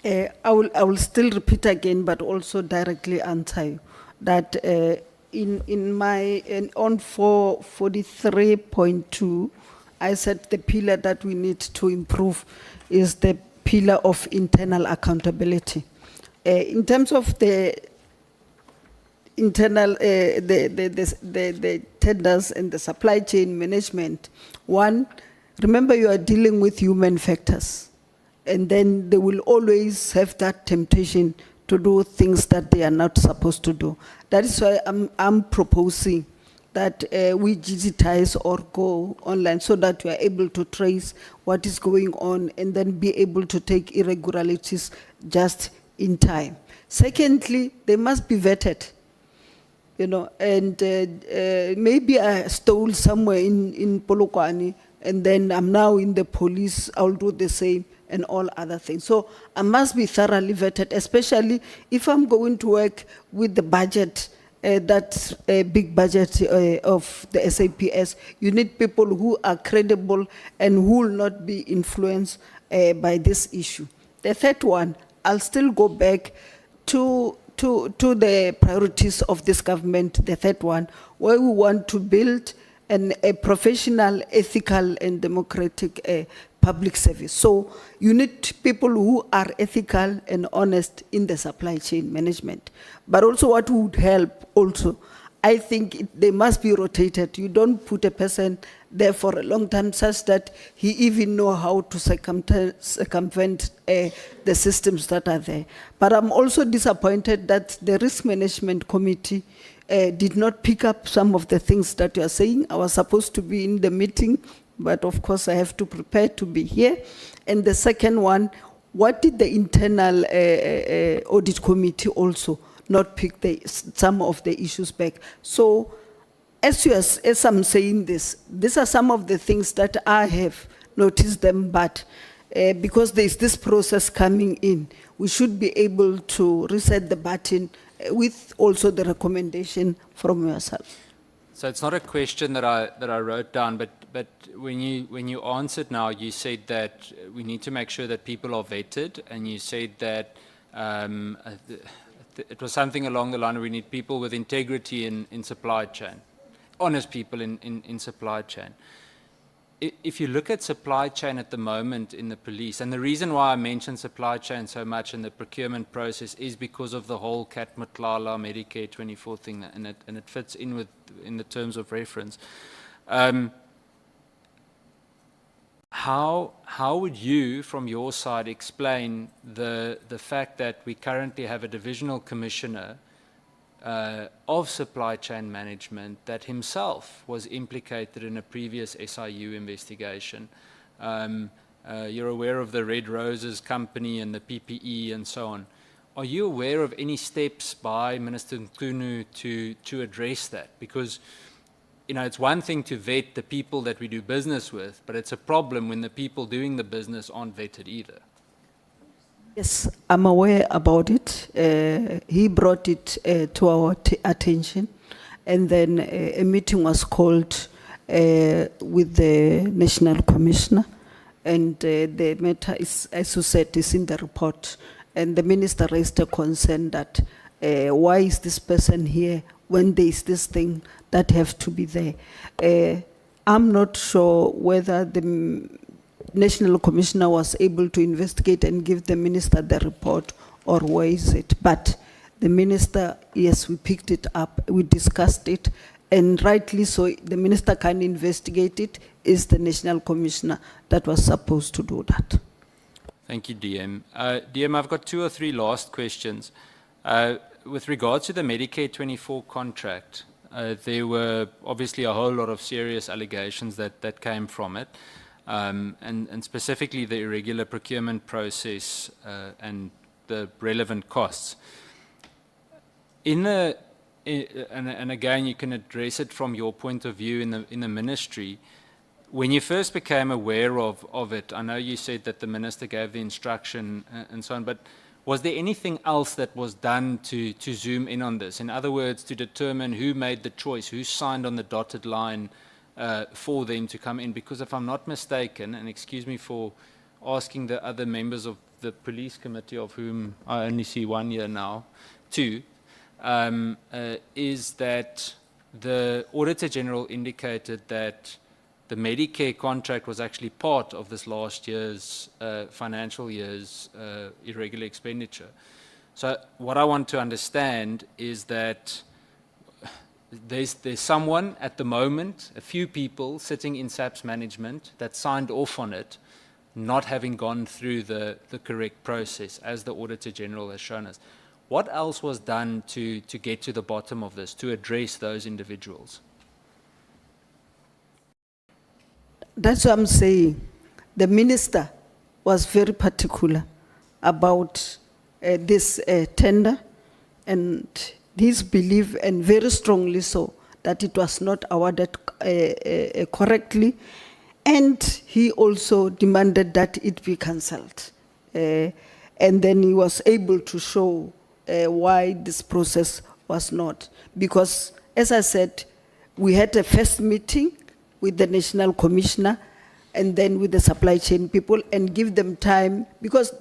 I will still repeat again, but also directly answer you that on 443.2, I said the pillar that we need to improve is the pillar of internal accountability. In terms of the internal, the tenders and the supply chain management, one, remember you are dealing with human factors, and then they will always have that temptation to do things that they are not supposed to do. That is why I'm proposing that we digitize or go online so that we are able to trace what is going on and then be able to take irregularities just in time. Secondly, they must be vetted. And maybe I stole somewhere in Polokwane, and then I'm now in the police, I'll do the same, and all other things. So I must be thoroughly vetted, especially if I'm going to work with the budget, that's a big budget of the SAPS. You need people who are credible and who will not be influenced by this issue. The third one, I'll still go back to the priorities of this government, the third one, where we want to build a professional, ethical, and democratic public service. So you need people who are ethical and honest in the supply chain management. But also what would help also, I think they must be rotated. You don't put a person there for a long time such that he even know how to circumvent the systems that are there. But I'm also disappointed that the risk management committee did not pick up some of the things that you are saying. I was supposed to be in the meeting, but of course I have to prepare to be here. And the second one, what did the internal audit committee also not pick some of the issues back? So as I'm saying this, these are some of the things that I have noticed them, but because there's this process coming in, we should be able to reset the button with also the recommendation from yourself. So it's not a question that I wrote down, but when you answered now, you said that we need to make sure that people are vetted, and you said that it was something along the line of we need people with integrity in supply chain, honest people in supply chain. If you look at supply chain at the moment in the police, and the reason why I mention supply chain so much in the procurement process is because of the whole Cat Matlala Medicare 24 thing, and it fits in the terms of reference. How would you, from your side, explain the fact that we currently have a divisional commissioner of supply chain management that himself was implicated in a previous SIU investigation? You're aware of the Red Roses company and the PPE and so on. Are you aware of any steps by Minister Nkunu to address that? Because it's one thing to vet the people that we do business with, but it's a problem when the people doing the business aren't vetted either. Yes, I'm aware about it. He brought it to our attention, and then a meeting was called with the National Commissioner, and the matter is, as you said, is in the report. And the minister raised a concern that why is this person here when there is this thing that have to be there. I'm not sure whether the National Commissioner was able to investigate and give the minister the report, or where is it? But the minister, yes, we picked it up, we discussed it, and rightly so, the minister can investigate it. Is the National Commissioner that was supposed to do that. Thank you, DM. DM, I've got 2 or 3 last questions. With regards to the Medicare 24 contract, there were obviously a whole lot of serious allegations that came from it. And specifically the irregular procurement process and the relevant costs. And again, you can address it from your point of view in the ministry. when you first became aware of it, I know you said that the minister gave the instruction and so on, but was there anything else that was done to zoom in on this? In other words, to determine who made the choice, who signed on the dotted line for them to come in? Because if I'm not mistaken, and excuse me for asking the other members of the police committee, of whom I only see one here now, two, is that the Auditor General indicated that the Medicare contract was actually part of this last year's financial year's irregular expenditure. So what I want to understand is that there's someone at the moment, a few people sitting in SAPS management that signed off on it, not having gone through the correct process, as the Auditor General has shown us. What else was done to get to the bottom of this, to address those individuals? That's what I'm saying. The minister was very particular about this tender, and his belief, and very strongly so, that it was not awarded correctly, and he also demanded that it be cancelled. And then he was able to show why this process was not. Because, as I said, we had a first meeting with the National Commissioner and then with the supply chain people, and give them time, because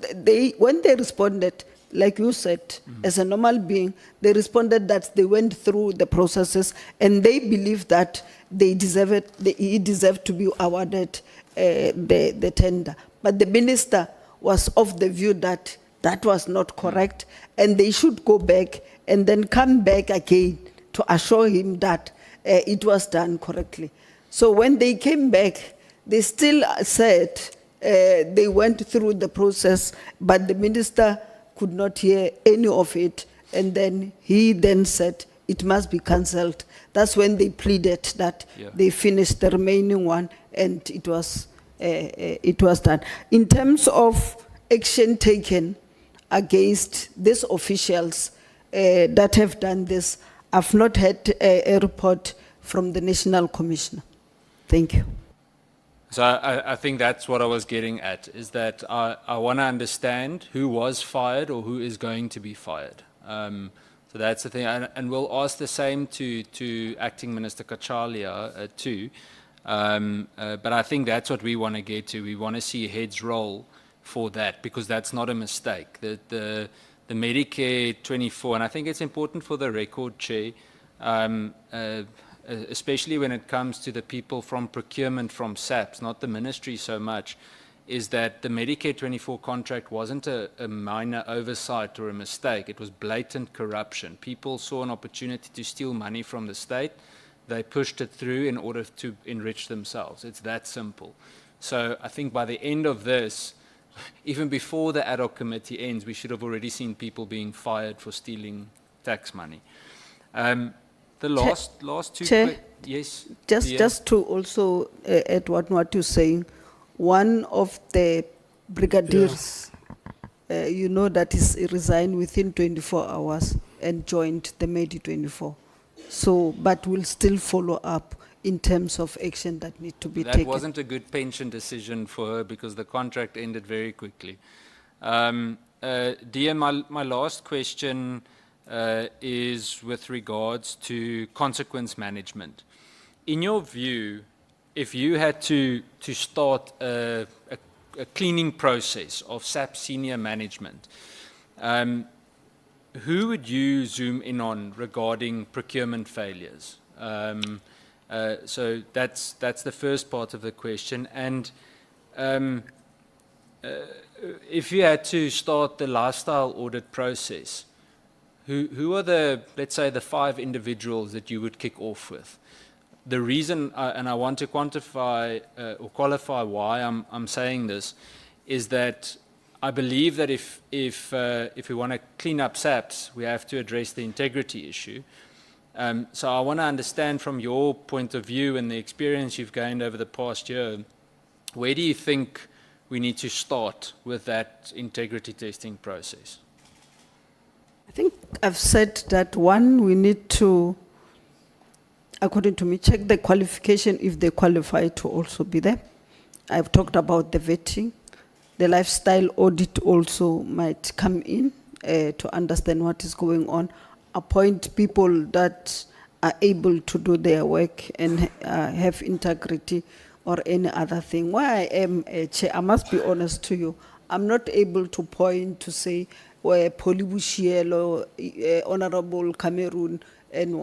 when they responded, like you said, as a normal being, they responded that they went through the processes and they believe that he deserved to be awarded the tender. But the minister was of the view that that was not correct, and they should go back and then come back again to assure him that it was done correctly. So when they came back, they still said they went through the process, but the minister could not hear any of it, and then he then said it must be cancelled. That's when they pleaded that they finished the remaining one, and it was done. In terms of action taken against these officials that have done this, I've not had a report from the National Commissioner. Thank you. So I think that's what I was getting at, is that I want to understand who was fired or who is going to be fired. So that's the thing. And we'll ask the same to Acting Minister Kachalia too. But I think that's what we want to get to. We want to see heads roll for that, because that's not a mistake. The Medicare 24, and I think it's important for the record, Chair, especially when it comes to the people from procurement from SAPS, not the ministry so much, is that the Medicare 24 contract wasn't a minor oversight or a mistake. It was blatant corruption. People saw an opportunity to steal money from the state. They pushed it through in order to enrich themselves. It's that simple. So I think by the end of this, even before the ad hoc committee ends, we should have already seen people being fired for stealing tax money. The last two... Chair, yes? Just to also add what you're saying, one of the brigadiers, you know, that is resigned within 24 hours and joined the Medi 24. So, but we'll still follow up in terms of action that need to be taken. That wasn't a good pension decision for her, because the contract ended very quickly. Dear, my last question is with regards to consequence management. In your view, if you had to start a cleaning process of SAP senior management, who would you zoom in on regarding procurement failures? So that's the first part of the question. And if you had to start the lifestyle audit process, who are the, let's say, the 5 individuals that you would kick off with? The reason, and I want to quantify or qualify why I'm saying this, is that I believe that if we want to clean up SAPS, we have to address the integrity issue. So I want to understand from your point of view and the experience you've gained over the past year, where do you think we need to start with that integrity testing process? I think I've said that, one, we need to according to me, check the qualification if they qualify to also be there. I've talked about the vetting. The lifestyle audit also might come in to understand what is going on. Appoint people that are able to do their work and have integrity or any other thing. Where I am, Chair, I must be honest to you, I'm not able to point to say where Boshielo, Honourable Cameroon, and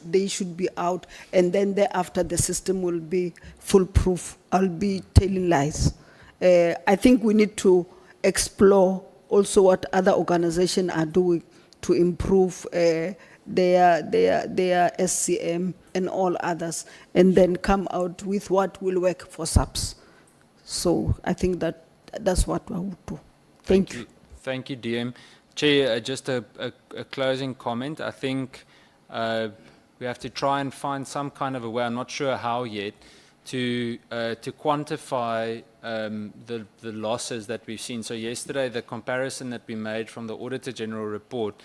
they should be out, and then thereafter the system will be foolproof. I'll be telling lies. I think we need to explore also what other organizations are doing to improve their SCM and all others, and then come out with what will work for SAPS. So I think that's what I would do. Thank you. Thank you, DM. Chair, just a closing comment. I think we have to try and find some kind of a way, I'm not sure how yet, to quantify the losses that we've seen. So yesterday, the comparison that we made from the Auditor General report,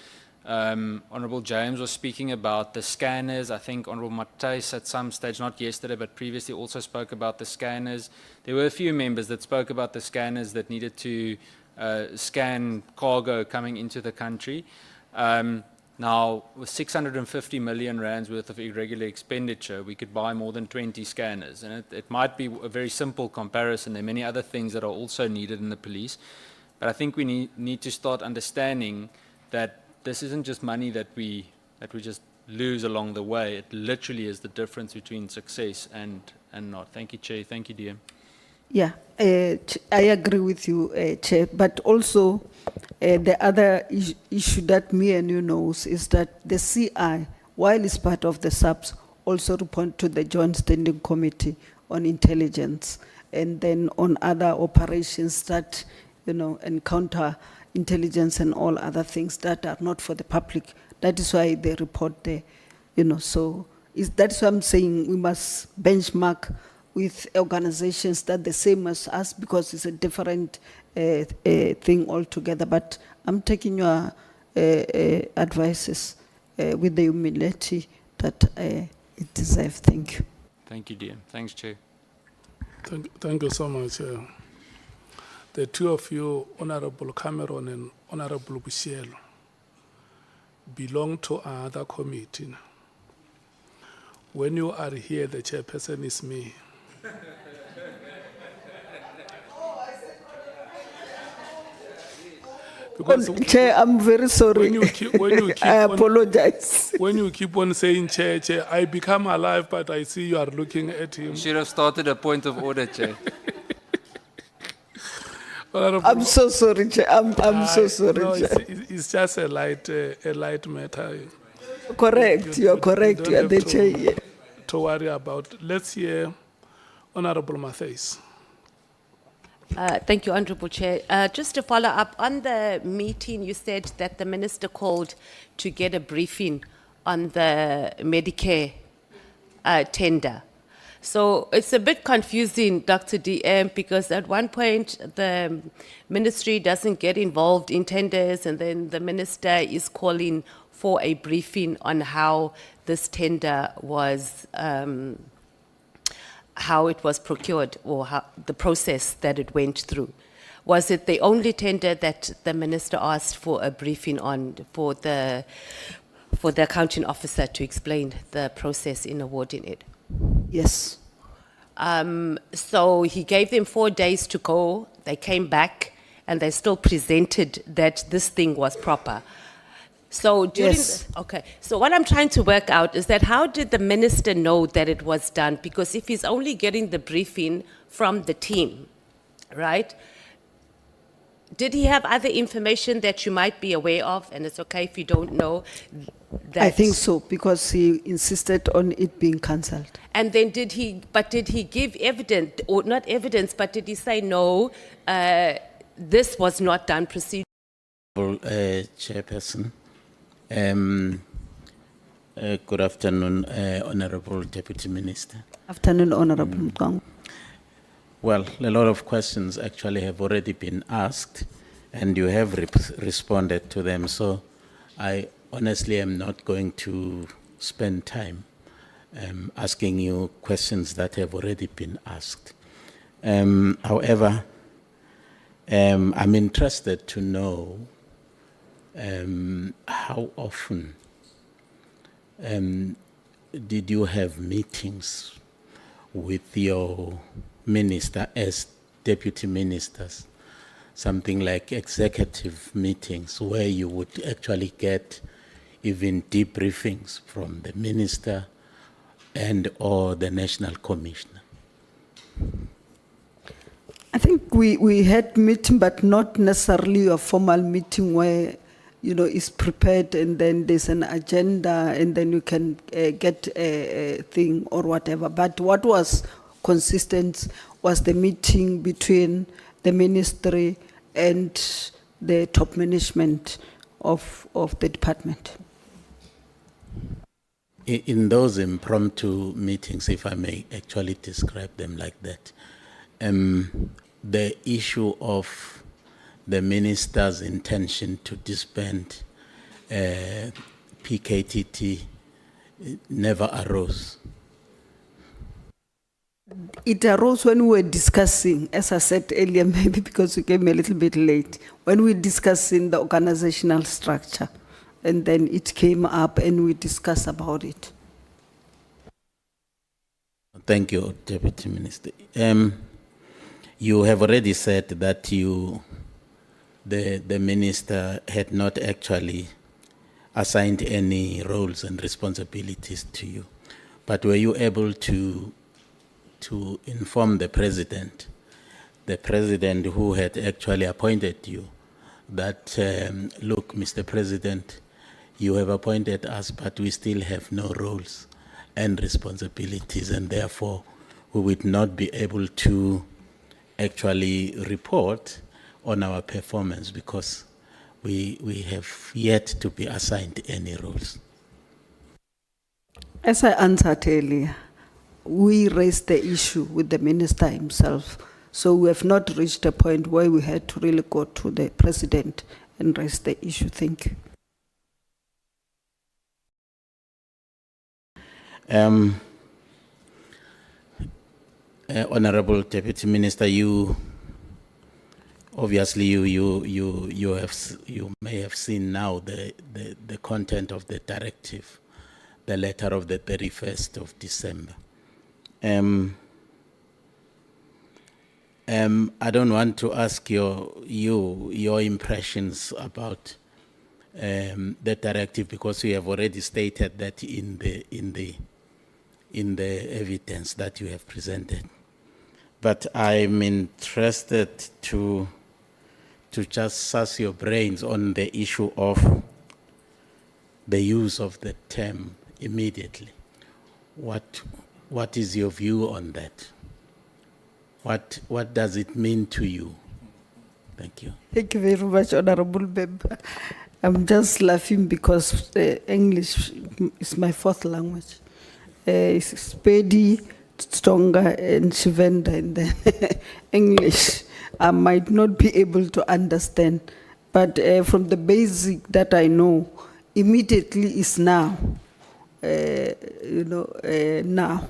Honourable James was speaking about the scanners. I think Honourable Matthys at some stage, not yesterday, but previously also spoke about the scanners. There were a few members that spoke about the scanners that needed to scan cargo coming into the country. Now, with 650 million rands worth of irregular expenditure, we could buy more than 20 scanners. And it might be a very simple comparison. There are many other things that are also needed in the police. But I think we need to start understanding that this isn't just money that we just lose along the way. It literally is the difference between success and not. Thank you, Chair. Thank you, DM. Yeah, I agree with you, Chair, but also the other issue that me and you knows is that the CI, while it's part of the SAPS, also report to the Joint Standing Committee on Intelligence, and then on other operations that, and counter intelligence and all other things that are not for the public. That is why they report there, so that's why I'm saying we must benchmark with organizations that the same as us, because it's a different thing altogether. But I'm taking your advices with the humility that it deserves. Thank you. Thank you, DM. Thanks, Chair. Thank you so much. The two of you, Honourable Cameron and Honourable Boshielo, belong to another committee. When you are here, the chairperson is me. Because Chair, I'm very sorry. I apologize. When you keep on saying Chair, I become alive, but I see you are looking at him. You should have started a point of order, Chair. I'm so sorry, Chair. I'm so sorry, No, Chair. it's just a light matter. Correct. You're correct. You are the Chair. Yeah. To worry about. Let's hear Honourable Matthys. Thank you, Honourable Chair. Just to follow up, on the meeting, you said that the Minister called to get a briefing on the Medicare tender. So it's a bit confusing, Dr. DM, because at one point the Ministry doesn't get involved in tenders, and then the Minister is calling for a briefing on how this tender was how it was procured, or how the process that it went through. Was it the only tender that the Minister asked for a briefing on for the accounting officer to explain the process in awarding it? Yes. So he gave them 4 days to go. They came back and they still presented that this thing was proper. So during Yes. okay, so what I'm trying to work out is that how did the Minister know that it was done? Because if he's only getting the briefing from the team, right? Did he have other information that you might be aware of? And it's okay if you don't know. I think so, because he insisted on it being cancelled. And then did he give evidence, or not evidence, but did he say, no, this was not done procedurally? Chairperson. Good afternoon, Honourable Deputy Minister. Afternoon, Honourable Mkong. Well, a lot of questions actually have already been asked, and you have responded to them. So I honestly am not going to spend time asking you questions that have already been asked. However, I'm interested to know how often did you have meetings with your minister as deputy ministers, something like executive meetings where you would actually get even debriefings from the minister and or the national commissioner? I think we had meeting, but not necessarily a formal meeting where, it's prepared and then there's an agenda and then you can get a thing or whatever. But what was consistent was the meeting between the ministry and the top management of the department. In those impromptu meetings, if I may actually describe them like that, the issue of the minister's intention to disband PKTT never arose. It arose when we were discussing, as I said earlier, maybe because you came a little bit late, when we were discussing the organizational structure, and then it came up and we discussed about it. Thank you, Deputy Minister. You have already said that the minister had not actually assigned any roles and responsibilities to you, but were you able to inform the president who had actually appointed you, that, look, Mr. President, you have appointed us, but we still have no roles and responsibilities, and therefore we would not be able to actually report on our performance because we have yet to be assigned any roles? As I answered earlier, we raised the issue with the minister himself. So we have not reached a point where we had to really go to the president and raise the issue. Thank you. Honourable Deputy Minister, you obviously you may have seen now the content of the directive, the letter of the 31st of December. I don't want to ask your impressions about the directive because you have already stated that in the evidence that you have presented. But I'm interested to just suss your brains on the issue of the use of the term immediately. What is your view on that? What does it mean to you? Thank you. Thank you very much, Honourable Member. I'm just laughing because English is my fourth language. It's Spedi, Stonga, and Shivenda, and then English. I might not be able to understand, but from the basic that I know, immediately is now. Now,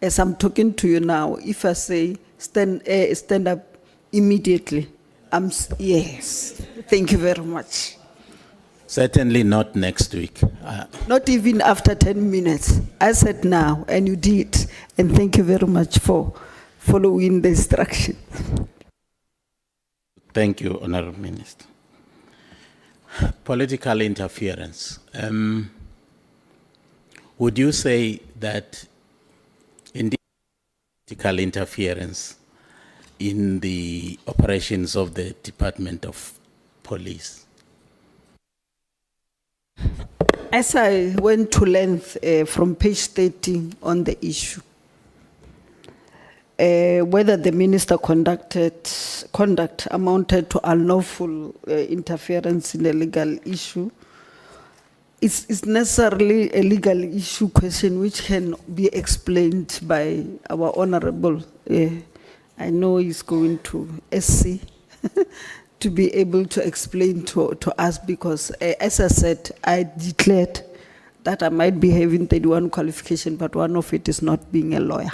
as I'm talking to you now, if I say stand up immediately, yes. Thank you very much. Certainly not next week. Not even after 10 minutes. I said now, and you did. And thank you very much for following the instruction. Thank you, Honourable Minister. Political interference. Would you say that indeed political interference in the operations of the Department of Police? As I went to length from page 13 on the issue, whether the minister conduct amounted to unlawful interference in a legal issue, it's necessarily a legal issue question which can be explained by our honourable. I know he's going to SC to be able to explain to us because, as I said, I declared that I might be having 31 qualification, but one of it is not being a lawyer.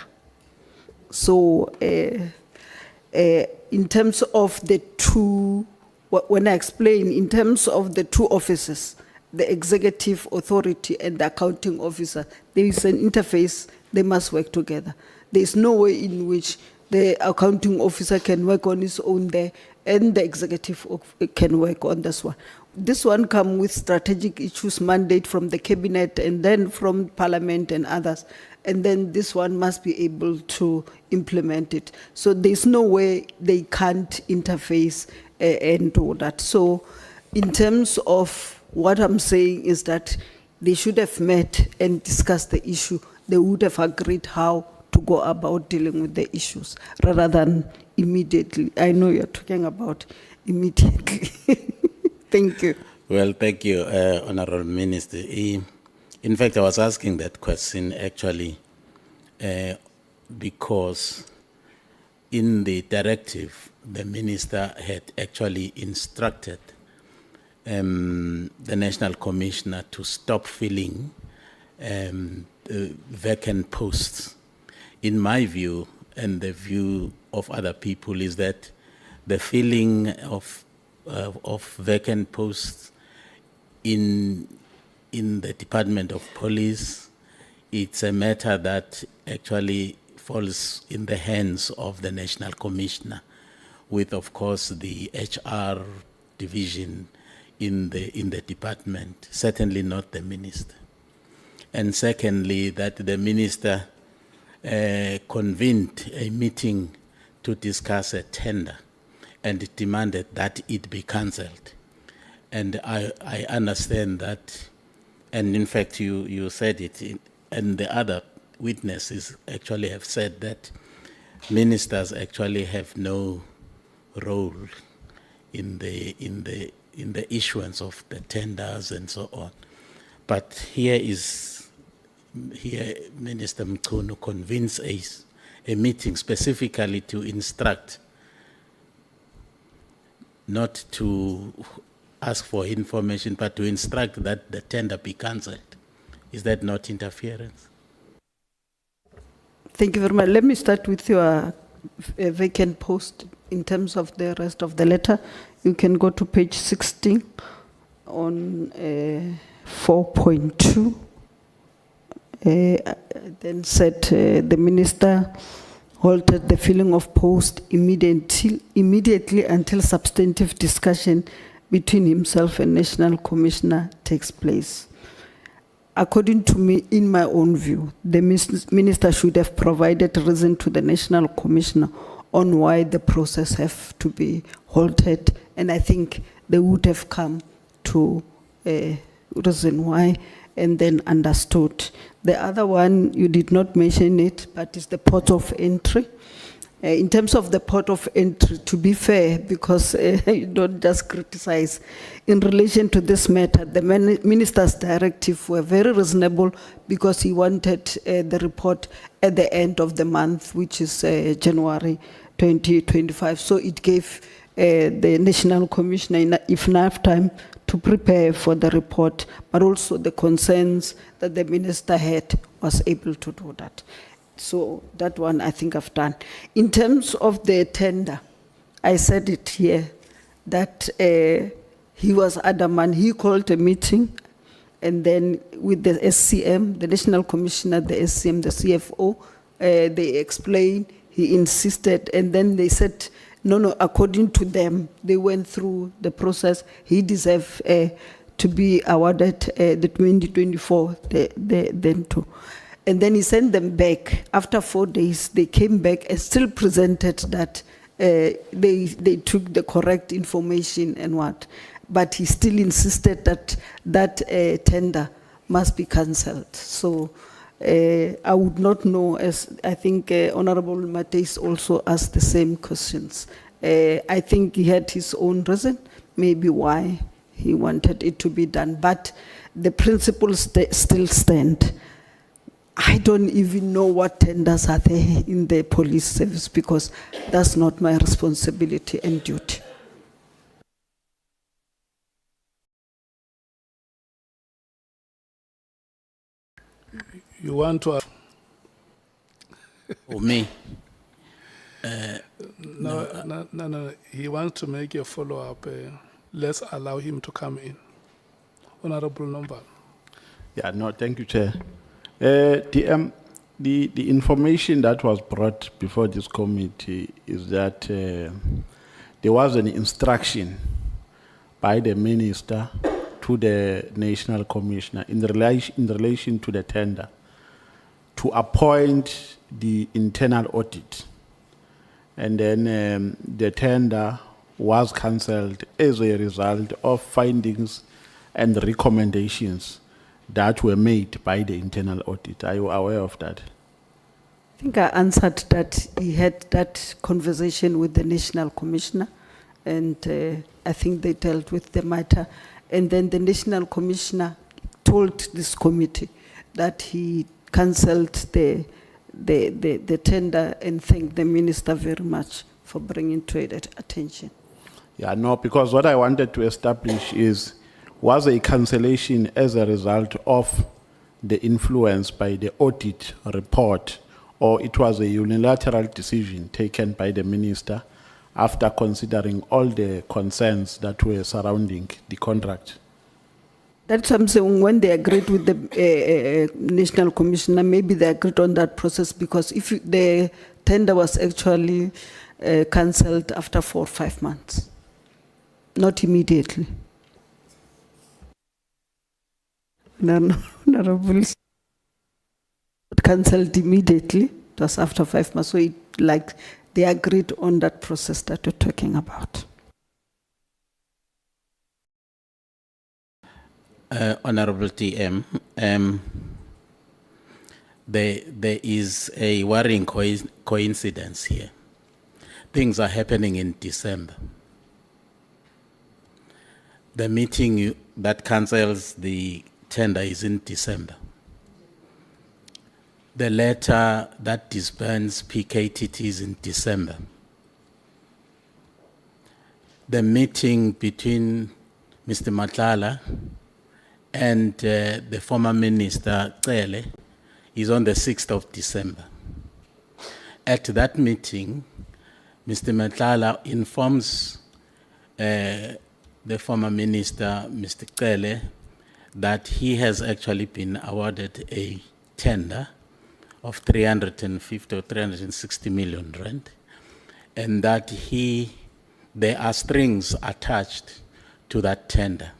So in terms of the two, when I explain, in terms of the two offices, the executive authority and the accounting officer, there is an interface, they must work together. There is no way in which the accounting officer can work on his own there and the executive can work on this one. This one comes with strategic issues mandate from the cabinet and then from parliament and others. And then this one must be able to implement it. So there's no way they can't interface and do that. So in terms of what I'm saying is that they should have met and discussed the issue. They would have agreed how to go about dealing with the issues rather than immediately. I know you're talking about immediately. Thank you. Well, thank you, Honourable Minister. In fact, I was asking that question actually because in the directive, the Minister had actually instructed the National Commissioner to stop filling vacant posts. In my view, and the view of other people, is that the filling of vacant posts in the Department of Police, it's a matter that actually falls in the hands of the National Commissioner, with, of course, the HR division in the department, certainly not the Minister. And secondly, that the Minister convened a meeting to discuss a tender and demanded that it be cancelled. And I understand that, and in fact you said it, and the other witnesses actually have said that ministers actually have no role in the issuance of the tenders and so on. But here Minister Mchunu convenes a meeting specifically to instruct, not to ask for information, but to instruct that the tender be cancelled. Is that not interference? Thank you very much. Let me start with your vacant post in terms of the rest of the letter. You can go to page 16 on 4.2. Then said the Minister halted the filling of post immediately until substantive discussion between himself and National Commissioner takes place. According to me, in my own view, the Minister should have provided reason to the National Commissioner on why the process have to be halted, and I think they would have come to a reason why and then understood. The other one, you did not mention it, but it's the port of entry. In terms of the port of entry, to be fair, because you don't just criticize, in relation to this matter, the Minister's directive were very reasonable because he wanted the report at the end of the month, which is January 2025. So it gave the National Commissioner enough time to prepare for the report, but also the concerns that the Minister had was able to do that. So that one I think I've done. In terms of the tender, I said it here, that he was adamant. He called a meeting, and then with the SCM, the National Commissioner, the SCM, the CFO, they explained, he insisted, and then they said, no, according to them, they went through the process. He deserved to be awarded the 2024, then too. And then he sent them back. After 4 days, they came back and still presented that they took the correct information and what. But he still insisted that tender must be cancelled. So I would not know, as I think Honourable Mateus also asked the same questions. I think he had his own reason, maybe why he wanted it to be done. But the principles still stand. I don't even know what tenders are there in the police service because that's not my responsibility and duty. You want to... For me, No. He wants to make a follow-up. Let's allow him to come in. Honourable Nomba. Yeah, no, thank you, Chair. The information that was brought before this committee is that there was an instruction by the minister to the National Commissioner in relation to the tender to appoint the internal audit. And then the tender was cancelled as a result of findings and recommendations that were made by the internal audit. Are you aware of that? I think I answered that he had that conversation with the National Commissioner, and I think they dealt with the matter. And then the National Commissioner told this committee that he cancelled the tender and thanked the minister very much for bringing to it attention. Yeah, no, because what I wanted to establish is, was a cancellation as a result of the influence by the audit report, or it was a unilateral decision taken by the minister after considering all the concerns that were surrounding the contract? That's what I'm saying. When they agreed with the National Commissioner, maybe they agreed on that process, because if the tender was actually cancelled after 4 or 5 months, not immediately. No, Honourable. Cancelled immediately. It was after 5 months. So they agreed on that process that we're talking about. Honourable TM, there is a worrying coincidence here. Things are happening in December. The meeting that cancels the tender is in December. The letter that disbands PKTT is in December. The meeting between Mr. Matlala and the former Minister Cele is on the 6th of December. At that meeting, Mr. Matlala informs the former Minister, Mr. Cele, that he has actually been awarded a tender of 350 or 360 million rand, and that there are strings attached to that tender,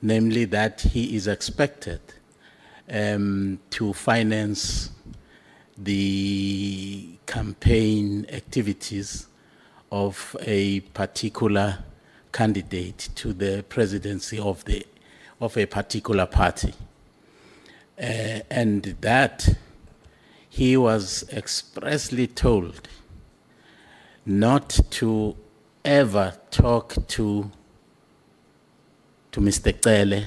namely that he is expected to finance the campaign activities of a particular candidate to the presidency of a particular party. And that he was expressly told not to ever talk to Mr. Cele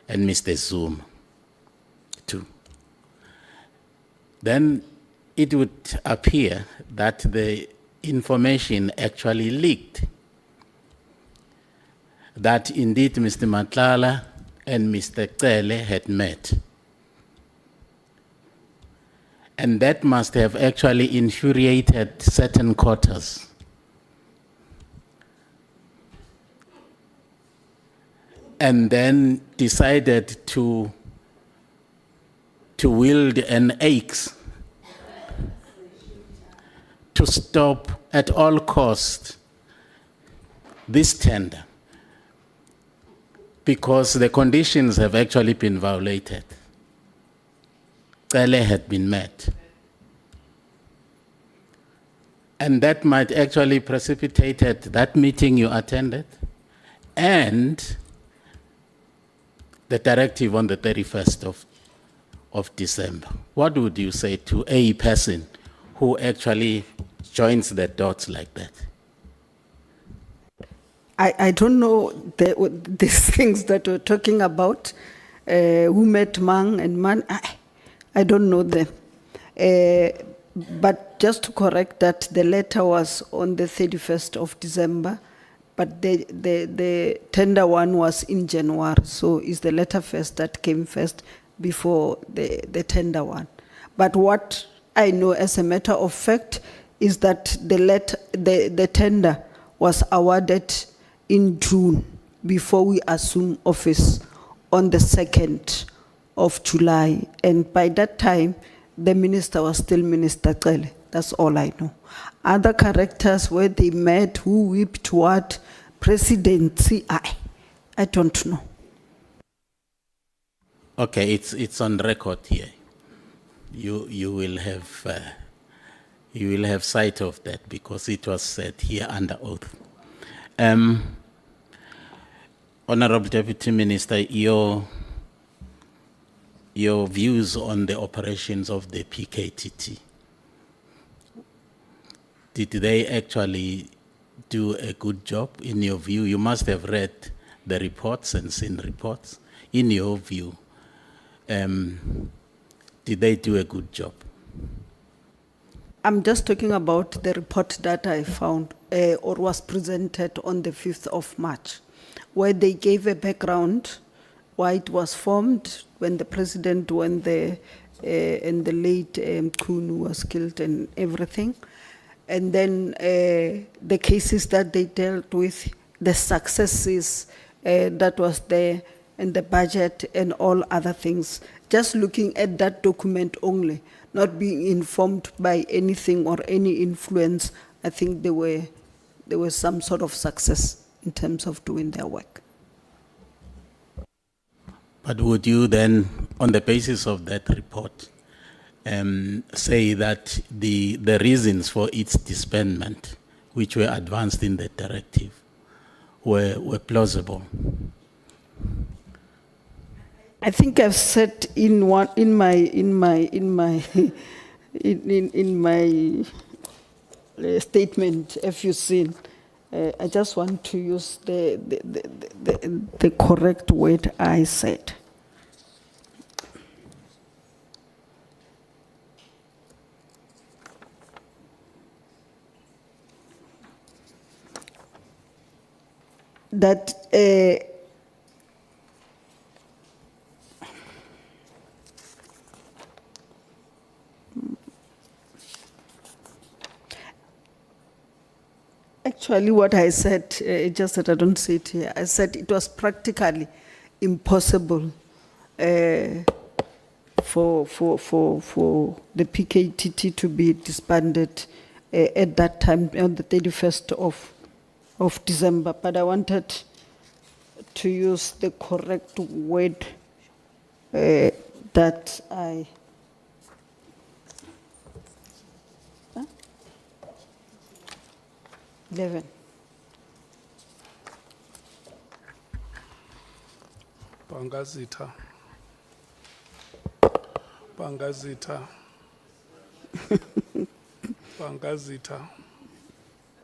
and Mr. Zuma too. Then it would appear that the information actually leaked, that indeed Mr. Matlala and Mr. Cele had met. And that must have actually infuriated certain quarters. And then decided to wield an axe to stop at all costs this tender, because the conditions have actually been violated. Cele had been met. And that might actually precipitated that meeting you attended and the directive on the 31st of December. What would you say to a person who actually joins the dots like that? I don't know these things that we're talking about, who met Mang and Man. I don't know them. But just to correct that, the letter was on the 31st of December, but the tender one was in January. So is the letter first that came first, before the tender one. But what I know as a matter of fact is that the tender was awarded in June before we assumed office on the 2nd of July. And by that time, the minister was still Minister Cele. That's all I know. Other characters, where they met, who whipped what, presidency, I don't know. Okay, it's on record here. You will have sight of that because it was said here under oath. Honourable Deputy Minister, your views on the operations of the PKTT. Did they actually do a good job in your view? You must have read the reports and seen reports. In your view, did they do a good job? I'm just talking about the report that I found or was presented on the 5th of March, where they gave a background, why it was formed, when the president went there, and the late Kunu was killed and everything. And then the cases that they dealt with, the successes that was there, and the budget and all other things. Just looking at that document only, not being informed by anything or any influence, I think there was some sort of success in terms of doing their work. But would you then, on the basis of that report, say that the reasons for its disbandment, which were advanced in the directive, were plausible? I think I've said in my statement, if you've seen, I just want to use the correct word I said. That actually what I said, just that I don't say it here, I said it was practically impossible for the PKTT to be disbanded at that time on the 31st of December, but I wanted to use the correct word that I... 11. Bangazita.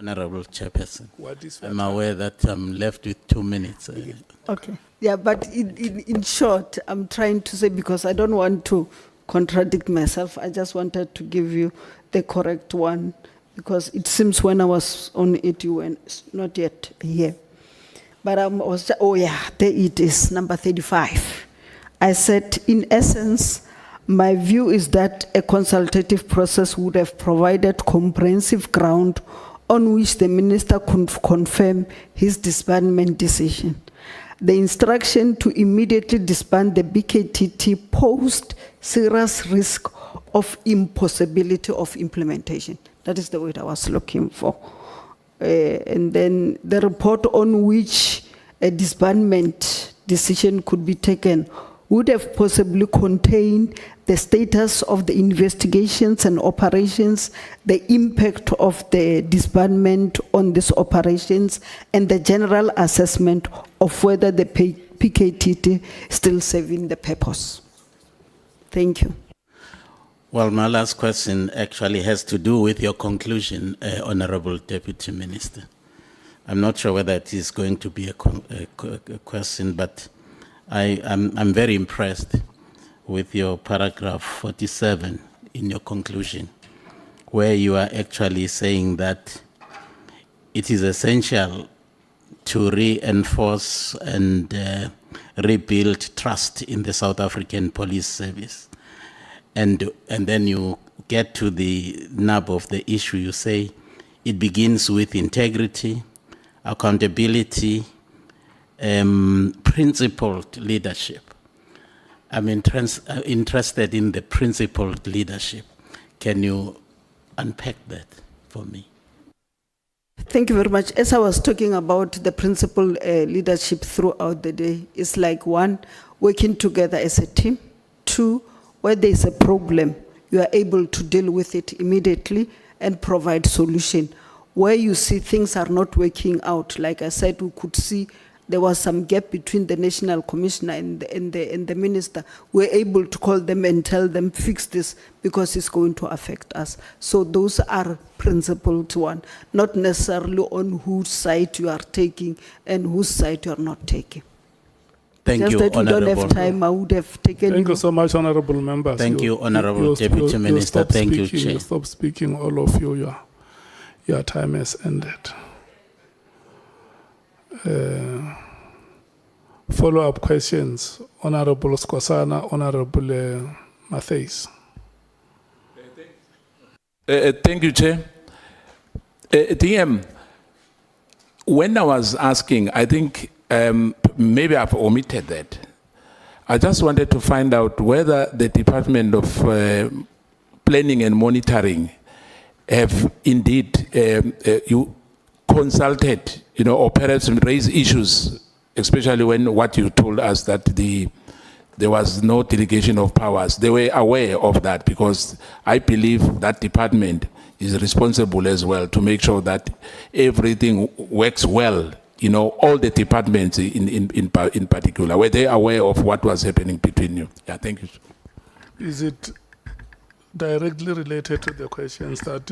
Honourable Chairperson, What is I'm aware that I'm left with 2 minutes. Okay. Yeah, but in short, I'm trying to say, because I don't want to contradict myself, I just wanted to give you the correct one, because it seems when I was on it, you were not yet here. But I was, oh yeah, there it is, number 35. I said, in essence, my view is that a consultative process would have provided comprehensive ground on which the minister could confirm his disbandment decision. The instruction to immediately disband the BKTT posed serious risk of impossibility of implementation. That is the word I was looking for. And then the report on which a disbandment decision could be taken would have possibly contained the status of the investigations and operations, the impact of the disbandment on these operations, and the general assessment of whether the PKTT is still serving the purpose. Thank you. Well, my last question actually has to do with your conclusion, Honourable Deputy Minister. I'm not sure whether it is going to be a question, but I'm very impressed with your paragraph 47 in your conclusion, where you are actually saying that it is essential to reinforce and rebuild trust in the South African Police Service. And then you get to the nub of the issue. You say it begins with integrity, accountability, principled leadership. I'm interested in the principled leadership. Can you unpack that for me? Thank you very much. As I was talking about the principal leadership throughout the day, it's like one, working together as a team. Two, where there's a problem, you are able to deal with it immediately and provide solution. Where you see things are not working out, like I said, we could see there was some gap between the National Commissioner and the Minister. We're able to call them and tell them, fix this, because it's going to affect us. So those are principled one, not necessarily on whose side you are taking and whose side you are not taking. Thank Just you, that we don't Honourable. have time, I would have taken Thank you so much, honourable members. Thank you, Honourable Deputy Minister. stop Thank you, speaking, Chair. Stop speaking, all of you. Your time has ended. Follow-up questions, Honourable Skosana, Honourable Matthews. Thank you, Chair. DM, when I was asking, I think maybe I've omitted that. I just wanted to find out whether the Department of Planning and Monitoring have indeed you consulted, or perhaps raised issues, especially when what you told us that there was no delegation of powers. They were aware of that, because I believe that department is responsible as well to make sure that everything works well. All the departments in particular, were they aware of what was happening between you? Yeah, thank you. Is it directly related to the questions that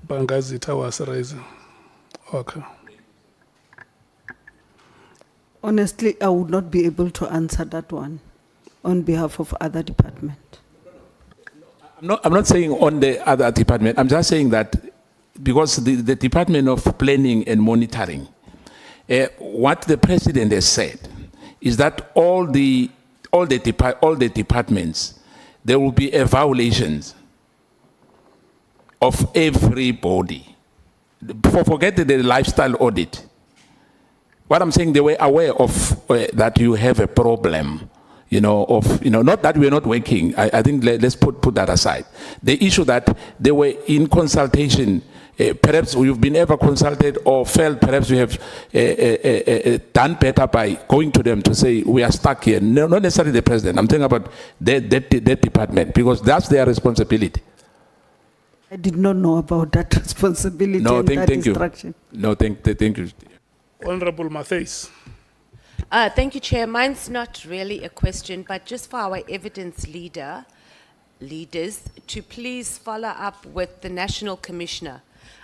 Bangazita was raising? Okay. Honestly, I would not be able to answer that one on behalf of other department. I'm not saying on the other department. I'm just saying that because the Department of Planning and Monitoring, what the President has said is that all the departments, there will be evaluations of everybody. Forget the lifestyle audit. What I'm saying, they were aware of that you have a problem, not that we're not working. I think let's put that aside. The issue that they were in consultation, perhaps you've been ever consulted or felt perhaps you have done better by going to them to say, we are stuck here. No, not necessarily the President. I'm talking about that department, because that's their responsibility. I did not know about that responsibility No, and that thank you. instruction. No, thank you. Honourable Matthews. Thank you, Chair. Mine's not really a question, but just for our evidence leaders to please follow up with the National Commissioner.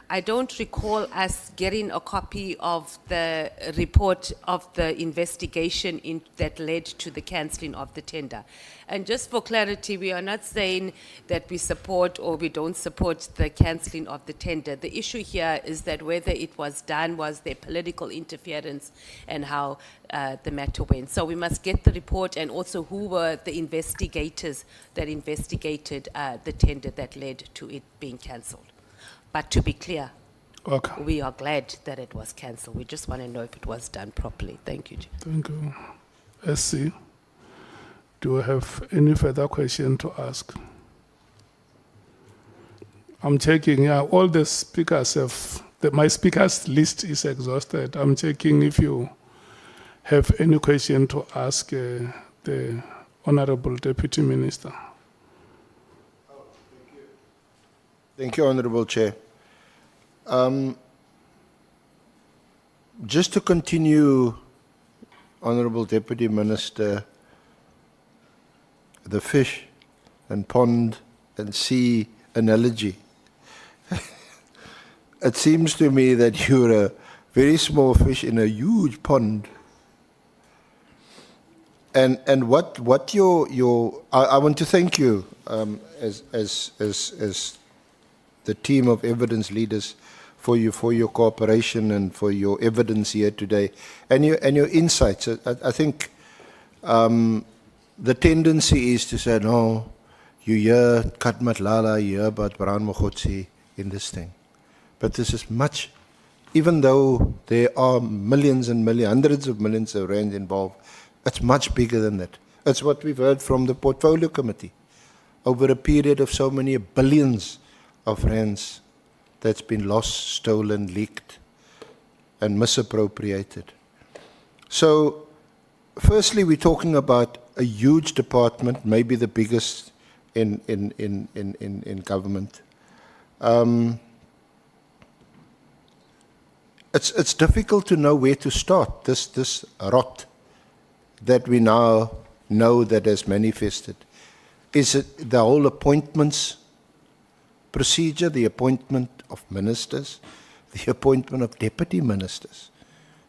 I don't recall us getting a copy of the report of the investigation that led to the cancelling of the tender. And just for clarity, we are not saying that we support or we don't support the cancelling of the tender. The issue here is that whether it was done, was there political interference, and how the matter went. So we must get the report, and also who were the investigators that investigated the tender that led to it being cancelled. But to be clear, Okay. we are glad that it was cancelled. We just want to know if it was done properly. Thank you, Chair. Thank you. SC, do you have any further question to ask? I'm checking, all the speakers have, my speakers list is exhausted. I'm checking if you have any question to ask the Honourable Deputy Minister. Thank you, Honourable Chair. Just to continue, Honourable Deputy Minister, the fish and pond and sea analogy. It seems to me that you're a very small fish in a huge pond. And what your I want to thank you as the team of evidence leaders for your cooperation and for your evidence here today and your insights. I think the tendency is to say, no, you hear Katmat Lala, you hear about Bran Mogotsi in this thing. But this is much, even though there are millions and millions, hundreds of millions of rands involved, it's much bigger than that. It's what we've heard from the Portfolio Committee. Over a period of so many billions of rands that's been lost, stolen, leaked, and misappropriated. So, firstly, we're talking about a huge department, maybe the biggest in government. It's difficult to know where to start this rot that we now know that has manifested. Is it the whole appointments procedure, the appointment of ministers, the appointment of deputy ministers,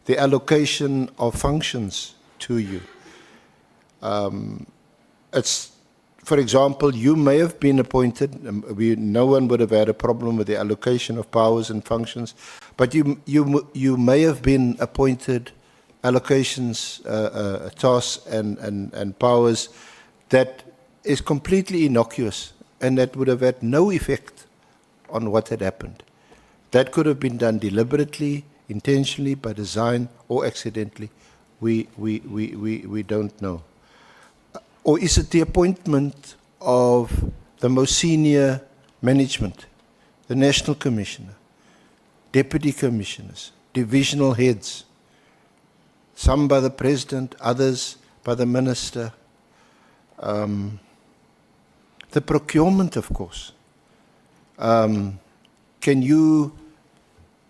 the allocation of functions to you? It's, for example, you may have been appointed, no one would have had a problem with the allocation of powers and functions, but you may have been appointed allocations, tasks and powers that is completely innocuous and that would have had no effect on what had happened. That could have been done deliberately, intentionally, by design, or accidentally. We don't know. Or is it the appointment of the most senior management, the National Commissioner, Deputy Commissioners, divisional heads, some by the President, others by the Minister? The procurement, of course. Can you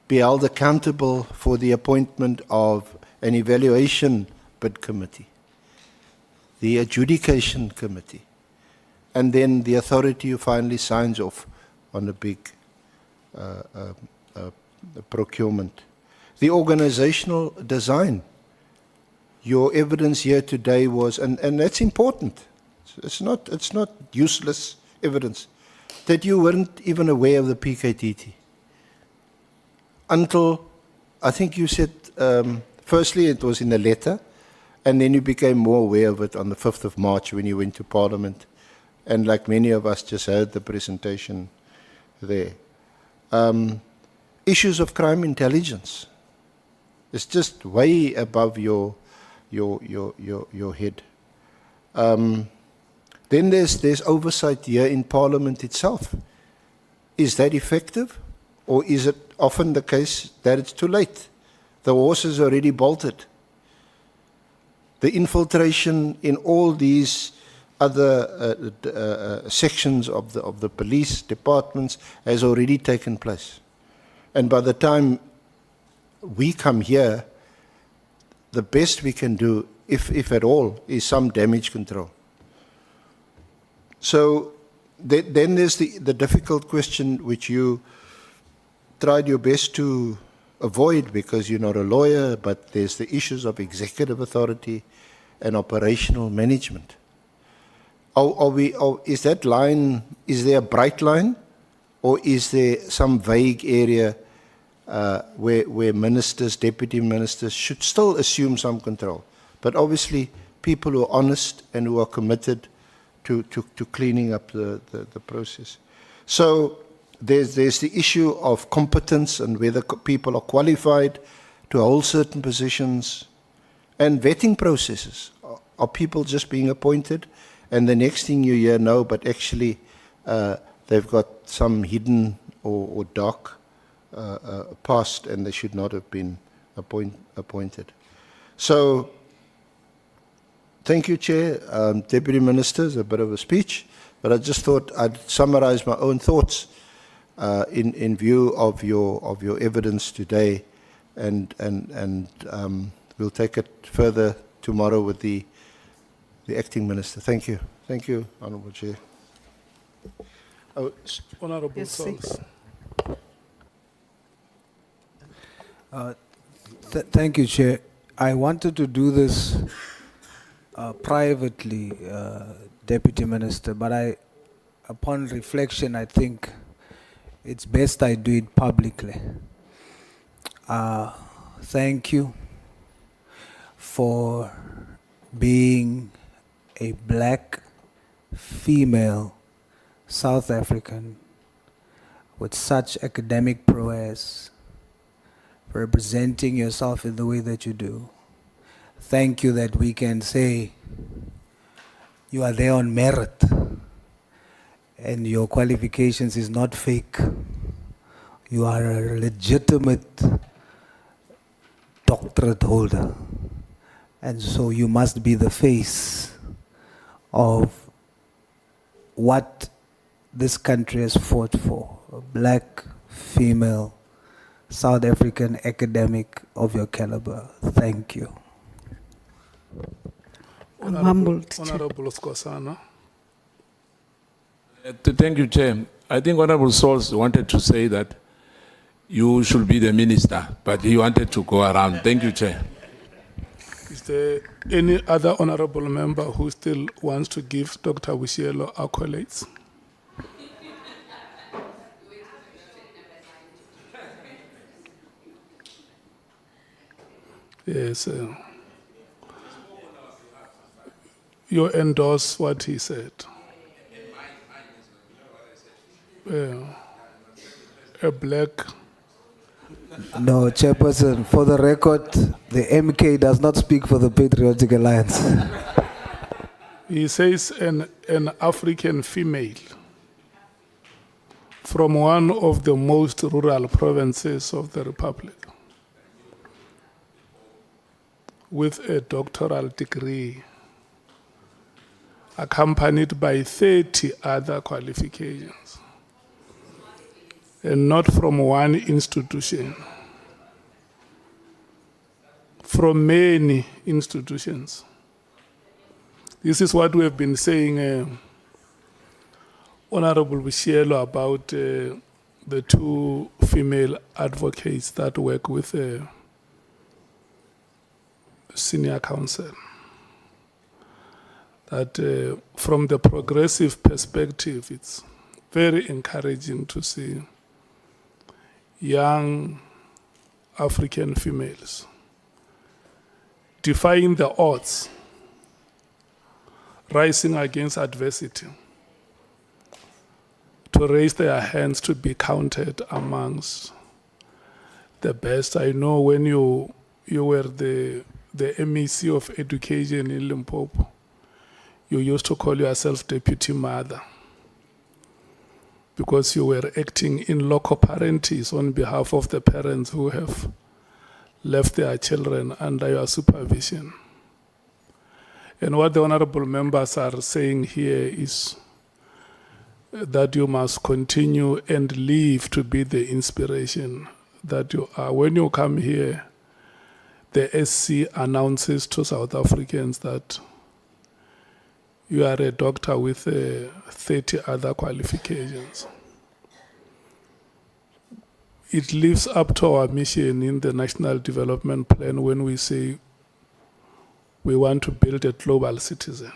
be held accountable for the appointment of an evaluation bid committee, the adjudication committee, and then the authority who finally signs off on a big procurement? The organizational design. Your evidence here today was, and that's important. It's not useless evidence, that you weren't even aware of the PKTT until, I think you said, firstly it was in a letter, and then you became more aware of it on the 5th of March when you went to Parliament, and like many of us just heard the presentation there. Issues of crime intelligence. It's just way above your head. Then there's oversight here in Parliament itself. Is that effective? Or is it often the case that it's too late? The horse is already bolted. The infiltration in all these other sections of the police departments has already taken place. And by the time we come here, the best we can do, if at all, is some damage control. So then there's the difficult question which you tried your best to avoid because you're not a lawyer, but there's the issues of executive authority and operational management. Is that line, is there a bright line, or is there some vague area where ministers, deputy ministers should still assume some control? But obviously people who are honest and who are committed to cleaning up the process. So there's the issue of competence and whether people are qualified to hold certain positions, and vetting processes. Are people just being appointed and the next thing you hear, no, but actually they've got some hidden or dark past and they should not have been appointed. So thank you, Chair. Deputy Ministers, a bit of a speech, but I just thought I'd summarize my own thoughts in view of your evidence today, and we'll take it further tomorrow with the Acting Minister. Thank you. Thank you, Honourable Chair. Honourable Yes, Cele. Thank you, Chair. I wanted to do this privately, Deputy Minister, but upon reflection, I think it's best I do it publicly. thank you for being a black female South African with such academic prowess, representing yourself in the way that you do. Thank you that we can say you are there on merit and your qualifications is not fake. You are a legitimate doctorate holder. And so you must be the face of what this country has fought for. A black, female, South African academic of your caliber. Thank you. I'm humbled. Honourable Skosana. Thank you, Chair. I think Honourable Souls wanted to say that you should be the minister, but he wanted to go around. Thank you, Chair. Is there any other honourable member who still wants to give Dr. Boshielo accolades? Yes. You endorse what he said. A black. No, Chairperson, for the record, the MK does not speak for the Patriotic Alliance. He says an African female from one of the most rural provinces of the Republic with a doctoral degree accompanied by 30 other qualifications, and not from one institution, from many institutions. This is what we have been saying, Honourable Boshielo, about the two female advocates that work with the senior counsel. That from the progressive perspective, it's very encouraging to see young African females defying the odds, rising against adversity, to raise their hands to be counted amongst the best. I know when you were the MEC of Education in Limpopo, you used to call yourself Deputy Mother because you were acting in loco parentis on behalf of the parents who have left their children under your supervision. And what the honourable members are saying here is that you must continue and live to be the inspiration that you are. When you come here, the SC announces to South Africans that you are a doctor with 30 other qualifications. It lives up to our mission in the National Development Plan when we say we want to build a global citizen.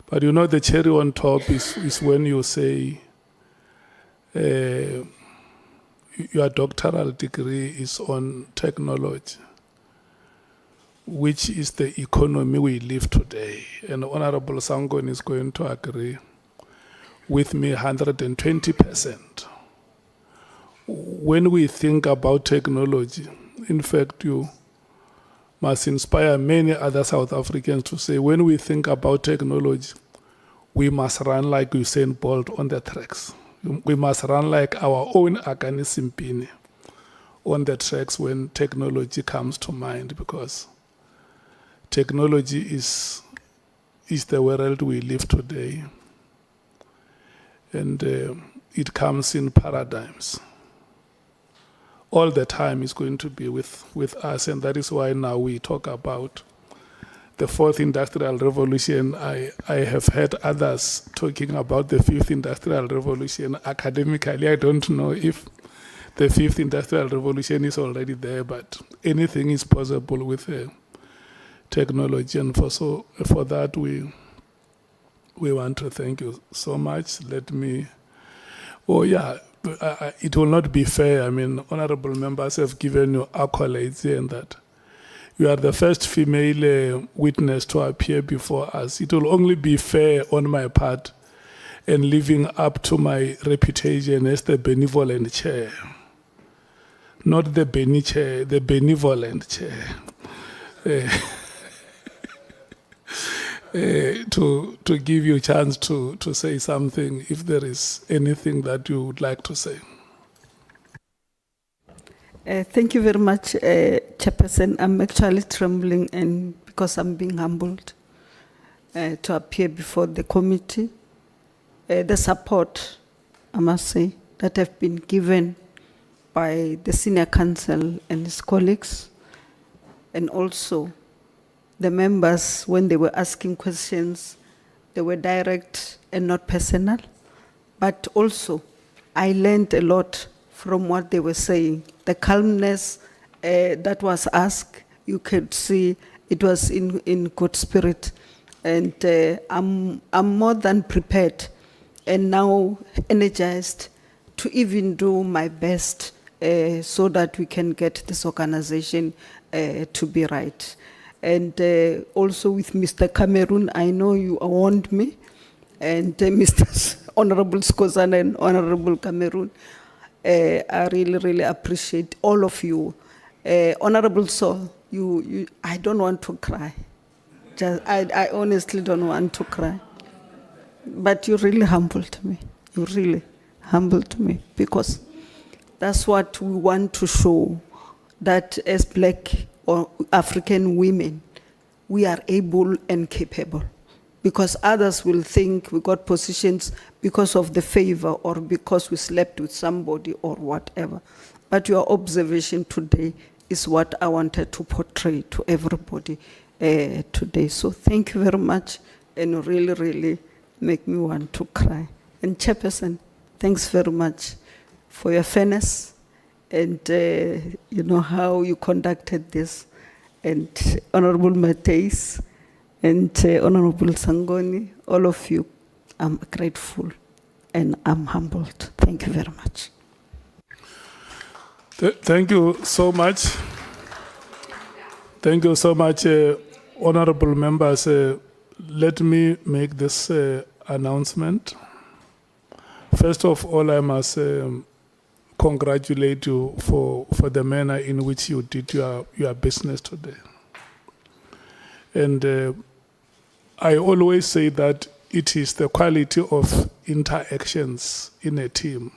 But you know, the cherry on top is when you say your doctoral degree is on technology, which is the economy we live today. And Honourable Sangon is going to agree with me 120%. When we think about technology, in fact, you must inspire many other South Africans to say, when we think about technology, we must run like Usain Bolt on the tracks. We must run like our own Akani Simpini on the tracks when technology comes to mind, because technology is the world we live today. And it comes in paradigms. All the time is going to be with us, and that is why now we talk about the fourth industrial revolution. I have heard others talking about the fifth industrial revolution. Academically, I don't know if the fifth industrial revolution is already there, but anything is possible with technology, and for that we want to thank you so much. it will not be fair. I mean, honorable members have given you accolades here and that. You are the first female witness to appear before us. It will only be fair on my part and living up to my reputation as the benevolent chair. Not the Beni chair, the benevolent chair. To give you a chance to say something if there is anything that you would like to say. Thank you very much, Chairperson. I'm actually trembling and because I'm being humbled to appear before the committee. The support, I must say, that have been given by the senior counsel and his colleagues, and also the members, when they were asking questions, they were direct and not personal. But also, I learned a lot from what they were saying. The calmness that was asked, you could see it was in good spirit. And I'm more than prepared and now energized to even do my best so that we can get this organization to be right. And also with Mr. Cameroon, I know you warned me, and Mr. Honorable Skozana and Honorable Cameroon, I really, really appreciate all of you. Honorable Sol, I don't want to cry. I honestly don't want to cry. But you really humbled me. You really humbled me, because that's what we want to show, that as Black or African women, we are able and capable. Because others will think we got positions because of the favor or because we slept with somebody or whatever. But your observation today is what I wanted to portray to everybody today. So thank you very much, and really, really make me want to cry. And Chairperson, thanks very much for your fairness and you know how you conducted this. And Honorable Mateis and Honorable Sangoni, all of you, I'm grateful and I'm humbled. Thank you very much. Thank you so much. Thank you so much, honorable members. Let me make this announcement. First of all, I must congratulate you for the manner in which you did your business today. And I always say that it is the quality of interactions in a team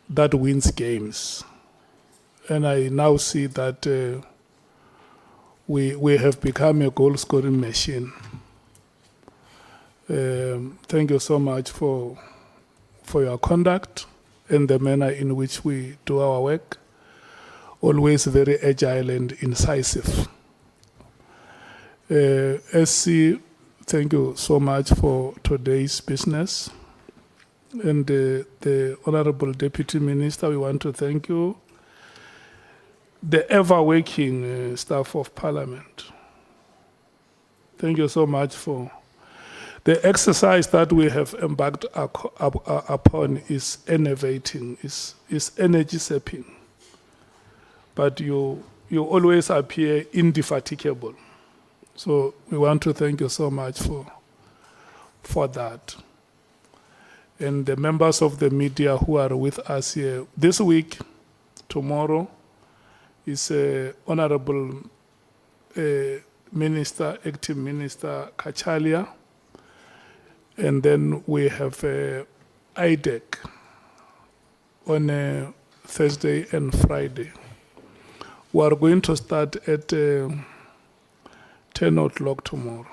that wins games. And I now see that we have become a goal-scoring machine. Thank you so much for your conduct and the manner in which we do our work. Always very agile and incisive. SC, thank you so much for today's business. And the Honourable Deputy Minister, we want to thank you. The ever-working staff of Parliament, thank you so much for the exercise that we have embarked upon. Is innovating, is energy-sapping, but you always appear indefatigable. So we want to thank you so much for that. And the members of the media who are with us here this week, tomorrow, is Honourable Minister, Acting Minister Kachalia. And then we have IDEC on Thursday and Friday. We are going to start at 10 o'clock tomorrow.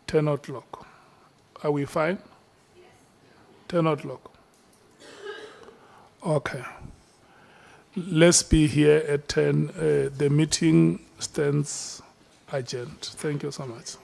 10 o'clock. Are we fine? 10 o'clock. Okay. Let's be here at 10. The meeting stands adjourned. Thank you so much.